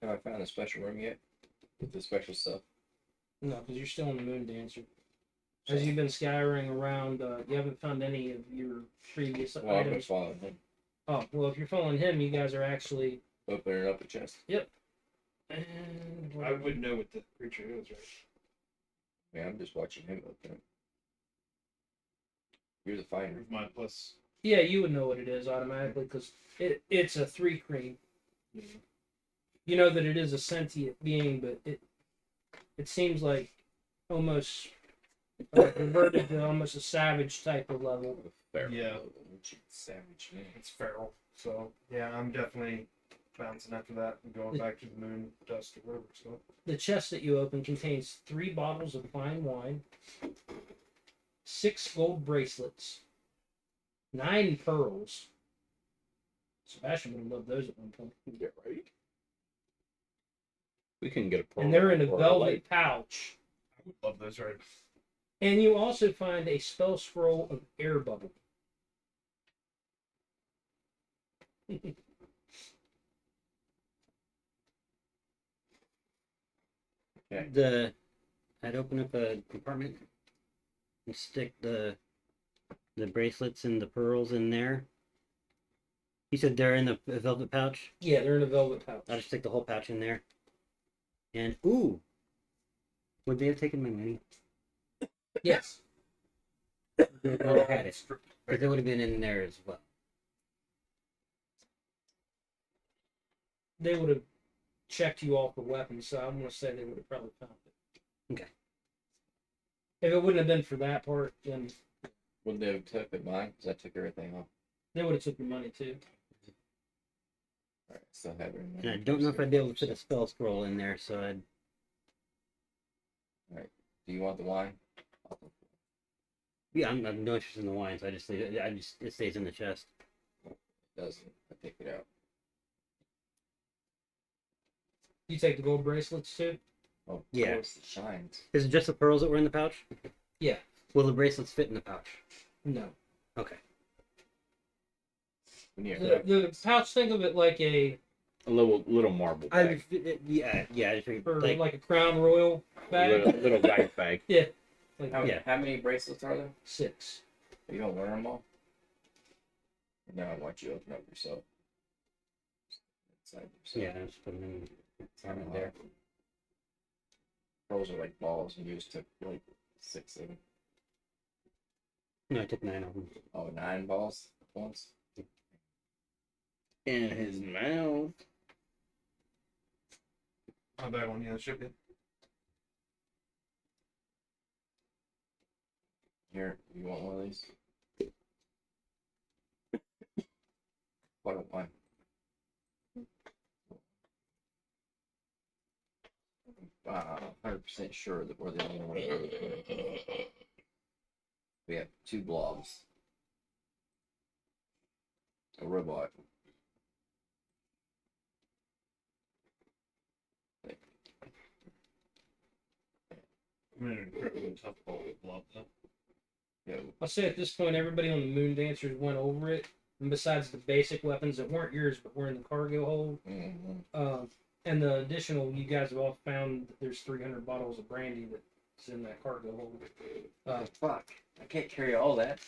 Speaker 6: Have I found a special room yet? With the special stuff?
Speaker 2: No, because you're still in the Moon Dancer. As you've been scouring around, you haven't found any of your previous
Speaker 6: Well, I've been
Speaker 2: items.
Speaker 6: following him.
Speaker 2: Oh, well, if you're following him, you guys are actually.
Speaker 6: Opening up a chest.
Speaker 2: And
Speaker 7: I would know what the creature is, right?
Speaker 6: Yeah, I'm just watching him open it. You're the fighter.
Speaker 7: With my plus.
Speaker 2: yeah, you would know what it is automatically because it's a 3 cream. You know that it is a sentient being, but it seems like almost converted to almost a savage type of level.
Speaker 4: Fair.
Speaker 7: Yeah.
Speaker 6: Savage man.
Speaker 1: It's feral. So yeah, I'm definitely bouncing after that and going back to the moon dust or whatever. So
Speaker 2: The chest that you open contains 3 bottles of fine wine, 6 gold bracelets, 9 pearls. Sebastian would have loved those at one point.
Speaker 4: Yeah, right. We can get a pearl
Speaker 2: And they're in a
Speaker 4: or
Speaker 2: velvet
Speaker 4: light.
Speaker 2: pouch.
Speaker 1: I would love those, right?
Speaker 2: And you also find a spell scroll of air bubble.
Speaker 5: I'd open up a compartment and stick the bracelets and the pearls in there. You said they're in the velvet pouch?
Speaker 2: Yeah, they're in a velvet pouch.
Speaker 5: I'll just stick the whole pouch in there. And ooh, would they have taken my money?
Speaker 2: Yes.
Speaker 5: They would have had it. Because it would have been in there as well.
Speaker 2: They would have checked you all for weapons, so I'm going to say they would have probably found it.
Speaker 5: Okay.
Speaker 2: If it wouldn't have been for that part, then
Speaker 6: Would they have took mine? Because I took everything off.
Speaker 2: they would have took your money too.
Speaker 6: Alright, still have it in
Speaker 5: And I
Speaker 6: there.
Speaker 5: don't know if I'd be able to fit a spell scroll in there, so I'd.
Speaker 6: Do you want the wine?
Speaker 5: Yeah, I'm no interested in the wines. It stays in the chest.
Speaker 6: It doesn't. I take it out.
Speaker 2: You take the gold bracelets too?
Speaker 6: Oh,
Speaker 5: Yeah.
Speaker 6: of course, it shines.
Speaker 5: Is it just the pearls that were in the pouch?
Speaker 2: Yeah.
Speaker 5: Will the bracelets fit in the pouch?
Speaker 2: No.
Speaker 5: Okay.
Speaker 6: When
Speaker 2: The pouch, think of it like a
Speaker 4: A little marble bag.
Speaker 5: Yeah. I just figured,
Speaker 2: or like a Crown Royal bag.
Speaker 4: Little dice bag.
Speaker 2: Yeah. Like
Speaker 5: Yeah.
Speaker 6: How many bracelets are there?
Speaker 2: 6.
Speaker 6: You don't wear them all? Now I want you to open up yourself. Inside yourself.
Speaker 5: Yeah, I just put them in.
Speaker 6: Turn in there. Pearls are like balls, and you just took like 6 of them.
Speaker 5: No, I took 9 of them.
Speaker 6: Oh, 9 balls at once?
Speaker 4: In his mouth.
Speaker 1: I'm back on the other ship.
Speaker 6: Here, you want one of these? What one? I'm 100% sure that we're the only one. We have 2 blobs. A robot.
Speaker 1: I'm in an incredibly tough ball with blob though.
Speaker 6: Yeah,
Speaker 2: I'll say at this point, everybody on the Moon Dancers went over it. And besides the basic weapons that weren't yours but were in the cargo hold, and the additional, you guys have all found that there's 300 bottles of brandy that's in that cargo hold.
Speaker 6: fuck. I can't carry all that.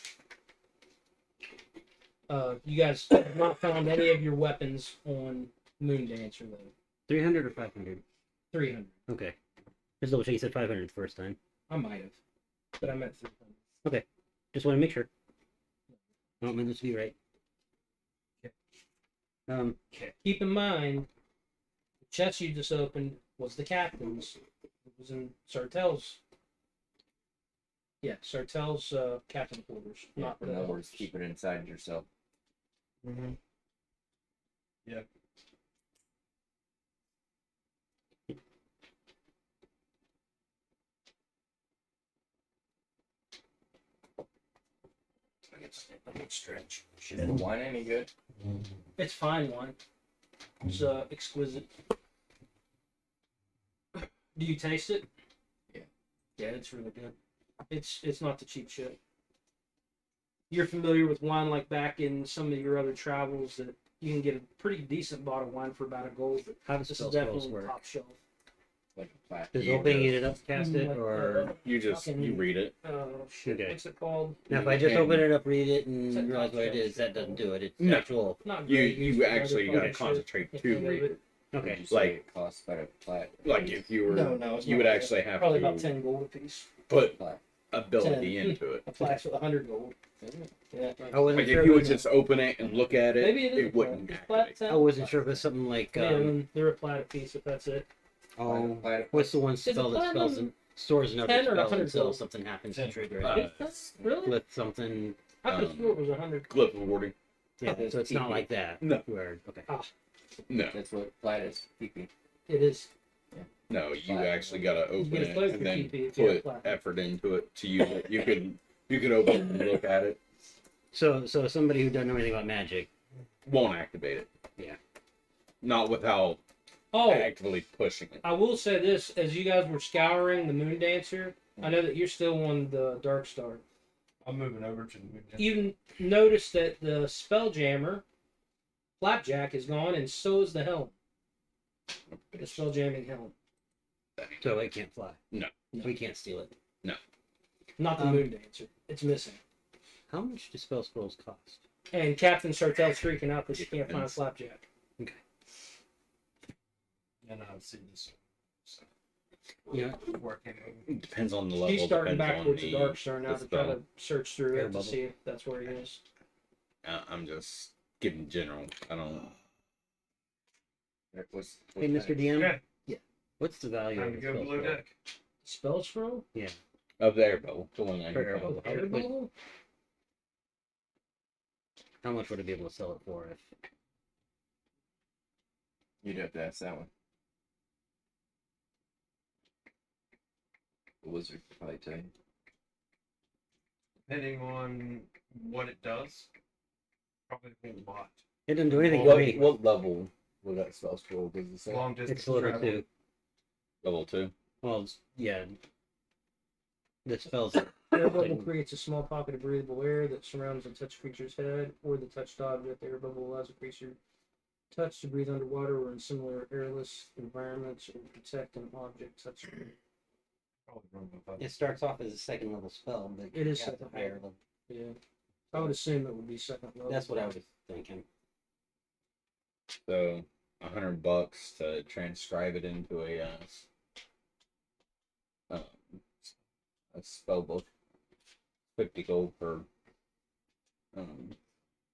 Speaker 2: You guys have not found any of your weapons on Moon Dancer though.
Speaker 5: 300 or 500?
Speaker 2: 300.
Speaker 5: Okay. Just double check. You said 500 the first time.
Speaker 2: I might have, but I meant 300.
Speaker 5: Just want to make sure. I don't mean this to be right.
Speaker 2: Keep in mind, the chest you just opened was the captain's. It was in Sartell's. Yeah, Sartell's captain quarters, not
Speaker 6: In other words,
Speaker 2: the.
Speaker 6: keep it inside yourself.
Speaker 1: Mm-hmm.
Speaker 2: I can stretch.
Speaker 6: Is the wine any good?
Speaker 2: It's fine wine. It's exquisite. Do you taste it?
Speaker 6: Yeah.
Speaker 2: Yeah, it's really good. It's not the cheap shit. You're familiar with wine like back in some of your other travels that you can get a pretty decent bottle of wine for about $1. But
Speaker 5: How does
Speaker 2: this
Speaker 5: spell
Speaker 2: is
Speaker 5: scrolls
Speaker 2: definitely
Speaker 5: work?
Speaker 2: top shelf.
Speaker 6: Like a plat.
Speaker 5: Does
Speaker 4: You
Speaker 5: opening
Speaker 4: just-
Speaker 5: it up cast it, or
Speaker 4: You just you read it.
Speaker 2: Shit,
Speaker 5: Okay.
Speaker 2: what's it called?
Speaker 5: now if I just
Speaker 4: And-
Speaker 5: open it up, read it,
Speaker 2: It's a
Speaker 5: and realize what it
Speaker 2: cocktail.
Speaker 5: is, that doesn't do it. It's
Speaker 4: No.
Speaker 5: actual.
Speaker 2: Not
Speaker 4: You
Speaker 2: great use,
Speaker 4: you
Speaker 2: but
Speaker 4: actually
Speaker 2: other
Speaker 4: gotta
Speaker 2: fucking shit.
Speaker 4: concentrate
Speaker 2: If
Speaker 4: to
Speaker 2: any of
Speaker 4: read
Speaker 2: it.
Speaker 4: it.
Speaker 5: Okay.
Speaker 6: Would you say
Speaker 4: Like-
Speaker 6: it costs about a plat?
Speaker 4: Like if you were,
Speaker 2: No, it's
Speaker 4: you
Speaker 2: not
Speaker 4: would
Speaker 2: bad.
Speaker 4: actually have
Speaker 2: Probably
Speaker 4: to
Speaker 2: about 10 gold a piece.
Speaker 4: put
Speaker 6: Plat.
Speaker 4: ability
Speaker 2: 10.
Speaker 4: into it.
Speaker 2: A flask with 100 gold. Yeah.
Speaker 5: I wasn't
Speaker 4: Like
Speaker 5: sure.
Speaker 4: if you
Speaker 5: it
Speaker 4: would
Speaker 5: was-
Speaker 4: just open it and look at it,
Speaker 2: Maybe it is.
Speaker 4: it wouldn't
Speaker 2: It's flat
Speaker 4: activate.
Speaker 2: 10.
Speaker 5: I wasn't sure if it was something like.
Speaker 2: Yeah, they're a plat a piece if that's it.
Speaker 5: Oh,
Speaker 6: Plat.
Speaker 5: what's the one
Speaker 2: it
Speaker 5: spell that spells
Speaker 2: platinum
Speaker 5: and stores another
Speaker 2: 10 or
Speaker 5: spell
Speaker 2: 100
Speaker 5: until
Speaker 2: gold?
Speaker 5: something happens
Speaker 1: 10.
Speaker 5: to trigger it?
Speaker 2: Really?
Speaker 5: With something.
Speaker 2: I could have swore it was 100.
Speaker 4: Glyph of warding.
Speaker 5: Yeah,
Speaker 6: It's
Speaker 5: so it's not
Speaker 6: PP.
Speaker 5: like that.
Speaker 4: No.
Speaker 5: Where, okay.
Speaker 4: No,
Speaker 6: That's what plat is. PP.
Speaker 2: It is.
Speaker 4: no, you
Speaker 6: Plat.
Speaker 4: actually gotta
Speaker 2: You
Speaker 4: open
Speaker 2: get a
Speaker 4: it
Speaker 2: close
Speaker 4: and
Speaker 2: to
Speaker 4: then
Speaker 2: PP if you have
Speaker 4: put
Speaker 2: plat.
Speaker 4: effort into it to use it. You could open it and look at it.
Speaker 5: So somebody who doesn't know anything about magic.
Speaker 4: Won't activate it.
Speaker 5: Yeah.
Speaker 4: Not without
Speaker 2: Oh,
Speaker 4: actively pushing it.
Speaker 2: I will say this: as you guys were scouring the Moon Dancer, I know that you're still on the Dark Star.
Speaker 1: I'm moving over to the Moon Dancer.
Speaker 2: You notice that the Spelljammer, Flapjack, is gone, and so is the helm. The Spelljamming helm.
Speaker 5: So it can't fly.
Speaker 4: No.
Speaker 5: We can't steal it.
Speaker 2: Not the
Speaker 5: Um,
Speaker 2: Moon Dancer. It's missing.
Speaker 5: How much do spell scrolls cost?
Speaker 2: And Captain Sartell's freaking out because she can't find
Speaker 4: Depends.
Speaker 2: Flapjack.
Speaker 1: And I've seen this. So,
Speaker 5: You know,
Speaker 1: working.
Speaker 4: It depends on the level.
Speaker 2: She's starting
Speaker 4: depends
Speaker 2: back
Speaker 4: on
Speaker 2: towards the Dark Star now
Speaker 4: the
Speaker 2: to try
Speaker 4: spell.
Speaker 2: to search through
Speaker 5: Air
Speaker 2: it to
Speaker 5: bubble.
Speaker 2: see if that's where he is.
Speaker 4: I'm just giving general. I don't.
Speaker 6: What's
Speaker 5: hey, Mr. DM.
Speaker 1: Okay.
Speaker 5: What's the value
Speaker 1: Time
Speaker 5: of
Speaker 1: to
Speaker 5: the
Speaker 1: go
Speaker 5: spell
Speaker 1: below
Speaker 5: scroll?
Speaker 1: deck.
Speaker 2: Spell scroll?
Speaker 4: Of the air bubble, the one I
Speaker 5: For
Speaker 4: hear
Speaker 5: air
Speaker 4: about.
Speaker 5: bubble.
Speaker 2: Air bubble?
Speaker 5: How much would it be able to sell it for? If
Speaker 6: You'd have to ask that one. The wizard could probably tell you.
Speaker 1: Depending on what it does, probably a whole lot.
Speaker 5: it doesn't do anything for
Speaker 6: What,
Speaker 5: me.
Speaker 6: what level will that spell scroll? Does it say?
Speaker 1: Long distance
Speaker 5: It's level
Speaker 1: travel.
Speaker 5: 2.
Speaker 4: Level 2.
Speaker 5: Well, yeah. The spells.
Speaker 2: Air bubble creates a small pocket of breathable air that surrounds the touched creature's head or the touched object. The air bubble allows a creature touched to breathe underwater or in similar airless environments or protect an object touched.
Speaker 1: Probably wrong with that.
Speaker 5: It starts off as a second level spell, but
Speaker 2: It is
Speaker 5: you have
Speaker 2: second
Speaker 5: to higher
Speaker 2: level.
Speaker 5: level.
Speaker 2: Yeah. I would assume it would be second level.
Speaker 5: That's what I was thinking.
Speaker 4: So $100 to transcribe it into a spell book. 50 gold per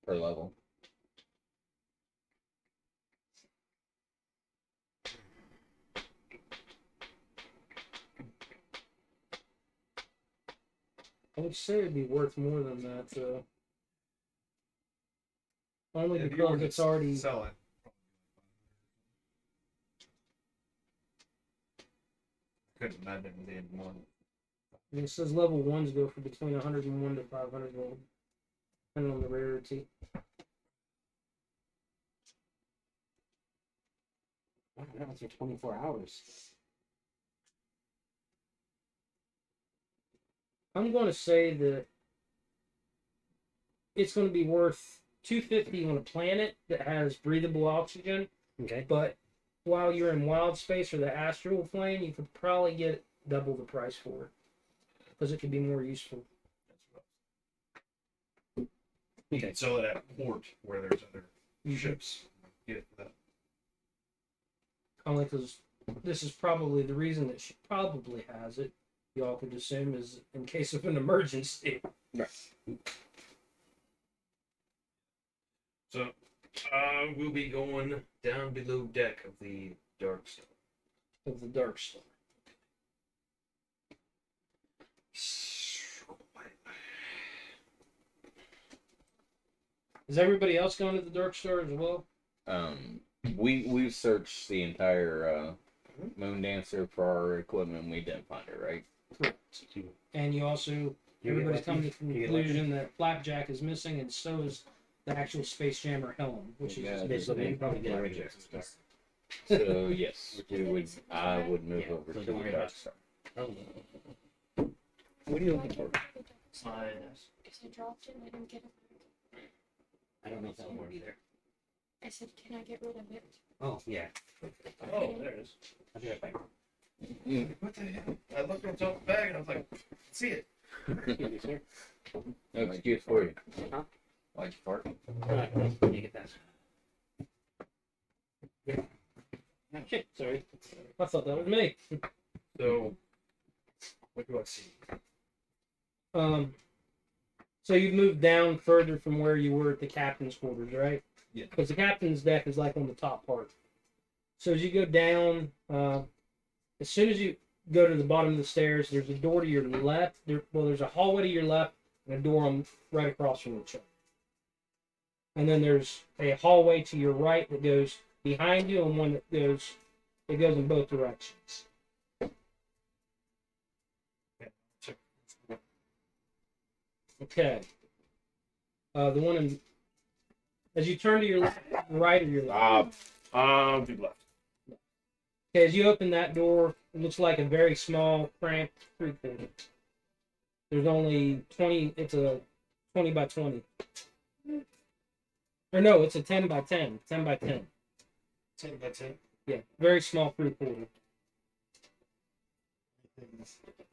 Speaker 4: level.
Speaker 2: I would say it'd be worth more than that. Only
Speaker 1: If you
Speaker 2: because
Speaker 1: were to
Speaker 2: it's already.
Speaker 1: sell it. Couldn't imagine it being more.
Speaker 2: I mean, it says level ones go for between 101 to 500 gold, depending on the rarity.
Speaker 5: Wow, that was for 24 hours.
Speaker 2: I'm going to say that it's going to be worth 250 on a planet that has breathable oxygen,
Speaker 5: Okay.
Speaker 2: but while you're in wild space or the astral plane, you could probably get double the price for it because it could be more useful.
Speaker 1: You can sell it at port where there's other
Speaker 2: Mhm.
Speaker 1: ships. Get it for that.
Speaker 2: Only because this is probably the reason that she probably has it. Y'all could assume is in case of an emergency.
Speaker 1: So, we'll be going down below deck of the Dark Star.
Speaker 2: Of the Dark Star. Is everybody else going to the Dark Star as well?
Speaker 4: We've searched the entire Moon Dancer for our equipment. We didn't find it, right?
Speaker 2: Correct. And you also, everybody's come to the conclusion that Flapjack is missing, and so is the actual Space Jammer helm, which
Speaker 6: Yeah,
Speaker 2: is
Speaker 6: there's
Speaker 2: basically
Speaker 6: a
Speaker 2: probably
Speaker 5: Yeah,
Speaker 2: garbage.
Speaker 5: right.
Speaker 4: So yes, I would move
Speaker 5: Yeah,
Speaker 4: over
Speaker 5: so
Speaker 4: to
Speaker 5: don't
Speaker 4: the
Speaker 5: worry
Speaker 4: Dark
Speaker 5: about
Speaker 4: Star.
Speaker 5: What are you looking for?
Speaker 3: Because I dropped it and I didn't get it back.
Speaker 5: I don't know if that'll work either.
Speaker 3: I said, can I get rid of it?
Speaker 5: Oh, yeah.
Speaker 1: Oh, there it is.
Speaker 5: I'll be right back.
Speaker 1: What the hell? I looked on top of the bag and I was like, see it.
Speaker 5: Excuse me, sir.
Speaker 4: No excuse for you.
Speaker 6: Why'd you fart?
Speaker 5: Alright, let me get that.
Speaker 2: Shit, sorry. I thought that was me.
Speaker 1: So, what do I see?
Speaker 2: So you've moved down further from where you were at the captain's quarters, right?
Speaker 1: Yeah.
Speaker 2: Because the captain's deck is like on the top part. So as you go down, as soon as you go to the bottom of the stairs, there's a door to your left. There's a hallway to your left and a door on right across from each other. And then there's a hallway to your right that goes behind you, and one that goes in both directions. Okay. The one in as you turn to your left, right or your left.
Speaker 1: Do left.
Speaker 2: Okay, as you open that door, it looks like a very small, cramped creek building. There's only 20. It's a 20 by 20. Or no, it's a 10 by 10. 10 by 10.
Speaker 1: 10 by 10.
Speaker 2: Yeah, very small creek building.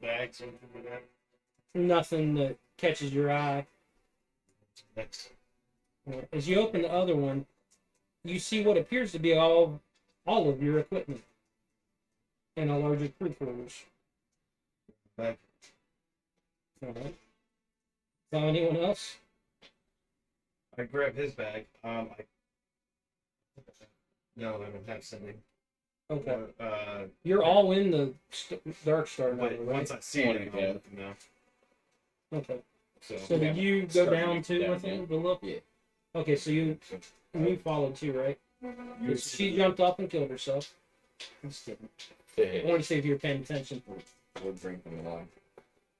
Speaker 1: Bags, something like that.
Speaker 2: Nothing that catches your eye.
Speaker 1: Next.
Speaker 2: As you open the other one, you see what appears to be all of your equipment in a larger crew quarters.
Speaker 1: Back.
Speaker 2: Alright. So anyone else?
Speaker 1: I grab his bag. No, I don't have sending.
Speaker 2: Okay.
Speaker 1: Uh,
Speaker 2: You're all in the Dark Star now,
Speaker 1: but
Speaker 2: right?
Speaker 1: once I see it,
Speaker 4: Yeah.
Speaker 1: I'll let them know.
Speaker 2: Okay.
Speaker 1: So,
Speaker 2: So did you go down too
Speaker 4: down,
Speaker 2: with him to look?
Speaker 6: Yeah.
Speaker 2: Okay, so you followed too, right? She jumped up and killed herself. I'm just kidding. I want to see if you're paying attention.
Speaker 6: We're drinking wine.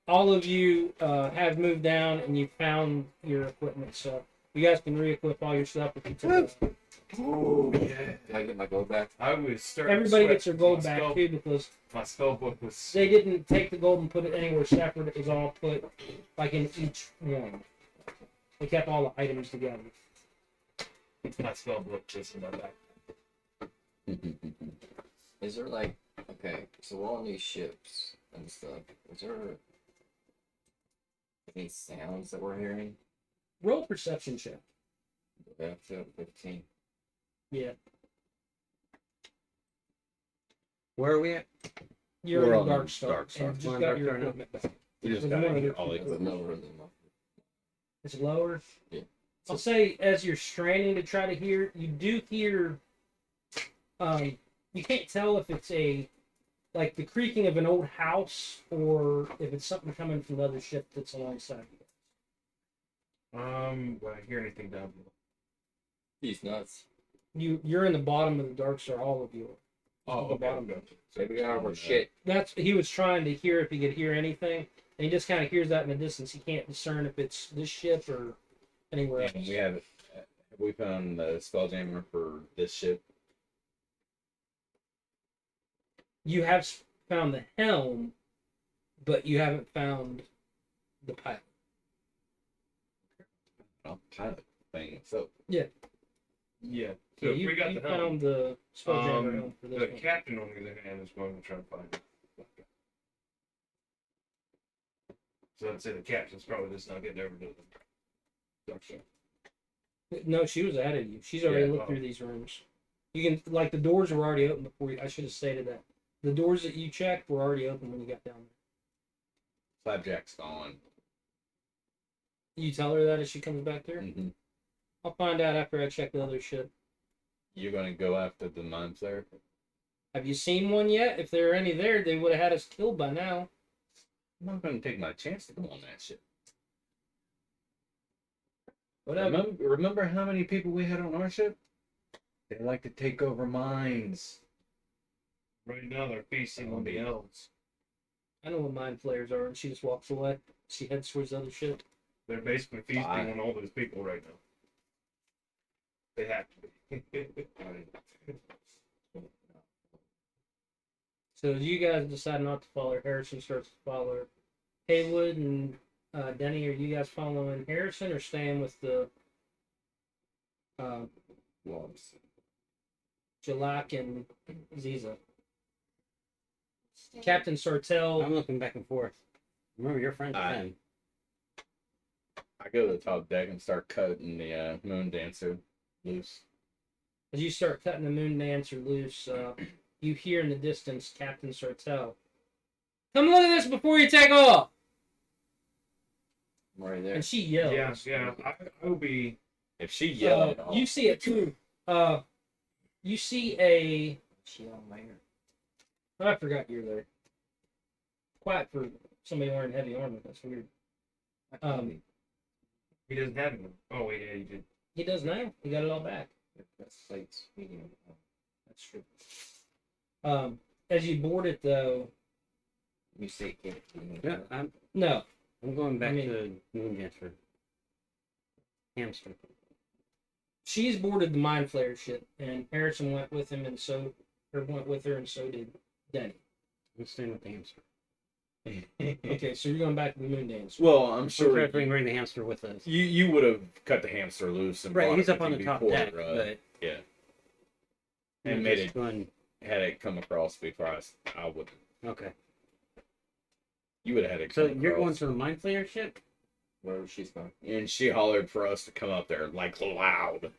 Speaker 2: All of you have moved down and you found your equipment, so you guys can re-equip all your stuff if you took it.
Speaker 1: oh yeah.
Speaker 6: Can I get my gold back?
Speaker 1: I was starting.
Speaker 2: Everybody
Speaker 1: to sweat.
Speaker 2: gets their gold
Speaker 1: My
Speaker 2: back
Speaker 1: spell-
Speaker 2: too because
Speaker 1: My spell book was.
Speaker 2: they didn't take the gold and put it anywhere separate. It was all put like in each one. They kept all the items together.
Speaker 1: My spell book was in my back.
Speaker 6: Is there like, okay, so we're on these ships and stuff. Is there any sounds that we're hearing?
Speaker 2: Roll perception check.
Speaker 6: Back to 15.
Speaker 2: Yeah.
Speaker 5: Where are we at?
Speaker 2: You're
Speaker 4: We're
Speaker 2: in
Speaker 4: on
Speaker 2: the
Speaker 4: the
Speaker 2: Dark Star.
Speaker 4: Dark Star.
Speaker 2: And
Speaker 5: We're
Speaker 2: just
Speaker 5: on
Speaker 2: got
Speaker 5: Dark
Speaker 2: your
Speaker 5: Star now?
Speaker 2: equipment back.
Speaker 4: We just
Speaker 2: There's
Speaker 4: got
Speaker 2: one other-
Speaker 4: all the
Speaker 6: Is it
Speaker 4: equipment.
Speaker 6: lower than my?
Speaker 2: It's lower.
Speaker 6: Yeah.
Speaker 2: I'll say as you're straining to try to hear, you do hear. You can't tell if it's like the creaking of an old house or if it's something coming from the other ship that's alongside you.
Speaker 1: Do I hear anything down below?
Speaker 6: He's nuts.
Speaker 2: You're in the bottom of the Dark Star, all of you.
Speaker 1: Oh,
Speaker 2: The
Speaker 1: okay.
Speaker 2: bottom.
Speaker 6: So we got all our shit.
Speaker 2: That's he was trying to hear if he could hear anything, and he just kind of hears that in the distance. He can't discern if it's this ship or anywhere else.
Speaker 4: And we have we found the Spelljammer for this ship.
Speaker 2: You have found the helm, but you haven't found the pilot.
Speaker 4: Pilot thing. So
Speaker 1: Yeah. So
Speaker 2: Yeah,
Speaker 1: if
Speaker 2: you,
Speaker 1: we got
Speaker 2: you
Speaker 1: the helm.
Speaker 2: found the Spelljammer helm for this
Speaker 1: The
Speaker 2: one.
Speaker 1: captain, on the other hand, is going to try to find it. So I'd say the captain's probably just not getting over to the Dark Star.
Speaker 2: No, she was ahead of you. She's already
Speaker 1: Yeah,
Speaker 2: looked
Speaker 1: oh.
Speaker 2: through these rooms. You can like the doors were already open before you. I should have stated that. The doors that you checked were already open when you got down there.
Speaker 4: Flapjack's gone.
Speaker 2: You tell her that as she comes back there.
Speaker 4: Mm-hmm.
Speaker 2: I'll find out after I check the other shit.
Speaker 4: You're gonna go after the mind flayer?
Speaker 2: Have you seen one yet? If there are any there, they would have had us killed by now.
Speaker 4: I'm not gonna take my chance to go on that shit.
Speaker 2: Whatever.
Speaker 4: Remember how many people we had on our ship? They like to take over mines.
Speaker 1: Right now they're feasting on the elves.
Speaker 2: I know what mind flayers are, and she just walks away. She heads towards the other shit.
Speaker 1: They're basically feasting
Speaker 4: Fine.
Speaker 1: on all those people right now. They have to be.
Speaker 2: So you guys decide not to follow her. Harrison starts to follow her. Haywood and Denny, are you guys following Harrison or staying with the
Speaker 6: Wolves.
Speaker 2: Jalak and Ziza?
Speaker 3: Stay.
Speaker 2: Captain Sartell.
Speaker 5: I'm looking back and forth. Remember, your friend's
Speaker 4: Aye.
Speaker 5: friend.
Speaker 4: I go to the top deck and start cutting the moon dancer loose.
Speaker 2: As you start cutting the moon dancer loose, you hear in the distance Captain Sartell. Come look at this before you take off!
Speaker 6: I'm right there.
Speaker 2: And she yells.
Speaker 1: Yeah. I will be.
Speaker 4: If she yelled at all,
Speaker 2: You see it too. You see a.
Speaker 6: She on my ear.
Speaker 2: Oh, I forgot you're there. Quiet for somebody wearing heavy armor. That's weird.
Speaker 1: He doesn't have one. Oh wait, yeah, he did.
Speaker 2: He does now. He got it all back.
Speaker 6: That's plates. Medium.
Speaker 2: That's true. As you board it though,
Speaker 6: You say it.
Speaker 5: Yeah, I'm
Speaker 2: no.
Speaker 5: going back
Speaker 2: I mean-
Speaker 5: to Moon Dancer. Hamster.
Speaker 2: She's boarded the mind flayer ship, and Harrison went with him, and so went with her, and so did Denny.
Speaker 5: I'm staying with the hamster.
Speaker 2: Okay, so you're going back to the moon dance.
Speaker 4: well, I'm
Speaker 5: Sure,
Speaker 4: sure
Speaker 5: if we can bring the hamster with us.
Speaker 4: you would have cut the hamster loose and
Speaker 5: Right,
Speaker 4: brought
Speaker 5: he's
Speaker 4: it
Speaker 5: up on
Speaker 4: with
Speaker 5: the
Speaker 4: you
Speaker 5: top
Speaker 4: before,
Speaker 5: deck, but
Speaker 4: yeah,
Speaker 5: I'm
Speaker 4: and made
Speaker 5: just
Speaker 4: it
Speaker 5: going.
Speaker 4: had it come across before I would.
Speaker 5: Okay,
Speaker 4: You would have had it.
Speaker 5: so
Speaker 4: come
Speaker 5: you're going
Speaker 4: across.
Speaker 5: to the mind flayer ship?
Speaker 6: Where she's going.
Speaker 4: And she hollered for us to come up there like loud.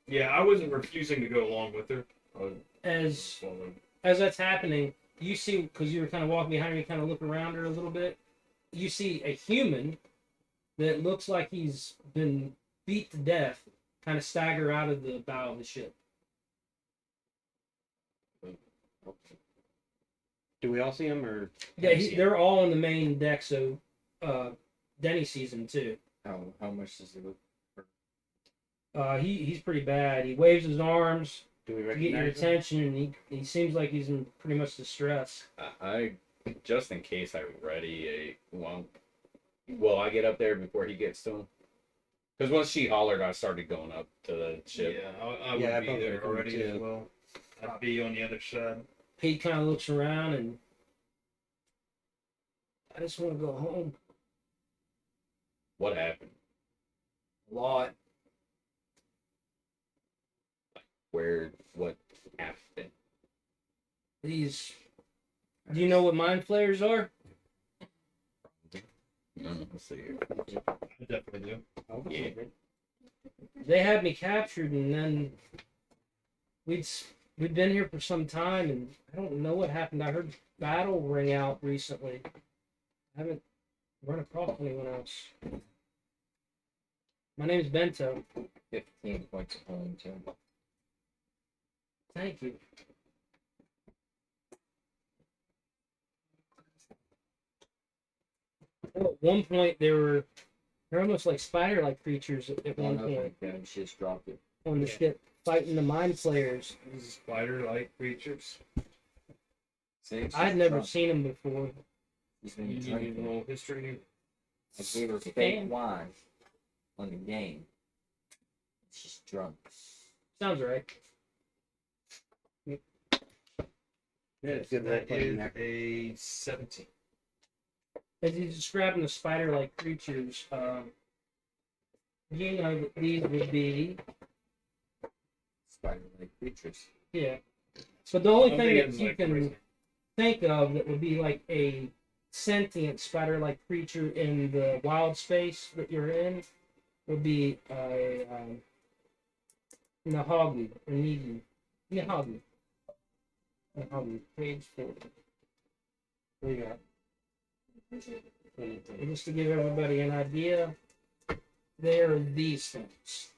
Speaker 1: Yeah, I wasn't refusing to go along with her. I was
Speaker 2: As
Speaker 1: following.
Speaker 2: as that's happening, you see, because you were kind of walking behind her, you kind of look around her a little bit. You see a human that looks like he's been beat to death, kind of stagger out of the bow of the ship.
Speaker 5: Do we all see him, or
Speaker 2: Yeah,
Speaker 4: I see him.
Speaker 2: they're all on the main deck, so Denny sees him too.
Speaker 6: How much does it look?
Speaker 2: He's pretty bad. He waves his arms
Speaker 5: do we
Speaker 2: to get your
Speaker 5: recognize him?
Speaker 2: attention, and he seems like he's in pretty much distress.
Speaker 4: I just in case I ready a well, will I get up there before he gets to him? Because once she hollered, I started going up to the ship.
Speaker 1: Yeah, I
Speaker 5: Yeah, I
Speaker 1: would be
Speaker 5: probably
Speaker 1: there
Speaker 5: would
Speaker 1: already
Speaker 5: too.
Speaker 1: as well. I'd be on the other side.
Speaker 2: He kind of looks around and I just want to go home.
Speaker 4: What happened?
Speaker 2: A lot.
Speaker 4: Where? What happened?
Speaker 2: These. Do you know what mind flayers are?
Speaker 4: Let's see here.
Speaker 1: I definitely do.
Speaker 5: Oh,
Speaker 4: Yeah.
Speaker 5: okay.
Speaker 2: They had me captured, and then we'd been here for some time, and I don't know what happened. I heard battle ring out recently. I haven't run across anyone else. My name is Bento.
Speaker 6: 15 points of home too.
Speaker 2: Thank you. Well, at one point, they're almost like spider-like creatures at one
Speaker 6: One of
Speaker 2: point
Speaker 6: them, she just dropped it.
Speaker 2: on the ship, fighting the mind flayers.
Speaker 1: These spider-like creatures.
Speaker 6: See,
Speaker 2: I'd never seen them before.
Speaker 6: He's
Speaker 1: You
Speaker 6: been
Speaker 1: need a
Speaker 6: drinking.
Speaker 1: little history.
Speaker 6: I gave her
Speaker 2: Damn.
Speaker 6: fake wine on the game. She's drunk.
Speaker 2: Sounds right.
Speaker 5: Yeah, it's good role
Speaker 1: That
Speaker 5: playing
Speaker 1: is
Speaker 5: there.
Speaker 1: a 17.
Speaker 2: As he's describing the spider-like creatures, you know that these would be,
Speaker 6: Spider-like creatures.
Speaker 2: yeah. But the only
Speaker 1: I'm
Speaker 2: thing that
Speaker 1: thinking
Speaker 2: you
Speaker 1: like
Speaker 2: can
Speaker 1: crazy.
Speaker 2: think of that would be like a sentient spider-like creature in the wild space that you're in would be a Nahagi or Nihagi. Nihagi. Nihagi. Page 4. What do you got? And just to give everybody an idea, they are these things.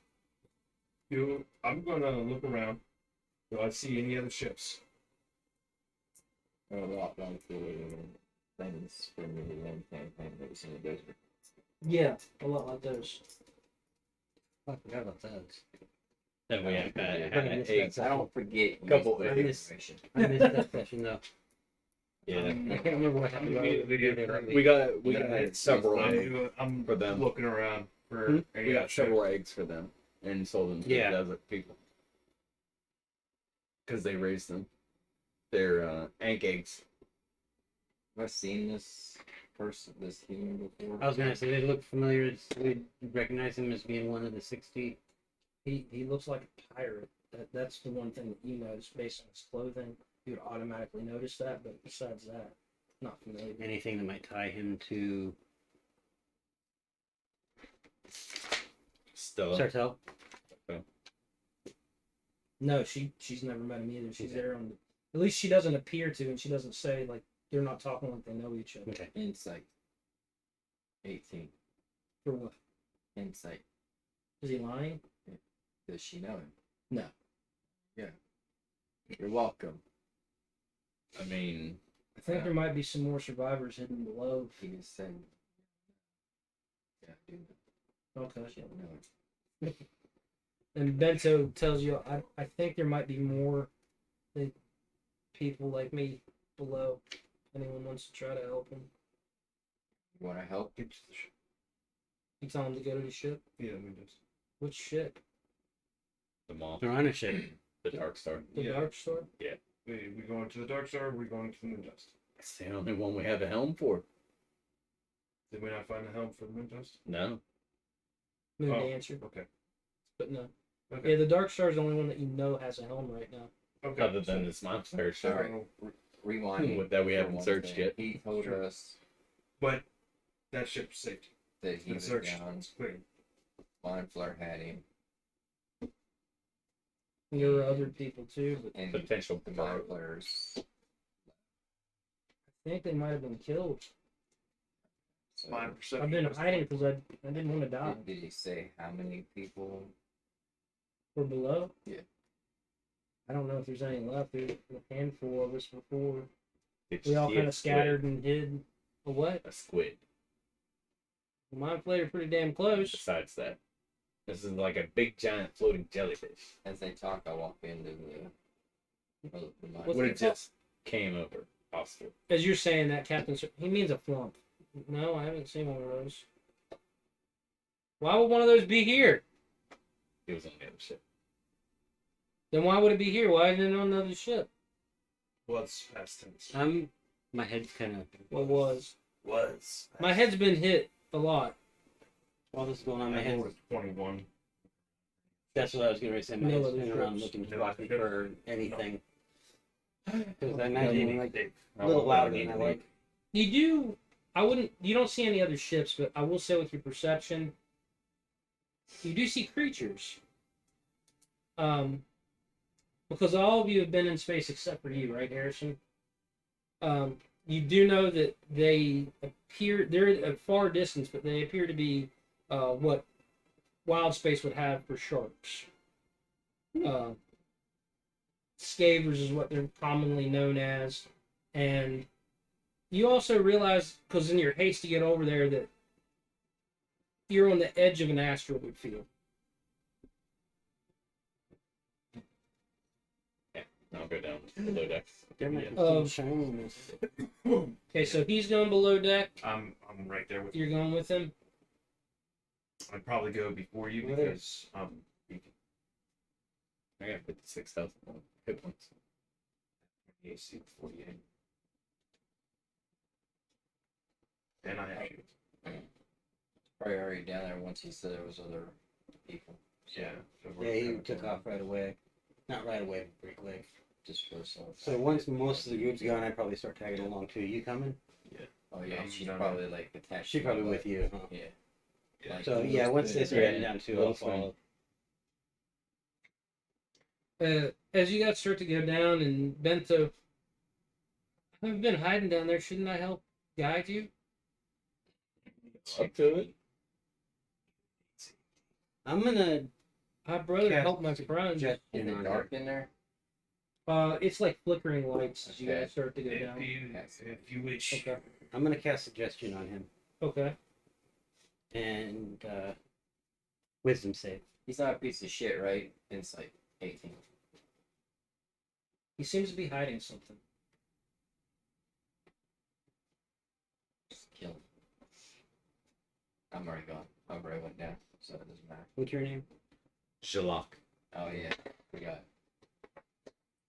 Speaker 1: I'm gonna look around. Do I see any other ships?
Speaker 6: A lot like the things from the one campaign that was in the desert.
Speaker 2: Yeah, a lot like those.
Speaker 5: I forgot about those. Then we
Speaker 6: I
Speaker 5: had
Speaker 6: don't
Speaker 5: eggs.
Speaker 6: I don't forget
Speaker 4: Couple
Speaker 6: useful
Speaker 4: eggs.
Speaker 6: information.
Speaker 5: I missed that session though.
Speaker 4: Yeah.
Speaker 5: I can't remember what happened.
Speaker 4: We got
Speaker 6: Yeah.
Speaker 4: several eggs.
Speaker 1: I'm
Speaker 4: for them.
Speaker 1: looking around for.
Speaker 2: Hmm?
Speaker 1: any
Speaker 4: We got
Speaker 1: other ship.
Speaker 4: several eggs for them and sold them to
Speaker 5: Yeah.
Speaker 4: the desert people because they raised them. They're ank eggs.
Speaker 6: Have I seen this person, this human before?
Speaker 5: I was gonna say they look familiar. We recognize him as being one of the 60.
Speaker 2: He looks like a pirate. That's the one thing that you notice based on his clothing. You would automatically notice that, but besides that, not familiar.
Speaker 5: Anything that might tie him to
Speaker 4: Stella.
Speaker 5: Sartell.
Speaker 2: No, she's never met him either. She's there on. At least she doesn't appear to, and she doesn't say like they're not talking like they know each other.
Speaker 5: Okay.
Speaker 6: Insight. 18.
Speaker 2: For what?
Speaker 6: Insight.
Speaker 2: Is he lying?
Speaker 6: Does she know him?
Speaker 2: No.
Speaker 6: Yeah. You're welcome.
Speaker 4: I mean,
Speaker 2: I think there might be some more survivors hidden below.
Speaker 6: He just said. Yeah, dude.
Speaker 2: Okay.
Speaker 6: She don't know him.
Speaker 2: And Bento tells you, I think there might be more people like me below. Anyone wants to try to help him?
Speaker 6: You want to help?
Speaker 1: Get to the ship.
Speaker 2: You tell him to go to the ship.
Speaker 1: Yeah, we just.
Speaker 2: Which ship?
Speaker 4: the moth,
Speaker 5: They're on a ship.
Speaker 4: the dark star.
Speaker 2: The
Speaker 1: Yeah.
Speaker 2: Dark Star?
Speaker 1: We going to the Dark Star. We're going to the Moon Dust.
Speaker 4: It's the only one we have a helm for.
Speaker 1: Did we not find a helm for the Moon Dust?
Speaker 4: No.
Speaker 2: Moon
Speaker 1: Oh.
Speaker 2: Dancer.
Speaker 1: Okay.
Speaker 2: But no.
Speaker 1: Okay.
Speaker 2: Yeah, the Dark Star is the only one that you know has a helm right now.
Speaker 1: Okay.
Speaker 4: Other than this mind flare ship
Speaker 6: Alright. Rewinding.
Speaker 4: that we
Speaker 6: for
Speaker 4: haven't
Speaker 6: one
Speaker 4: searched
Speaker 6: thing.
Speaker 4: yet.
Speaker 6: He told
Speaker 1: Sure.
Speaker 6: us
Speaker 1: But that ship's safety.
Speaker 6: that
Speaker 1: It's
Speaker 6: he
Speaker 1: been
Speaker 6: was
Speaker 1: searched.
Speaker 6: down.
Speaker 1: It's clear.
Speaker 6: Mind Flare had him.
Speaker 2: And there were other people too, but
Speaker 6: And
Speaker 4: Potential
Speaker 6: the Mind Flares.
Speaker 2: I think they might have been killed.
Speaker 6: So,
Speaker 1: My perception.
Speaker 2: I've been
Speaker 1: was-
Speaker 2: hiding because I didn't want to die.
Speaker 6: did he say how many people?
Speaker 2: We're below?
Speaker 6: Yeah.
Speaker 2: I don't know if there's any left. There's a handful of us before.
Speaker 4: It's
Speaker 2: We all
Speaker 4: just
Speaker 2: kind of
Speaker 4: squid.
Speaker 2: scattered and hid. A what?
Speaker 4: A squid.
Speaker 2: The Mind Flayer pretty damn close.
Speaker 4: Besides that, this is like a big giant floating jellyfish.
Speaker 6: As they talk, I walk into the Mind
Speaker 2: What's
Speaker 4: What
Speaker 2: it
Speaker 4: it just came over. Hostile.
Speaker 2: As you're saying that, Captain, he means a flump. No, I haven't seen one of those. Why would one of those be here?
Speaker 4: It was on the other ship.
Speaker 2: Then why would it be here? Why isn't it on another ship?
Speaker 1: Was past tense.
Speaker 5: My head's kind of.
Speaker 2: What was?
Speaker 1: Was.
Speaker 2: My head's been hit a lot.
Speaker 5: While this is going on, my
Speaker 1: I
Speaker 5: head.
Speaker 1: was 21.
Speaker 5: That's what I was gonna say. My
Speaker 2: No
Speaker 5: head's
Speaker 2: other
Speaker 5: spinning around
Speaker 2: ships.
Speaker 5: looking
Speaker 1: No
Speaker 5: watching
Speaker 1: other
Speaker 5: for anything. Because I
Speaker 4: Yeah,
Speaker 5: imagine
Speaker 4: like
Speaker 5: like a little louder than I like.
Speaker 2: You do. You don't see any other ships, but I will say with your perception, you do see creatures. Because all of you have been in space except for you, right, Harrison? You do know that they appear, they're at a far distance, but they appear to be what wild space would have for sharks. Scavers is what they're commonly known as. And you also realize, because in your haste to get over there, that you're on the edge of an asteroid field.
Speaker 4: I'll go down below deck.
Speaker 5: There might be
Speaker 2: Um,
Speaker 5: some shininess.
Speaker 2: Okay, so he's going below deck.
Speaker 1: I'm right there with you.
Speaker 2: You're going with him.
Speaker 1: I'd probably go before you
Speaker 2: Where?
Speaker 1: because
Speaker 4: I got 56,000 hit points.
Speaker 1: AC 48. And I have you.
Speaker 6: Probably already down there once he said there was other people.
Speaker 1: Yeah. So
Speaker 5: Yeah, he took off right away. Not right away, but pretty quick.
Speaker 6: Just for some.
Speaker 5: So once most of the group's gone, I'd probably start tagging along too. You coming?
Speaker 6: Oh yeah,
Speaker 1: I'm
Speaker 6: she's
Speaker 1: done.
Speaker 6: probably like attached.
Speaker 5: She's
Speaker 6: to my
Speaker 5: probably
Speaker 6: butt.
Speaker 5: with you, huh?
Speaker 6: Yeah.
Speaker 1: Yeah.
Speaker 5: So yeah, once they start heading down too, I'll
Speaker 4: Little swing.
Speaker 5: follow.
Speaker 2: As you guys start to go down, and Bento, I've been hiding down there. Shouldn't I help guide you?
Speaker 4: Up to it.
Speaker 5: I'm gonna
Speaker 2: I'd rather
Speaker 5: cast
Speaker 2: help my friend.
Speaker 6: Is
Speaker 5: suggestion
Speaker 6: it
Speaker 5: on
Speaker 6: dark in there?
Speaker 2: It's like flickering lights as you
Speaker 6: Okay.
Speaker 2: guys start to go
Speaker 1: If
Speaker 2: down.
Speaker 1: you wish.
Speaker 2: Okay.
Speaker 5: I'm gonna cast suggestion on him
Speaker 2: Okay.
Speaker 5: and wisdom save.
Speaker 6: He's not a piece of shit, right? Insight 18.
Speaker 2: He seems to be hiding something.
Speaker 6: Just kill him. I'm already gone. I already went down, so it doesn't matter.
Speaker 5: What's your name?
Speaker 4: Jalak.
Speaker 6: Oh yeah, forgot.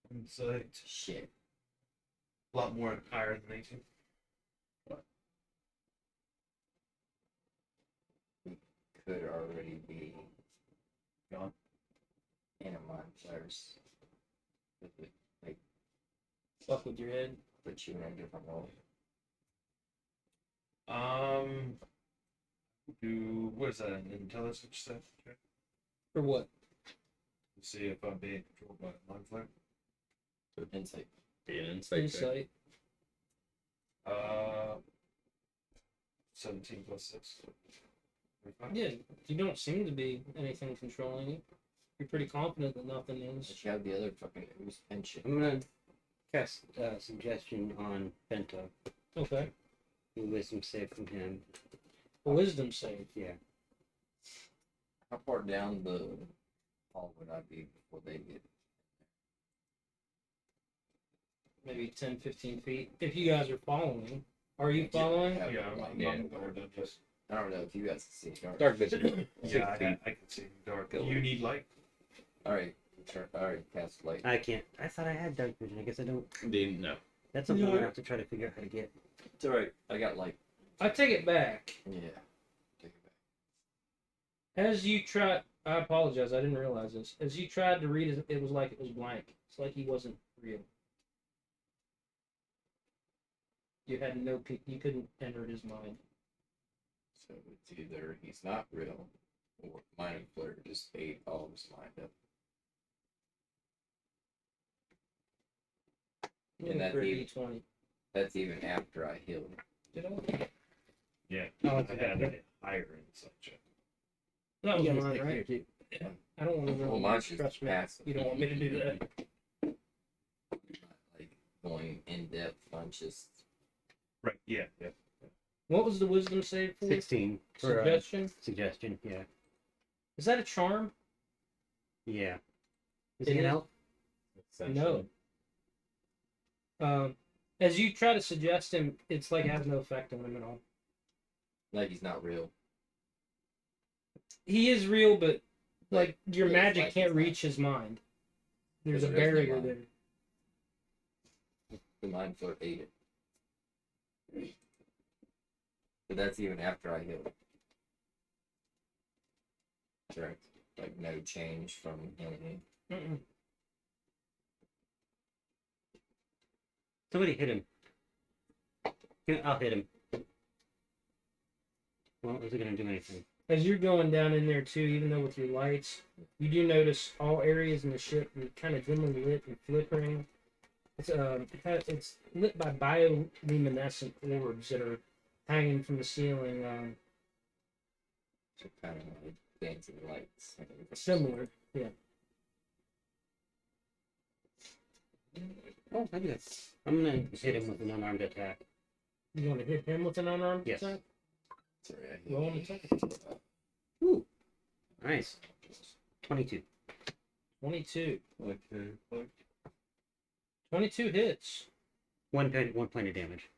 Speaker 1: Insight.
Speaker 6: Shit.
Speaker 1: A lot more higher than 18.
Speaker 6: Could already be
Speaker 1: Gone.
Speaker 6: in a mind flares. Like
Speaker 2: Fuck with your head.
Speaker 6: put you in a different role.
Speaker 1: Do what is that? An intelligence stuff? Okay.
Speaker 2: For what?
Speaker 1: Let's see if I'm being controlled by a mind flare.
Speaker 6: Insight.
Speaker 4: Be an insight check.
Speaker 2: Insight.
Speaker 1: 17 plus 6. 25.
Speaker 2: Yeah, you don't seem to be anything controlling you. You're pretty confident that nothing is.
Speaker 6: But you have the other fucking who's pension.
Speaker 5: I'm gonna cast suggestion on Bento.
Speaker 2: Okay.
Speaker 5: Do wisdom save from him.
Speaker 2: A wisdom save.
Speaker 5: Yeah.
Speaker 6: How far down the hall would I be before they get?
Speaker 2: Maybe 10, 15 feet. If you guys are following. Are you following?
Speaker 6: Have,
Speaker 1: Yeah,
Speaker 6: like,
Speaker 1: I'm on board.
Speaker 6: I don't know if you guys can see.
Speaker 4: Dark vision.
Speaker 1: Yeah, I can see dark.
Speaker 6: Go.
Speaker 1: You need light.
Speaker 6: All right, cast light.
Speaker 5: I can't. I thought I had dark vision. I guess I don't.
Speaker 4: No.
Speaker 5: That's something I'm
Speaker 2: No.
Speaker 5: gonna have to try to figure out how to get.
Speaker 6: It's all right. I got light.
Speaker 2: I take it back.
Speaker 6: Yeah. Take it back.
Speaker 2: As you try, I apologize. I didn't realize this. As you tried to read it, it was like it was blank. It's like he wasn't real. You had no. You couldn't enter his mind.
Speaker 6: So it's either he's not real, or mind flare just ate all of his mind up. And that
Speaker 2: for a
Speaker 6: even-
Speaker 2: D20.
Speaker 6: That's even after I healed.
Speaker 2: Did I?
Speaker 1: Yeah.
Speaker 2: Oh,
Speaker 1: I
Speaker 2: it's
Speaker 1: had
Speaker 2: okay.
Speaker 1: it higher in such a.
Speaker 2: That was
Speaker 5: You guys
Speaker 2: mine,
Speaker 5: take
Speaker 2: right?
Speaker 5: care, too.
Speaker 2: I don't want to know.
Speaker 6: Well, mine's just
Speaker 2: Trust me.
Speaker 6: passive.
Speaker 2: You don't want me to do that.
Speaker 6: Like going in depth on just
Speaker 1: Right. Yeah. Yeah.
Speaker 2: What was the wisdom save for?
Speaker 5: 16 for
Speaker 2: Suggestion?
Speaker 5: suggestion. Yeah.
Speaker 2: Is that a charm?
Speaker 5: Yeah. Is
Speaker 2: It
Speaker 5: he an
Speaker 2: is?
Speaker 5: elf?
Speaker 2: No. As you try to suggest him, it's like it has no effect on him at all.
Speaker 6: like he's not real.
Speaker 2: He is real, but like your
Speaker 6: Yeah,
Speaker 2: magic
Speaker 6: like
Speaker 2: can't
Speaker 6: he's not.
Speaker 2: reach his mind. There's a
Speaker 6: Because there is no
Speaker 2: barrier
Speaker 6: mind.
Speaker 2: there.
Speaker 6: The mind flare ate it. But that's even after I healed. Correct. Like no change from healing.
Speaker 2: Mm-mm.
Speaker 5: Somebody hit him. Yeah, I'll hit him. Well, is it gonna do anything?
Speaker 2: As you're going down in there too, even though with your lights, you do notice all areas in the ship are kind of dimly lit and flickering. It's lit by bioluminescent orbs that are hanging from the ceiling.
Speaker 6: So kind of like dancing lights.
Speaker 2: Similar, yeah.
Speaker 5: Oh, I do that. I'm gonna hit him with an unarmed attack.
Speaker 2: You want to hit him with an unarmed
Speaker 5: Yes.
Speaker 2: attack?
Speaker 6: Sorry, I
Speaker 2: Roll an attack.
Speaker 5: Ooh, nice. 22.
Speaker 2: 22.
Speaker 4: Okay.
Speaker 2: 22 hits.
Speaker 5: 1 point of damage.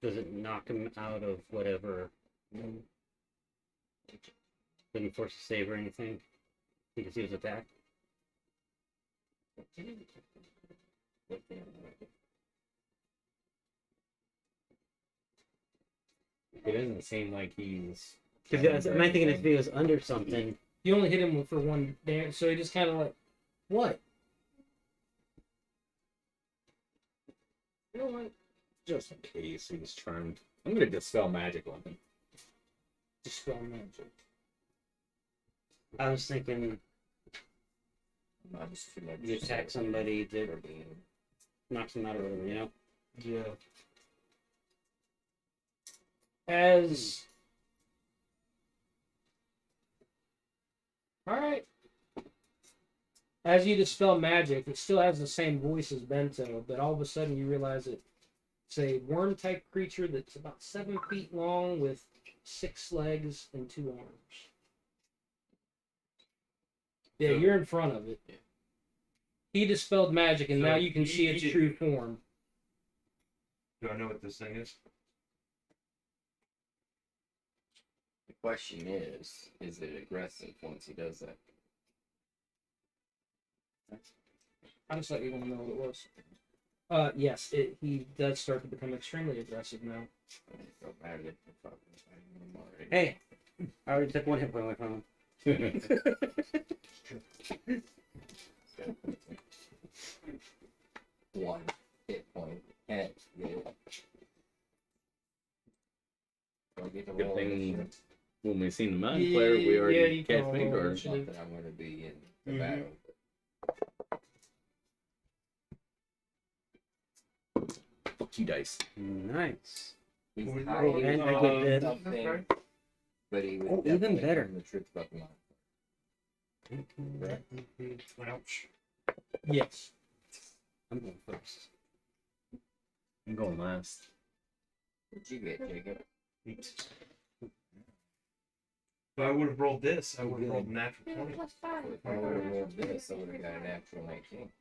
Speaker 5: Does it knock him out of whatever? Didn't force a save or anything? Because he was attacked?
Speaker 4: It doesn't seem like he's.
Speaker 5: Because my thinking if he was under something,
Speaker 2: You only hit him for one damage, so he just kind of like, what?
Speaker 4: You know what? Just in case he's charmed. I'm gonna dispel magic on him.
Speaker 2: Dispel magic.
Speaker 5: I was thinking
Speaker 6: Not just too much.
Speaker 5: you attack somebody that
Speaker 6: for being-
Speaker 5: knocks them out or whatever, you know?
Speaker 2: Yeah. As. Alright. As you dispel magic, it still has the same voice as Bento, but all of a sudden you realize it's a worm type creature that's about 7 feet long with 6 legs and 2 arms. Yeah,
Speaker 1: So-
Speaker 2: you're in front of it. He dispelled magic, and
Speaker 1: So
Speaker 2: now you can
Speaker 1: he-
Speaker 2: see its
Speaker 1: he-
Speaker 2: true form.
Speaker 1: Do I know what this thing is?
Speaker 6: The question is it aggressive once he does that?
Speaker 2: I just thought you want to know what it was. Yes, he does start to become extremely aggressive now.
Speaker 6: It don't matter that we're fucking fighting him already.
Speaker 5: Hey, I already took 1 hit point away from him.
Speaker 6: 1 hit point. Can't get it. Don't get to
Speaker 4: Good
Speaker 6: roll
Speaker 4: thing
Speaker 6: initiative.
Speaker 4: when we seen the Mountain Flare, we
Speaker 2: Yeah,
Speaker 4: already
Speaker 2: you can
Speaker 4: cast
Speaker 2: roll
Speaker 4: Vanguard.
Speaker 2: initiative.
Speaker 6: Not that I'm gonna be in the
Speaker 2: Mhm.
Speaker 6: battle.
Speaker 4: Fuck you, dice.
Speaker 5: Nice.
Speaker 6: He's
Speaker 1: Oh,
Speaker 6: hiding
Speaker 5: and I
Speaker 6: from
Speaker 5: get that.
Speaker 6: something, but he was
Speaker 5: Oh, even
Speaker 6: definitely
Speaker 5: better.
Speaker 6: from the truth about the Mountain.
Speaker 1: Ouch.
Speaker 2: Yes.
Speaker 5: I'm going first.
Speaker 4: I'm going last.
Speaker 6: What'd you get, Jacob?
Speaker 1: Eight. If I would have rolled this, I would have rolled a natural
Speaker 3: Yeah,
Speaker 1: 20.
Speaker 3: +5.
Speaker 6: If I would have rolled this, I would have got a natural 19.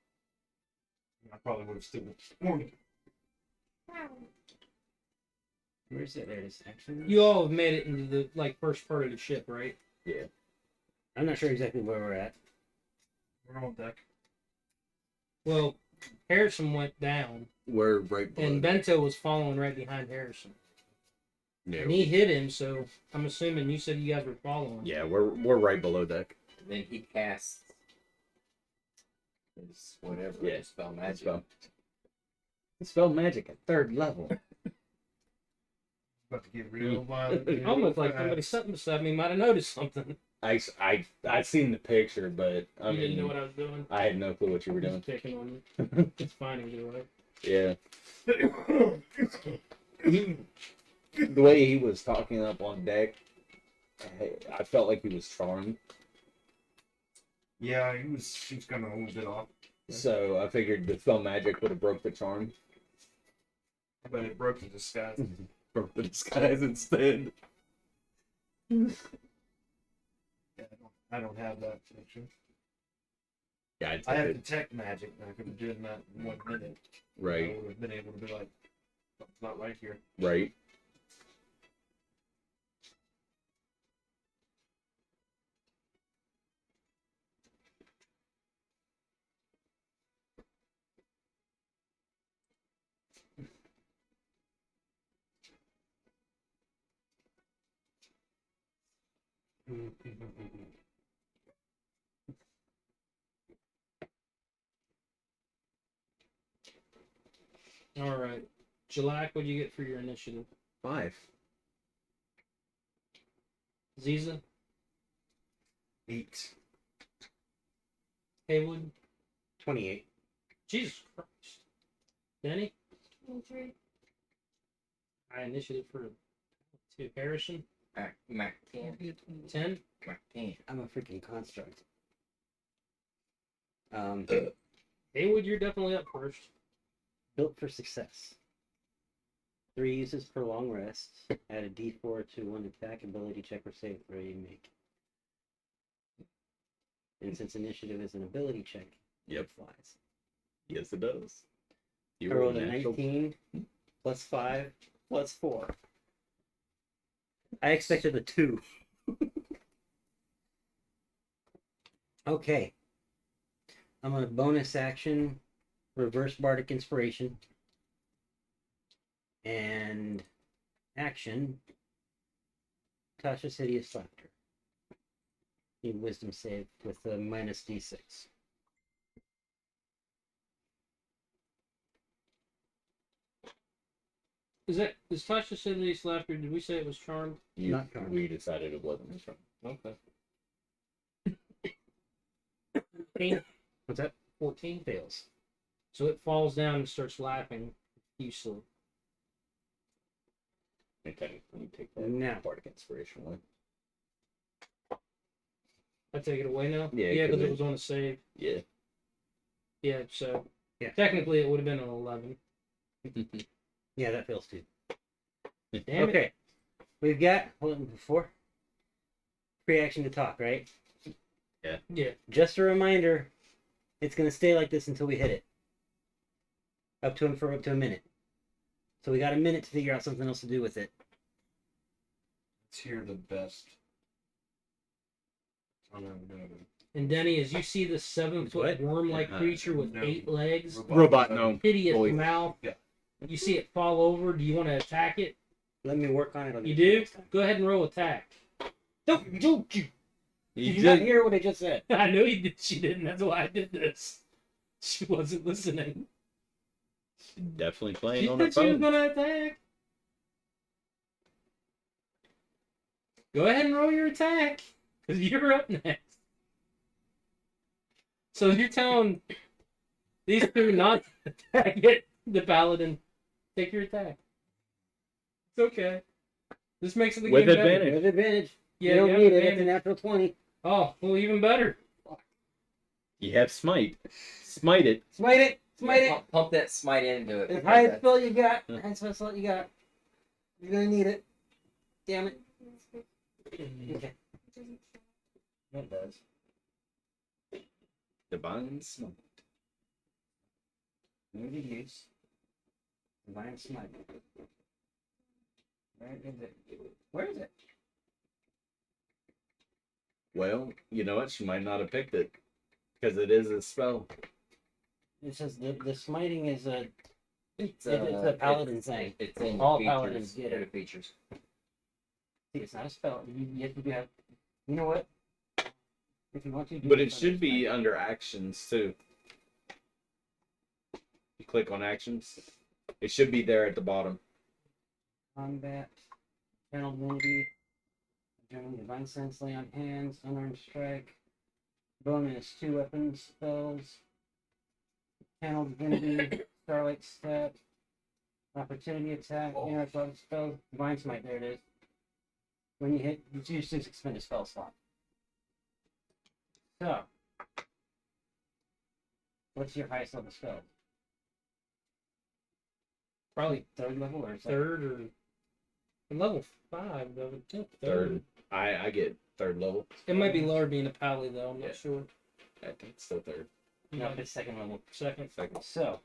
Speaker 1: I probably would have still been.
Speaker 3: Wow.
Speaker 5: Where's it? There it is. Action.
Speaker 2: You all have made it into the first part of the ship, right?
Speaker 5: I'm not sure exactly where we're at.
Speaker 1: We're on deck.
Speaker 2: Well, Harrison went down,
Speaker 4: We're right below.
Speaker 2: and Bento was following right behind Harrison.
Speaker 4: yeah,
Speaker 2: And he hit him, so I'm assuming you said you guys were following.
Speaker 4: yeah, we're right below deck.
Speaker 6: And then he casts his whatever,
Speaker 4: Yeah,
Speaker 6: his spell magic.
Speaker 4: spell.
Speaker 5: Spell magic at 3rd level.
Speaker 1: About to get real violent.
Speaker 2: Almost like somebody sitting beside me might have noticed something.
Speaker 4: I seen the picture, but I
Speaker 2: You
Speaker 4: mean,
Speaker 2: didn't know what I was doing.
Speaker 4: I had no clue what you were
Speaker 2: I'm
Speaker 4: doing.
Speaker 2: just picking on you. It's fine either way.
Speaker 4: Yeah. The way he was talking up on deck, I felt like he was charmed.
Speaker 1: Yeah, he was kind of a little bit off,
Speaker 4: So I figured the spell magic would have broke the charm.
Speaker 1: but it broke the disguise.
Speaker 4: Broke the disguise instead.
Speaker 1: Yeah, I don't have that function.
Speaker 4: Yeah, I took
Speaker 1: I have
Speaker 4: it.
Speaker 1: detect magic, and I could have done that in 1 minute.
Speaker 4: Right,
Speaker 1: I would have been able to be like, something's not right here.
Speaker 4: right.
Speaker 2: All right. Jalak, what'd you get for your initiative?
Speaker 4: 5.
Speaker 2: Ziza?
Speaker 1: 8.
Speaker 2: Haywood?
Speaker 5: 28.
Speaker 2: Jesus Christ. Danny?
Speaker 3: 23.
Speaker 2: I initiative for 2. Harrison?
Speaker 6: Mac 10.
Speaker 2: 10.
Speaker 6: Mac 10.
Speaker 5: I'm a freaking construct.
Speaker 2: Haywood, you're definitely up first.
Speaker 5: Built for success. 3 uses per long rest. Add a d4 to 1 attack, ability check, or save throw you make. And since initiative is an ability check,
Speaker 4: Yep.
Speaker 5: it flies.
Speaker 4: Yes, it does. You
Speaker 5: I
Speaker 4: were
Speaker 5: rolled a
Speaker 4: natural.
Speaker 5: 19 plus 5 plus 4. I expected a 2. Okay. I'm gonna bonus action, reverse bardic inspiration, and action. Tasha's hideous laughter. Need wisdom save with a minus d6.
Speaker 2: Is Tasha said these laughter? Did we say it was charmed?
Speaker 4: You,
Speaker 5: Not charmed.
Speaker 4: we decided it wasn't.
Speaker 2: Okay. 14.
Speaker 5: What's that?
Speaker 2: 14.
Speaker 5: Fails.
Speaker 2: So it falls down and starts laughing profusely.
Speaker 4: Okay, let me take that
Speaker 5: Now.
Speaker 4: bardic inspiration away.
Speaker 2: I take it away now?
Speaker 4: Yeah,
Speaker 2: Yeah,
Speaker 4: 'cause
Speaker 2: because it
Speaker 4: it-
Speaker 2: was on a save.
Speaker 4: Yeah.
Speaker 2: Yeah, so
Speaker 5: Yeah.
Speaker 2: technically it would have been an 11.
Speaker 5: Yeah, that fails too.
Speaker 2: Damn it.
Speaker 5: Okay. We've got, hold on, before. Pre-action to talk, right?
Speaker 2: Yeah.
Speaker 5: Just a reminder, it's going to stay like this until we hit it. Up to a minute. So we got a minute to figure out something else to do with it.
Speaker 1: Let's hear the best. I don't know.
Speaker 2: And Denny, as you see this 7-foot
Speaker 5: What?
Speaker 2: worm-like
Speaker 4: Uh-huh.
Speaker 2: creature with
Speaker 1: No.
Speaker 2: 8 legs,
Speaker 4: Robot gnome.
Speaker 2: hideous
Speaker 4: Boy.
Speaker 2: mouth,
Speaker 1: Yeah.
Speaker 2: you see it fall over. Do you want to attack it?
Speaker 5: Let me work on it.
Speaker 2: You do? Go ahead and roll attack.
Speaker 5: Don't you! Did
Speaker 4: You
Speaker 5: you not
Speaker 4: did.
Speaker 5: hear what I just said?
Speaker 2: I know he did. She didn't. That's why I did this. She wasn't listening.
Speaker 4: Definitely
Speaker 2: She
Speaker 4: playing on her
Speaker 2: said she was
Speaker 4: phone.
Speaker 2: gonna attack. Go ahead and roll your attack, because you're up next. So you're telling these two not to attack it, the paladin. Take your attack. It's okay. This makes it the
Speaker 4: With
Speaker 2: game better.
Speaker 4: advantage.
Speaker 5: With advantage.
Speaker 2: Yeah,
Speaker 5: you don't
Speaker 2: have
Speaker 5: need it. It's a
Speaker 2: advantage.
Speaker 5: natural 20.
Speaker 2: Oh, well, even better.
Speaker 4: You have smite. Smite it.
Speaker 5: Smite it! Smite it!
Speaker 6: Pump that smite into it.
Speaker 5: As
Speaker 6: because
Speaker 5: high as
Speaker 6: that's-
Speaker 5: spell you got.
Speaker 4: Yeah.
Speaker 5: Highest spell you got. You're gonna need it. Damn it. Okay. It does.
Speaker 4: Divine smite.
Speaker 5: Where did you use? Divine Smite. Where is it? Where is it?
Speaker 4: Well, you know what? She might not have picked it. Because it is a spell.
Speaker 5: It says the smiting is a
Speaker 6: It's
Speaker 5: It's a paladin thing.
Speaker 6: It's in
Speaker 5: All
Speaker 6: features.
Speaker 5: paladins get
Speaker 6: Go to
Speaker 5: it.
Speaker 6: features.
Speaker 5: see, it's not a spell. You have to have. You know what? If you want to, do
Speaker 4: But
Speaker 5: this
Speaker 4: it
Speaker 5: on
Speaker 4: should
Speaker 5: this
Speaker 4: be
Speaker 5: side.
Speaker 4: under actions too. You click on actions. It should be there at the bottom.
Speaker 5: Combat, Channel Divinity, General Divine Sense, Lay on Hands, Unarmed Strike, bonus 2 weapon spells, Channel Divinity, Starlight Step, Opportunity Attack, Interact weapon spells, Divine Smite, there it is. When you hit, you choose to expend a spell slot. So, what's your highest level spell?
Speaker 2: Probably
Speaker 5: Third level or second?
Speaker 2: third or level 5, though. I think
Speaker 4: Third. I get third level.
Speaker 2: It might be lower being a pally, though. I'm
Speaker 4: Yeah.
Speaker 2: not sure.
Speaker 4: I think it's still third.
Speaker 5: No, it's second level.
Speaker 2: Second.
Speaker 4: Second.
Speaker 5: So,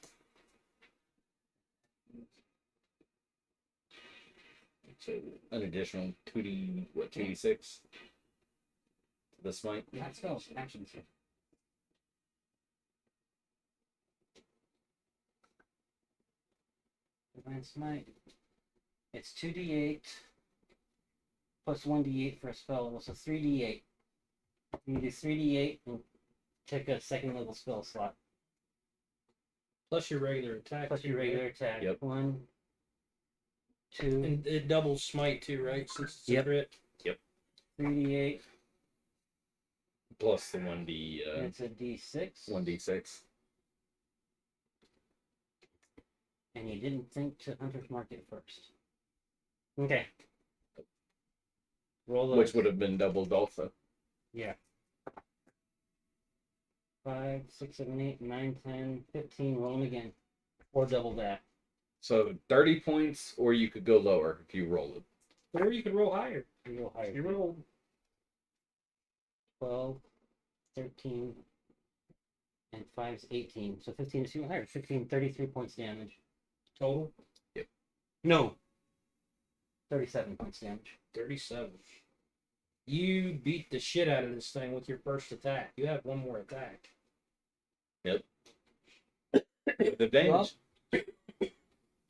Speaker 4: So an additional 2d, what, 2d6? The smite.
Speaker 5: not spells, actions. Divine Smite. It's 2d8 plus 1d8 for a spell level, so 3d8. You do 3d8 and take a second level spell slot.
Speaker 2: Plus your regular attack.
Speaker 5: Plus
Speaker 2: too,
Speaker 5: your
Speaker 2: right?
Speaker 5: regular attack.
Speaker 4: Yep.
Speaker 5: 1, 2,
Speaker 2: And it doubles smite, too, right? Since it's
Speaker 5: Yep.
Speaker 2: a crit.
Speaker 5: 3d8,
Speaker 4: Plus the 1d,
Speaker 5: and it's a d6.
Speaker 4: 1d6.
Speaker 5: And you didn't think to Hunter's Mark it first. Okay. Roll those.
Speaker 4: Which would have been doubled also.
Speaker 5: Yeah. 5, 6, 7, 8, 9, 10, 15. Roll them again. Or double that.
Speaker 4: So 30 points, or you could go lower if you roll it.
Speaker 2: Or you could roll higher.
Speaker 5: You roll higher.
Speaker 2: You roll
Speaker 5: 12, 13, and 5 is 18. So 15 is even higher. 15, 33 points damage.
Speaker 2: total
Speaker 5: No. 37 points damage.
Speaker 2: 37. You beat the shit out of this thing with your first attack. You have one more attack.
Speaker 4: With advantage.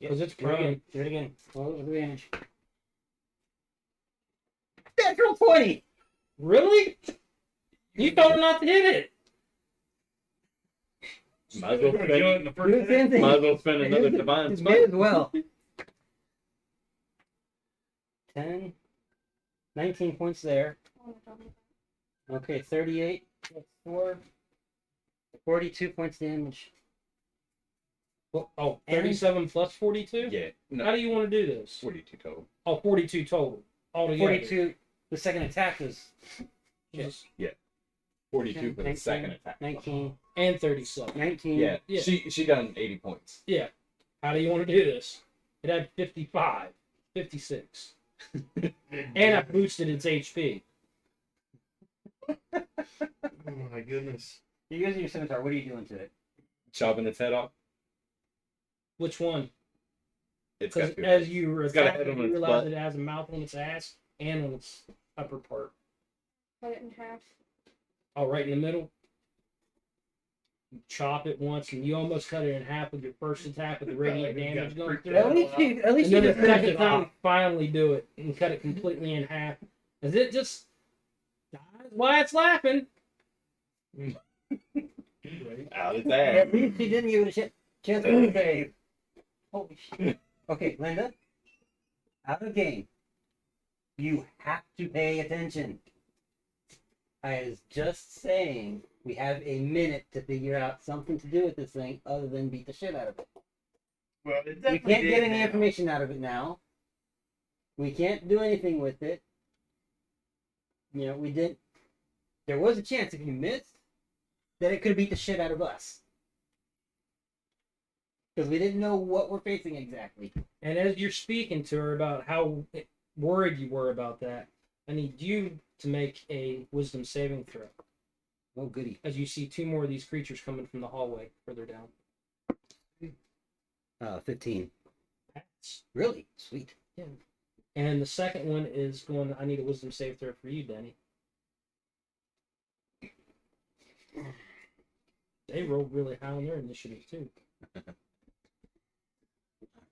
Speaker 2: Because it's
Speaker 5: Do it
Speaker 2: prone.
Speaker 5: again. Do it again. Roll with advantage. Natural 20!
Speaker 2: Really? You told her not to hit it.
Speaker 4: Might as well
Speaker 1: We're gonna kill it in
Speaker 4: spend,
Speaker 1: the
Speaker 5: Do
Speaker 1: first
Speaker 5: the same thing.
Speaker 4: might as well spend another divine
Speaker 5: Might as
Speaker 4: smite.
Speaker 5: well. 10, 19 points there. Okay, 38 plus 4, 42 points damage.
Speaker 2: Well, oh,
Speaker 5: And-
Speaker 2: 37 plus 42?
Speaker 4: Yeah. No.
Speaker 2: How do you want to do this?
Speaker 4: 42 total.
Speaker 2: Oh, 42 total. Altogether.
Speaker 5: 42. The second attack was
Speaker 2: Just-
Speaker 4: 42 for the
Speaker 5: 19,
Speaker 4: second attack.
Speaker 5: 19.
Speaker 2: And 37.
Speaker 5: 19.
Speaker 4: Yeah.
Speaker 2: Yeah.
Speaker 4: She done 80 points.
Speaker 2: Yeah. How do you want to do this? It had 55, 56. And I boosted its HP.
Speaker 1: Oh my goodness.
Speaker 5: You're using your scimitar. What are you doing to it?
Speaker 4: Chopping its head off.
Speaker 2: Which one?
Speaker 4: It's
Speaker 2: Because
Speaker 4: got two
Speaker 2: as
Speaker 4: heads.
Speaker 2: you were
Speaker 4: It's got a
Speaker 2: attacking,
Speaker 4: head on
Speaker 2: you
Speaker 4: its
Speaker 2: realize
Speaker 4: butt.
Speaker 2: it has a mouth on its ass and on its upper part.
Speaker 3: Cut it in half.
Speaker 2: Oh, right in the middle. You chop it once, and you almost cut it in half with your first attack with the radiant
Speaker 1: You got
Speaker 2: damage going
Speaker 1: freaked
Speaker 2: through.
Speaker 1: out.
Speaker 5: At least
Speaker 2: And
Speaker 5: you
Speaker 2: then the
Speaker 5: did finish
Speaker 2: second
Speaker 5: it
Speaker 2: time,
Speaker 5: off.
Speaker 2: you finally do it and cut it completely in half. As it just dies while it's laughing.
Speaker 4: Out its
Speaker 5: At
Speaker 4: ass.
Speaker 5: least he didn't give it a chance to save. Holy shit. Okay, Linda. Out of game. You have to pay attention. I was just saying we have a minute to figure out something to do with this thing other than beat the shit out of it.
Speaker 1: Well, it
Speaker 5: We
Speaker 1: definitely
Speaker 5: can't get
Speaker 1: did
Speaker 5: any
Speaker 1: now.
Speaker 5: information out of it now. We can't do anything with it. You know, we didn't. There was a chance if you missed that it could beat the shit out of us. Because we didn't know what we're facing exactly.
Speaker 2: And as you're speaking to her about how worried you were about that, I need you to make a wisdom saving throw.
Speaker 5: Oh, goody.
Speaker 2: As you see two more of these creatures coming from the hallway further down.
Speaker 5: 15.
Speaker 2: That's-
Speaker 5: Really? Sweet.
Speaker 2: And the second one is going, I need a wisdom save throw for you, Danny. They rolled really high on their initiative, too.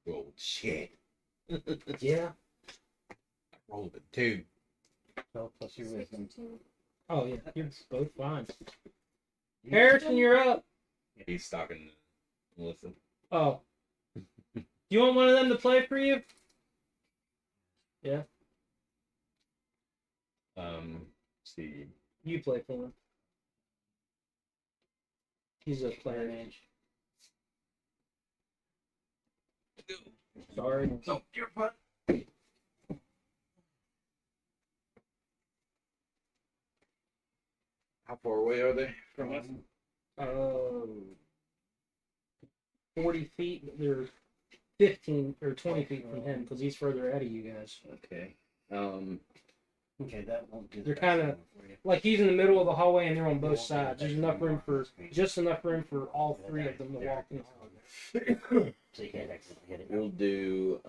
Speaker 4: Rolled shit.
Speaker 2: Yeah.
Speaker 4: I rolled a 2.
Speaker 5: 12 plus your wisdom.
Speaker 3: 16.
Speaker 2: Oh, yeah. You're both fine. Harrison, you're up.
Speaker 4: He's stalking Melissa.
Speaker 2: Oh. You want one of them to play for you?
Speaker 4: See.
Speaker 2: You play for him. He's a player mage. Sorry.
Speaker 1: Oh, you're fine.
Speaker 4: How far away are they from us?
Speaker 2: 40 feet. But they're 15 or 20 feet from him because he's further ahead of you guys.
Speaker 4: Okay.
Speaker 5: Okay, that won't do the
Speaker 2: They're
Speaker 5: best
Speaker 2: kinda-
Speaker 5: one for you.
Speaker 2: Like he's in the middle of the hallway and they're on both sides. There's enough room for just enough room for all three of them to walk in the hallway.
Speaker 5: So you can't accidentally hit it.
Speaker 4: We'll do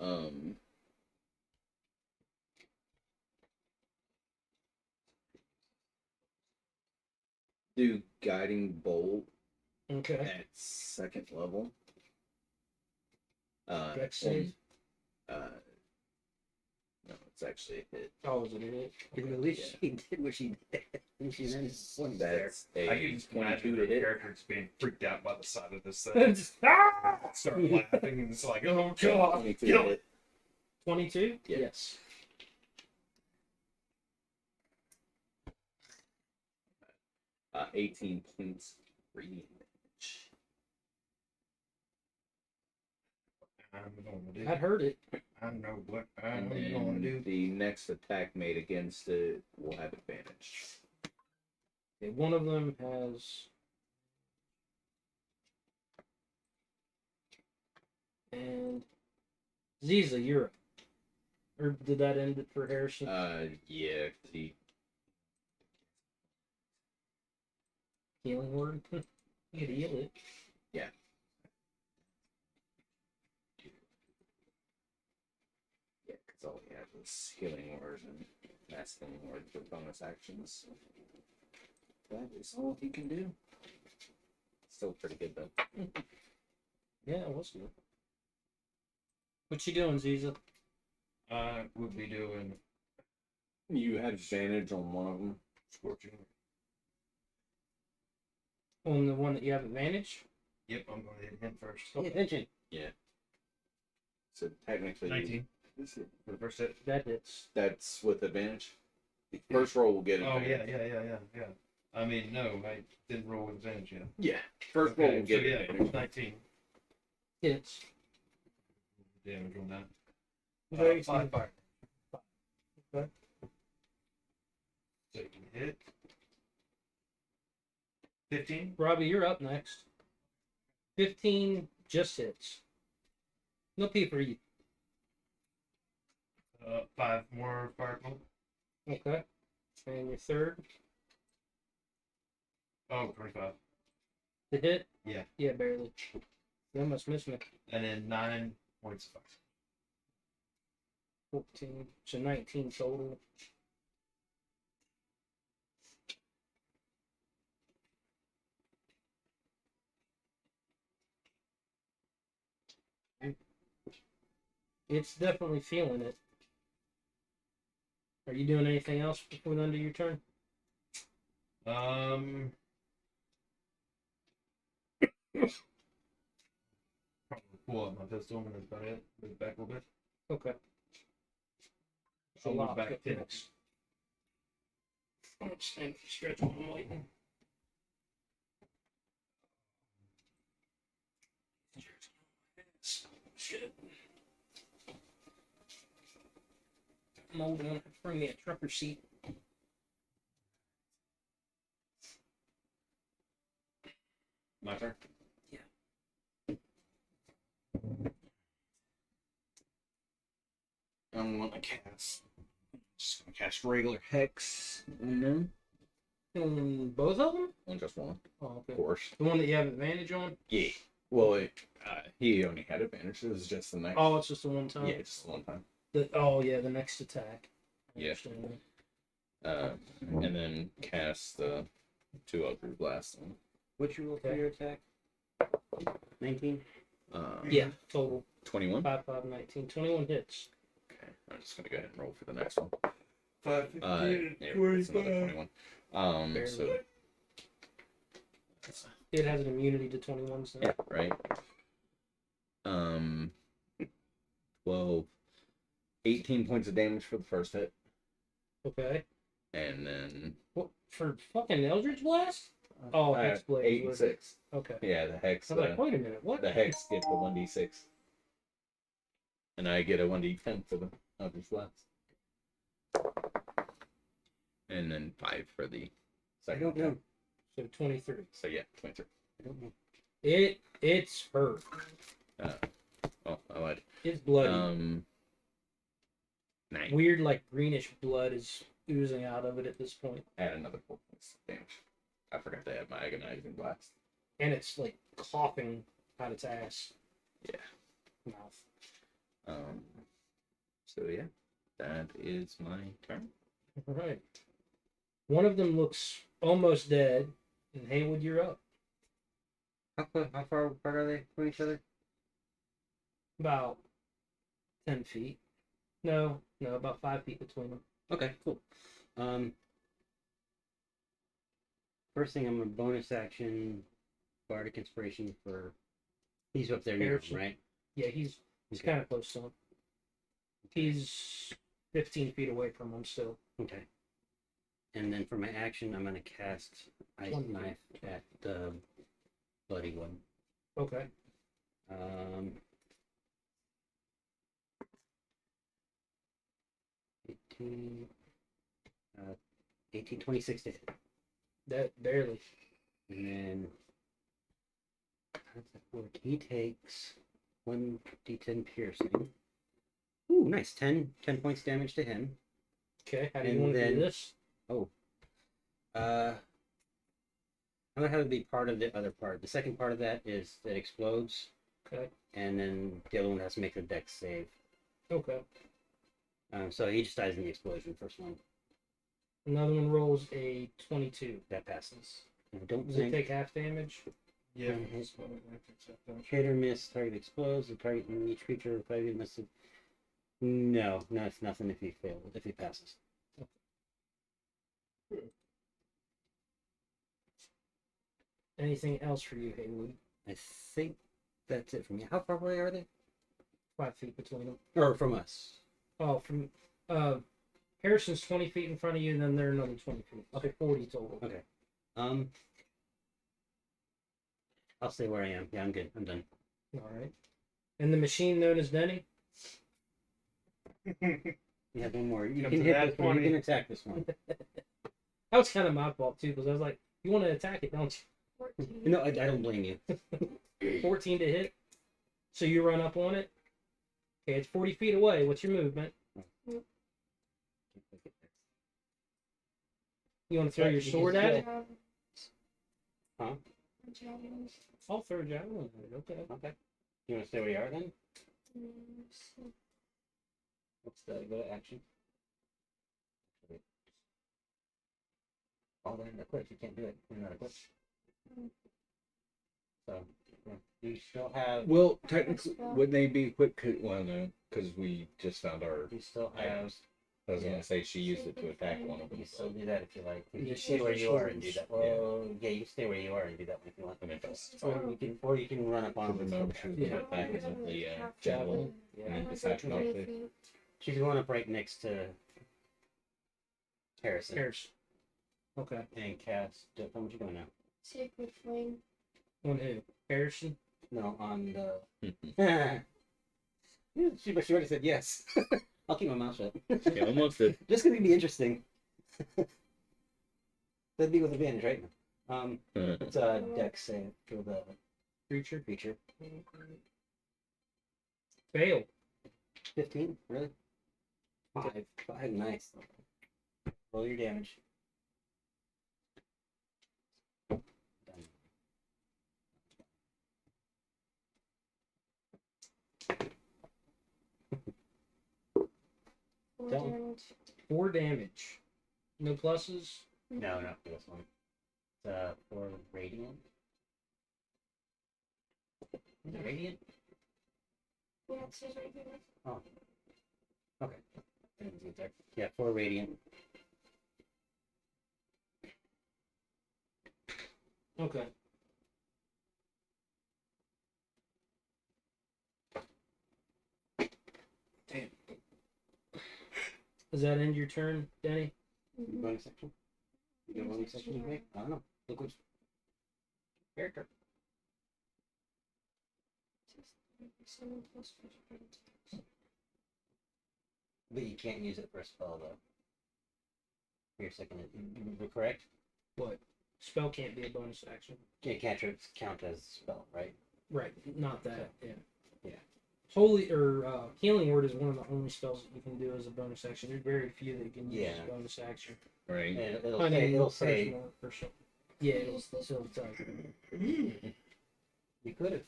Speaker 4: guiding bolt
Speaker 2: Okay.
Speaker 4: at second level.
Speaker 2: Dex save?
Speaker 4: No, it's actually a hit.
Speaker 2: Oh, is it it?
Speaker 5: At least she did what she did. And she then won there.
Speaker 4: That's
Speaker 7: I
Speaker 4: a
Speaker 7: can just
Speaker 4: 22
Speaker 7: imagine
Speaker 4: to
Speaker 7: the
Speaker 4: hit.
Speaker 7: character just being freaked out by the side of this thing.
Speaker 2: Just, ah!
Speaker 7: Start laughing and it's like, oh god,
Speaker 4: 22
Speaker 7: kill
Speaker 4: to
Speaker 7: it.
Speaker 4: hit.
Speaker 2: 22?
Speaker 4: Yeah.
Speaker 2: Yes.
Speaker 4: 18 points radiant damage.
Speaker 1: I'm going to do.
Speaker 2: I'd heard it.
Speaker 1: I know what
Speaker 4: And
Speaker 1: I'm going to do.
Speaker 4: then the next attack made against it will have advantage.
Speaker 2: Okay, one of them has. And Ziza, you're up. Or did that end it for Harrison?
Speaker 4: Yeah, 'cause he
Speaker 2: Healing word? You could heal it.
Speaker 4: Yeah, because all he had was healing word and mass healing word for bonus actions. That is all he can do. Still pretty good though.
Speaker 2: Yeah, it was good. What you doing, Ziza?
Speaker 1: I would be doing
Speaker 4: You had advantage on one of them.
Speaker 1: scorching.
Speaker 2: On the one that you have advantage?
Speaker 1: Yep, I'm going to hit him first.
Speaker 5: Pay attention.
Speaker 4: So technically,
Speaker 1: 19 for the first hit.
Speaker 2: That hits.
Speaker 4: that's with advantage. The first roll will get
Speaker 1: Oh
Speaker 4: advantage.
Speaker 1: yeah. I mean, no, I didn't roll with advantage yet.
Speaker 4: Yeah. First roll
Speaker 1: Okay,
Speaker 4: will get
Speaker 1: so yeah,
Speaker 4: advantage.
Speaker 1: 19
Speaker 2: Hits.
Speaker 1: damage on that.
Speaker 2: Very
Speaker 1: 5 fire.
Speaker 2: Okay.
Speaker 1: So you can hit. 15.
Speaker 2: Robbie, you're up next. 15 just hits. No P for you.
Speaker 1: 5 more fireball.
Speaker 2: Okay. And your third
Speaker 1: Oh, 25.
Speaker 2: to hit?
Speaker 1: Yeah.
Speaker 2: Yeah, barely. You almost missed me.
Speaker 1: And then 9 points of fire.
Speaker 2: 14. So 19 total. It's definitely feeling it. Are you doing anything else before the end of your turn?
Speaker 1: Probably pull up my pistol and that's about it. Move back a little bit.
Speaker 2: Okay.
Speaker 1: So
Speaker 2: I'll
Speaker 1: move
Speaker 2: lock
Speaker 1: back
Speaker 2: it
Speaker 1: 10.
Speaker 2: next. I'm stand for stretch while I'm waiting. Shit. I'm old enough to bring me a trucker seat.
Speaker 4: My turn. I'm gonna cast. Just gonna cast regular hex on them.
Speaker 2: Both of them?
Speaker 4: On just one,
Speaker 2: Oh,
Speaker 4: of
Speaker 2: okay.
Speaker 4: course.
Speaker 2: The one that you have advantage on?
Speaker 4: Yeah. Well, he only had advantage. It was just the next.
Speaker 2: Oh, it's just the one time?
Speaker 4: yeah, just the one time.
Speaker 2: The next attack. I
Speaker 4: Yeah.
Speaker 2: understand.
Speaker 4: And then cast the 2 Eldritch Blast on.
Speaker 5: What's your roll for
Speaker 2: Okay.
Speaker 5: your attack? 19?
Speaker 2: Yeah, total.
Speaker 4: 21.
Speaker 2: 5, 5, 19. 21 hits.
Speaker 4: Okay, I'm just gonna go ahead and roll for the next one.
Speaker 1: 5, 15,
Speaker 4: Yeah, it's another 21. So
Speaker 2: It has an immunity to 21s now.
Speaker 4: yeah, right. 12, 18 points of damage for the first hit,
Speaker 2: Okay.
Speaker 4: and then
Speaker 2: What for fucking Eldritch Blast? Oh, Hex Blade.
Speaker 4: 8 and 6.
Speaker 2: Okay.
Speaker 4: Yeah, the hex.
Speaker 2: I was like, wait a minute, what?
Speaker 4: The hex gets the 1d6, and I get a 1d10 for the Eldritch Blast, and then 5 for the
Speaker 5: I
Speaker 4: second.
Speaker 5: don't know.
Speaker 2: So 23.
Speaker 4: So yeah, 23.
Speaker 5: I don't know.
Speaker 2: It's hurt.
Speaker 4: Oh, I lied.
Speaker 2: It's bloody.
Speaker 4: 9.
Speaker 2: Weird, like greenish blood is oozing out of it at this point,
Speaker 4: Add another 4 points of damage. I forgot to add my agonizing blast.
Speaker 2: and it's like coughing out its ass.
Speaker 4: Yeah.
Speaker 2: Mouth.
Speaker 4: So yeah, that is my turn.
Speaker 2: All right. One of them looks almost dead, and Haywood, you're up.
Speaker 5: How far apart are they from each other?
Speaker 2: About 10 feet. No, about 5 feet between them.
Speaker 5: Okay, cool. First thing, I'm gonna bonus action Bardic Inspiration for. He's up there near him,
Speaker 2: Harrison.
Speaker 5: right?
Speaker 2: Yeah, he's
Speaker 5: Okay.
Speaker 2: kind of close to him. He's 15 feet away from him still.
Speaker 5: Okay. And then for my action, I'm gonna cast Ice
Speaker 2: 20.
Speaker 5: Knife at the bloody one.
Speaker 2: Okay.
Speaker 5: 18, 18, 26 to hit.
Speaker 2: That barely.
Speaker 5: And then how does that work? He takes 1d10 piercing. Ooh, nice. 10 points damage to him.
Speaker 2: Okay, how do you
Speaker 5: And
Speaker 2: want to
Speaker 5: then-
Speaker 2: do this?
Speaker 5: I'm gonna have it be part of the other part. The second part of that is that explodes,
Speaker 2: Okay.
Speaker 5: and then the other one has to make a dex save.
Speaker 2: Okay.
Speaker 5: So he just dies in the explosion. First one
Speaker 2: Another one rolls a 22.
Speaker 5: that passes. I don't
Speaker 2: Does it
Speaker 5: think
Speaker 2: take half damage?
Speaker 1: Yeah.
Speaker 5: hit or miss. Target explodes. The target in each creature will probably miss it. No, it's nothing if he fails. If he passes.
Speaker 2: Anything else for you, Haywood?
Speaker 5: I think that's it for me. How far away are they?
Speaker 2: 5 feet between them.
Speaker 5: Or from us?
Speaker 2: Oh, from Harrison's 20 feet in front of you, and then they're another 20 feet. Okay, 40 total.
Speaker 5: Okay. I'll stay where I am. Yeah, I'm good. I'm done.
Speaker 2: All right. And the machine known as Denny.
Speaker 5: You have one more. You
Speaker 1: Come
Speaker 5: can
Speaker 1: to
Speaker 5: hit
Speaker 1: that
Speaker 5: this one. You
Speaker 1: 20.
Speaker 5: can attack this one.
Speaker 2: That was kind of my fault too, because I was like, "You want to attack it, don't
Speaker 3: 14.
Speaker 5: No, I don't blame you.
Speaker 2: you?" 14 to hit. So you run up on it. Okay, it's 40 feet away. What's your movement? You want to throw your sword at it?
Speaker 5: Huh?
Speaker 3: Javelins.
Speaker 2: I'll throw a javelin at it. Okay.
Speaker 5: Okay. You want to stay where you are then?
Speaker 3: Mm,
Speaker 5: Let's go to action. Oh, they're not equipped. You can't do it. You're not equipped. So, yeah. You still have.
Speaker 4: Well, technically, wouldn't they be quick? Well, no, because we just found our.
Speaker 5: You still have.
Speaker 4: items. I was
Speaker 5: Yeah.
Speaker 4: gonna say she used it to attack one of them.
Speaker 5: You still do that if you like. You
Speaker 2: Yeah,
Speaker 5: can stay where you are and do that.
Speaker 4: Yeah.
Speaker 5: Well, yeah, you stay where you are and do that if you want.
Speaker 4: I mean, that's
Speaker 5: Or you can run up on
Speaker 4: the
Speaker 5: them.
Speaker 4: moment she was
Speaker 2: Yeah.
Speaker 4: gonna attack it with the javelin,
Speaker 5: Yeah.
Speaker 4: and then decide not to.
Speaker 5: She's going up right next to Harrison
Speaker 2: There's. Okay.
Speaker 5: and cast. How much you going now?
Speaker 3: Sacred flame.
Speaker 2: On who? Harrison.
Speaker 5: No, on the. She already said yes. I'll keep my mouth shut.
Speaker 4: Yeah, almost did.
Speaker 5: Just gonna be interesting. That'd be with advantage, right? It's a dex save for the
Speaker 2: Creature.
Speaker 5: creature.
Speaker 2: Fail.
Speaker 5: 15? Really? 5. 5, nice. Roll your damage. Done.
Speaker 3: Four
Speaker 5: Don't.
Speaker 3: damage.
Speaker 2: 4 damage. No pluses.
Speaker 5: No, not for this one. It's for radiant. Is it radiant?
Speaker 3: Yeah, it says right here.
Speaker 5: Oh. Okay. Didn't see it there. Yeah, 4 radiant.
Speaker 2: Okay. Damn. Does that end your turn, Denny?
Speaker 3: Mhm.
Speaker 5: Bonus section? You got a bonus section you make? I don't know. Look which character.
Speaker 3: 7 plus 15.
Speaker 5: But you can't use it for a spell though. For your second, you're correct?
Speaker 2: What? Spell can't be a bonus action.
Speaker 5: Cantrips count as spell, right?
Speaker 2: Right. Not that. Yeah.
Speaker 5: Yeah.
Speaker 2: Holy or healing word is one of the only spells that you can do as a bonus action. There's very few that you can use as
Speaker 5: Yeah.
Speaker 2: a bonus action.
Speaker 4: Right.
Speaker 5: And it'll
Speaker 2: I
Speaker 5: say,
Speaker 2: mean,
Speaker 5: it'll say
Speaker 2: personal- personal. Yeah, it'll still tell you.
Speaker 5: you could have.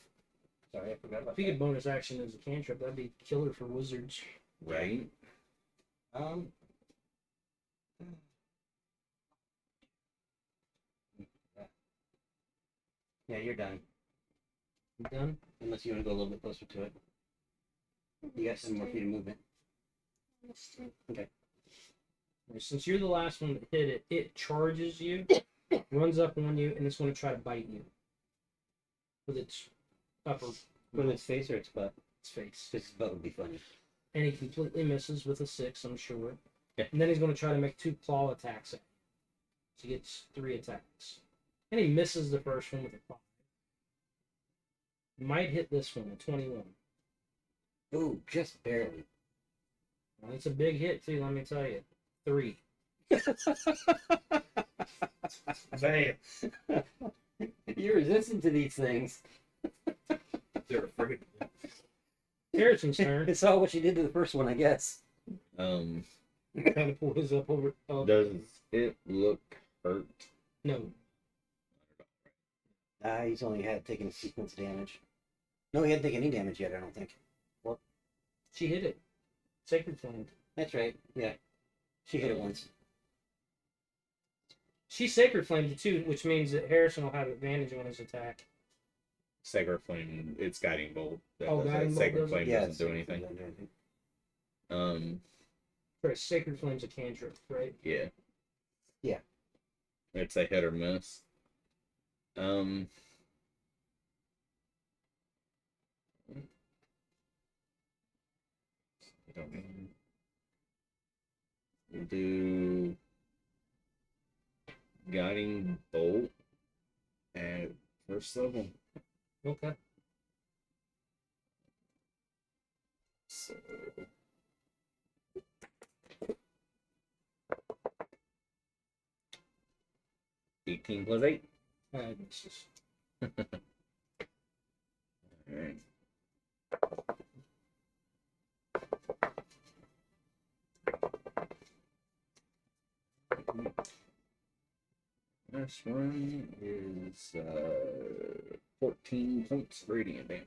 Speaker 5: Sorry, I forgot about
Speaker 2: If you
Speaker 5: that.
Speaker 2: could bonus action as a cantrip, that'd be killer for wizards.
Speaker 4: Right.
Speaker 5: Um. Yeah, you're done.
Speaker 2: You done?
Speaker 5: Unless you want to go a little bit closer to it. You got 7 more feet of movement.
Speaker 2: Since you're the last one that hit it, it charges you, runs up on you, and it's going to try to bite you with its upper
Speaker 5: With its face or its butt?
Speaker 2: its face.
Speaker 5: Its butt would be funny.
Speaker 2: And he completely misses with a 6, I'm sure.
Speaker 4: Yeah.
Speaker 2: And then he's going to try to make 2 claw attacks at you. So he gets 3 attacks. And he misses the first one with a 5. Might hit this one, a 21.
Speaker 5: Ooh, just barely.
Speaker 2: Well, it's a big hit, too, let me tell you. 3.
Speaker 1: Bam.
Speaker 5: You're resistant to these things.
Speaker 1: They're afraid.
Speaker 2: Harrison's turn.
Speaker 5: It's all what you did to the first one, I guess.
Speaker 2: Kind of pull his up over. Oh,
Speaker 4: Does it look hurt?
Speaker 2: no.
Speaker 5: He's only had taken 6 points of damage. No, he hadn't taken any damage yet, I don't think.
Speaker 2: She hit it. Sacred Flame.
Speaker 5: That's right, yeah. She hit it once.
Speaker 2: She Sacred Flamed it too, which means that Harrison will have advantage on his attack.
Speaker 4: Sacred Flame, it's Guiding Bolt. That
Speaker 2: Oh,
Speaker 4: does that.
Speaker 2: Guiding Bolt
Speaker 4: Sacred
Speaker 2: does it?
Speaker 4: Flame
Speaker 5: Yeah,
Speaker 4: doesn't do anything.
Speaker 5: Doesn't do anything.
Speaker 2: Right, Sacred Flame's a cantrip, right?
Speaker 4: Yeah.
Speaker 5: Yeah.
Speaker 4: It's a hit or miss. We'll do guiding bolt at first level.
Speaker 2: Okay.
Speaker 4: So 18 plus 8.
Speaker 2: Misses.
Speaker 4: Alright. This one is 14 points of radiant damage.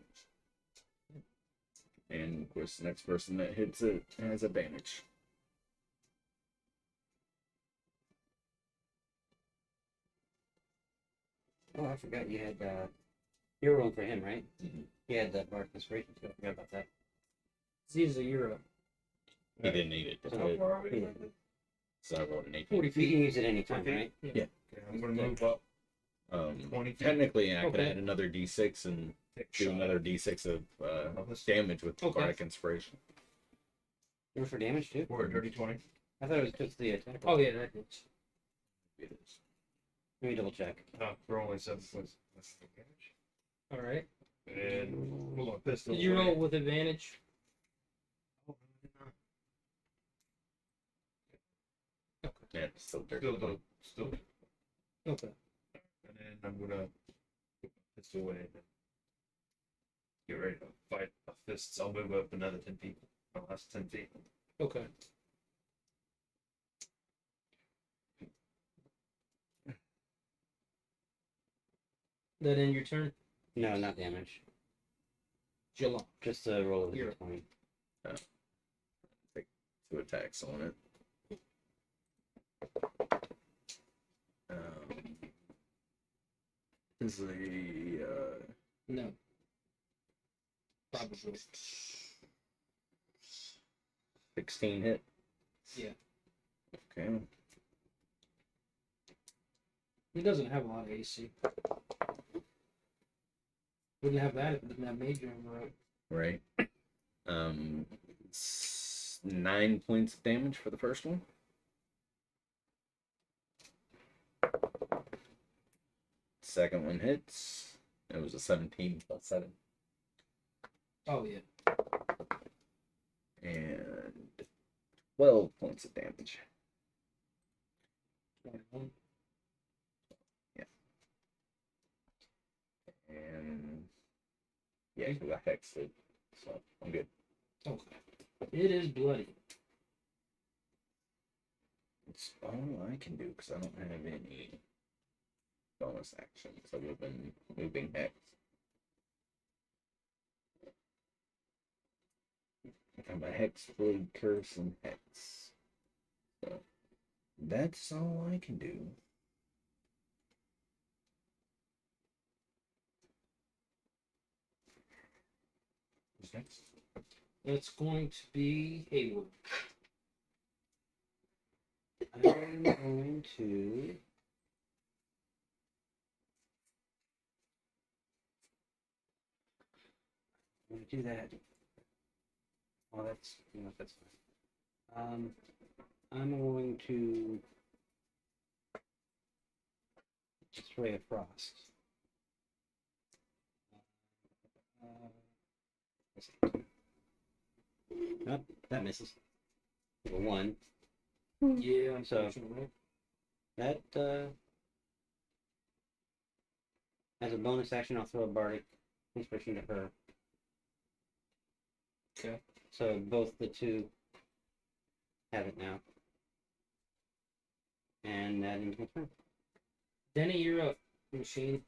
Speaker 4: And of course, the next person that hits it has advantage.
Speaker 5: Oh, I forgot you had, you were rolling for him, right?
Speaker 4: Mhm.
Speaker 5: You had that Bark Inspiration too. I forgot about that.
Speaker 2: Z's a euro.
Speaker 4: He didn't need it.
Speaker 5: How
Speaker 1: far are we?
Speaker 5: Yeah.
Speaker 4: So I rolled an 18.
Speaker 2: 40
Speaker 5: You
Speaker 2: feet.
Speaker 5: can use it anytime,
Speaker 1: Okay.
Speaker 5: right?
Speaker 1: Okay, I'm gonna move up 20 feet.
Speaker 4: Technically, I could
Speaker 2: Okay.
Speaker 4: add another d6 and
Speaker 1: Take a
Speaker 4: do
Speaker 1: shot.
Speaker 4: another d6 of
Speaker 1: this.
Speaker 4: damage with
Speaker 2: Okay.
Speaker 4: Bardic Inspiration.
Speaker 5: You were for damage too?
Speaker 1: Or a dirty 20.
Speaker 5: I thought it was just the attack.
Speaker 2: Oh yeah, that hits.
Speaker 4: It is.
Speaker 5: Let me double check.
Speaker 1: For only 7 points. That's the damage.
Speaker 2: All right.
Speaker 1: And pull my pistol.
Speaker 2: Did you
Speaker 1: away.
Speaker 2: roll with advantage?
Speaker 4: Yeah, it's still dirty.
Speaker 1: Still.
Speaker 2: Okay.
Speaker 1: And then I'm gonna put my pistol away and then get ready to fight my fists. I'll move up another 10 feet. My last 10 feet.
Speaker 2: Okay. That end your turn?
Speaker 5: No, not damage.
Speaker 2: July.
Speaker 5: Just a roll of the
Speaker 2: Here.
Speaker 5: 20.
Speaker 4: 2 attacks on it. Is the
Speaker 2: No. Probably.
Speaker 4: 16 hit?
Speaker 2: Yeah.
Speaker 4: Okay.
Speaker 2: He doesn't have a lot of AC. Wouldn't have that if it didn't have major armor.
Speaker 4: Right. 9 points of damage for the first one. Second one hits. It was a 17 plus 7.
Speaker 2: Oh yeah.
Speaker 4: And 12 points of damage.
Speaker 2: 21.
Speaker 4: And yeah, he got hexed, so I'm good.
Speaker 2: Okay. It is bloody.
Speaker 4: It's all I can do because I don't have any bonus actions other than moving hex. I have a hex, blade, curse, and hex. So that's all I can do.
Speaker 1: Who's next?
Speaker 2: That's going to be Haywood.
Speaker 5: I'm going to. I'm going to do that. Well, that's that's fine. I'm going to spray a frost. Nope, that misses. Number 1.
Speaker 2: Yeah,
Speaker 5: So-
Speaker 2: unfortunately.
Speaker 5: That as a bonus action, I'll throw a bardic inspiration to her.
Speaker 2: Okay.
Speaker 5: So both the two have it now, and that ends my turn.
Speaker 2: Denny, you're up. Machine.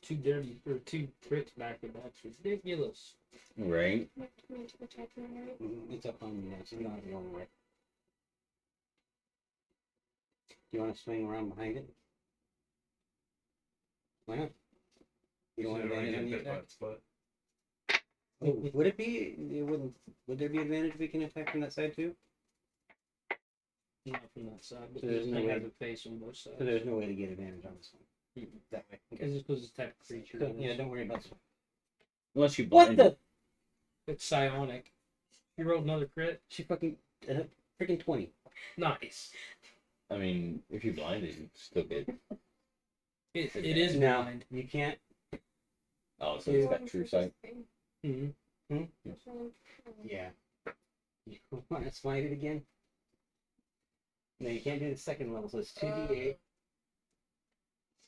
Speaker 2: Two dirty or 2 crits back to back. Ridiculous.
Speaker 4: Right?
Speaker 3: You have to come into attack now, right?
Speaker 5: It's up on you next. You're not the only way. Do you want to swing around behind it? Why not? You don't want advantage on the attack? Oh, would it be? It wouldn't. Would there be advantage if we can attack from that side too?
Speaker 2: Not from that side. But
Speaker 5: So there's
Speaker 2: this
Speaker 5: no
Speaker 2: thing
Speaker 5: way-
Speaker 2: has a face on both sides.
Speaker 5: So there's no way to get advantage on this one.
Speaker 2: Mm-mm.
Speaker 5: That way.
Speaker 2: It's just because it's type of creature.
Speaker 5: So, yeah, don't worry about this one.
Speaker 4: Unless you
Speaker 5: What
Speaker 4: blind
Speaker 5: the?
Speaker 4: it.
Speaker 2: It's psionic. You rolled another crit.
Speaker 5: She fucking freaking 20.
Speaker 2: Nice.
Speaker 4: I mean, if you blinded, you still get.
Speaker 2: It is
Speaker 5: No,
Speaker 2: blind.
Speaker 5: you can't.
Speaker 4: Oh, so it's got true sight.
Speaker 2: Mm-hmm.
Speaker 5: Yeah. You want to smite it again? No, you can't do the second level, so it's 2d8.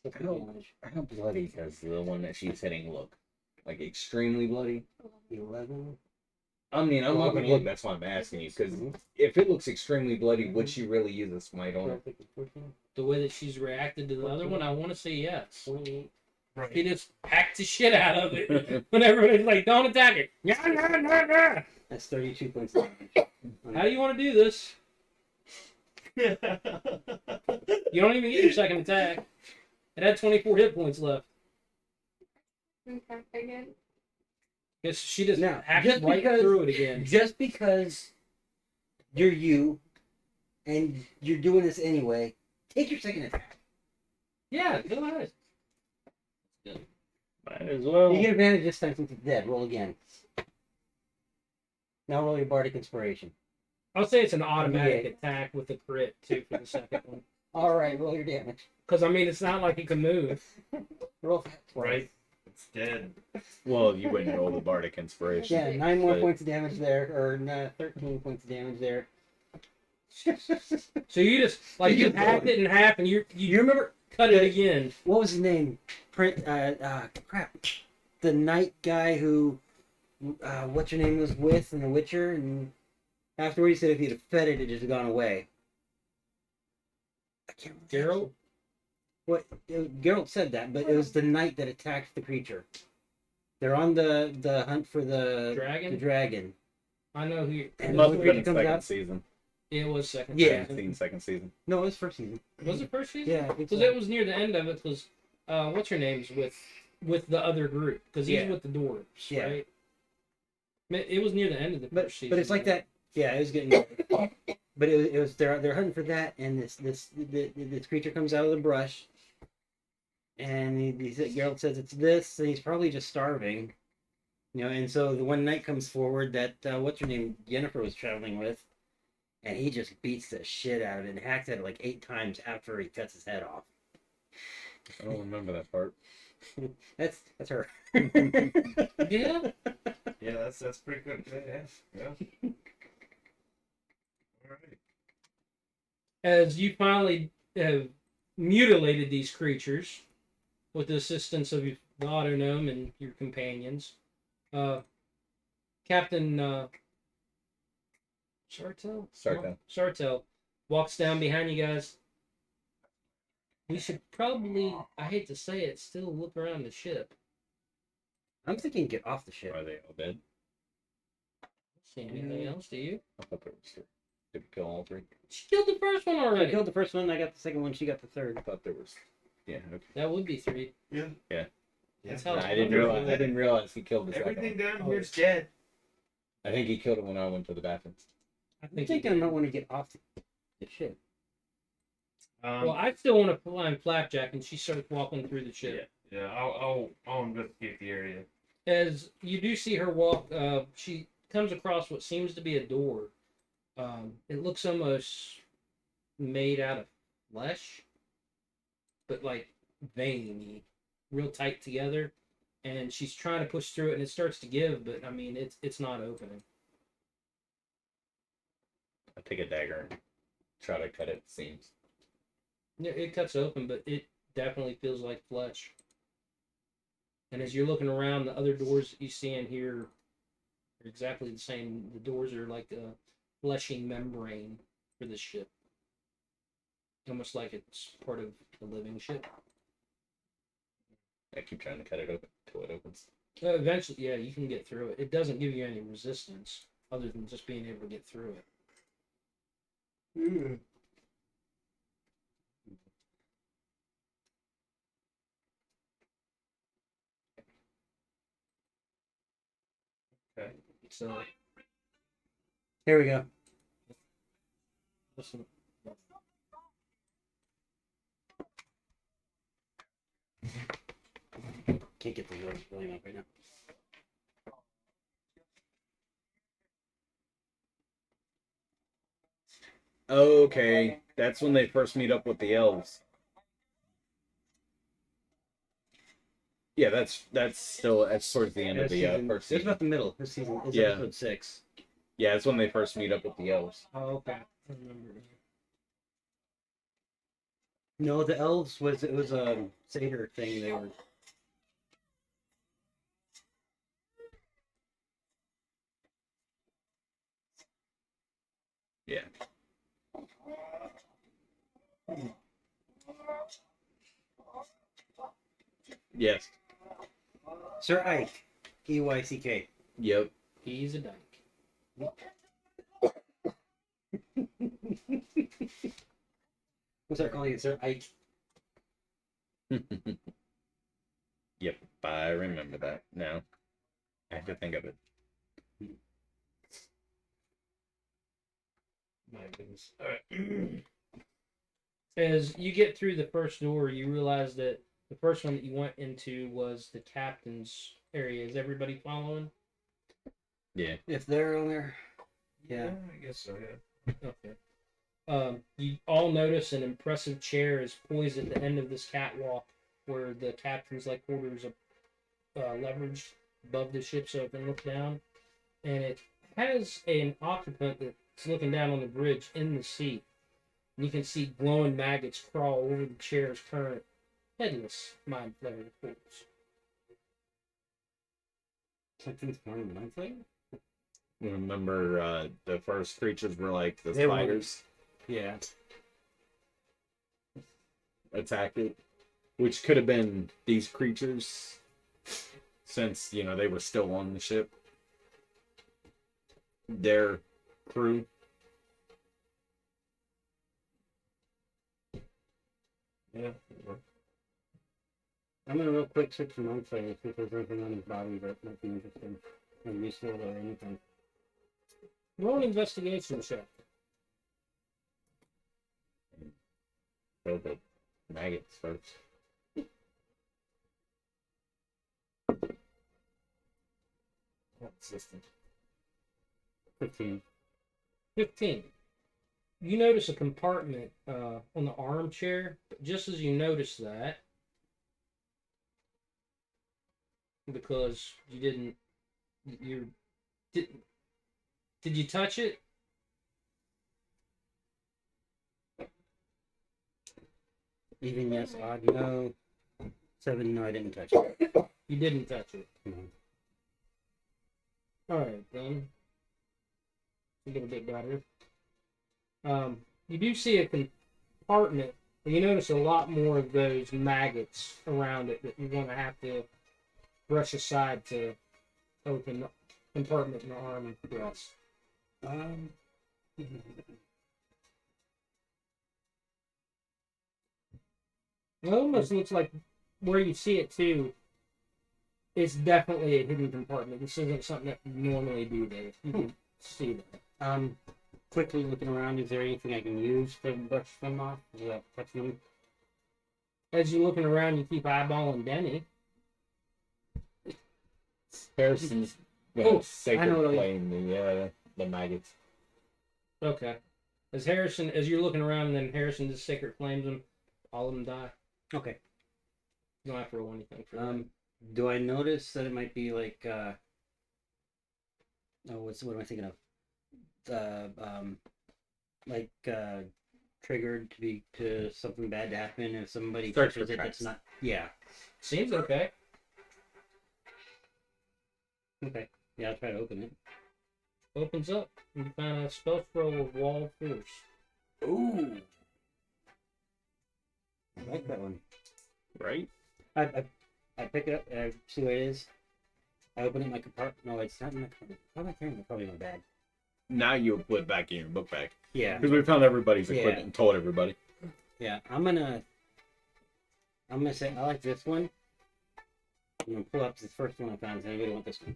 Speaker 5: What's the
Speaker 4: How-
Speaker 5: damage?
Speaker 4: How bloody does the one that she's hitting look? Like extremely bloody?
Speaker 5: 11.
Speaker 4: I mean, I'm not gonna
Speaker 5: Well,
Speaker 4: look. That's why I'm asking you. Because if it looks extremely bloody, would she really use a smite on
Speaker 5: 12,
Speaker 4: it?
Speaker 5: 13, 14,
Speaker 2: The way that she's reacted to the other one, I want to say yes.
Speaker 5: 28.
Speaker 1: Right.
Speaker 2: He just hacked the shit out of it when everybody's like, "Don't attack it." Yeah, nah, nah, nah.
Speaker 5: That's 32 points of damage.
Speaker 2: How do you want to do this? You don't even get your second attack. It had 24 hit points left.
Speaker 3: Okay, again.
Speaker 2: Guess she just
Speaker 5: Now,
Speaker 2: hacked
Speaker 5: just
Speaker 2: right
Speaker 5: because-
Speaker 2: through it again.
Speaker 5: Just because you're you and you're doing this anyway, take your second attack.
Speaker 2: Yeah, go ahead.
Speaker 4: Might as well.
Speaker 5: You get advantage this time since it's dead. Roll again. Now roll your bardic inspiration.
Speaker 2: I'll say it's an automatic
Speaker 5: Yeah.
Speaker 2: attack with a crit too for the second one.
Speaker 5: All right, roll your damage.
Speaker 2: Because I mean, it's not like it can move.
Speaker 5: Roll that twice.
Speaker 1: Right. It's dead.
Speaker 4: Well, you wouldn't roll the bardic inspiration.
Speaker 5: Yeah, 9 more
Speaker 4: But-
Speaker 5: points of damage there, or 13 points of damage there.
Speaker 2: So you just like you hacked it in half and you
Speaker 5: You remember
Speaker 2: cut it again.
Speaker 5: what was his name? Crap. The knight guy who, what's your name was with in The Witcher, and afterward he said if he'd have fed it, it'd just gone away. I can't remember.
Speaker 2: Geralt?
Speaker 5: Geralt said that, but it was the knight that attacked the creature. They're on the hunt for the
Speaker 2: Dragon?
Speaker 5: dragon.
Speaker 2: I know who.
Speaker 5: And
Speaker 4: Must
Speaker 5: when
Speaker 4: be
Speaker 5: it
Speaker 4: in
Speaker 5: comes
Speaker 4: second
Speaker 5: out-
Speaker 4: season.
Speaker 2: It was second.
Speaker 5: Yeah.
Speaker 2: season.
Speaker 4: Second season.
Speaker 5: No, it was first season.
Speaker 2: Was it first season?
Speaker 5: Yeah, it's,
Speaker 2: Because it was near the end of it. Because what's her name's with the other group? Because he's
Speaker 5: Yeah.
Speaker 2: with the dwarves,
Speaker 5: Yeah.
Speaker 2: right? It was near the end of the
Speaker 5: but
Speaker 2: first season.
Speaker 5: but it's like
Speaker 2: right?
Speaker 5: that. Yeah, it was getting. But it was they're hunting for that, and this creature comes out of the brush, and Geralt says it's this, and he's probably just starving, you know. And so the one knight comes forward that what's her name, Jennifer was traveling with, and he just beats the shit out of it and hacks at it like 8 times after he cuts his head off.
Speaker 4: I don't remember that part.
Speaker 5: That's her.
Speaker 2: Yeah.
Speaker 1: Yeah, that's pretty good. Yeah. All right.
Speaker 2: As you finally have mutilated these creatures with the assistance of the Autonome and your companions, Captain Sartell?
Speaker 4: Sartell.
Speaker 2: Sartell walks down behind you guys. We should probably, I hate to say it, still look around the ship.
Speaker 5: I'm thinking get off the ship.
Speaker 4: Are they all dead?
Speaker 2: See anything else, do you?
Speaker 4: I thought there was 3. Did we kill all 3?
Speaker 2: She killed the first one
Speaker 5: I
Speaker 2: already.
Speaker 5: killed the first one. I got the second one. She got the third.
Speaker 4: I thought there was. Yeah. Okay.
Speaker 2: That would be 3.
Speaker 1: Yeah.
Speaker 4: Yeah.
Speaker 2: That's how
Speaker 4: Nah,
Speaker 2: it's
Speaker 4: I didn't
Speaker 2: wonderful.
Speaker 4: realize. I didn't realize he killed the second
Speaker 1: Everything
Speaker 4: one.
Speaker 1: down here's dead.
Speaker 4: I think he killed it when I went to the bathroom.
Speaker 2: I
Speaker 5: I'm
Speaker 2: think
Speaker 5: thinking I might want to get off the ship.
Speaker 2: Well, I still want to find Flapjack, and she starts walking through the ship.
Speaker 1: Yeah. I'll investigate the area.
Speaker 2: As you do see her walk, she comes across what seems to be a door. It looks almost made out of flesh, but like veiny, real tight together. And she's trying to push through it, and it starts to give, but I mean, it's not opening.
Speaker 4: I take a dagger and try to cut it seams.
Speaker 2: Yeah, it cuts open, but it definitely feels like flesh. And as you're looking around, the other doors that you see in here are exactly the same. The doors are like a fleshy membrane for the ship. Almost like it's part of the living ship.
Speaker 4: I keep trying to cut it open until it opens.
Speaker 2: Eventually, yeah, you can get through it. It doesn't give you any resistance other than just being able to get through it.
Speaker 1: Okay.
Speaker 2: So,
Speaker 5: Here we go.
Speaker 2: listen.
Speaker 5: Can't get the volume up right now.
Speaker 4: Okay, that's when they first meet up with the elves. Yeah, that's still that's towards the end of the first
Speaker 5: It's
Speaker 4: season.
Speaker 5: about the middle. This season is
Speaker 4: Yeah.
Speaker 5: episode 6.
Speaker 4: Yeah, that's when they first meet up with the elves.
Speaker 2: Oh, okay. I remember.
Speaker 5: No, the elves was it was a satyr thing. They were.
Speaker 4: Yeah. Yes.
Speaker 5: Sir Ike, EYCK.
Speaker 4: Yep.
Speaker 2: He's a dyke.
Speaker 5: What's that calling you, Sir Ike?
Speaker 4: Yep, I remember that now. I have to think of it.
Speaker 1: My goodness. All right.
Speaker 2: As you get through the first door, you realize that the first one that you went into was the captain's area. Is everybody following?
Speaker 4: Yeah.
Speaker 5: If they're on there, yeah.
Speaker 1: I guess so. Yeah.
Speaker 2: Okay. You all notice an impressive chair is poised at the end of this catwalk where the captain's like quarters are leveraged above the ship so it can look down. And it has an occupant that's looking down on the bridge in the seat. And you can see glowing maggots crawl over the chair's current headless mind flayer reports.
Speaker 5: Something's going on.
Speaker 4: Remember, the first creatures were like the
Speaker 5: They were-
Speaker 4: spiders
Speaker 5: Yeah.
Speaker 4: attacked it, which could have been these creatures, since they were still on the ship. Their crew.
Speaker 1: Yeah.
Speaker 5: I'm gonna real quick search some on see if there's anything on his body that might be interesting or useful or anything.
Speaker 2: Roll an investigation check.
Speaker 4: Kill the maggots first.
Speaker 1: Consistent.
Speaker 5: 15.
Speaker 2: 15. You notice a compartment on the armchair, but just as you notice that, because you didn't, did you touch it?
Speaker 5: Even yes, odd no. 7, no, I didn't touch it.
Speaker 2: You didn't touch it.
Speaker 5: No.
Speaker 2: All right, then. A little bit better. You do see a compartment, but you notice a lot more of those maggots around it that you're going to have to brush aside to open the compartment in the arm dress. It almost looks like where you see it too. It's definitely a hidden compartment. This isn't something that you normally do there. You can see that.
Speaker 5: Quickly looking around, is there anything I can use to brush them off without touching them?
Speaker 2: As you're looking around, you keep eyeballing Denny.
Speaker 4: Harrison's
Speaker 2: Oh,
Speaker 4: sacred
Speaker 5: I know what
Speaker 4: flame, the maggots.
Speaker 2: Okay. As you're looking around, and then Harrison just sacred flames them. All of them die.
Speaker 5: Okay.
Speaker 2: You don't have to roll anything for that.
Speaker 5: Do I notice that it might be like what am I thinking of? Triggered to something bad to happen if somebody
Speaker 4: Search
Speaker 5: touches
Speaker 4: for
Speaker 5: it
Speaker 4: traps.
Speaker 5: that's not
Speaker 2: Seems okay.
Speaker 5: okay. Yeah, I'll try to open it.
Speaker 2: Opens up. And you find a spell scroll of wall of force.
Speaker 5: Ooh. I like that one.
Speaker 4: Right?
Speaker 5: I pick it up and I see what it is. I open it in my compartment. No, it's not in my compartment. How am I carrying it? Probably in my bag.
Speaker 4: Now you put it back in your book bag.
Speaker 5: Yeah.
Speaker 4: Because we found everybody's
Speaker 5: Yeah.
Speaker 4: equipment and told everybody.
Speaker 5: Yeah. I'm gonna say I like this one. I'm gonna pull up this first one I found. Does anybody want this one?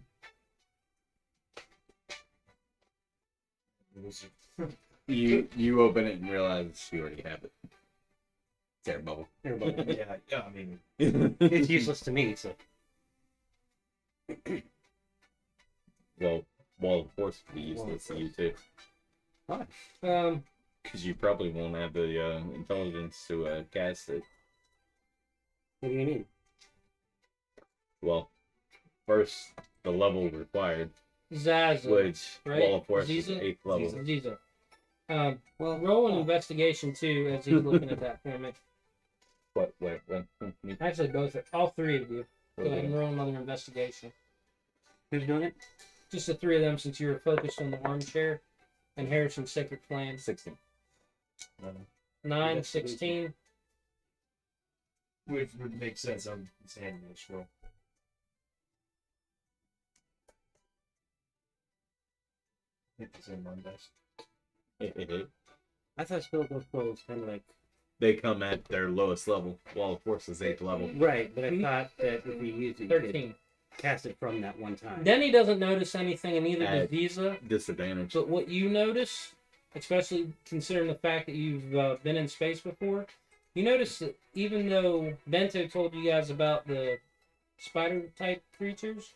Speaker 4: You open it and realize you already have it. It's air bubble.
Speaker 5: Everybody.
Speaker 1: Yeah. I mean,
Speaker 5: It's useless to me, so
Speaker 4: Well, wall of force would be useless to you too.
Speaker 2: Could
Speaker 4: Because you probably won't have the intelligence to cast it.
Speaker 5: What do you need?
Speaker 4: Well, first, the level required,
Speaker 2: Zaza.
Speaker 4: which
Speaker 2: right?
Speaker 4: Wall of Force is
Speaker 2: Ziza?
Speaker 4: 8th level.
Speaker 2: Ziza.
Speaker 5: Well,
Speaker 2: Roll an investigation too as he's looking at that for me.
Speaker 4: What? You-
Speaker 2: Actually, all three of you. Go ahead and
Speaker 4: okay.
Speaker 2: roll another investigation.
Speaker 5: who's doing it?
Speaker 2: Just the three of them, since you're focused on the armchair and Harrison's Sacred Flame.
Speaker 4: 16.
Speaker 2: 9, 16.
Speaker 1: Which would make sense on standing this roll. I think it's in my best.
Speaker 5: I thought spell book was kind of like
Speaker 4: They come at their lowest level. Wall of Force is 8th level.
Speaker 5: right, but I thought that if you used it, you
Speaker 2: 13.
Speaker 5: could cast it from that one time.
Speaker 2: Denny doesn't notice anything, and neither does
Speaker 4: At-
Speaker 2: Visa.
Speaker 4: Disadvantage.
Speaker 2: But what you notice, especially considering the fact that you've been in space before, you notice that even though Bento told you guys about the spider type creatures,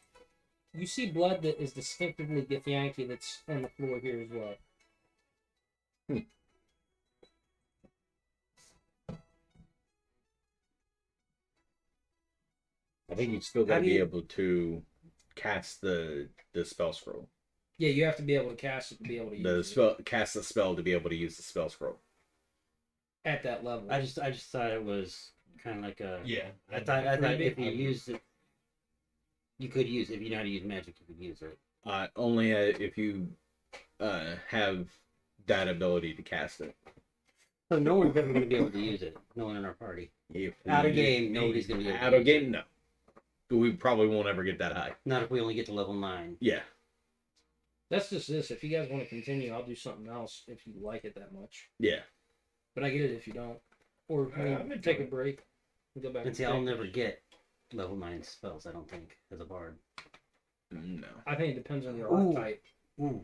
Speaker 2: you see blood that is distinctively Githyanki that's on the floor here as well.
Speaker 4: I think you still
Speaker 5: How
Speaker 4: got to
Speaker 5: do
Speaker 4: be
Speaker 5: you-
Speaker 4: able to cast the spell scroll.
Speaker 2: Yeah, you have to be able to cast it to be able to use
Speaker 4: Cast the spell to be able to use the spell scroll.
Speaker 2: it at that level.
Speaker 5: I just thought it was kind of like a.
Speaker 1: Yeah.
Speaker 5: I thought if you
Speaker 1: I-
Speaker 5: used it, you could use it. If you know how to use magic, you could use it.
Speaker 4: Only if you have that ability to cast it.
Speaker 5: So no one's ever going to be able to use it. No one in our party.
Speaker 4: If
Speaker 5: Out of
Speaker 4: we-
Speaker 5: game, nobody's going to be able to
Speaker 4: Out of
Speaker 5: use
Speaker 4: game,
Speaker 5: it.
Speaker 4: no. We probably won't ever get that high.
Speaker 5: Not if we only get to level 9.
Speaker 4: Yeah.
Speaker 2: That's just this. If you guys want to continue, I'll do something else if you like it that much.
Speaker 4: Yeah.
Speaker 2: But I get it if you don't. Or
Speaker 1: I'm
Speaker 2: take a
Speaker 1: enjoying it.
Speaker 2: break and go back.
Speaker 5: And see,
Speaker 2: and
Speaker 5: I'll
Speaker 2: pick.
Speaker 5: never get level 9 spells, I don't think, as a bard.
Speaker 4: No.
Speaker 2: I think it depends on your
Speaker 5: Ooh.
Speaker 2: archetype.
Speaker 5: Ooh.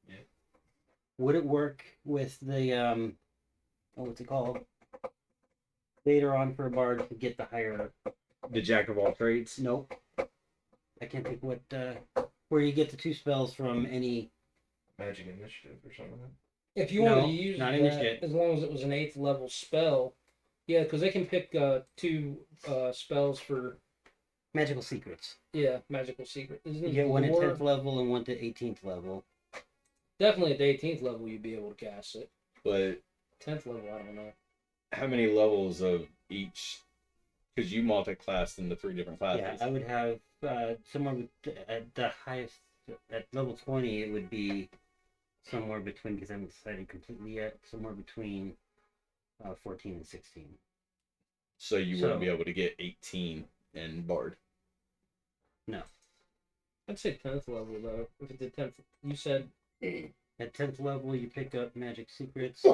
Speaker 1: Yeah.
Speaker 5: Would it work with the, what's it called? Later on for a bard to get the higher.
Speaker 4: The Jack of all trades.
Speaker 5: Nope. I can't think what, where you get the 2 spells from any.
Speaker 1: Magic initiative or something.
Speaker 2: If you
Speaker 5: No,
Speaker 2: wanted to use
Speaker 5: not
Speaker 2: that,
Speaker 5: initiate.
Speaker 2: as long as it was an 8th level spell, yeah, because they can pick 2 spells for
Speaker 5: Magical secrets.
Speaker 2: magical secret. Isn't
Speaker 5: You
Speaker 2: it
Speaker 5: get one at
Speaker 2: more-
Speaker 5: 10th level and one to 18th level.
Speaker 2: Definitely at the 18th level, you'd be able to cast it.
Speaker 4: But
Speaker 2: 10th level, I don't know.
Speaker 4: how many levels of each? Because you multi-classed into 3 different classes.
Speaker 5: Yeah, I would have somewhere at the highest, at level 20, it would be somewhere between, because I haven't decided completely yet, somewhere between 14 and 16.
Speaker 4: So you wouldn't
Speaker 5: So-
Speaker 4: be able to get 18 in Bard.
Speaker 2: I'd say 10th level, though. If it's a 10th, you said
Speaker 5: At 10th level, you pick up magic secrets.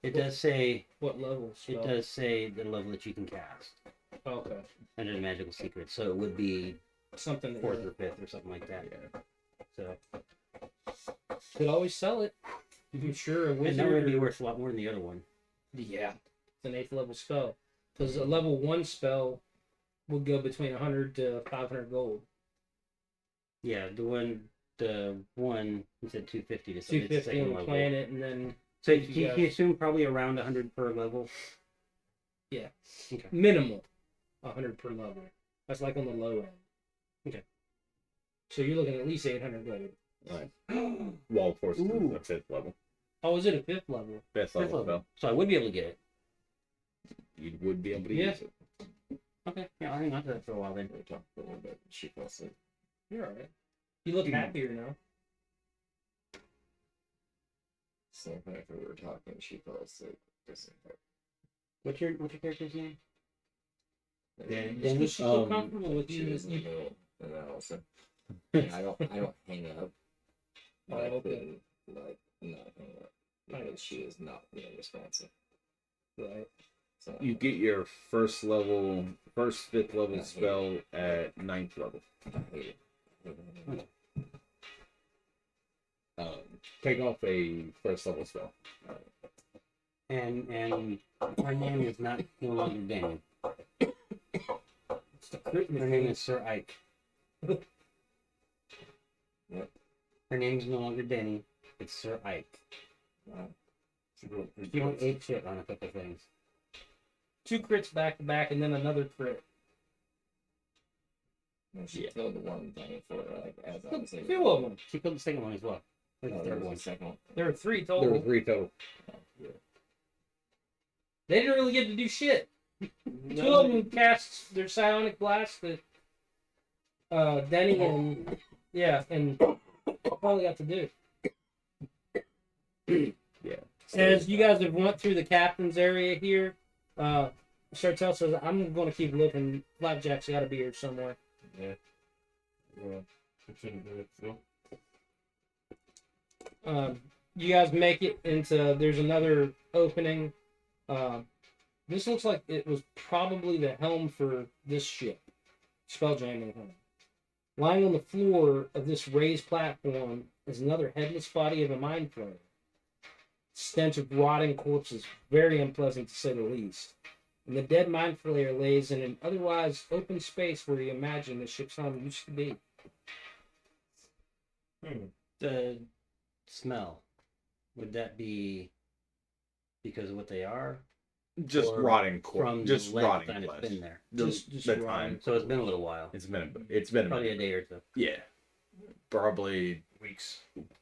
Speaker 5: It does say
Speaker 2: what level
Speaker 5: it
Speaker 2: spell?
Speaker 5: does say the level that you can cast
Speaker 2: Okay.
Speaker 5: under the magical secret, so it would be
Speaker 2: Something that
Speaker 5: 4th or 5th or something like that. So
Speaker 2: could always sell it. I'm sure a
Speaker 5: and that
Speaker 2: wizard
Speaker 5: would be
Speaker 2: or-
Speaker 5: worth a lot more than the other one.
Speaker 2: Yeah, it's an 8th level spell. Because a level 1 spell would go between 100 to 500 gold.
Speaker 5: Yeah, the one you said 250 to something.
Speaker 2: 250 on the planet, and then
Speaker 5: So
Speaker 2: if you
Speaker 5: you
Speaker 2: guys-
Speaker 5: can assume probably around 100 per level.
Speaker 2: minimal 100 per level. That's like on the low end.
Speaker 5: Okay.
Speaker 2: So you're looking at least 800 gold.
Speaker 4: Right. Wall of Force is
Speaker 5: Ooh.
Speaker 4: the 5th level.
Speaker 2: Oh, is it a 5th level?
Speaker 4: 5th
Speaker 5: Fifth
Speaker 4: level
Speaker 5: level.
Speaker 4: spell.
Speaker 5: So I would be able to get it.
Speaker 4: You would be able to
Speaker 2: Yeah.
Speaker 4: use it.
Speaker 5: Okay, yeah, I'll hang on to that for a while then.
Speaker 6: We talked a little bit. She fell asleep.
Speaker 2: You're alright. You look happier now.
Speaker 6: Same thing if we were talking. She fell asleep. Just
Speaker 5: What's your character's name?
Speaker 6: then
Speaker 2: Just because she's so
Speaker 4: Um,
Speaker 2: comfortable with
Speaker 6: she
Speaker 2: you.
Speaker 6: was in the middle, and then all of a sudden, I don't hang up. But I
Speaker 2: Oh, okay.
Speaker 6: couldn't, like, not hang up because she was not being responsive.
Speaker 2: Right.
Speaker 6: So
Speaker 4: You get your first 5th level
Speaker 6: Yeah.
Speaker 4: spell at 9th level.
Speaker 6: I hate it.
Speaker 4: Take off a first level spell.
Speaker 5: And her name is no longer Danny. Her name is Sir Ike.
Speaker 6: What?
Speaker 5: Her name is no longer Danny. It's Sir Ike.
Speaker 6: Wow.
Speaker 5: You want 8 shit on a couple things.
Speaker 2: 2 crits back to back, and then another crit.
Speaker 6: And she killed the one thing for like as I was
Speaker 2: 2 of them.
Speaker 5: She killed the second one as well. Or the
Speaker 6: Oh,
Speaker 5: third
Speaker 6: there was
Speaker 5: one.
Speaker 6: a second one.
Speaker 2: There were 3
Speaker 4: There
Speaker 2: total.
Speaker 4: were 3 total.
Speaker 2: They didn't really get to do shit. 2 of them cast their psionic blast that Denny and all they got to do.
Speaker 4: Yeah.
Speaker 2: As you guys have went through the captain's area here, Chartel says, I'm going to keep looking. Flapjack's got to be here somewhere.
Speaker 1: Yeah. Well, continue to do it still.
Speaker 2: You guys make it into, there's another opening. This looks like it was probably the helm for this ship. Spelljamming helm. Lying on the floor of this raised platform is another headless body of a mind flayer. Stench of rotting corpses, very unpleasant to say the least. And the dead mind flayer lays in an otherwise open space where you imagine the ship's home used to be.
Speaker 5: The smell, would that be because of what they are?
Speaker 4: Just
Speaker 5: Or
Speaker 4: rotting
Speaker 5: From
Speaker 4: corpse. Just
Speaker 5: the length of
Speaker 4: rotting
Speaker 5: time
Speaker 4: flesh.
Speaker 5: it's been there.
Speaker 2: Just
Speaker 4: That's
Speaker 2: rotting.
Speaker 4: fine.
Speaker 5: So it's been a little while.
Speaker 4: It's been a
Speaker 5: Probably a
Speaker 4: minute.
Speaker 5: day or two.
Speaker 4: Yeah. Probably
Speaker 1: Weeks.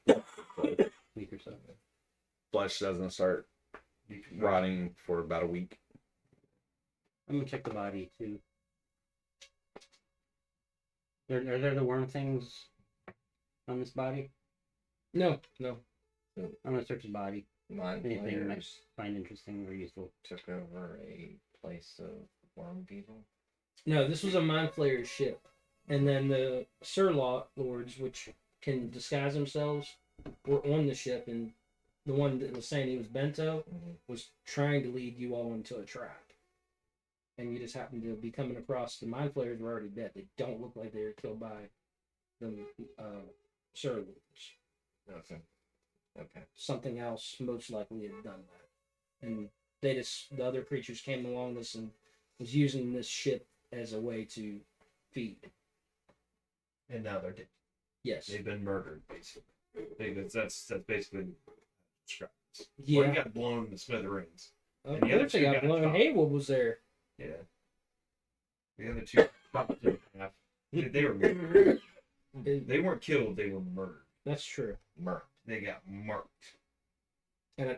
Speaker 5: Week or so.
Speaker 4: flesh doesn't start rotting for about a week.
Speaker 5: I'm gonna check the body too. Are there the worm things on this body?
Speaker 2: No.
Speaker 5: I'm gonna search the body.
Speaker 6: Mind
Speaker 5: Anything you might
Speaker 6: players
Speaker 5: find interesting or useful.
Speaker 6: took over a place of worm people.
Speaker 2: No, this was a mind flayer ship. And then the Surlot lords, which can disguise themselves, were on the ship, and the one that was saying he was Bento was trying to lead you all into a trap. And you just happened to be coming across the mind flayers were already dead. They don't look like they were killed by the Surlords.
Speaker 6: Okay. Okay.
Speaker 2: Something else most likely had done that. And the other creatures came along this and was using this ship as a way to feed.
Speaker 1: And now they're dead.
Speaker 2: Yes.
Speaker 1: They've been murdered, basically. That's basically described.
Speaker 2: Yeah.
Speaker 1: One got blown to smithereens.
Speaker 2: Of
Speaker 1: And the other
Speaker 2: course they
Speaker 1: two
Speaker 2: got
Speaker 1: got
Speaker 2: blown.
Speaker 1: shot.
Speaker 2: Haywood was there.
Speaker 1: Yeah. The other two chopped in half. They were murdered. They weren't killed, they were murdered.
Speaker 2: That's true.
Speaker 1: Murked. They got marked.
Speaker 2: And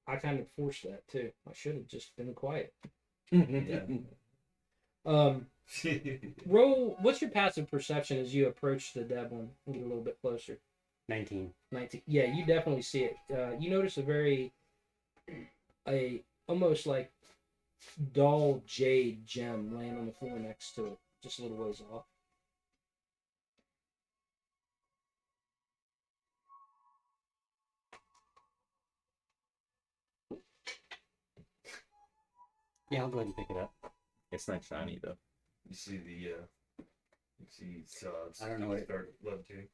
Speaker 2: I kind of forced that too. I should have just been quiet.
Speaker 1: Yeah.
Speaker 2: Roll. What's your passive perception as you approach the dead one and get a little bit closer?
Speaker 5: 19.
Speaker 2: 19. Yeah, you definitely see it. You notice a almost like dull jade gem laying on the floor next to it, just a little ways off.
Speaker 5: Yeah, I'll go ahead and pick it up.
Speaker 4: It's not shiny though.
Speaker 1: You see you see sods.
Speaker 5: I don't know what it-
Speaker 1: start levitating.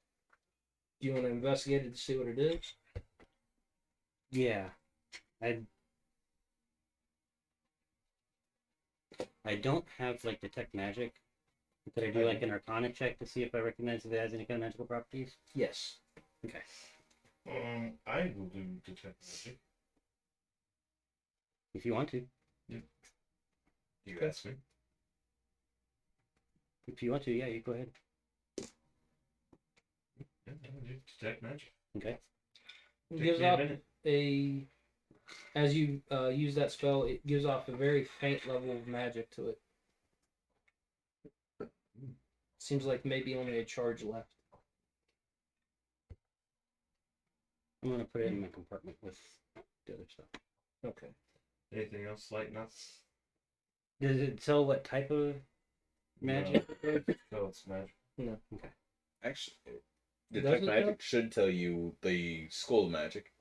Speaker 2: Do you want to investigate it to see what it is?
Speaker 5: Yeah. I don't have like detect magic. Could I do like an arcana check to see if I recognize if it has any kind of magical properties?
Speaker 2: Yes.
Speaker 5: Okay.
Speaker 1: I will do detect magic.
Speaker 5: If you want to.
Speaker 1: You ask me.
Speaker 5: If you want to, yeah, you go ahead.
Speaker 1: Yeah, I'll do detect magic.
Speaker 5: Okay.
Speaker 2: It
Speaker 1: Takes
Speaker 2: gives
Speaker 1: me a
Speaker 2: off
Speaker 1: minute.
Speaker 2: as you use that spell, it gives off a very faint level of magic to it. Seems like maybe only a charge left.
Speaker 5: I'm gonna put it in my compartment with the other stuff.
Speaker 2: Okay.
Speaker 1: Anything else lighten up?
Speaker 5: Does it tell what type of magic? it is?
Speaker 1: No, it's magic.
Speaker 4: Actually,
Speaker 2: Does
Speaker 4: detect
Speaker 2: it
Speaker 4: magic should tell you the school of magic,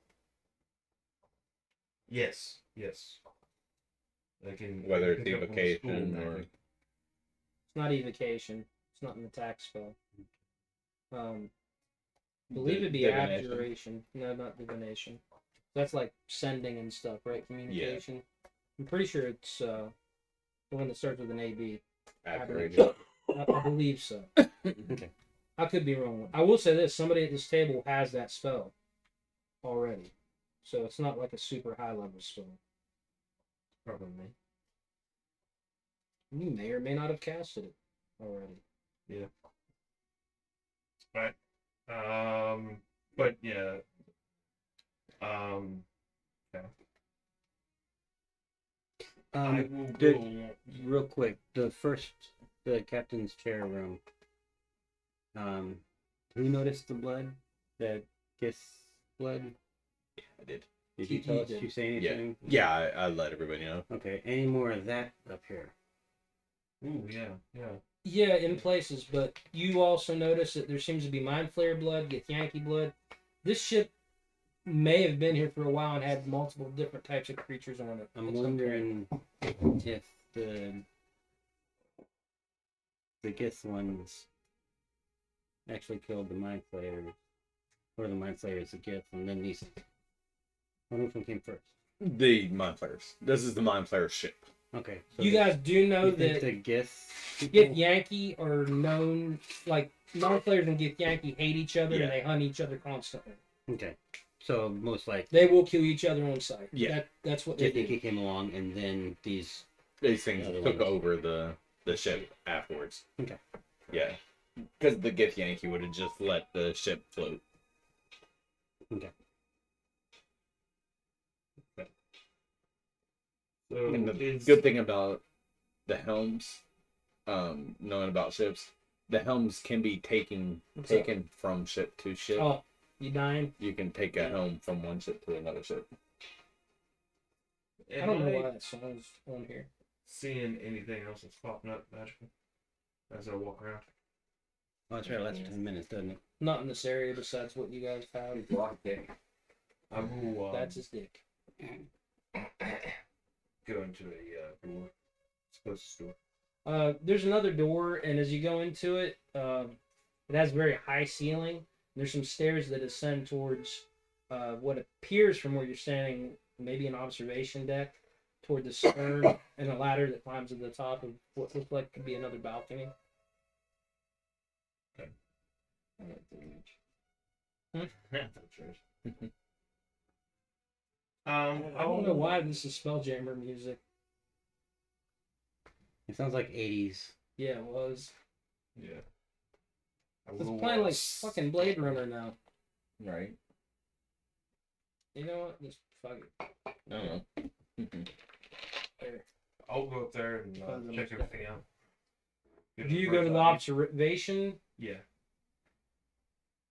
Speaker 1: Yes. Yes. I can
Speaker 4: whether it's
Speaker 1: pick up on
Speaker 4: evocation
Speaker 1: school
Speaker 4: or
Speaker 1: magic.
Speaker 2: It's not evocation. It's not an attack spell. Believe it'd be
Speaker 4: divination.
Speaker 2: abjuration. No, not divination. That's like sending and stuff, right? Communication. I'm pretty sure it's the one that starts with an AB.
Speaker 4: Abjuration.
Speaker 2: I believe so.
Speaker 5: Okay.
Speaker 2: I could be wrong. I will say this: somebody at this table has that spell already. so it's not like a super high level spell.
Speaker 1: Probably.
Speaker 2: You may or may not have casted it already.
Speaker 1: But yeah. Okay. I will
Speaker 5: did-
Speaker 1: go.
Speaker 5: Real quick, the captain's chair room. Do you notice the blood? That Gith's blood?
Speaker 4: I did.
Speaker 5: Did you
Speaker 2: You
Speaker 5: tell us?
Speaker 2: did.
Speaker 5: Did you say
Speaker 4: Yeah.
Speaker 5: anything?
Speaker 4: Yeah, I let everybody know.
Speaker 5: Okay. Any more of that up here?
Speaker 1: Ooh, yeah.
Speaker 2: Yeah, in places, but you also notice that there seems to be Mind Flayer blood, Githyanki blood. This ship may have been here for a while and had multiple different types of creatures on it.
Speaker 5: I'm
Speaker 2: It's okay.
Speaker 5: wondering if the Gith ones actually killed the Mind Flayers, or the Mind Flayers the Gith, and then these. Which one came first?
Speaker 4: The Mind Flayers. This is the Mind Flayer ship.
Speaker 5: Okay.
Speaker 2: You guys do know
Speaker 5: you think
Speaker 2: that
Speaker 5: the Gith people-
Speaker 2: Githyanki are known, like, Mind Flayers and Githyanki hate each other
Speaker 4: Yeah.
Speaker 2: and they hunt each other constantly.
Speaker 5: Okay. So most likely,
Speaker 2: They will kill each other on sight.
Speaker 4: Yeah.
Speaker 2: That's what they do.
Speaker 5: Githyanki came along, and then these.
Speaker 4: These things
Speaker 5: The other
Speaker 4: took
Speaker 5: ones.
Speaker 4: over the ship afterwards.
Speaker 5: Okay.
Speaker 4: Yeah. Because the Githyanki would have just let the ship float.
Speaker 5: Okay.
Speaker 1: So
Speaker 4: And the
Speaker 1: is
Speaker 4: good thing about the helms, knowing about ships, the helms can be taken from ship to ship.
Speaker 2: Oh, you dying?
Speaker 4: You can take a helm from one ship to another ship.
Speaker 2: I don't know why that song's on here.
Speaker 1: Seeing anything else that's popping up magically as I walk around.
Speaker 5: Oh, that's right. It lasts 10 minutes, doesn't it?
Speaker 2: Not in this area besides what you guys have.
Speaker 1: I will
Speaker 2: That's his dick.
Speaker 1: go into a door. Supposed store.
Speaker 2: There's another door, and as you go into it, it has a very high ceiling. There's some stairs that ascend towards what appears from where you're standing, maybe an observation deck, toward the stern, and a ladder that climbs to the top of what looks like could be another balcony. I don't know why this is Spelljammer music.
Speaker 5: It sounds like 80s.
Speaker 2: Yeah, it was.
Speaker 1: Yeah. I
Speaker 2: It's
Speaker 1: will,
Speaker 2: playing like fucking Blade Runner now.
Speaker 4: Right.
Speaker 2: You know what? Just fuck it.
Speaker 4: I don't know.
Speaker 2: There.
Speaker 1: I'll go up there and
Speaker 2: Depends on
Speaker 1: check
Speaker 2: what's
Speaker 1: everything out.
Speaker 2: Do you go to the observation?
Speaker 1: Yeah.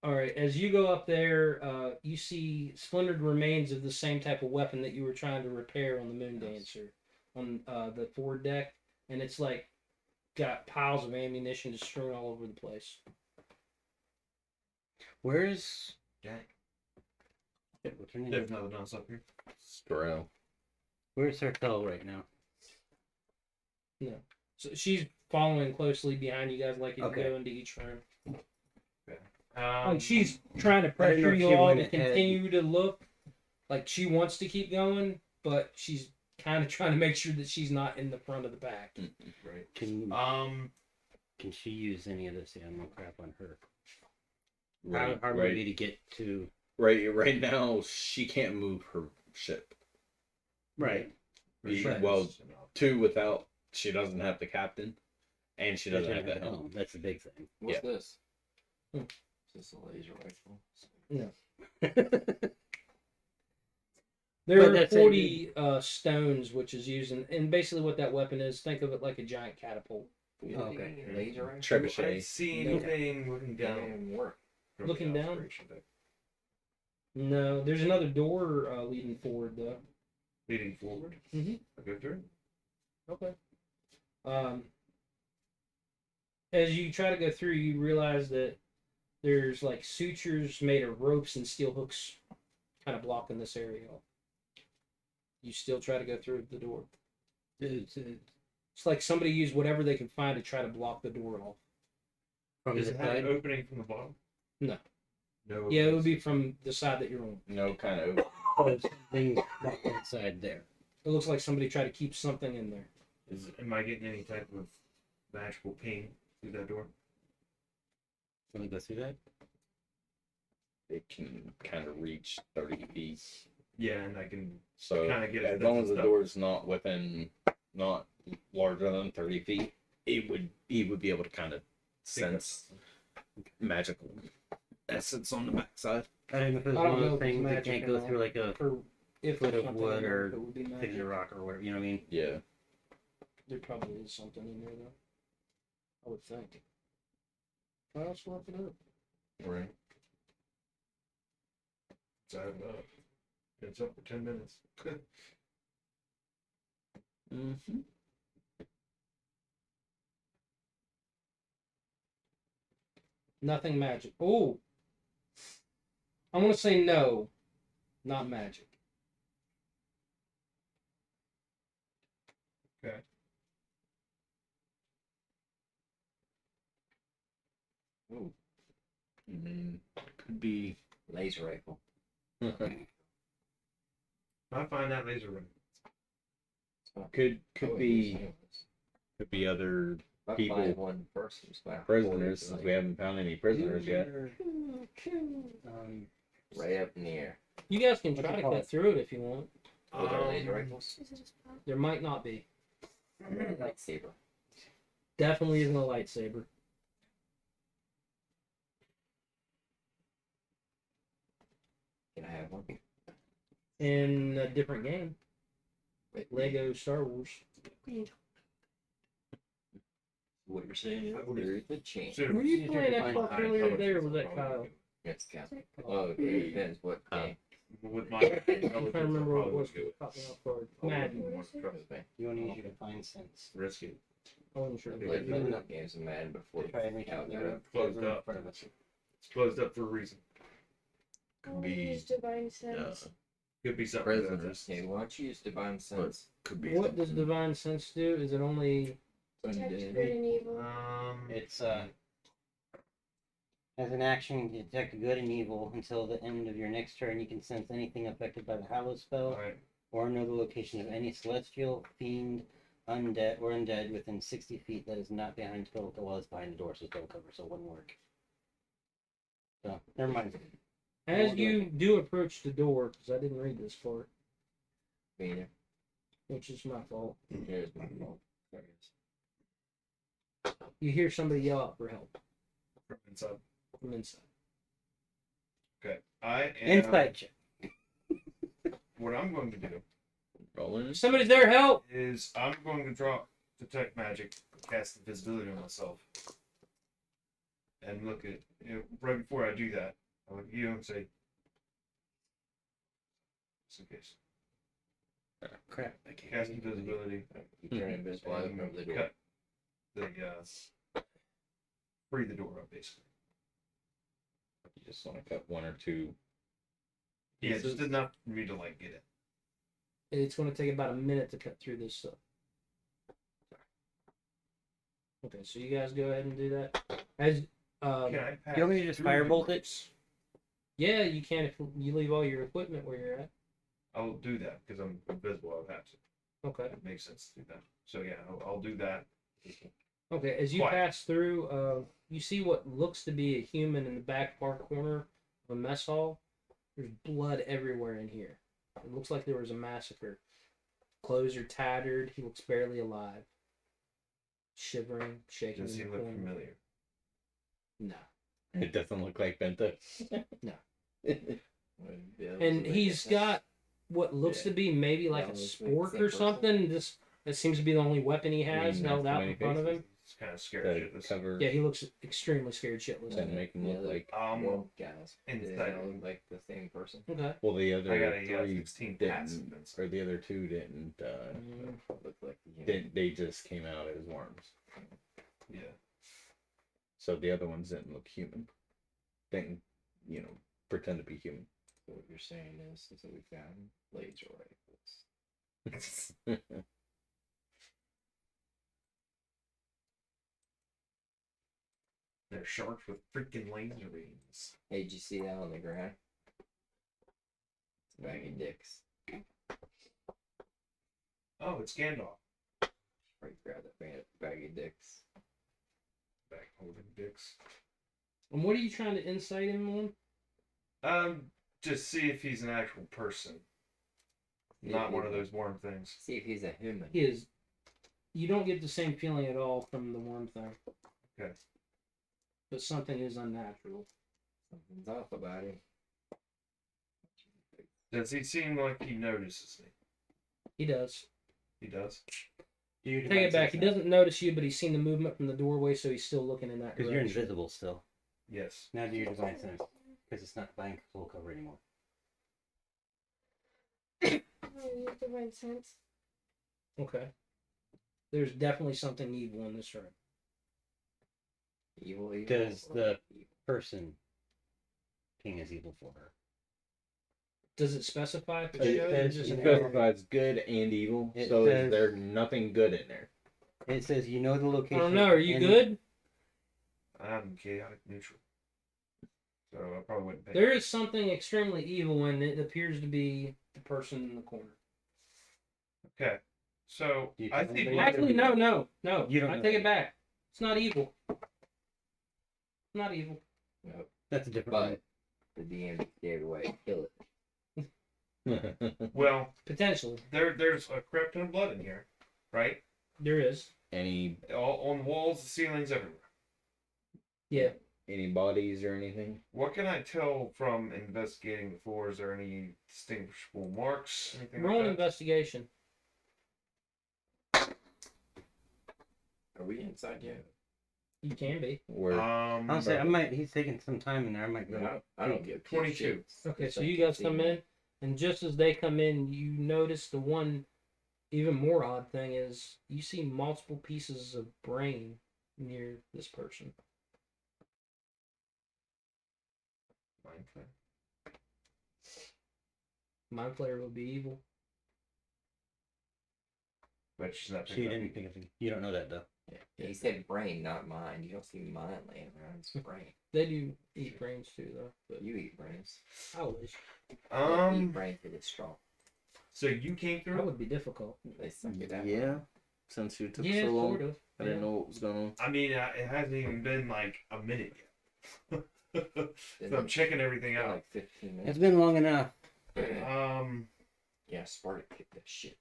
Speaker 2: All right. As you go up there, you see splintered remains of the same type of weapon that you were trying to repair on the Moon Dancer, on the forward deck, and it's like got piles of ammunition just strewn all over the place.
Speaker 5: Where's.
Speaker 1: Jack.
Speaker 5: Shit, what's her name?
Speaker 1: There's nothing else up here.
Speaker 4: Storell.
Speaker 5: Where's Hertel right now?
Speaker 2: So she's following closely behind you guys, like you
Speaker 5: Okay.
Speaker 2: go into each room.
Speaker 1: Um,
Speaker 2: Like she's trying to
Speaker 5: I didn't know
Speaker 2: pressure
Speaker 5: if
Speaker 2: you
Speaker 5: she
Speaker 2: all
Speaker 5: went
Speaker 2: to
Speaker 5: ahead.
Speaker 2: continue to look. Like she wants to keep going, but she's kind of trying to make sure that she's not in the front of the pack.
Speaker 1: right.
Speaker 5: Can she use any of this ammo crap on her?
Speaker 4: Right,
Speaker 5: How hard would it be to get to?
Speaker 4: right now, she can't move her ship.
Speaker 5: Right. Right.
Speaker 4: Well, two without, she doesn't have the captain, and she doesn't have the helm.
Speaker 5: That's the big thing.
Speaker 6: What's
Speaker 4: Yeah.
Speaker 6: this?
Speaker 2: Hmm.
Speaker 6: Is this a laser rifle?
Speaker 2: There
Speaker 5: But
Speaker 2: are
Speaker 5: that's
Speaker 2: 40 stones, which is used, and basically what that weapon is, think of it like a giant catapult.
Speaker 5: Okay.
Speaker 6: Laser rifle?
Speaker 1: I
Speaker 4: Trebuchet.
Speaker 1: see anything looking down.
Speaker 6: work.
Speaker 1: from
Speaker 2: Looking
Speaker 1: the
Speaker 2: down?
Speaker 1: observation deck?
Speaker 2: No, there's another door leading forward, though.
Speaker 1: Leading forward.
Speaker 2: Mhm.
Speaker 1: I go through.
Speaker 2: Okay. As you try to go through, you realize that there's like sutures made of ropes and steel hooks kind of blocking this area off. You still try to go through the door. It's like somebody used whatever they can find to try to block the door off.
Speaker 5: From
Speaker 1: Does
Speaker 5: the
Speaker 1: it have an
Speaker 5: side?
Speaker 1: opening from the bottom?
Speaker 2: No.
Speaker 1: No.
Speaker 2: Yeah, it would be from the side that you're on.
Speaker 4: No kind of.
Speaker 5: Oh, things blocked inside there.
Speaker 2: It looks like somebody tried to keep something in there.
Speaker 1: Am I getting any type of magical ping through that door?
Speaker 5: Can we go through that?
Speaker 4: It can kind of reach 30 feet.
Speaker 1: Yeah, and I can
Speaker 4: So
Speaker 1: Kinda get
Speaker 4: as
Speaker 1: it
Speaker 4: long as the
Speaker 1: stuff.
Speaker 4: door's not larger than 30 feet, he would be able to kind of
Speaker 1: think
Speaker 4: sense magical essence on the backside.
Speaker 5: I don't know if it's
Speaker 2: I don't
Speaker 5: one of
Speaker 2: know
Speaker 5: those
Speaker 2: if it's
Speaker 5: things that
Speaker 2: magic
Speaker 5: can't
Speaker 2: or
Speaker 5: go
Speaker 2: not.
Speaker 5: through like a
Speaker 2: Or if
Speaker 5: foot
Speaker 2: there's
Speaker 5: of
Speaker 2: something
Speaker 5: wood
Speaker 2: in there,
Speaker 5: or
Speaker 2: if it would be
Speaker 5: thing
Speaker 2: magic.
Speaker 5: of rock or whatever. You know what I mean?
Speaker 4: Yeah.
Speaker 2: There probably is something in there though. I would think. Well, let's look it up.
Speaker 4: Right.
Speaker 1: It's up for 10 minutes.
Speaker 4: Mm-hmm.
Speaker 2: Nothing magic. Oh, I'm gonna say no, not magic.
Speaker 4: Could be.
Speaker 6: Laser rifle.
Speaker 1: I find that laser ring.
Speaker 4: could
Speaker 6: Oh,
Speaker 4: be other
Speaker 6: About
Speaker 4: people-
Speaker 6: find one person. It's about
Speaker 4: prisoners,
Speaker 6: 40,
Speaker 4: since we haven't found any prisoners yet.
Speaker 6: right up in the air.
Speaker 2: You guys can
Speaker 5: What's
Speaker 2: try
Speaker 5: it
Speaker 2: to
Speaker 5: called?
Speaker 2: cut through it if you want.
Speaker 6: With our laser
Speaker 1: Um,
Speaker 6: rifles.
Speaker 3: Is it a spot?
Speaker 2: There might not be.
Speaker 6: Lightsaber.
Speaker 2: Definitely isn't a lightsaber.
Speaker 6: Can I have one?
Speaker 2: In a different game,
Speaker 6: Wait,
Speaker 2: Lego Star Wars.
Speaker 6: What you're saying is there is a chance.
Speaker 1: Sure.
Speaker 2: Were you
Speaker 5: See if
Speaker 2: playing
Speaker 5: you can
Speaker 2: Xbox
Speaker 5: find
Speaker 2: earlier today, or was that Kyle?
Speaker 6: Yes, Captain. Oh, it depends what game.
Speaker 1: With my
Speaker 2: I'm trying to remember what it was. Caught me off guard. Madden.
Speaker 5: You want to use your divine sense.
Speaker 1: Risky.
Speaker 2: I wasn't sure.
Speaker 6: I played enough games of Madden before.
Speaker 5: Try and reach out
Speaker 6: Yeah,
Speaker 5: there.
Speaker 1: Closed up.
Speaker 5: In front of us.
Speaker 1: It's closed up for a reason.
Speaker 3: I'll
Speaker 4: be,
Speaker 3: use divine sense.
Speaker 1: Could be something.
Speaker 6: Prisoners. Okay, why don't you use Divine Sense?
Speaker 4: Could be.
Speaker 2: What does Divine Sense do? Is it only?
Speaker 3: Detect
Speaker 6: Undead.
Speaker 3: good and evil.
Speaker 5: It's as an action, you detect good and evil until the end of your next turn. You can sense anything affected by the Hallow spell
Speaker 1: Alright.
Speaker 5: or know the location of any celestial, fiend, undead within 60 feet that is not behind spell. Well, it's behind the door, so spell cover, so it wouldn't work. So never mind.
Speaker 2: As you do approach the door, because I didn't read this part,
Speaker 6: Me neither.
Speaker 2: which is my fault.
Speaker 6: Here's my fault. There it is.
Speaker 2: You hear somebody yell out for help
Speaker 1: From inside.
Speaker 2: from inside.
Speaker 1: Okay. I am.
Speaker 5: Insight check.
Speaker 1: What I'm going to do
Speaker 4: Rolling.
Speaker 2: Somebody's there, help!
Speaker 1: is I'm going to drop Detect Magic, cast Invisibility on myself. And look at, right before I do that, I look at you and say, just in case.
Speaker 5: Crap, I can't.
Speaker 1: Cast Invisibility.
Speaker 6: You turn invisible, I open up the door.
Speaker 1: Cut the, free the door up, basically.
Speaker 4: You just want to cut one or two.
Speaker 1: Yeah,
Speaker 4: pieces.
Speaker 1: just enough for me to, like, get it.
Speaker 2: It's going to take about a minute to cut through this stuff. Okay, so you guys go ahead and do that. As
Speaker 1: Can I pass
Speaker 5: You want me to just
Speaker 1: through
Speaker 5: firebolt
Speaker 1: the
Speaker 5: it?
Speaker 1: groups?
Speaker 2: yeah, you can if you leave all your equipment where you're at.
Speaker 1: I'll do that because I'm invisible. I'll have to.
Speaker 2: Okay.
Speaker 1: It makes sense to do that. So yeah, I'll do that.
Speaker 2: Okay, as you
Speaker 1: Quiet.
Speaker 2: pass through, you see what looks to be a human in the back far corner of a mess hall. There's blood everywhere in here. It looks like there was a massacre. Clothes are tattered. He looks barely alive. Shivering, shaking.
Speaker 1: Does he
Speaker 2: in the
Speaker 1: look
Speaker 2: corner.
Speaker 1: familiar?
Speaker 2: No.
Speaker 4: It doesn't look like Benta.
Speaker 2: And he's got what looks to be maybe like
Speaker 6: Yeah,
Speaker 2: a
Speaker 6: looks like the
Speaker 2: spork
Speaker 6: same
Speaker 2: or
Speaker 6: person.
Speaker 2: something. This that seems to be the only weapon he has
Speaker 4: Mean
Speaker 2: held
Speaker 4: that's
Speaker 2: out
Speaker 4: many
Speaker 2: in front of him.
Speaker 1: It's kind of scary.
Speaker 4: That
Speaker 1: shitless.
Speaker 4: cover.
Speaker 2: Yeah, he looks extremely scared shitless.
Speaker 4: And make him look like.
Speaker 6: One guys.
Speaker 1: inside.
Speaker 6: They all look like the same person.
Speaker 2: Okay.
Speaker 4: Well, the other
Speaker 1: I got a
Speaker 4: three
Speaker 1: 16 passive
Speaker 4: didn't,
Speaker 1: inside.
Speaker 4: or the other two didn't.
Speaker 6: Look like the human.
Speaker 4: Didn't they just came out as worms?
Speaker 1: Yeah.
Speaker 4: So the other ones didn't look human. Didn't, pretend to be human.
Speaker 6: So what you're saying is that we found laser rifles.
Speaker 1: They're sharks with freaking laser beams.
Speaker 6: Hey, did you see that on the ground? It's a bag of dicks.
Speaker 1: Oh, it's Gandalf.
Speaker 6: Right, grab that bag of dicks.
Speaker 1: Back holding dicks.
Speaker 2: And what are you trying to insight him on?
Speaker 1: Just see if he's an actual person. not one of those worm things.
Speaker 6: See if he's a human.
Speaker 2: He is. You don't get the same feeling at all from the worm thing.
Speaker 1: Okay.
Speaker 2: But something is unnatural.
Speaker 6: Something's off about him.
Speaker 1: Does he seem like he notices me?
Speaker 2: He does.
Speaker 1: He does.
Speaker 5: Do your
Speaker 2: Take it
Speaker 5: divine
Speaker 2: back.
Speaker 5: sense
Speaker 2: He
Speaker 5: now.
Speaker 2: doesn't notice you, but he's seen the movement from the doorway, so he's still looking in that
Speaker 5: Because
Speaker 2: direction.
Speaker 5: you're invisible still.
Speaker 1: Yes.
Speaker 5: Now do your divine sense. Because it's not blank full cover anymore.
Speaker 3: Use divine sense.
Speaker 2: Okay. There's definitely something evil in this room.
Speaker 6: Evil, evil.
Speaker 5: Does
Speaker 6: or
Speaker 5: the-
Speaker 6: evil?
Speaker 5: Person King is evil for her.
Speaker 2: Does it specify if it
Speaker 5: It
Speaker 2: shows?
Speaker 5: says,
Speaker 2: Or just
Speaker 5: you
Speaker 2: an
Speaker 5: know,
Speaker 2: arrow?
Speaker 4: Specifies good and evil,
Speaker 5: It
Speaker 4: so
Speaker 5: says-
Speaker 4: is there nothing good in there?
Speaker 5: It says you know the
Speaker 2: I
Speaker 5: location.
Speaker 2: don't know. Are you
Speaker 5: and-
Speaker 2: good?
Speaker 1: I'm chaotic neutral. So I probably wouldn't pay.
Speaker 2: There is something extremely evil, and it appears to be the person in the corner.
Speaker 1: Okay. So
Speaker 5: Do you
Speaker 1: I
Speaker 5: tell
Speaker 1: think
Speaker 5: anybody?
Speaker 2: Actually, no.
Speaker 5: You don't
Speaker 2: I
Speaker 5: know
Speaker 2: take
Speaker 5: that.
Speaker 2: it back. It's not evil. It's not evil.
Speaker 5: That's a different
Speaker 6: But
Speaker 5: one.
Speaker 6: the DM gave away. Kill it.
Speaker 1: well,
Speaker 2: Potentially,
Speaker 1: there's a crypt and blood in here, right?
Speaker 2: there is.
Speaker 4: Any
Speaker 1: All on the walls, the ceilings, everywhere.
Speaker 2: Yeah.
Speaker 4: any bodies or anything?
Speaker 1: What can I tell from investigating the floor? Is there any distinguishable marks? Anything
Speaker 2: Roll an
Speaker 1: like that?
Speaker 2: investigation.
Speaker 6: Are we inside yet?
Speaker 2: You can be.
Speaker 4: Where
Speaker 5: Honestly, I might. He's taking some time in there. I might go.
Speaker 6: No, I don't give
Speaker 1: 22.
Speaker 2: Okay, so you guys come in, and just as they come in, you notice the one even more odd thing is you see multiple pieces of brain near this person.
Speaker 1: Mind flare.
Speaker 2: Mind flayer would be evil.
Speaker 1: But she's not
Speaker 5: She
Speaker 1: picking up.
Speaker 5: didn't think of it. You don't know that though.
Speaker 6: Yeah, he said brain, not mind. You don't see mind laying around. It's brain.
Speaker 2: They do eat brains too, though. But
Speaker 6: You eat brains.
Speaker 2: I wish.
Speaker 6: They eat brain for the straw.
Speaker 1: So you came
Speaker 2: That
Speaker 1: through.
Speaker 2: would be difficult.
Speaker 6: They suck it out.
Speaker 4: Yeah, since you took
Speaker 2: Yeah,
Speaker 4: so long,
Speaker 2: sort of.
Speaker 4: I didn't
Speaker 2: Yeah.
Speaker 4: know what was going on.
Speaker 1: I mean, it hasn't even been like a minute yet. So
Speaker 6: Didn't
Speaker 1: I'm checking everything
Speaker 6: it?
Speaker 1: out.
Speaker 6: Like 15 minutes.
Speaker 5: It's been long enough.
Speaker 6: Yeah, Sparta kicked that shit.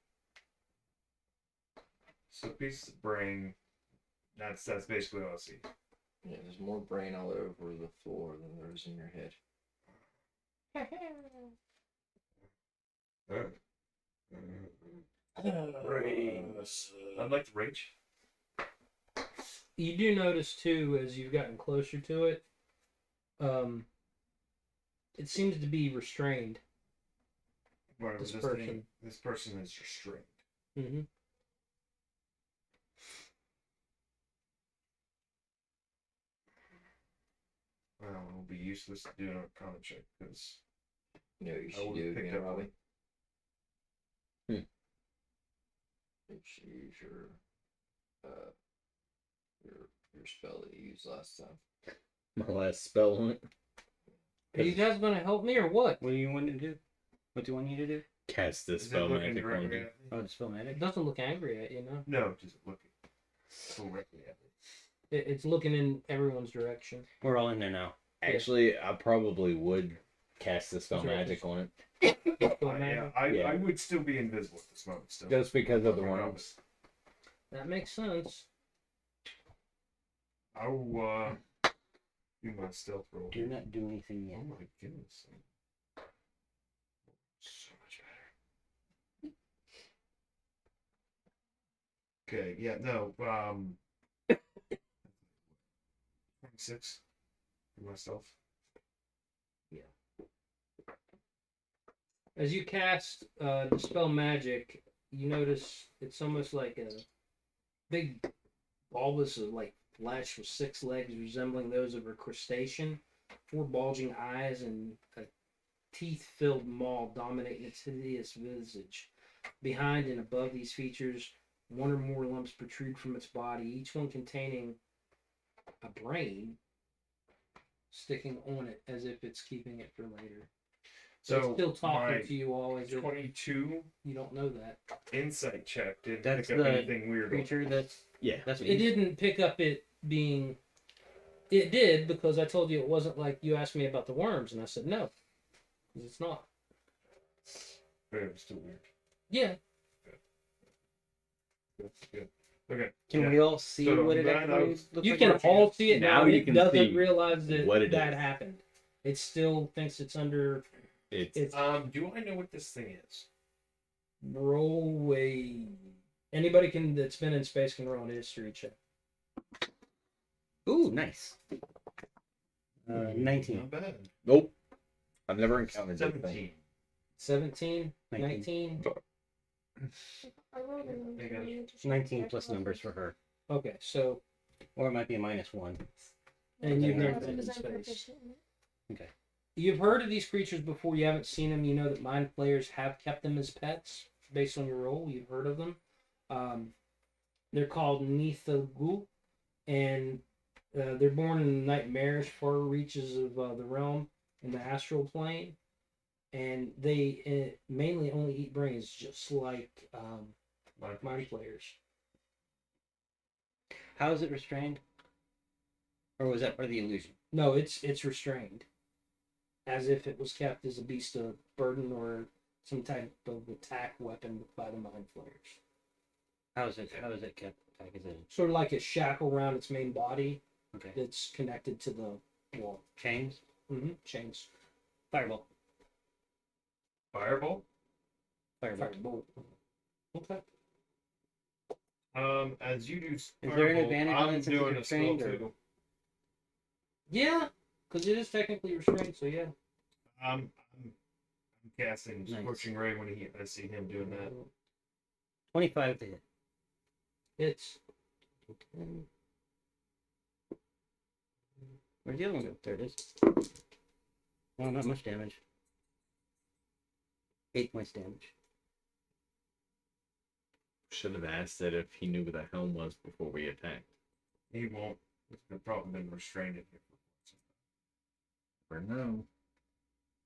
Speaker 1: So pieces of brain. That's basically all I see.
Speaker 6: Yeah, there's more brain all over the floor than there is in your head.
Speaker 1: Brains. I'd like to rage.
Speaker 2: You do notice too, as you've gotten closer to it, it seems to be restrained.
Speaker 1: Whatever
Speaker 2: This
Speaker 1: this
Speaker 2: person.
Speaker 1: thing. This person is restrained.
Speaker 2: Mm-hmm.
Speaker 1: Well, it'll be useless to do an arcana check because
Speaker 6: You know what you
Speaker 1: I
Speaker 6: should
Speaker 1: would've
Speaker 6: do
Speaker 1: picked
Speaker 6: again,
Speaker 1: up
Speaker 6: Robbie?
Speaker 4: Hmm.
Speaker 6: You should use your spell that you used last time.
Speaker 4: My last spell on it.
Speaker 2: Are you guys going to help me or what?
Speaker 5: What do you want to do? What do you want you to do?
Speaker 4: Cast this
Speaker 1: is it
Speaker 4: spell
Speaker 1: looking
Speaker 4: magic on
Speaker 1: directly
Speaker 4: you.
Speaker 1: at me?
Speaker 5: Oh, the spell magic.
Speaker 2: It doesn't look angry at you, no.
Speaker 1: No, just looking directly at me.
Speaker 2: It's looking in everyone's direction.
Speaker 5: We're all in there now.
Speaker 4: Actually, I probably would cast the spell
Speaker 2: Sure.
Speaker 4: magic on it,
Speaker 2: Spell
Speaker 1: Yeah,
Speaker 2: magic.
Speaker 1: I
Speaker 4: Yeah.
Speaker 1: would still be invisible at this moment. Still.
Speaker 4: just because of the
Speaker 1: Okay,
Speaker 4: worms.
Speaker 2: That makes sense.
Speaker 1: I will do my stealth roll.
Speaker 5: Do not do anything
Speaker 1: Oh
Speaker 5: yet.
Speaker 1: my goodness. So much better. Okay, yeah, no, 26 for myself.
Speaker 2: As you cast Dispel Magic, you notice it's almost like a big bulbous of like flesh with 6 legs resembling those of a crustacean, 4 bulging eyes, and a teeth-filled maw dominating its hideous visage. Behind and above these features, 1 or more lumps protrude from its body, each one containing a brain sticking on it as if it's keeping it for later. So it's still talking
Speaker 1: my
Speaker 2: to you all as if
Speaker 1: 22
Speaker 2: you don't know that.
Speaker 1: insight check didn't
Speaker 5: That's
Speaker 1: pick up
Speaker 5: the
Speaker 1: anything weird.
Speaker 5: Creature that's
Speaker 4: Yeah.
Speaker 5: that's what
Speaker 2: It
Speaker 5: you-
Speaker 2: didn't pick up it being. It did because I told you it wasn't like you asked me about the worms, and I said no, because it's not.
Speaker 1: But it was still weird.
Speaker 2: Yeah.
Speaker 1: Good. Okay.
Speaker 5: Can
Speaker 1: Yeah.
Speaker 5: we all see
Speaker 1: So,
Speaker 5: what it
Speaker 1: I'm glad I
Speaker 5: actually
Speaker 1: was-
Speaker 5: looks
Speaker 2: You
Speaker 5: like?
Speaker 2: can
Speaker 1: watching
Speaker 2: all
Speaker 1: it.
Speaker 2: see it
Speaker 4: Now
Speaker 2: now.
Speaker 4: you
Speaker 2: It
Speaker 4: can
Speaker 2: doesn't
Speaker 4: see
Speaker 2: realize that
Speaker 4: what it
Speaker 2: that
Speaker 4: is.
Speaker 2: happened. It still thinks it's under.
Speaker 4: It's
Speaker 2: It's
Speaker 1: Do I know what this thing is?
Speaker 2: roll a. Anybody can that's been in space can roll a history check.
Speaker 5: Ooh, nice. 19.
Speaker 1: Not bad.
Speaker 4: nope. I've never encountered that thing.
Speaker 1: 17.
Speaker 2: 17,
Speaker 5: 19.
Speaker 2: 19.
Speaker 3: I rolled a
Speaker 1: They got it.
Speaker 5: 19 plus numbers for her.
Speaker 2: Okay, so
Speaker 5: Or it might be a -1.
Speaker 2: and you've
Speaker 5: Yeah,
Speaker 2: never
Speaker 5: that's
Speaker 2: been in
Speaker 3: because I'm
Speaker 2: space.
Speaker 3: proficient in it.
Speaker 2: You've heard of these creatures before. You haven't seen them. You know that mind players have kept them as pets based on your role. You've heard of them. They're called Nithagu, and they're born in the nightmarish far reaches of the realm in the astral plane, and they mainly only eat brains, just like mind players.
Speaker 5: How is it restrained? Or was that part of the illusion?
Speaker 2: No, it's restrained, as if it was kept as a beast of burden or some type of attack weapon by the mind flayers.
Speaker 5: How is it kept? Like, is it
Speaker 2: Sort of like a shackle around its main body
Speaker 5: okay?
Speaker 2: that's connected to the wall.
Speaker 5: Chains?
Speaker 2: Chains.
Speaker 5: Firebolt.
Speaker 1: Fireball.
Speaker 2: Firebolt. Okay.
Speaker 1: As you do.
Speaker 5: Is there an advantage on
Speaker 1: I'm
Speaker 5: it since it's
Speaker 1: doing a spell
Speaker 5: restrained, or-
Speaker 1: too.
Speaker 2: Yeah, because it is technically restrained, so yeah.
Speaker 1: I'm casting
Speaker 5: Nice.
Speaker 1: Scorching Ray when I see him doing that.
Speaker 5: 25 to hit.
Speaker 2: It's
Speaker 5: Where's the other one go? There it is. Well, not much damage. 8 points damage.
Speaker 4: Should have asked that if he knew what the helm was before we attacked.
Speaker 1: He won't. It's probably been restrained in here.
Speaker 4: Never know.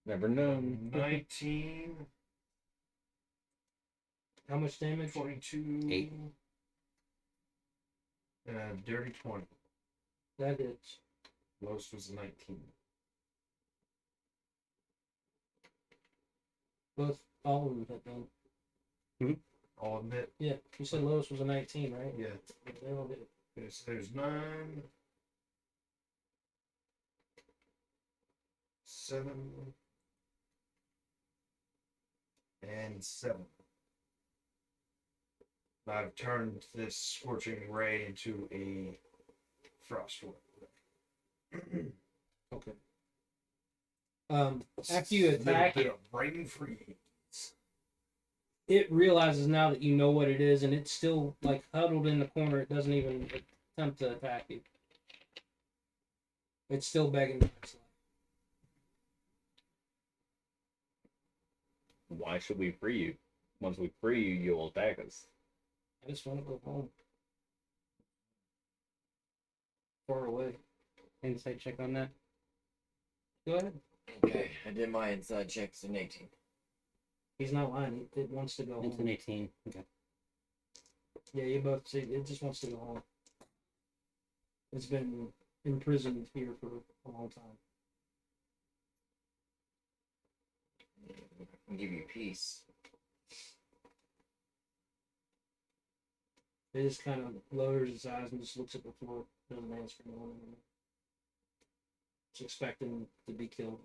Speaker 4: Never know.
Speaker 1: 19,
Speaker 2: how much damage?
Speaker 1: 22,
Speaker 5: 8.
Speaker 1: Dirty 20.
Speaker 2: That hits.
Speaker 1: Lowest was 19.
Speaker 2: Both all of them hit then.
Speaker 1: I'll admit.
Speaker 2: Yeah, you said lowest was a 19, right?
Speaker 1: Yeah.
Speaker 2: They all hit.
Speaker 1: There's 9, 7, and 7. I've turned this Scorching Ray into a Frost Ray.
Speaker 2: Okay. After you attack
Speaker 1: Little bit
Speaker 2: it,
Speaker 1: of brain freeze.
Speaker 2: it realizes now that you know what it is, and it's still like huddled in the corner. It doesn't even attempt to attack you. It's still begging for its life.
Speaker 4: Why should we free you? Once we free you, you'll attack us.
Speaker 2: I just want to go home. Far away.
Speaker 5: Insight check on that.
Speaker 2: Go ahead.
Speaker 6: Okay, I did my inside checks in 18.
Speaker 2: He's not lying. It wants to go
Speaker 5: It's
Speaker 2: home.
Speaker 5: an 18. Okay.
Speaker 2: Yeah, you both see. It just wants to go home. It's been imprisoned here for a long time.
Speaker 6: I can give you peace.
Speaker 2: It just kind of lowers its eyes and just looks at the floor. Doesn't answer no one. It's expecting to be killed.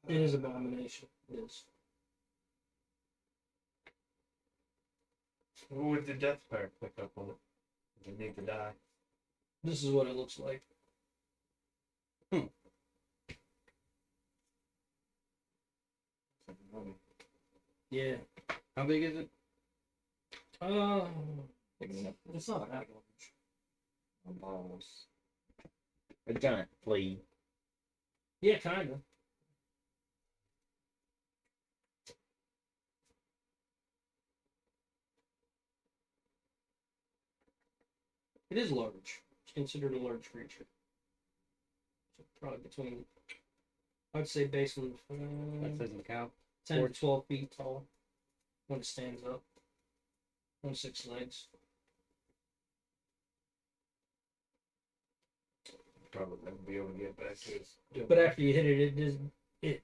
Speaker 2: It is abomination. It is.
Speaker 1: What would the Death Bear pick up on it? Does it need to die?
Speaker 2: This is what it looks like. Yeah.
Speaker 5: How big is it?
Speaker 2: It's not that large.
Speaker 6: Balls.
Speaker 5: A giant flea.
Speaker 2: Yeah, kind of. It is large. It's considered a large creature. So probably between, I'd say, basement
Speaker 5: That doesn't count.
Speaker 2: 10 to 12 feet tall when it stands up on 6 legs.
Speaker 1: probably never be able to get back to his.
Speaker 2: But after you hit it, it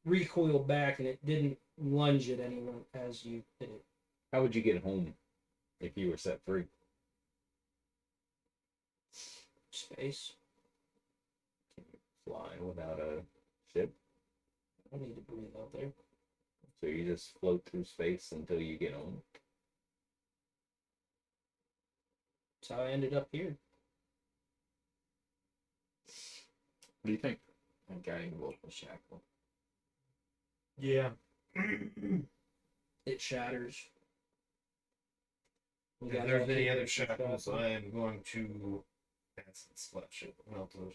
Speaker 2: recoiled back and it didn't lunge at anyone as you hit it.
Speaker 4: How would you get home if you were set free?
Speaker 2: Space.
Speaker 4: Fly without a ship,
Speaker 2: I need to breathe out there.
Speaker 4: so you just float through space until you get home.
Speaker 2: That's how I ended up here.
Speaker 4: What do you think?
Speaker 6: I'm guiding bolt with shackle.
Speaker 1: Yeah.
Speaker 2: It shatters. We
Speaker 1: If
Speaker 2: got
Speaker 1: there's
Speaker 2: all
Speaker 1: any
Speaker 2: kicked
Speaker 1: other
Speaker 2: up
Speaker 1: shackles,
Speaker 2: shackle.
Speaker 1: I am going to acid slash it. Melt those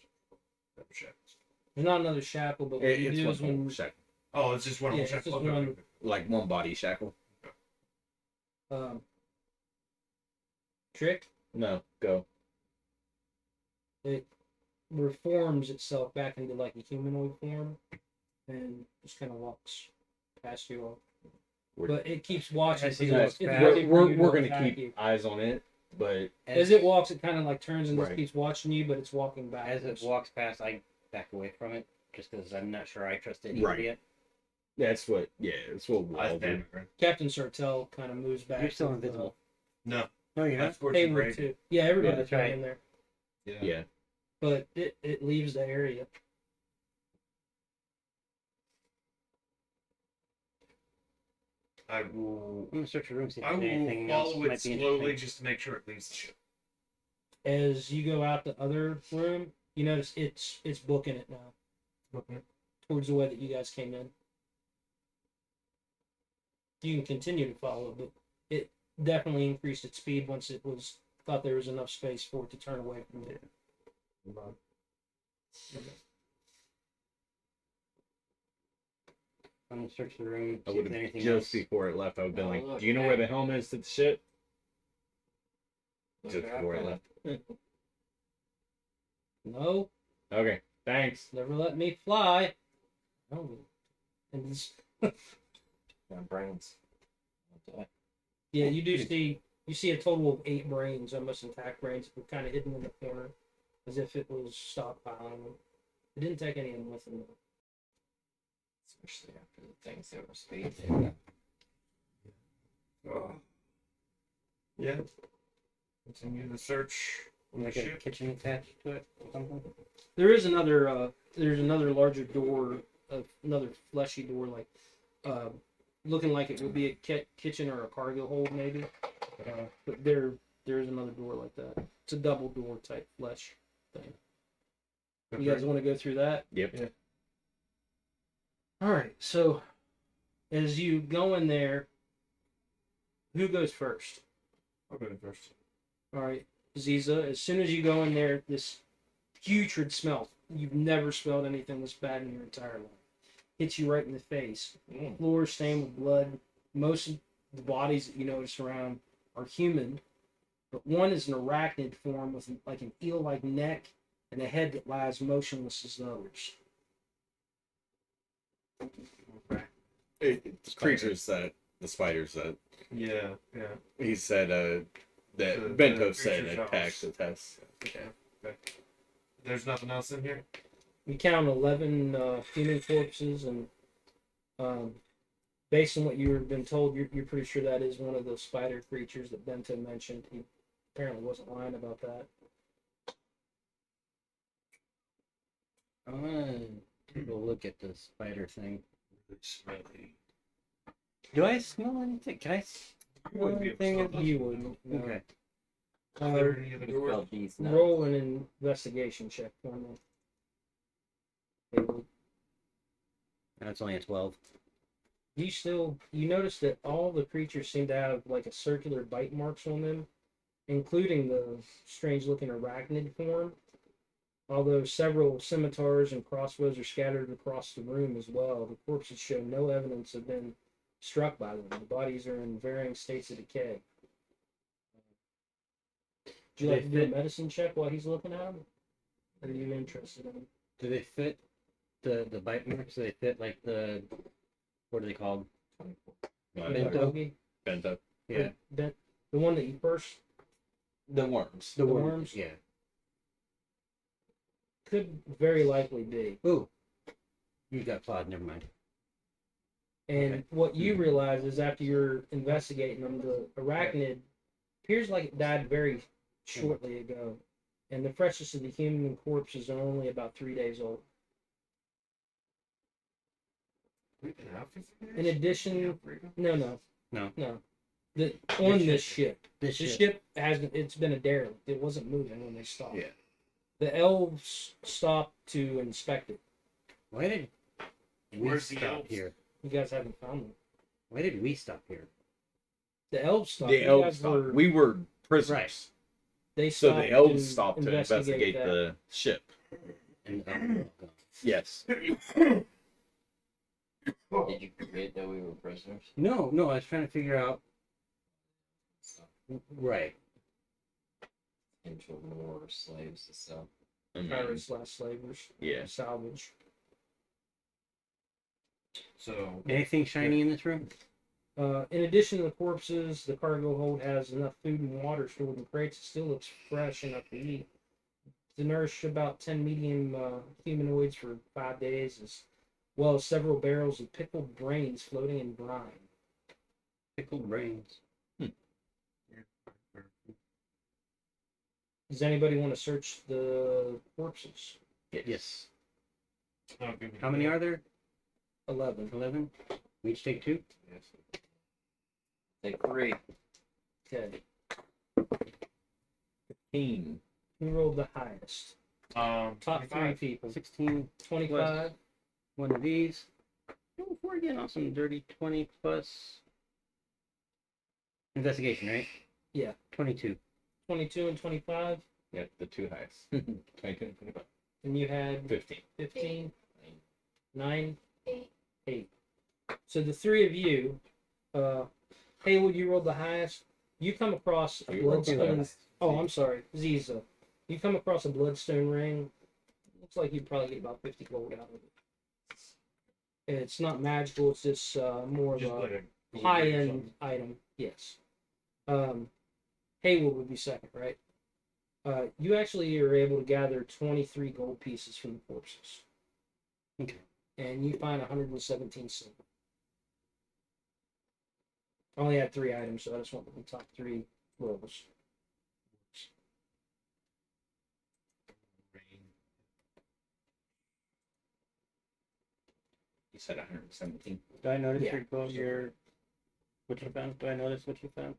Speaker 1: shackles.
Speaker 2: There's not another shackle, but what you
Speaker 4: It's
Speaker 2: do
Speaker 4: one
Speaker 2: is when
Speaker 4: whole shackle,
Speaker 1: Oh, it's just one
Speaker 2: Yeah,
Speaker 1: more
Speaker 2: it's
Speaker 1: shackle.
Speaker 2: just
Speaker 1: Okay,
Speaker 2: one-
Speaker 1: okay, okay.
Speaker 4: like one body shackle.
Speaker 2: trick,
Speaker 4: No, go.
Speaker 2: it reforms itself back into like a humanoid form and just kind of walks past you all.
Speaker 4: We're-
Speaker 2: But it keeps watching.
Speaker 5: As
Speaker 2: for
Speaker 5: he
Speaker 2: that.
Speaker 5: walks
Speaker 2: It's
Speaker 5: past-
Speaker 2: ready for you
Speaker 4: We're
Speaker 2: to
Speaker 4: gonna
Speaker 2: attack
Speaker 4: keep
Speaker 2: you.
Speaker 4: eyes on it, but
Speaker 2: As it walks, it kind of like turns and just
Speaker 4: Right.
Speaker 2: keeps watching you, but it's walking back.
Speaker 5: As it walks past, I back away from it just because I'm not sure I trust it
Speaker 4: Right.
Speaker 5: yet.
Speaker 4: that's what we
Speaker 1: I
Speaker 4: all do.
Speaker 1: stand my ground.
Speaker 2: Captain Sartell kind of moves back.
Speaker 5: You're still
Speaker 2: with,
Speaker 5: invisible.
Speaker 1: No,
Speaker 5: No, you're
Speaker 1: that's
Speaker 5: not.
Speaker 1: Fortune
Speaker 2: Haywood
Speaker 1: Raid.
Speaker 2: too. Yeah, everybody's
Speaker 5: that's
Speaker 2: right
Speaker 5: right.
Speaker 2: in there,
Speaker 1: Yeah.
Speaker 4: Yeah.
Speaker 2: but it leaves the area.
Speaker 1: I will.
Speaker 5: I'm gonna search the room, see if
Speaker 1: I
Speaker 5: there's
Speaker 1: will
Speaker 5: anything else
Speaker 1: follow
Speaker 5: that
Speaker 1: it
Speaker 5: might be
Speaker 1: slowly
Speaker 5: interesting.
Speaker 1: just to make sure it leaves the ship.
Speaker 2: As you go out the other room, you notice it's booking it now
Speaker 1: Okay.
Speaker 2: towards the way that you guys came in. You can continue to follow it, but it definitely increased its speed once it was thought there was enough space for it to turn away from it.
Speaker 5: I'm gonna search the room,
Speaker 4: I
Speaker 5: see
Speaker 4: would
Speaker 5: if
Speaker 4: have
Speaker 5: there's anything
Speaker 4: just
Speaker 5: else.
Speaker 4: before it left. I would have been
Speaker 6: Oh,
Speaker 4: like,
Speaker 6: look,
Speaker 4: "Do you know
Speaker 6: hey.
Speaker 4: where the helm is to the ship?"
Speaker 6: Look
Speaker 4: Just
Speaker 6: at
Speaker 4: before it
Speaker 6: that.
Speaker 4: left.
Speaker 2: No,
Speaker 4: Okay, thanks.
Speaker 2: never let me fly. Oh, and this,
Speaker 6: My brains. Okay.
Speaker 2: yeah, you see a total of 8 brains, almost intact brains, but kind of hidden in the corner, as if it was stockpiling them. It didn't take any of them with them.
Speaker 6: Especially after the things that were speed.
Speaker 1: Oh. Yeah. Continue the search on the
Speaker 5: Like a
Speaker 1: ship.
Speaker 5: kitchen attached to it or something.
Speaker 2: There is another. There's another larger door, another fleshy door, like looking like it would be a kitchen or a cargo hold, maybe. But there is another door like that. It's a double door type flesh thing. You guys want to go through that?
Speaker 4: Yep.
Speaker 1: Yeah.
Speaker 2: All right. So, as you go in there, who goes first?
Speaker 1: I'll go first.
Speaker 2: All right, Ziza. As soon as you go in there, this putrid smell. You've never smelled anything this bad in your entire life. Hits you right in the face. Floor stained with blood. Most of the bodies that you notice around are human, but one is an arachnid form with like an eel-like neck and a head that lies motionless as the others.
Speaker 4: It's creatures that the spiders that
Speaker 1: Yeah, yeah.
Speaker 4: he said
Speaker 1: The
Speaker 4: that Bento
Speaker 1: creature
Speaker 4: said
Speaker 1: shells.
Speaker 4: attacked the test.
Speaker 1: Okay. Okay. There's nothing else in here?
Speaker 2: We count 11 human corpses, and based on what you've been told, you're pretty sure that is one of the spider creatures that Bento mentioned. He apparently wasn't lying about that.
Speaker 5: I'm gonna take a look at the spider thing.
Speaker 1: It's smelly.
Speaker 5: Do I smell anything? Can I smell
Speaker 1: wouldn't be able to
Speaker 5: anything?
Speaker 1: smell
Speaker 2: You wouldn't. No.
Speaker 5: Okay.
Speaker 1: Are there any other doors?
Speaker 6: Smell these nuts.
Speaker 2: Roll an investigation check for me. Caleb.
Speaker 5: That's only a 12.
Speaker 2: You notice that all the creatures seem to have like a circular bite marks on them, including the strange looking arachnid form. Although several scimitars and crossbows are scattered across the room as well, the corpses show no evidence of being struck by them. The bodies are in varying states of decay. Would you like to do a medicine check while he's looking at them? Or are you interested in them?
Speaker 5: Do they fit the bite marks? Do they fit like the, what are they called?
Speaker 2: Bento?
Speaker 4: Bento.
Speaker 5: Yeah.
Speaker 2: The one that you first.
Speaker 4: The worms.
Speaker 2: The worms?
Speaker 5: Yeah.
Speaker 2: could very likely be.
Speaker 5: Ooh. You got clawed, never mind.
Speaker 2: And
Speaker 5: Okay.
Speaker 2: what you realize is after you're investigating them, the arachnid appears like it died very shortly ago. And the freshest of the human corpses are only about 3 days old.
Speaker 1: We've been out for 3 days?
Speaker 2: In addition, no.
Speaker 5: No.
Speaker 2: On this ship.
Speaker 5: This
Speaker 2: The
Speaker 5: ship.
Speaker 2: ship hasn't. It's been a derelict. It wasn't moving when they stopped.
Speaker 4: Yeah.
Speaker 2: The elves stopped to inspect it.
Speaker 5: Why did we
Speaker 1: Where's the
Speaker 5: stop
Speaker 1: elves?
Speaker 5: here?
Speaker 2: You guys haven't found them.
Speaker 5: Why did we stop here?
Speaker 2: The elves stopped.
Speaker 4: The
Speaker 2: You
Speaker 4: elves
Speaker 2: guys
Speaker 4: stopped.
Speaker 2: were-
Speaker 4: We were prisoners.
Speaker 5: Right.
Speaker 2: They
Speaker 4: So
Speaker 2: stopped
Speaker 4: the elves
Speaker 2: to
Speaker 4: stopped to investigate
Speaker 2: that.
Speaker 4: the ship.
Speaker 5: And
Speaker 4: Yes.
Speaker 6: Did you forget that we were prisoners?
Speaker 5: no, I was trying to figure out. Right.
Speaker 6: Potential more slaves and stuff.
Speaker 2: Pirates, last slavers,
Speaker 4: Yeah.
Speaker 2: salvage.
Speaker 1: So,
Speaker 5: Anything shiny in this room?
Speaker 2: In addition to the corpses, the cargo hold has enough food and water stored in crates. It still looks fresh enough to eat. To nourish about 10 medium humanoids for 5 days, as well as several barrels of pickled brains floating in brine.
Speaker 5: Pickled brains.
Speaker 2: Does anybody want to search the corpses?
Speaker 5: Yes.
Speaker 1: okay.
Speaker 5: How many are there?
Speaker 2: 11.
Speaker 5: 11. We each take 2.
Speaker 1: Yes.
Speaker 6: Take 3.
Speaker 2: Okay.
Speaker 4: 15.
Speaker 2: Who rolled the highest? Top 3
Speaker 1: 25.
Speaker 2: people.
Speaker 5: 16.
Speaker 2: 25.
Speaker 5: One of these. Oh, we're getting awesome. Dirty 20 plus. Investigation, right?
Speaker 2: Yeah.
Speaker 5: 22.
Speaker 2: 22 and 25.
Speaker 4: Yeah, the 2 highest. 22 and 25.
Speaker 2: And you had
Speaker 4: 15.
Speaker 2: 15, 9,
Speaker 3: 8.
Speaker 2: 8. So the 3 of you, Haywood, you rolled the highest. You come across a bloodstone. Oh, I'm sorry, Ziza. You come across a bloodstone ring. Looks like you'd probably get about 50 gold out of it. It's not magical. It's just more of
Speaker 1: Just
Speaker 2: a
Speaker 1: like a gold
Speaker 2: high
Speaker 1: ring or
Speaker 2: end
Speaker 1: something.
Speaker 2: item. Yes. Haywood would be second, right? You actually are able to gather 23 gold pieces from the corpses.
Speaker 5: Okay.
Speaker 2: And you find 117 silver. I only had 3 items, so I just went with the top 3 rolls.
Speaker 4: You said 117.
Speaker 5: Do I notice
Speaker 2: Yeah.
Speaker 5: your what you found? Do I notice what you found?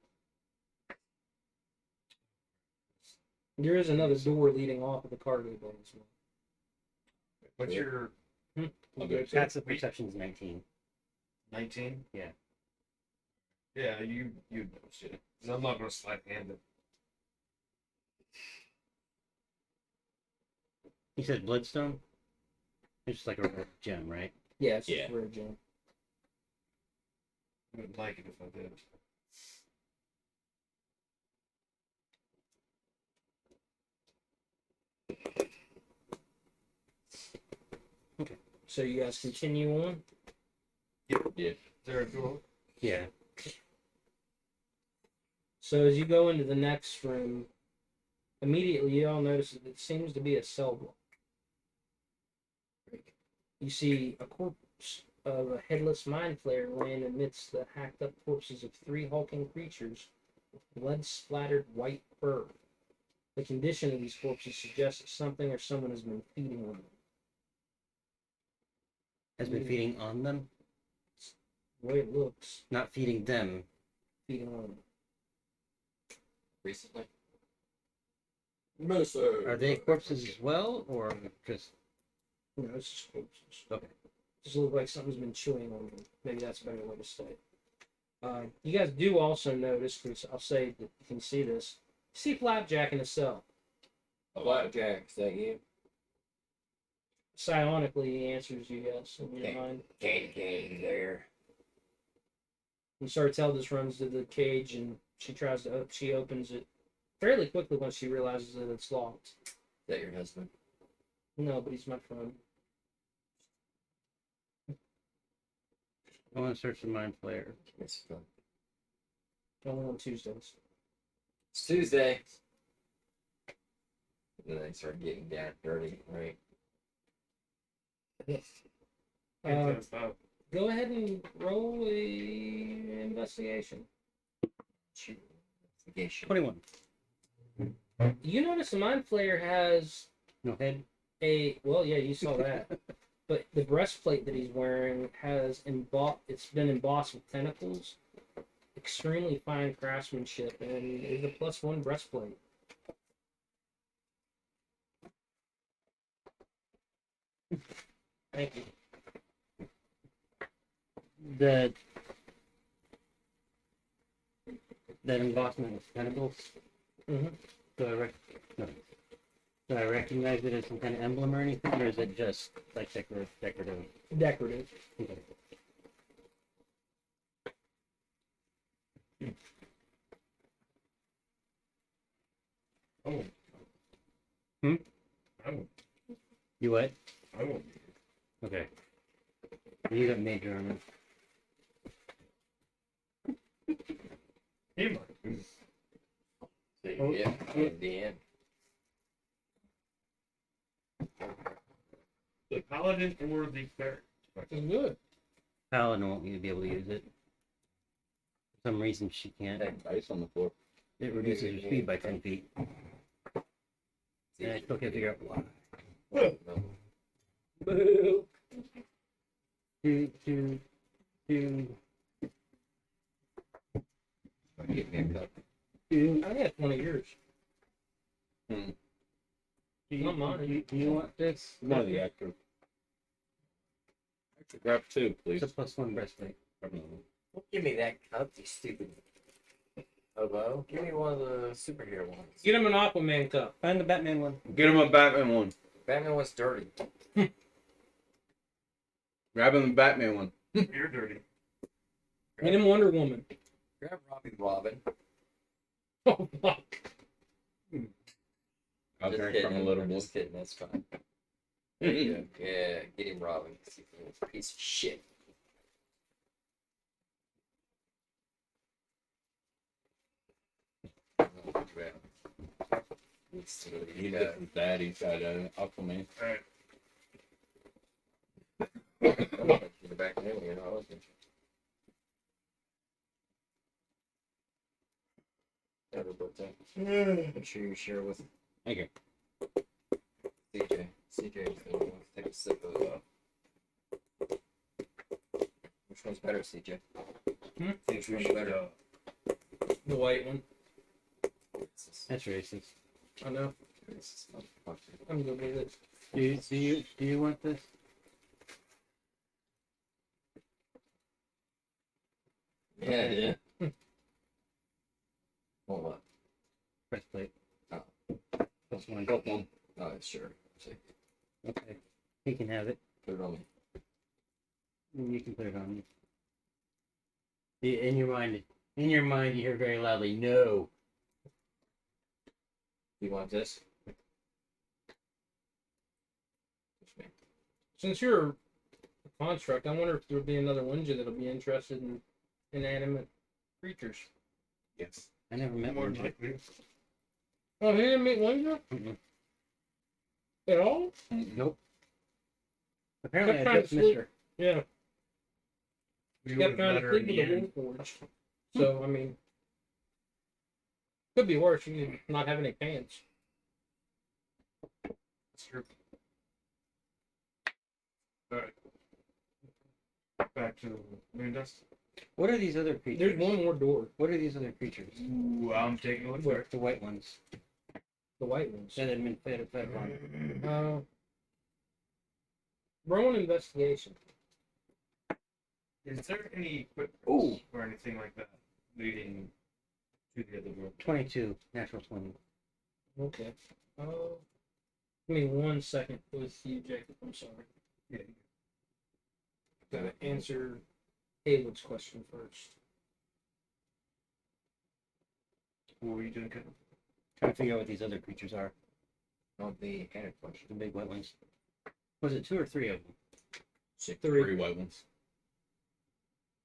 Speaker 2: There is another door leading off of the cargo bay as well.
Speaker 1: What's your
Speaker 4: Okay.
Speaker 5: That's the perception's 19.
Speaker 1: 19?
Speaker 5: Yeah.
Speaker 1: Yeah, you know shit. 'Cause I'm not gonna slide hand it.
Speaker 5: You said bloodstone? It's just like a rare gem, right?
Speaker 2: Yeah, it's
Speaker 4: Yeah.
Speaker 2: just rare gem.
Speaker 1: I wouldn't like it if I did.
Speaker 2: So you guys continue on.
Speaker 1: Is there a door?
Speaker 5: Yeah.
Speaker 2: So as you go into the next room, immediately you all notice that it seems to be a cell block. You see a corpse of a headless mind flayer laying amidst the hacked up corpses of 3 hulking creatures with blood splattered white fur. The condition of these corpses suggests that something or someone has been feeding on them.
Speaker 5: Has been feeding on them,
Speaker 2: The way it looks,
Speaker 5: not feeding them.
Speaker 2: feeding on them.
Speaker 6: Recently?
Speaker 5: Are they corpses as well, or just
Speaker 2: No, it's just corpses.
Speaker 5: okay?
Speaker 2: Just look like something's been chewing on them. Maybe that's a better way to say it. You guys do also notice, because I'll say that you can see this. You see Flapjack in a cell.
Speaker 6: Blackjack, is that you?
Speaker 2: Psionically, he answers you yes in your
Speaker 6: Okay.
Speaker 2: mind.
Speaker 6: Candy there.
Speaker 2: And Sartell just runs to the cage and she tries to she opens it fairly quickly once she realizes that it's locked.
Speaker 6: Is that your husband?
Speaker 2: No, but he's my friend.
Speaker 5: I want to search the mind flayer.
Speaker 6: It's fun.
Speaker 2: Only on Tuesdays.
Speaker 6: It's Tuesday. then they start getting down dirty, right?
Speaker 2: Go ahead and roll a investigation.
Speaker 6: Shoot. Investigation.
Speaker 5: 21.
Speaker 2: You notice the Mind Flayer has
Speaker 5: No head.
Speaker 2: well, yeah, you saw that. But the breastplate that he's wearing has it's been embossed with tentacles. Extremely fine craftsmanship, and it's a +1 breastplate. Thank you.
Speaker 5: The embossment with tentacles.
Speaker 2: Mhm.
Speaker 5: No. Do I recognize it as some kind of emblem or anything, or is it just like decorative?
Speaker 2: Decorative.
Speaker 5: Okay.
Speaker 1: Oh.
Speaker 5: Hmm?
Speaker 1: I won't.
Speaker 5: You what?
Speaker 1: I won't.
Speaker 5: Okay. You got major armor.
Speaker 1: He might.
Speaker 6: So,
Speaker 2: Oh,
Speaker 6: yeah,
Speaker 2: yeah.
Speaker 6: in the end.
Speaker 1: The paladin or the cleric?
Speaker 2: It's good.
Speaker 5: Paladin won't be able to use it. For some reason she can't.
Speaker 4: That dice on the floor.
Speaker 5: It reduces your speed by 10 feet. And I still can't figure out why.
Speaker 6: No.
Speaker 2: Boo.
Speaker 5: Do.
Speaker 6: Get me a cup.
Speaker 2: I got one of yours.
Speaker 4: Hmm.
Speaker 2: Not mine.
Speaker 5: Do you want this?
Speaker 4: One of the actors. Grab two, please.
Speaker 5: It's a +1 breastplate.
Speaker 6: Don't give me that cup, you stupid hobo. Give me one of the superhero ones.
Speaker 2: Get him an Aquaman cup.
Speaker 5: Find the Batman one.
Speaker 4: Get him a Batman one.
Speaker 6: Batman was dirty.
Speaker 4: Grab him a Batman one.
Speaker 1: You're dirty.
Speaker 2: Get him Wonder Woman.
Speaker 6: Grab Robin.
Speaker 2: Oh fuck.
Speaker 4: I'll
Speaker 6: Just
Speaker 4: drink
Speaker 6: kidding.
Speaker 4: from a little
Speaker 6: I'm
Speaker 4: boy.
Speaker 6: just kidding. That's fine.
Speaker 4: Yeah.
Speaker 6: Yeah, get him Robin. He's a piece of shit.
Speaker 4: He got his dad, he's got Aquaman.
Speaker 1: Alright.
Speaker 6: Get back in there, you know. Make sure you share with
Speaker 4: Okay.
Speaker 6: CJ. CJ is gonna take a sip of. Which one's better, CJ? Which one's better?
Speaker 2: The white one.
Speaker 5: That's racist.
Speaker 2: I know. I'm good with it.
Speaker 5: Do you want this?
Speaker 6: Yeah, yeah. Hold up.
Speaker 5: Breastplate.
Speaker 6: Oh.
Speaker 5: +1.
Speaker 4: Both one.
Speaker 6: Oh, sure. Take it.
Speaker 5: Okay. He can have it.
Speaker 6: Put it on me.
Speaker 5: You can put it on you. In your mind, you hear very loudly, no.
Speaker 6: You want this?
Speaker 2: Since you're a construct, I wonder if there'll be another Winja that'll be interested in inanimate creatures.
Speaker 4: Yes.
Speaker 5: I never met
Speaker 1: More
Speaker 5: one.
Speaker 1: than likely.
Speaker 2: Oh, he didn't meet Winja
Speaker 5: Mm-mm.
Speaker 2: at all?
Speaker 5: Nope. Apparently,
Speaker 2: Kept
Speaker 5: I
Speaker 2: trying
Speaker 5: just
Speaker 2: to
Speaker 5: missed
Speaker 2: sleep.
Speaker 5: her.
Speaker 2: Yeah.
Speaker 1: We
Speaker 2: Kept
Speaker 1: would
Speaker 2: trying
Speaker 1: have
Speaker 2: to
Speaker 1: met her
Speaker 2: sleep
Speaker 1: in
Speaker 2: with
Speaker 1: the
Speaker 2: the
Speaker 1: end.
Speaker 2: Warforged. So, I mean, could be worse. You could not have any pants.
Speaker 1: Sure. Alright. Back to Moondust.
Speaker 5: What are these other creatures?
Speaker 2: There's one more door.
Speaker 5: What are these other creatures?
Speaker 1: Ooh, I'm taking a look there.
Speaker 5: The white ones.
Speaker 2: The white ones.
Speaker 5: That had been fed on.
Speaker 2: Roll an investigation.
Speaker 1: Is there any equipment
Speaker 5: Ooh.
Speaker 1: or anything like that leading to the other room?
Speaker 5: 22. Natural 20.
Speaker 2: Okay. Give me 1 second with you, Jacob. I'm sorry.
Speaker 1: Yeah.
Speaker 2: Gotta answer Haywood's question first.
Speaker 1: What were you doing, Kevin?
Speaker 5: Trying to figure out what these other creatures are.
Speaker 6: Not the kind of question.
Speaker 5: The big white ones. Was it 2 or 3 of them?
Speaker 4: Three white ones.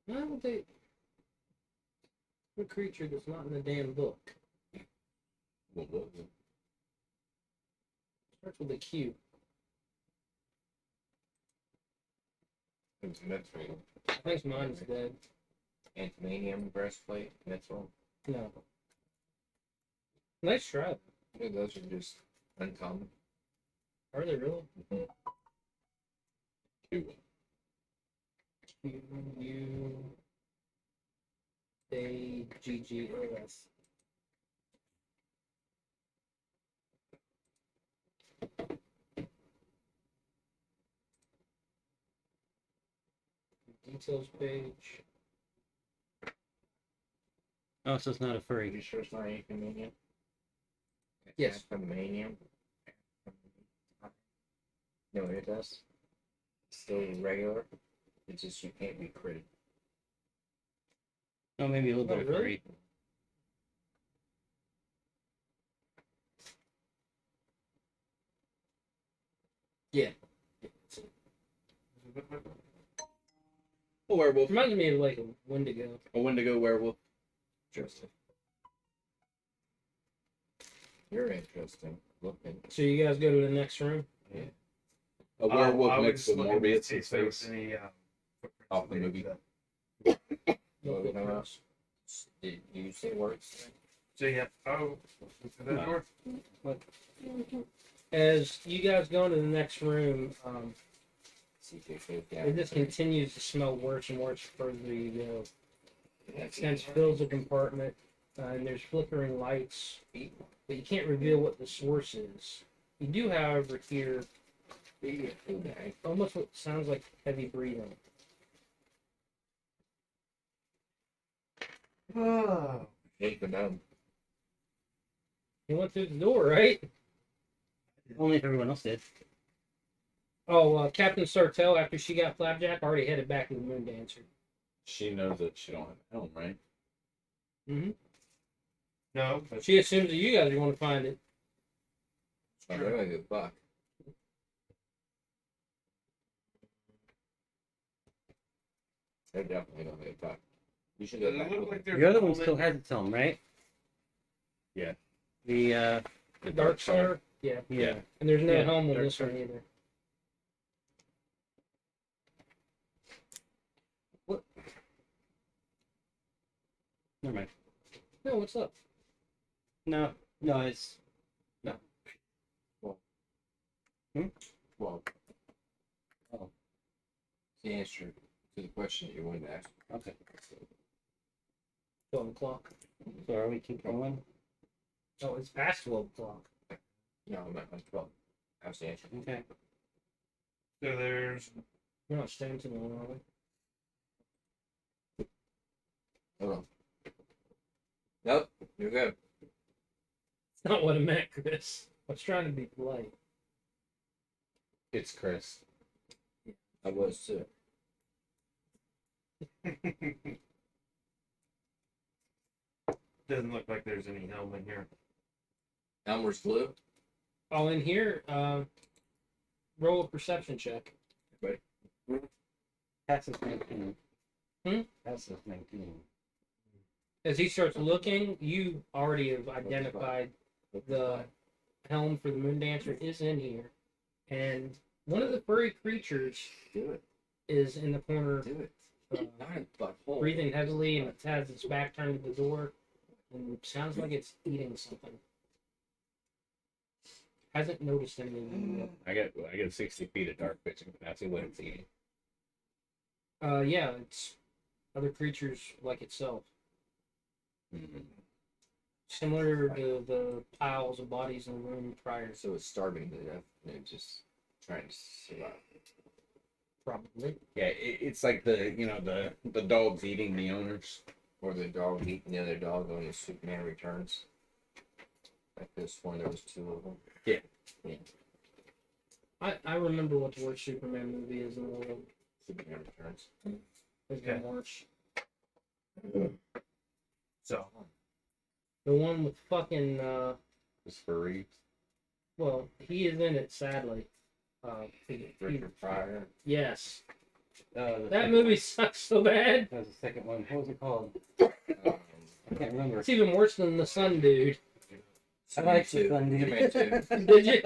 Speaker 2: Why would they? What creature that's not in the damn book?
Speaker 4: What was it?
Speaker 2: Starts with a Q.
Speaker 6: It's mithril.
Speaker 2: I think mine's dead.
Speaker 6: Antimanium breastplate, mithril.
Speaker 2: No. Nice try.
Speaker 6: Yeah, those are just uncommon.
Speaker 2: Are they really?
Speaker 4: Two.
Speaker 2: Q U A G G O S. Details page.
Speaker 5: Oh, so it's not a
Speaker 6: Are
Speaker 5: furry.
Speaker 6: you sure it's not antimanium?
Speaker 2: Yes.
Speaker 6: Antimanium. No, it does. Still regular. It's just you can't be critted.
Speaker 5: Oh, maybe a little
Speaker 2: Oh,
Speaker 5: bit of
Speaker 2: really?
Speaker 5: furry.
Speaker 2: Yeah.
Speaker 4: A werewolf.
Speaker 2: Reminds me of like a Wendigo.
Speaker 4: A Wendigo werewolf.
Speaker 6: Interesting. You're interesting looking.
Speaker 2: So you guys go to the next room.
Speaker 4: A werewolf
Speaker 1: I was
Speaker 4: mixed with
Speaker 1: looking to
Speaker 4: Morbius
Speaker 1: see
Speaker 4: in
Speaker 1: if there was
Speaker 4: face.
Speaker 1: any, footprints
Speaker 4: Off the
Speaker 1: related
Speaker 4: movie.
Speaker 1: to that.
Speaker 2: No
Speaker 6: Well,
Speaker 2: footprints.
Speaker 6: Did you say words?
Speaker 1: So yeah. Oh, through that door.
Speaker 2: As you guys go into the next room,
Speaker 6: Yeah.
Speaker 2: it just continues to smell worse and worse the further you go. Stench fills the compartment, and there's flickering lights, but you can't reveal what the source is. You do, however, hear almost what sounds like heavy breathing.
Speaker 1: Oh.
Speaker 6: Hate the gnome.
Speaker 2: You went through the door, right?
Speaker 5: Only if everyone else did.
Speaker 2: Oh, Captain Sartell, after she got Flapjack, already headed back to the Moon Dancer.
Speaker 4: She knows that she don't have a helm, right?
Speaker 1: No, but
Speaker 2: She assumes that you guys are going to find it.
Speaker 6: Oh, they're like a buck. They're definitely gonna be a buck. You should go
Speaker 1: does
Speaker 6: back.
Speaker 1: it look
Speaker 6: with
Speaker 1: like
Speaker 6: them.
Speaker 1: there's
Speaker 5: The other
Speaker 1: a
Speaker 5: one still has its helm, right?
Speaker 4: Yeah.
Speaker 5: The
Speaker 2: The Dark Star? Yeah.
Speaker 5: yeah.
Speaker 2: And there's no
Speaker 5: Yeah,
Speaker 2: helm on
Speaker 5: Dark
Speaker 2: this
Speaker 5: Star.
Speaker 2: one either.
Speaker 5: Never mind.
Speaker 2: No, what's up?
Speaker 5: No, it's
Speaker 6: Well,
Speaker 5: Oh.
Speaker 6: the answer to the question that you wanted to ask.
Speaker 5: okay.
Speaker 2: 12 o'clock.
Speaker 5: So are we keep going?
Speaker 2: Oh, it's past 12 o'clock.
Speaker 6: No, I'm at 12. That was the answer.
Speaker 5: Okay.
Speaker 1: So there's
Speaker 2: We're not staying too long, are we?
Speaker 6: Hold on. Nope, you're good.
Speaker 2: It's not what I meant, Chris. I was trying to be polite.
Speaker 4: It's Chris.
Speaker 6: I was too.
Speaker 1: doesn't look like there's any helm in here.
Speaker 6: Elmer's glue.
Speaker 2: Oh, in here, roll a perception check.
Speaker 5: Passes 19.
Speaker 2: Hmm?
Speaker 5: Passes 19.
Speaker 2: As he starts looking, you already have identified the helm for the Moon Dancer is in here. And one of the furry creatures
Speaker 6: Do it.
Speaker 2: is in the corner,
Speaker 6: Do it.
Speaker 2: uh,
Speaker 6: Not a butthole.
Speaker 2: breathing heavily, and it has its back turned to the door. And it sounds like it's eating something. Hasn't noticed anything yet.
Speaker 4: I get 60 feet of dark vision. Can I see what it's eating?
Speaker 2: Yeah, it's other creatures like itself.
Speaker 4: Mm-hmm.
Speaker 2: Similar to the piles of bodies in the room prior,
Speaker 6: So it's starving to death and it's just trying to survive.
Speaker 2: probably.
Speaker 4: Yeah, it's like the dogs eating the owners.
Speaker 6: Or the dog eating the other dog when the Superman Returns. Like this one, there was two of them.
Speaker 2: I remember what the worst Superman movie is in the world.
Speaker 6: Superman Returns.
Speaker 2: It's
Speaker 1: Okay.
Speaker 2: in March.
Speaker 1: So
Speaker 2: The one with fucking
Speaker 4: It's furry.
Speaker 2: well, he is in it sadly.
Speaker 6: Richard Pryor.
Speaker 2: Yes.
Speaker 5: The
Speaker 2: That
Speaker 5: second
Speaker 2: movie
Speaker 5: one.
Speaker 2: sucks so bad.
Speaker 5: That was the second one. What was it called?
Speaker 6: Um,
Speaker 5: I can't remember.
Speaker 2: It's even worse than the Sun Dude.
Speaker 6: So
Speaker 5: I like
Speaker 6: you
Speaker 5: the
Speaker 6: two.
Speaker 5: fun, dude.
Speaker 6: You made two.
Speaker 2: Did you?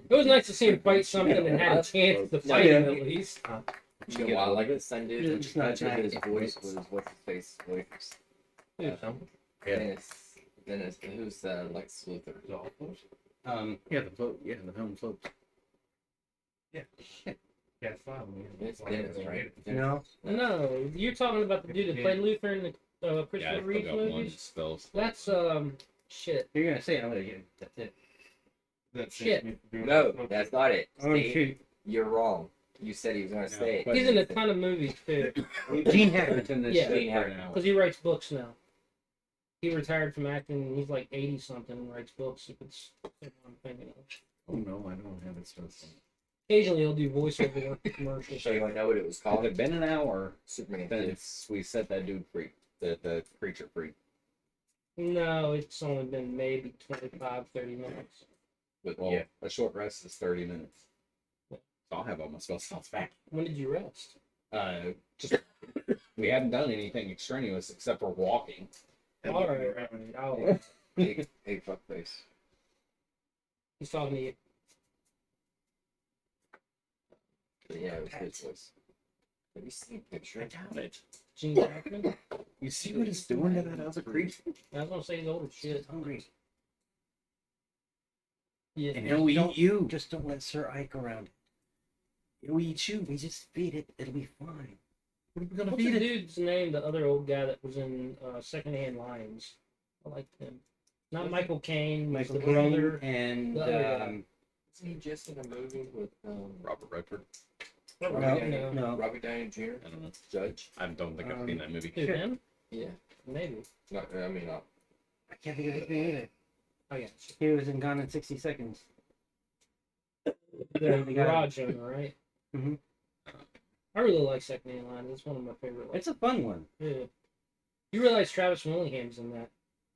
Speaker 2: It was nice to see him fight something and had a chance to fight him at least.
Speaker 6: You know why I like the Sun dude?
Speaker 5: It's just not
Speaker 6: Much of his
Speaker 5: nice.
Speaker 6: voice was what's his face voice.
Speaker 2: Dude,
Speaker 4: Yeah.
Speaker 6: Dennis, who's Lex Luthor?
Speaker 4: Yeah, the float. Yeah, the film floats.
Speaker 1: Yeah, it's fine.
Speaker 6: It's Dennis, right?
Speaker 5: No.
Speaker 2: No, you're talking about the dude that played Luther in the
Speaker 4: Yeah, I
Speaker 2: Christopher Reeve
Speaker 4: forgot one
Speaker 2: movies.
Speaker 4: spells.
Speaker 2: That's shit.
Speaker 5: You're gonna say it, I'm gonna get it. That's it.
Speaker 1: That's
Speaker 2: Shit.
Speaker 6: No, that's not it.
Speaker 5: Oh
Speaker 6: Steve,
Speaker 5: shoot.
Speaker 6: you're wrong. You said he was gonna say it.
Speaker 2: He's in a ton of movies too,
Speaker 5: Gene Hackman's in this
Speaker 2: Yeah.
Speaker 5: shit
Speaker 6: Gene
Speaker 5: right
Speaker 6: Hackman.
Speaker 5: now.
Speaker 2: because he writes books now. He retired from acting. And he's like 80 something and writes books. If it's what I'm thinking of.
Speaker 4: Oh no, I don't have it spells.
Speaker 2: Occasionally, he'll do voiceover work for commercials.
Speaker 6: So you want to know what it was
Speaker 4: Had
Speaker 6: called?
Speaker 4: it been an hour
Speaker 6: Superman. did.
Speaker 4: since we set that dude free, the creature free?
Speaker 2: No, it's only been maybe 25, 30 minutes.
Speaker 4: But well, a short rest is 30 minutes. So I'll have all my spell slots back.
Speaker 2: When did you rest?
Speaker 4: Just we haven't done anything extraneous except for walking.
Speaker 2: All right. Oh,
Speaker 6: Hey, fuckface.
Speaker 2: he's talking to you.
Speaker 6: But yeah, it was his voice. Have you seen a picture?
Speaker 4: doubt it.
Speaker 2: Gene Hackman.
Speaker 4: You see what he's doing to that other creature?
Speaker 2: I was gonna say he's old as shit.
Speaker 5: Hungry.
Speaker 2: Yeah.
Speaker 5: And
Speaker 4: It'll eat you.
Speaker 5: Just don't let Sir Ike around it. It'll eat you. We just feed it. It'll be fine.
Speaker 4: What are we gonna
Speaker 2: What's
Speaker 4: feed
Speaker 2: the
Speaker 4: it?
Speaker 2: dude's name? The other old guy that was in Secondhand Lions. I liked him. Not Michael Caine.
Speaker 5: Michael
Speaker 2: the
Speaker 5: Caine
Speaker 2: brother.
Speaker 5: and
Speaker 2: The other guy.
Speaker 6: Isn't he just in a movie with
Speaker 4: Robert Redford.
Speaker 6: Robert
Speaker 5: No,
Speaker 6: Downey,
Speaker 5: no.
Speaker 6: Robert Downey Jr.
Speaker 4: I don't know.
Speaker 6: Judge?
Speaker 4: I don't think I've seen that movie.
Speaker 2: Who, him?
Speaker 6: Yeah.
Speaker 2: Maybe.
Speaker 6: Not, I mean, not.
Speaker 5: I can't think of his name either.
Speaker 2: Oh yeah.
Speaker 5: He was in Gone in 60 Seconds.
Speaker 2: The
Speaker 5: the guy-
Speaker 2: Garage owner, right?
Speaker 5: Mhm.
Speaker 2: I really like Secondhand Lions. It's one of my favorite. Like,
Speaker 5: It's a fun one.
Speaker 2: yeah. You realize Travis Willingham's in that?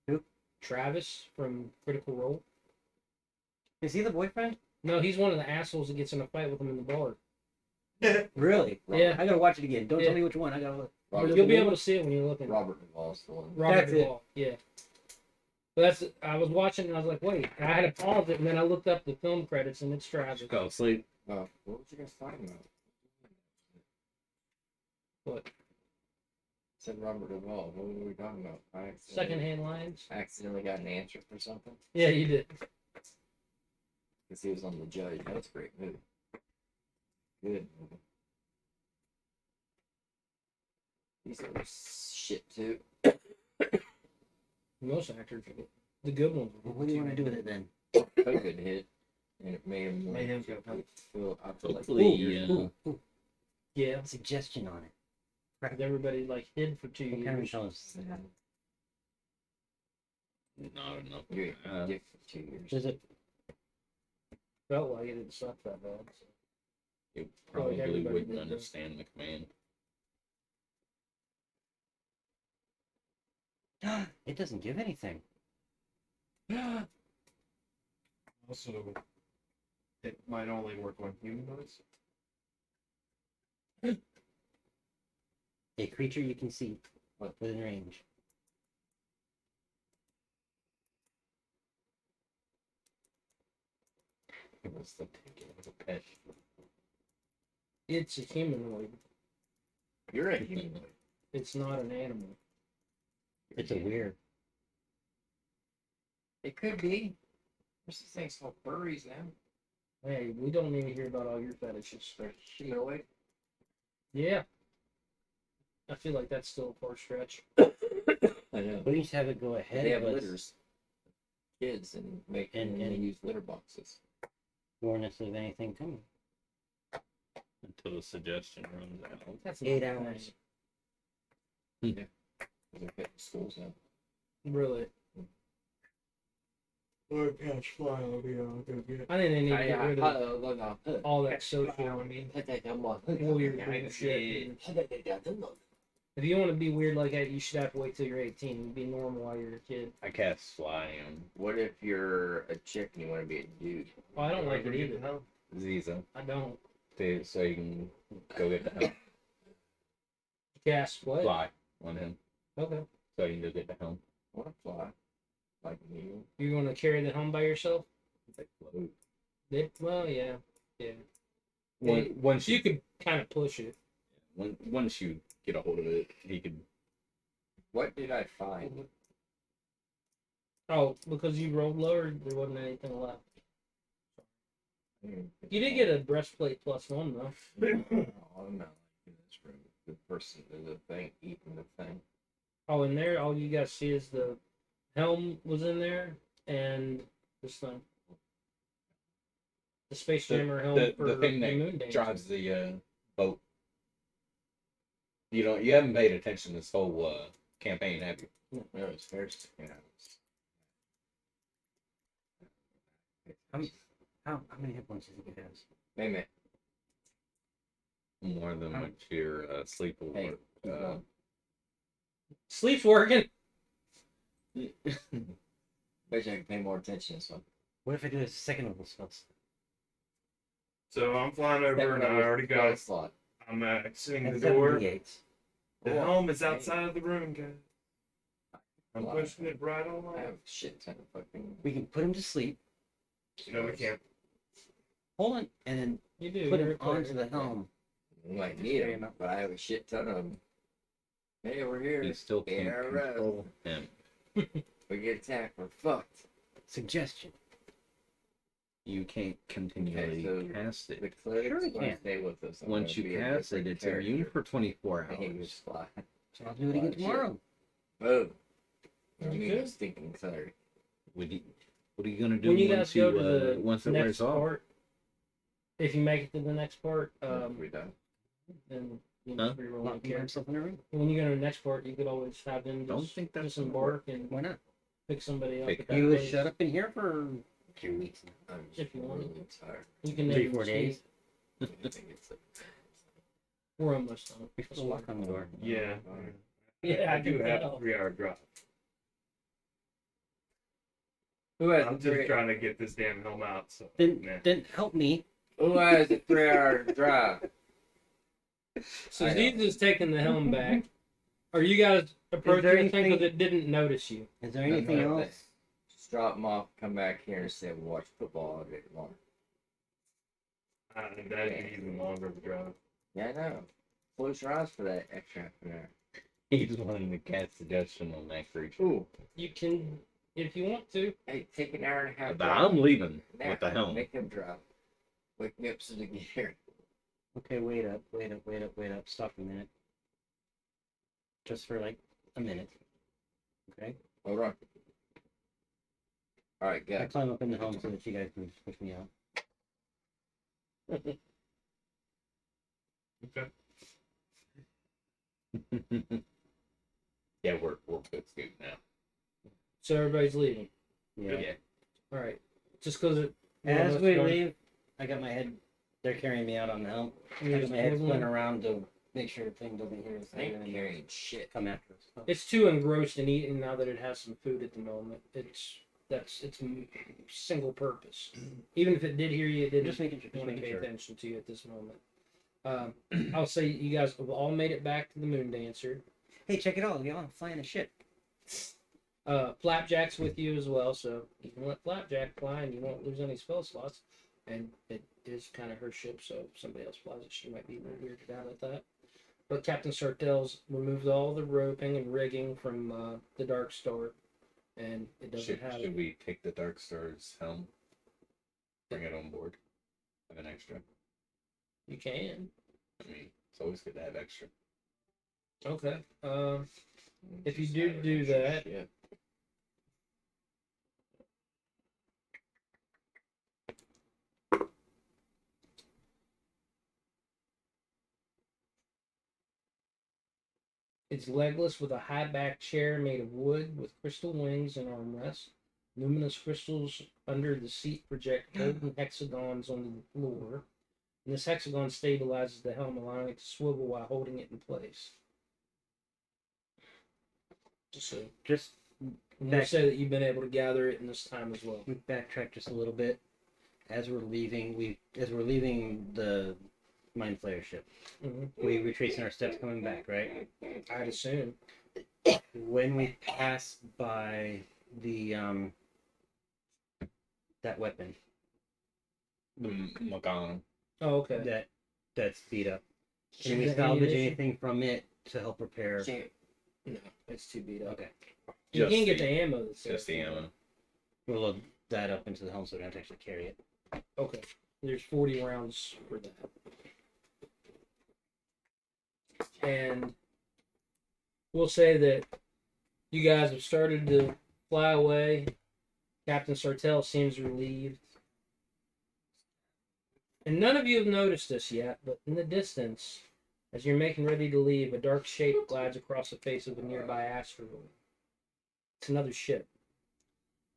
Speaker 5: Who?
Speaker 2: Travis from Critical Role.
Speaker 5: Is he the boyfriend?
Speaker 2: No, he's one of the assholes that gets in a fight with him in the bar.
Speaker 5: Really?
Speaker 2: Yeah.
Speaker 5: I gotta watch it again. Don't
Speaker 2: Yeah.
Speaker 5: tell me which one. I gotta look.
Speaker 6: Robert,
Speaker 2: You'll be able to see it when you're looking.
Speaker 6: Robert Duvall's the one.
Speaker 2: Robert
Speaker 5: That's it.
Speaker 2: Duvall. Yeah. But that's. I was watching and I was like, wait. I had to pause it and then I looked up the film credits and it's Travis.
Speaker 4: Just go to sleep.
Speaker 6: What was you guys talking about?
Speaker 2: What?
Speaker 6: Said Robert Duvall. What were we talking about? I accidentally,
Speaker 2: Secondhand Lions.
Speaker 6: accidentally got an answer for something
Speaker 2: Yeah, you did.
Speaker 6: because he was on The Judge. That was a great movie. Good movie. These are shit too.
Speaker 2: Most actors, are the good ones.
Speaker 5: Well, what do you want to do with it then?
Speaker 6: COVID hit, and it made him.
Speaker 1: Made him go.
Speaker 6: I feel like
Speaker 4: Hopefully,
Speaker 2: Yeah.
Speaker 5: Suggestion on it.
Speaker 2: Because everybody like hid for 2
Speaker 5: What kind of
Speaker 2: years.
Speaker 5: shows?
Speaker 4: not enough.
Speaker 6: You get for 2 years.
Speaker 5: Is it?
Speaker 2: Felt like it didn't suck that bad. So.
Speaker 4: You probably
Speaker 2: everybody
Speaker 4: wouldn't
Speaker 2: did that.
Speaker 4: understand the command.
Speaker 5: It doesn't give anything.
Speaker 1: Also, it might only work on humanoids.
Speaker 5: A creature you can see within range.
Speaker 4: It was the ticket of a pet.
Speaker 2: It's a humanoid.
Speaker 6: You're a humanoid.
Speaker 2: It's not an animal.
Speaker 5: It's a weird.
Speaker 6: It could be. There's these things called furries now.
Speaker 2: Hey, we don't need to hear about all your fetishes.
Speaker 6: They're humanoid.
Speaker 2: Yeah. I feel like that's still a far stretch.
Speaker 6: I know.
Speaker 5: We used to have it go ahead
Speaker 6: They have
Speaker 5: of us.
Speaker 6: litters. Kids and make
Speaker 5: And-
Speaker 6: and they
Speaker 5: and-
Speaker 6: use litter boxes.
Speaker 5: Warn us of anything coming.
Speaker 4: Until the suggestion runs out.
Speaker 2: That's
Speaker 5: 8
Speaker 2: not
Speaker 5: hours.
Speaker 6: They're putting schools out.
Speaker 2: Really.
Speaker 1: Or catch fly, I'll go get.
Speaker 2: I think they need to get rid of all that social
Speaker 6: Warrior
Speaker 2: bullshit. If you want to be weird like that, you should have to wait till you're 18. Be normal while you're a kid.
Speaker 4: I cast fly on
Speaker 6: What if you're a chick and you want to be a dude?
Speaker 2: Oh, I don't like it either.
Speaker 4: Ziza
Speaker 2: I don't.
Speaker 4: so you can go get the helm.
Speaker 2: Cast what?
Speaker 4: Fly on him
Speaker 2: Okay.
Speaker 4: so you can go get the helm.
Speaker 6: I want to fly. Like you.
Speaker 2: You're going to carry the helm by yourself?
Speaker 4: Like, float.
Speaker 2: Well, yeah.
Speaker 4: Once
Speaker 2: You could kind of push it.
Speaker 4: once you get a hold of it, he could.
Speaker 6: What did I find?
Speaker 2: Oh, because you rolled lower, there wasn't anything left.
Speaker 6: You
Speaker 2: You did get a breastplate +1 though.
Speaker 6: automatically in this room. The person, the thing, eating the thing.
Speaker 2: Oh, in there, all you guys see is the helm was in there and this thing. The Space Jammer helm for
Speaker 4: The thing
Speaker 2: Moon
Speaker 4: that
Speaker 2: Dancer.
Speaker 4: drives the boat. You haven't paid attention this whole campaign, have you?
Speaker 6: No, it's first. You know.
Speaker 5: How many hit points do you think it has?
Speaker 6: Wait a minute.
Speaker 4: More than what your sleep will
Speaker 6: Hey,
Speaker 4: work.
Speaker 6: keep going.
Speaker 2: Sleep's working.
Speaker 6: Bet you I can pay more attention to this one.
Speaker 5: What if I do a second level spells?
Speaker 1: So I'm flying over and I already got it.
Speaker 6: slot.
Speaker 1: I'm exiting the
Speaker 5: That's
Speaker 1: door.
Speaker 5: 78.
Speaker 1: The
Speaker 6: Oh,
Speaker 1: helm is
Speaker 6: hey.
Speaker 1: outside of the room, guys. I'm
Speaker 6: Wow.
Speaker 1: pushing it right on
Speaker 6: I
Speaker 1: over.
Speaker 6: have a shit ton of fucking.
Speaker 5: We can put him to sleep.
Speaker 1: No, we can't.
Speaker 5: Hold on, and then
Speaker 2: You do.
Speaker 5: put
Speaker 2: you're
Speaker 5: him
Speaker 2: a cleric.
Speaker 5: onto the helm.
Speaker 6: We might need them, but I have a shit ton of them. Hey, we're here.
Speaker 4: You still can't
Speaker 6: Yeah, right.
Speaker 4: control him.
Speaker 6: We get attacked, we're fucked.
Speaker 5: Suggestion.
Speaker 4: You can't continually
Speaker 6: Okay, so
Speaker 4: cast it.
Speaker 6: The cleric's
Speaker 5: Sure we
Speaker 6: gonna
Speaker 5: can.
Speaker 6: stay with us. I'm
Speaker 4: Once
Speaker 6: gonna
Speaker 4: you
Speaker 6: be a
Speaker 4: cast it,
Speaker 6: different
Speaker 4: it's immune
Speaker 6: character.
Speaker 4: for 24
Speaker 6: And he was
Speaker 4: hours.
Speaker 6: fly.
Speaker 5: So I'll do it again
Speaker 6: Shit.
Speaker 5: tomorrow.
Speaker 6: Boom.
Speaker 2: You
Speaker 6: You need
Speaker 2: good?
Speaker 6: a stinking cleric.
Speaker 4: What are you gonna do
Speaker 2: When you guys
Speaker 4: once
Speaker 2: go
Speaker 4: you
Speaker 2: to the
Speaker 4: once it
Speaker 2: next
Speaker 4: wears off?
Speaker 2: part, if you make it to the next part,
Speaker 6: We're done.
Speaker 2: then you
Speaker 4: Huh?
Speaker 2: just reroll
Speaker 5: Lock
Speaker 2: the character.
Speaker 5: himself in a room.
Speaker 2: When you go to the next part, you could always have them
Speaker 4: Don't
Speaker 2: just
Speaker 4: think that's
Speaker 2: disembark and
Speaker 5: Why not?
Speaker 2: pick somebody up.
Speaker 4: Pick
Speaker 2: at that
Speaker 5: You was
Speaker 2: place.
Speaker 5: shut up in here for 2 weeks.
Speaker 6: I'm just
Speaker 2: If you want.
Speaker 6: really tired.
Speaker 2: You can
Speaker 5: 3-4 days.
Speaker 6: I think it's
Speaker 2: We're almost done.
Speaker 5: We put a lock on the door.
Speaker 1: Yeah.
Speaker 2: Yeah,
Speaker 1: I do
Speaker 2: can
Speaker 1: have
Speaker 2: tell.
Speaker 1: a 3-hour drive.
Speaker 6: Who has
Speaker 1: I'm
Speaker 6: a
Speaker 1: just
Speaker 6: three?
Speaker 1: trying to get this damn helm out. So
Speaker 5: Then help me.
Speaker 6: Who has a 3-hour drive?
Speaker 2: So
Speaker 6: I know.
Speaker 2: Zeus is taking the helm back. Are you guys approaching
Speaker 5: there
Speaker 2: the thing because
Speaker 5: anything-
Speaker 2: it didn't notice you?
Speaker 5: Is there anything
Speaker 6: No,
Speaker 5: else?
Speaker 6: Just drop them off, come back here and say we'll watch football all day tomorrow.
Speaker 1: that'd be even longer of a drive.
Speaker 6: Yeah, I know. Close your eyes for that extra half an hour.
Speaker 4: He's wanting to cast suggestion on that creature.
Speaker 6: Ooh,
Speaker 2: You can, if you want to.
Speaker 6: hey, take an hour and a half.
Speaker 4: But I'm leaving
Speaker 6: Now,
Speaker 4: with the helm.
Speaker 6: Make him drop. Wake me up so they can hear.
Speaker 5: Okay, wait up. Stop a minute. Just for like a minute. Okay?
Speaker 6: Hold on. All right,
Speaker 5: I
Speaker 6: go.
Speaker 5: climb up in the helm so that you guys can push me out.
Speaker 1: Okay.
Speaker 4: Yeah, we're good scoot now.
Speaker 2: So everybody's leaving.
Speaker 5: Yeah.
Speaker 4: Yeah.
Speaker 2: All right. Just because it.
Speaker 5: As we leave, I got my head. They're carrying me out on the helm. I
Speaker 2: You're
Speaker 5: got
Speaker 2: just
Speaker 5: my head
Speaker 2: moving.
Speaker 5: spinning around to make sure the thing doesn't hear us.
Speaker 6: I ain't
Speaker 5: and
Speaker 6: carrying shit.
Speaker 5: come after us.
Speaker 2: It's too engrossed in eating now that it has some food at the moment. It's single purpose. Even if it did hear you, it didn't
Speaker 5: Just making sure. Just
Speaker 2: want to
Speaker 5: making
Speaker 2: pay
Speaker 5: sure.
Speaker 2: attention to you at this moment. I'll say you guys have all made it back to the Moon Dancer.
Speaker 5: Hey, check it out. Y'all I'm flying a ship.
Speaker 2: Flapjack's with you as well, so you can let Flapjack fly and you won't lose any spell slots. And it is kind of her ship, so if somebody else flies it, she might be a little weirded out at that. But Captain Sartell's removed all the roping and rigging from the Dark Star, and it doesn't have.
Speaker 4: Should we take the Dark Star's helm? Bring it on board? Have an extra.
Speaker 2: You can.
Speaker 4: I mean, it's always good to have extra.
Speaker 2: Okay. If you
Speaker 6: Just
Speaker 2: do
Speaker 6: have
Speaker 2: do
Speaker 6: extra
Speaker 2: that-
Speaker 6: shit.
Speaker 2: It's legless with a high back chair made of wood with crystal wings and armrests. Luminous crystals under the seat project golden hexagons on the floor. And this hexagon stabilizes the helm, allowing it to swivel while holding it in place. So,
Speaker 5: Just
Speaker 2: and we'll
Speaker 5: Back-
Speaker 2: say that you've been able to gather it in this time as well.
Speaker 5: we backtrack just a little bit. As we're leaving, the Mind Flayer ship, we retracing our steps coming back, right?
Speaker 2: I'd assume.
Speaker 5: When we pass by the that weapon
Speaker 4: The Magan.
Speaker 2: Oh, okay.
Speaker 5: that's beat up. Can
Speaker 2: Is
Speaker 5: we
Speaker 2: it
Speaker 5: salvage
Speaker 2: ammunition?
Speaker 5: anything from it to help repair?
Speaker 2: No, it's too beat up.
Speaker 5: Okay,
Speaker 2: You
Speaker 4: Just
Speaker 2: can get
Speaker 4: the-
Speaker 2: the ammo. That's
Speaker 4: Just the ammo.
Speaker 5: we'll load that up into the helm so we don't have to actually carry it.
Speaker 2: Okay. There's 40 rounds for that. And we'll say that you guys have started to fly away. Captain Sartell seems relieved. And none of you have noticed this yet, but in the distance, as you're making ready to leave, a dark shape glides across the face of a nearby asteroid. It's another ship.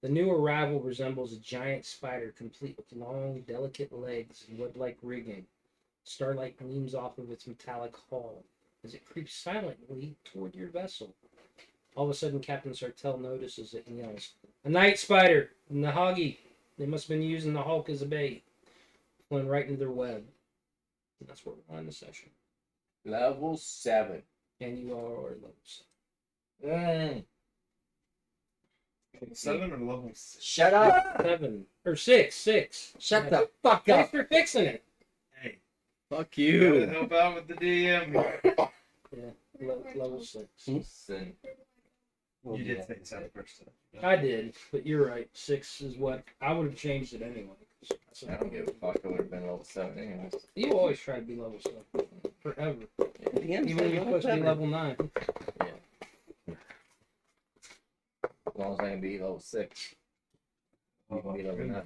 Speaker 2: The new arrival resembles a giant spider, complete with long, delicate legs and web-like rigging. Starlight gleams off of its metallic hull as it creeps silently toward your vessel. All of a sudden, Captain Sartell notices it and yells, "A night spider! Nahagi! They must have been using the Hulk as a bait." Flown right into their web. And that's where we're on the session.
Speaker 6: Level 7.
Speaker 2: And you are level 7.
Speaker 7: 7 or level 6?
Speaker 6: Shut up!
Speaker 2: 7. Or 6. 6.
Speaker 6: Shut the fuck
Speaker 2: Thanks
Speaker 6: up!
Speaker 2: for fixing it.
Speaker 7: Hey,
Speaker 4: Fuck
Speaker 7: gotta
Speaker 4: you.
Speaker 7: help out with the DM.
Speaker 2: Level 6.
Speaker 6: Listen,
Speaker 7: You did say 7 first.
Speaker 2: I did, but you're right. 6 is what I would have changed it anyway.
Speaker 6: I don't give a fuck. I would have been level 7 anyways.
Speaker 2: You always try to be level 7 forever.
Speaker 5: DM
Speaker 2: Even
Speaker 5: said
Speaker 2: when you're
Speaker 5: level
Speaker 2: supposed to be
Speaker 5: 7.
Speaker 2: level 9.
Speaker 6: As long as I can be level 6. You can be level 9.